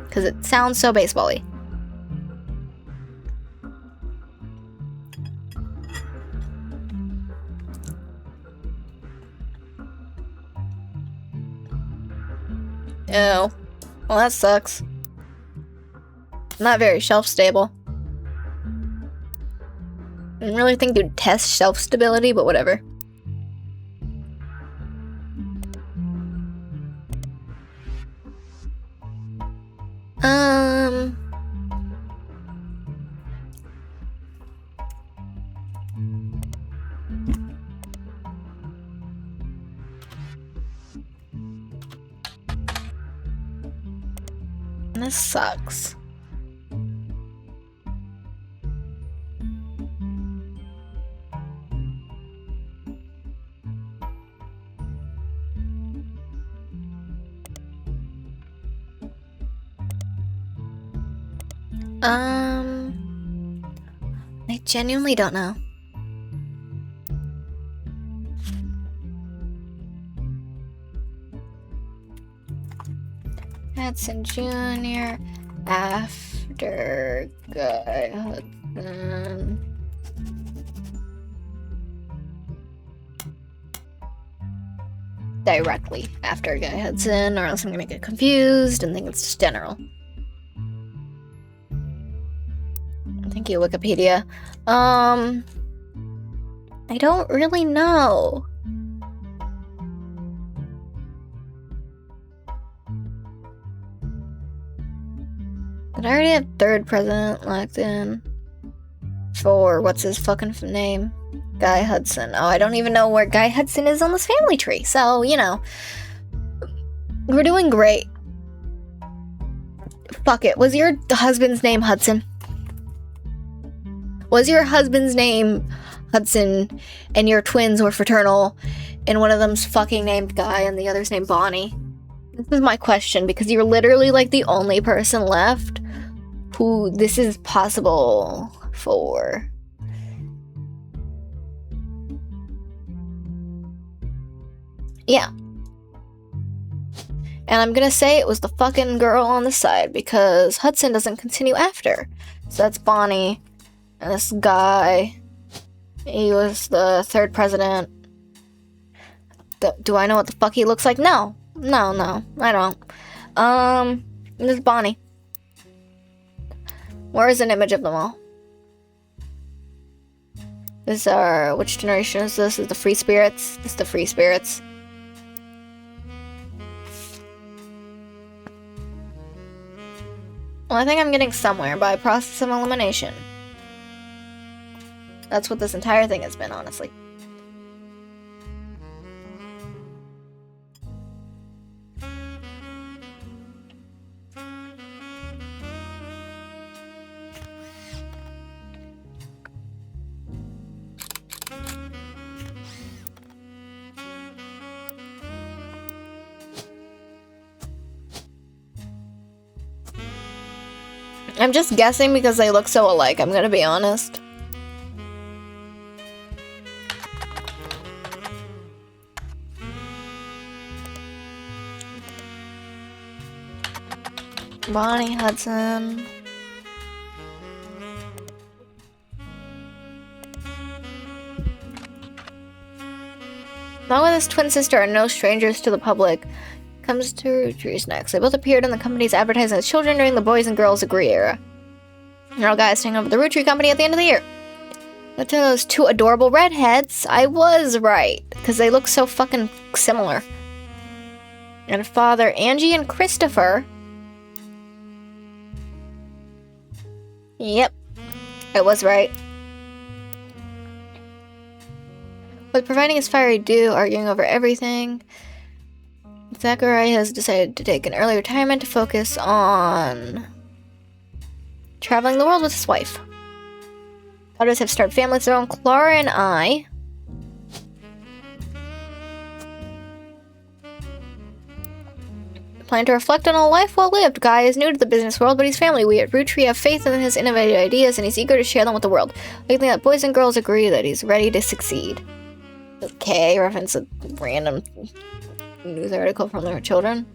because it sounds so baseball-y. Oh. Well, that sucks. Not very shelf-stable. I didn't really think you'd test shelf stability, but whatever. This sucks. I genuinely don't know. Hudson Jr. after Guy Hudson. Directly after Guy Hudson, or else I'm gonna get confused and think it's just general. Thank you, Wikipedia. I don't really know. Did I already have third president locked in? For what's his fucking name? Guy Hudson. Oh, I don't even know where Guy Hudson is on this family tree. So, you know. We're doing great. Fuck it. Was your husband's name Hudson? Was your husband's name Hudson and your twins were fraternal and one of them's fucking named Guy and the other's named Bonnie? This is my question because you're literally like the only person left who this is possible for. Yeah. And I'm gonna say it was the fucking girl on the side because Hudson doesn't continue after. So that's Bonnie. And this guy, he was the third president. Do I know what the fuck he looks like? No, I don't. This is Bonnie. Where is an image of them all? This are, which generation is this? Is the Free Spirits? This is the Free Spirits. Well, I think I'm getting somewhere by process of elimination. That's what this entire thing has been, honestly. I'm just guessing because they look so alike, I'm gonna be honest. Bonnie Hudson. Along with his twin sister are no strangers to the public. Comes to Roottrees next. They both appeared in the company's advertising as children during the Boys and Girls Agree era. They're all guys taking over the Roottrees company at the end of the year. But to those two adorable redheads, I was right. Because they look so fucking similar. And father Angie and Christopher. Yep. I was right. With providing his fiery due, arguing over everything, Zachary has decided to take an early retirement to focus on traveling the world with his wife. Others have started families of their own. Clara and I plan to reflect on a life well lived. Guy is new to the business world, but he's family. We at Roottrees have faith in his innovative ideas, and he's eager to share them with the world. Lately, that boys and girls agree that he's ready to succeed. Okay, reference a random news article from their children.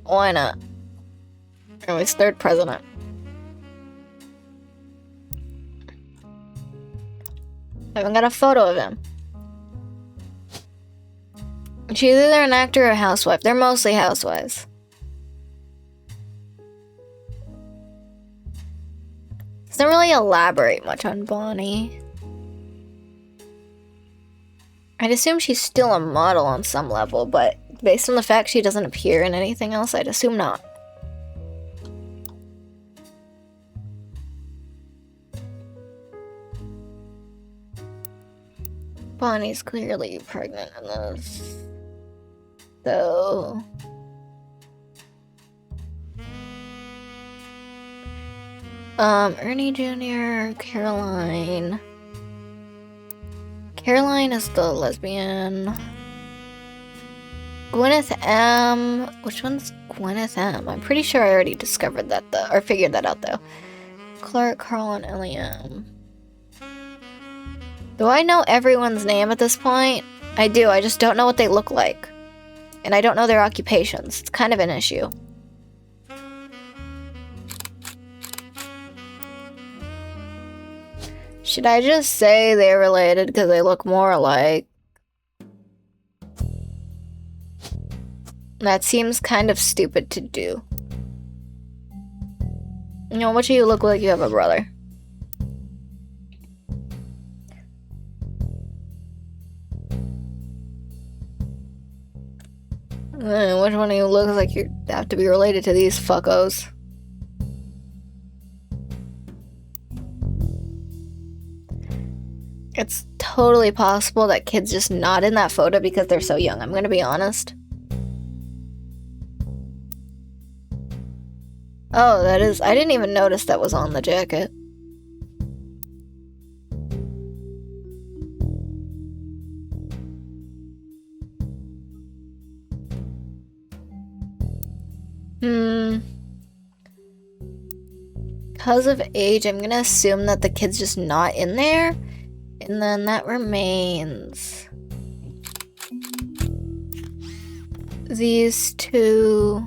Why not? Anyways, third president. I haven't got a photo of him. She's either an actor or a housewife. They're mostly housewives. Doesn't really elaborate much on Bonnie. I'd assume she's still a model on some level, but based on the fact she doesn't appear in anything else, I'd assume not. Bonnie's clearly pregnant in this. So Ernie Jr., Caroline. Caroline is the lesbian. Gwyneth M. Which one's Gwyneth M? I'm pretty sure I already discovered that though, or figured that out though. Clark, Carl, and Ellie M. Do I know everyone's name at this point? I do, I just don't know what they look like. And I don't know their occupations. It's kind of an issue. Should I just say they're related because they look more alike? That seems kind of stupid to do. You know, what do you look like you have a brother? Which one of you looks like you have to be related to these fuckos? It's totally possible that kid's just not in that photo because they're so young, I'm gonna be honest. Oh, that is... I didn't even notice that was on the jacket. Because of age, I'm gonna assume that the kid's just not in there. And then that remains... these two...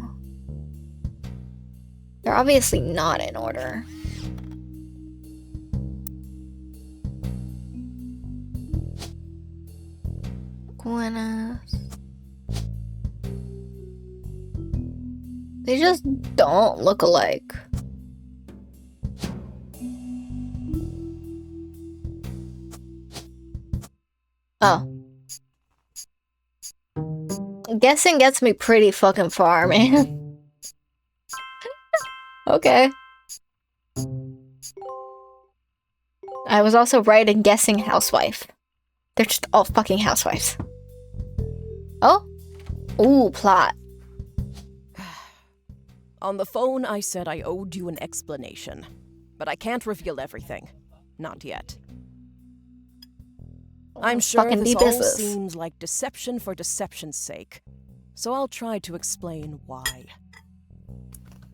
They're obviously not in order. Gwyneth... They just don't look alike. Oh. Guessing gets me pretty fucking far, man. Okay. I was also right in guessing housewife. They're just all fucking housewives. Oh? Ooh, plot. On the phone, I said I owed you an explanation. But I can't reveal everything. Not yet. I'm sure this all seems like deception for deception's sake. So I'll try to explain why.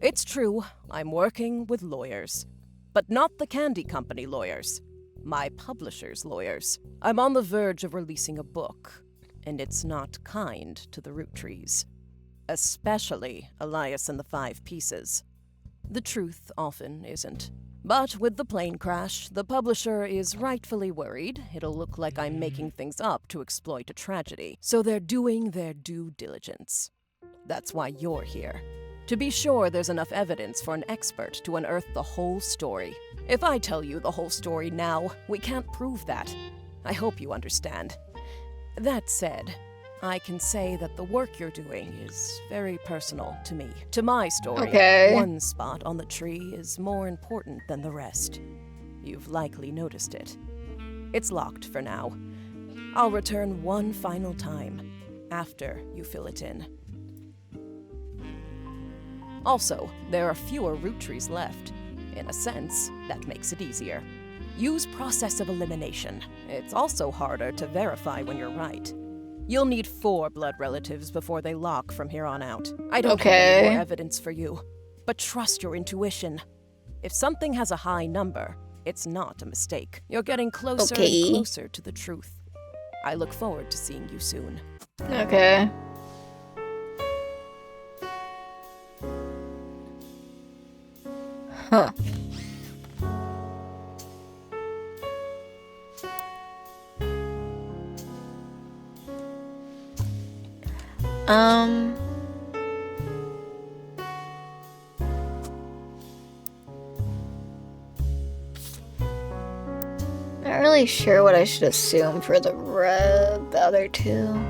It's true, I'm working with lawyers. But not the candy company lawyers. My publisher's lawyers. I'm on the verge of releasing a book. And it's not kind to the Roottrees. Especially Elias and the 5 Pieces. The truth often isn't. But with the plane crash, the publisher is rightfully worried it'll look like I'm making things up to exploit a tragedy. So they're doing their due diligence. That's why you're here. To be sure there's enough evidence for an expert to unearth the whole story. If I tell you the whole story now, we can't prove that. I hope you understand. That said, I can say that the work you're doing is very personal to me. To my story, okay. One spot on the tree is more important than the rest. You've likely noticed it. It's locked for now. I'll return one final time, after you fill it in. Also, there are fewer Roottrees left. In a sense, that makes it easier. Use process of elimination. It's also harder to verify when you're right. You'll need 4 blood relatives before they lock from here on out. I don't have any more evidence for you, but trust your intuition. If something has a high number, it's not a mistake. You're getting closer and closer to the truth. I look forward to seeing you soon. Okay. Huh. Not really sure what I should assume for the other two.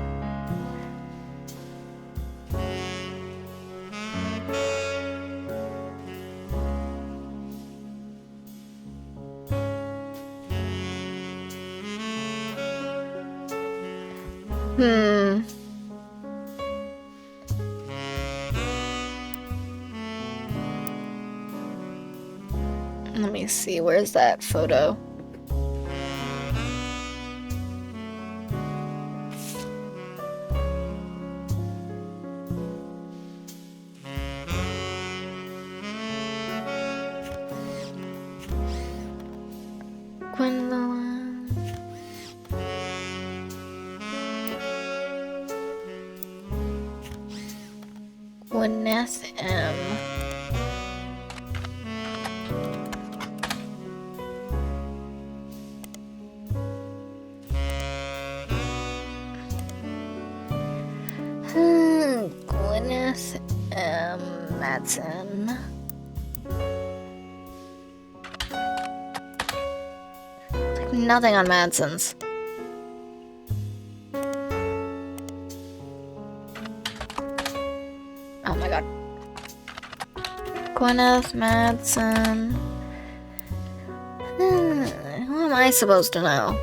Let me see, where's that photo? Gwendolyn. Gwyneth M. Gwyneth M. Madsen. Like nothing on Madsen's. Oh my god. Gwyneth Madsen. Who am I supposed to know?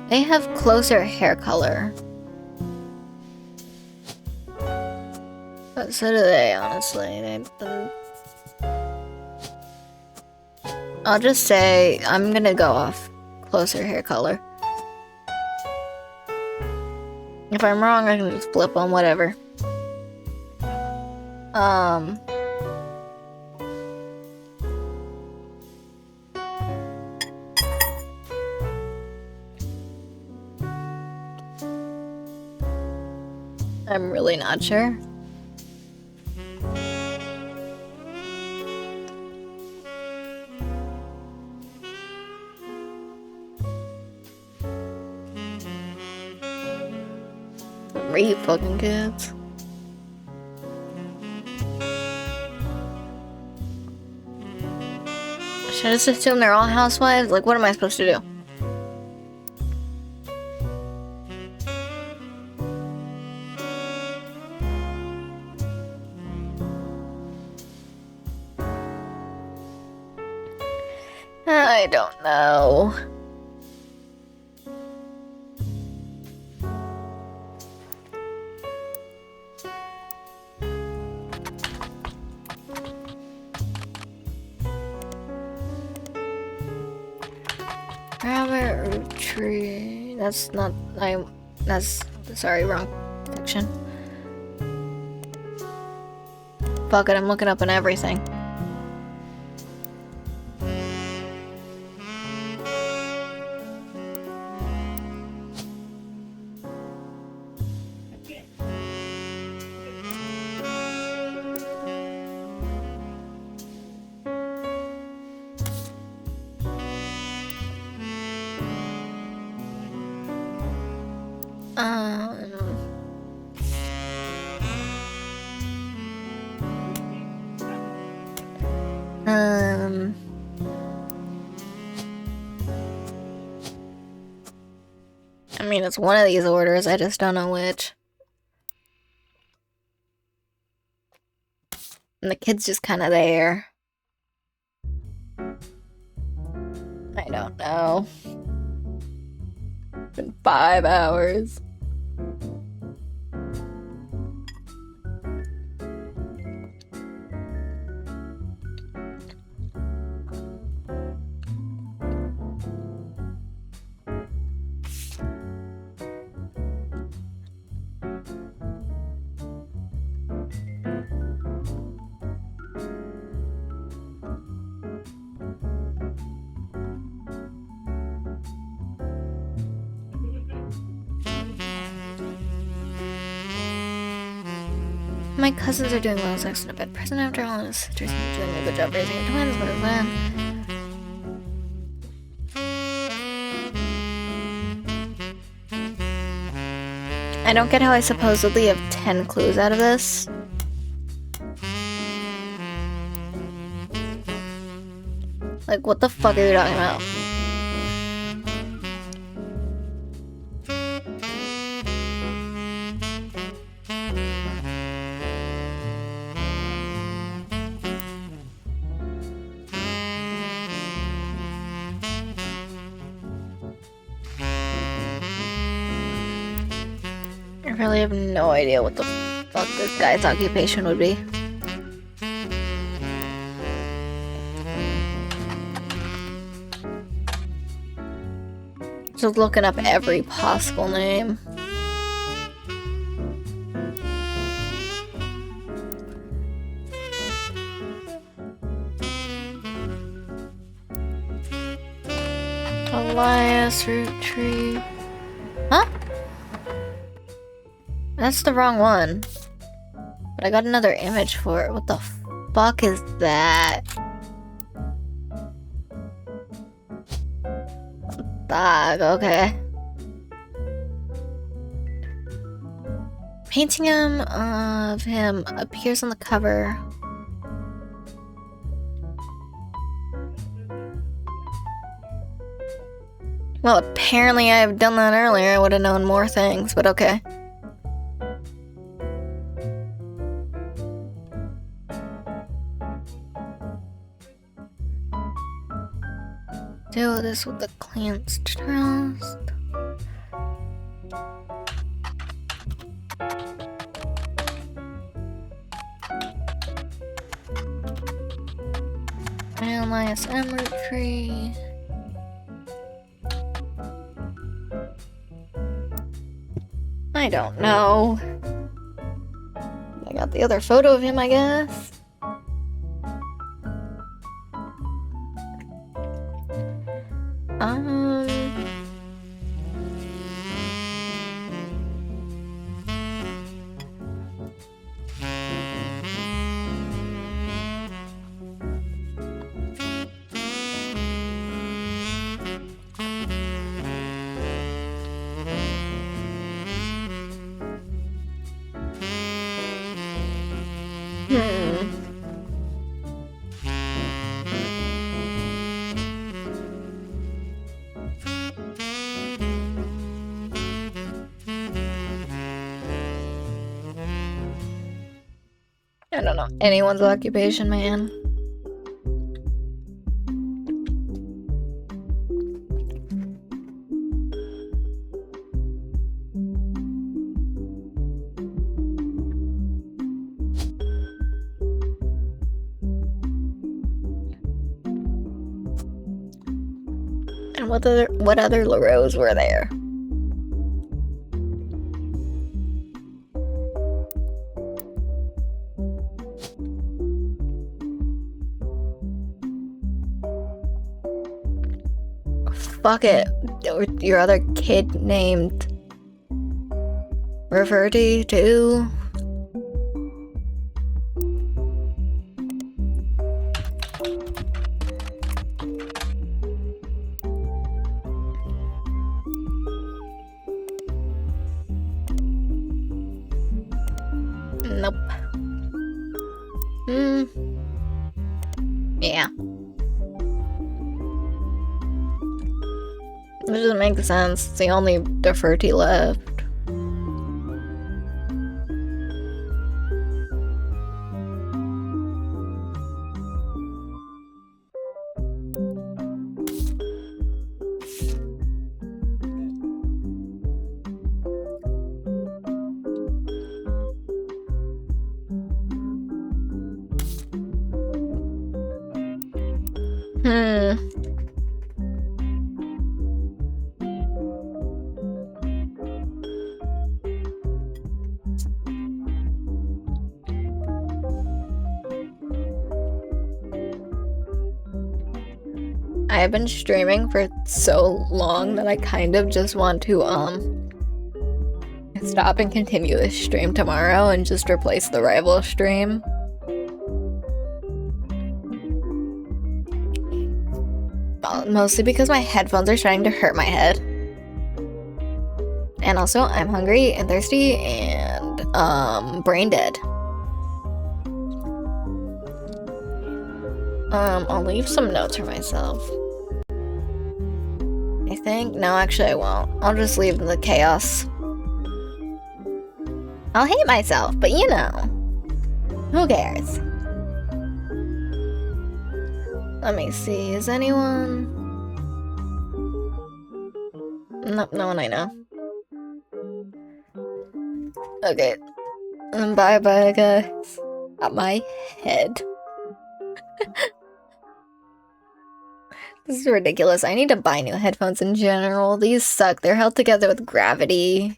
They have closer hair color. But so do they, honestly. I'll just say, I'm gonna go off closer hair color. If I'm wrong, I can just flip on whatever. I'm really not sure. You fucking kids. Should I just assume they're all housewives? Like, what am I supposed to do? I don't know. Roottrees. That's not. That's. Sorry, wrong section. Fuck it, I'm looking up on everything. I mean, it's one of these orders, I just don't know which. And the kid's just kind of there. I don't know. It's been 5 hours. My cousins are doing well as next to bed present after all, and his sisters are doing a good job raising your twins. What is that? I don't get how I supposedly have 10 clues out of this. Like, what the fuck are you talking about? I really have no idea what the fuck this guy's occupation would be. Just looking up every possible name. Elias, Roottrees. Huh? That's the wrong one. But I got another image for it. What the fuck is that? Fuck, okay. Painting of him appears on the cover. Well, apparently I've done that earlier. I would have known more things, but okay. Do this with the client's trust. Elias Roottrees. I don't know. I got the other photo of him, I guess. I don't know anyone's occupation, man. And what other LaRose were there? Fuck it. Your other kid named Reverty too? Nope. Yeah. It doesn't make sense. It's the only Deferty left. I've been streaming for so long that I kind of just want to stop and continue this stream tomorrow and just replace the rival stream. Mostly because my headphones are starting to hurt my head. And also I'm hungry and thirsty and brain dead. I'll leave some notes for myself. I think? No, actually I won't. I'll just leave the chaos. I'll hate myself, but you know. Who cares? Let me see, is anyone? Nope, no one I know. Okay. Bye bye, guys. Got my head. This is ridiculous. I need to buy new headphones in general. These suck. They're held together with gravity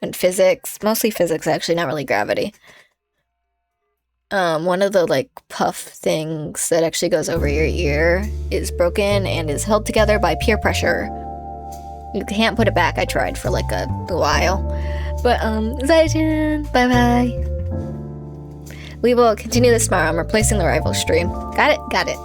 and physics. Mostly physics, actually, not really gravity. One of the, like, puff things that actually goes over your ear is broken and is held together by peer pressure. You can't put it back. I tried for, like, a while. But, Zaijian, bye-bye. We will continue this tomorrow. I'm replacing the rival stream. Got it? Got it.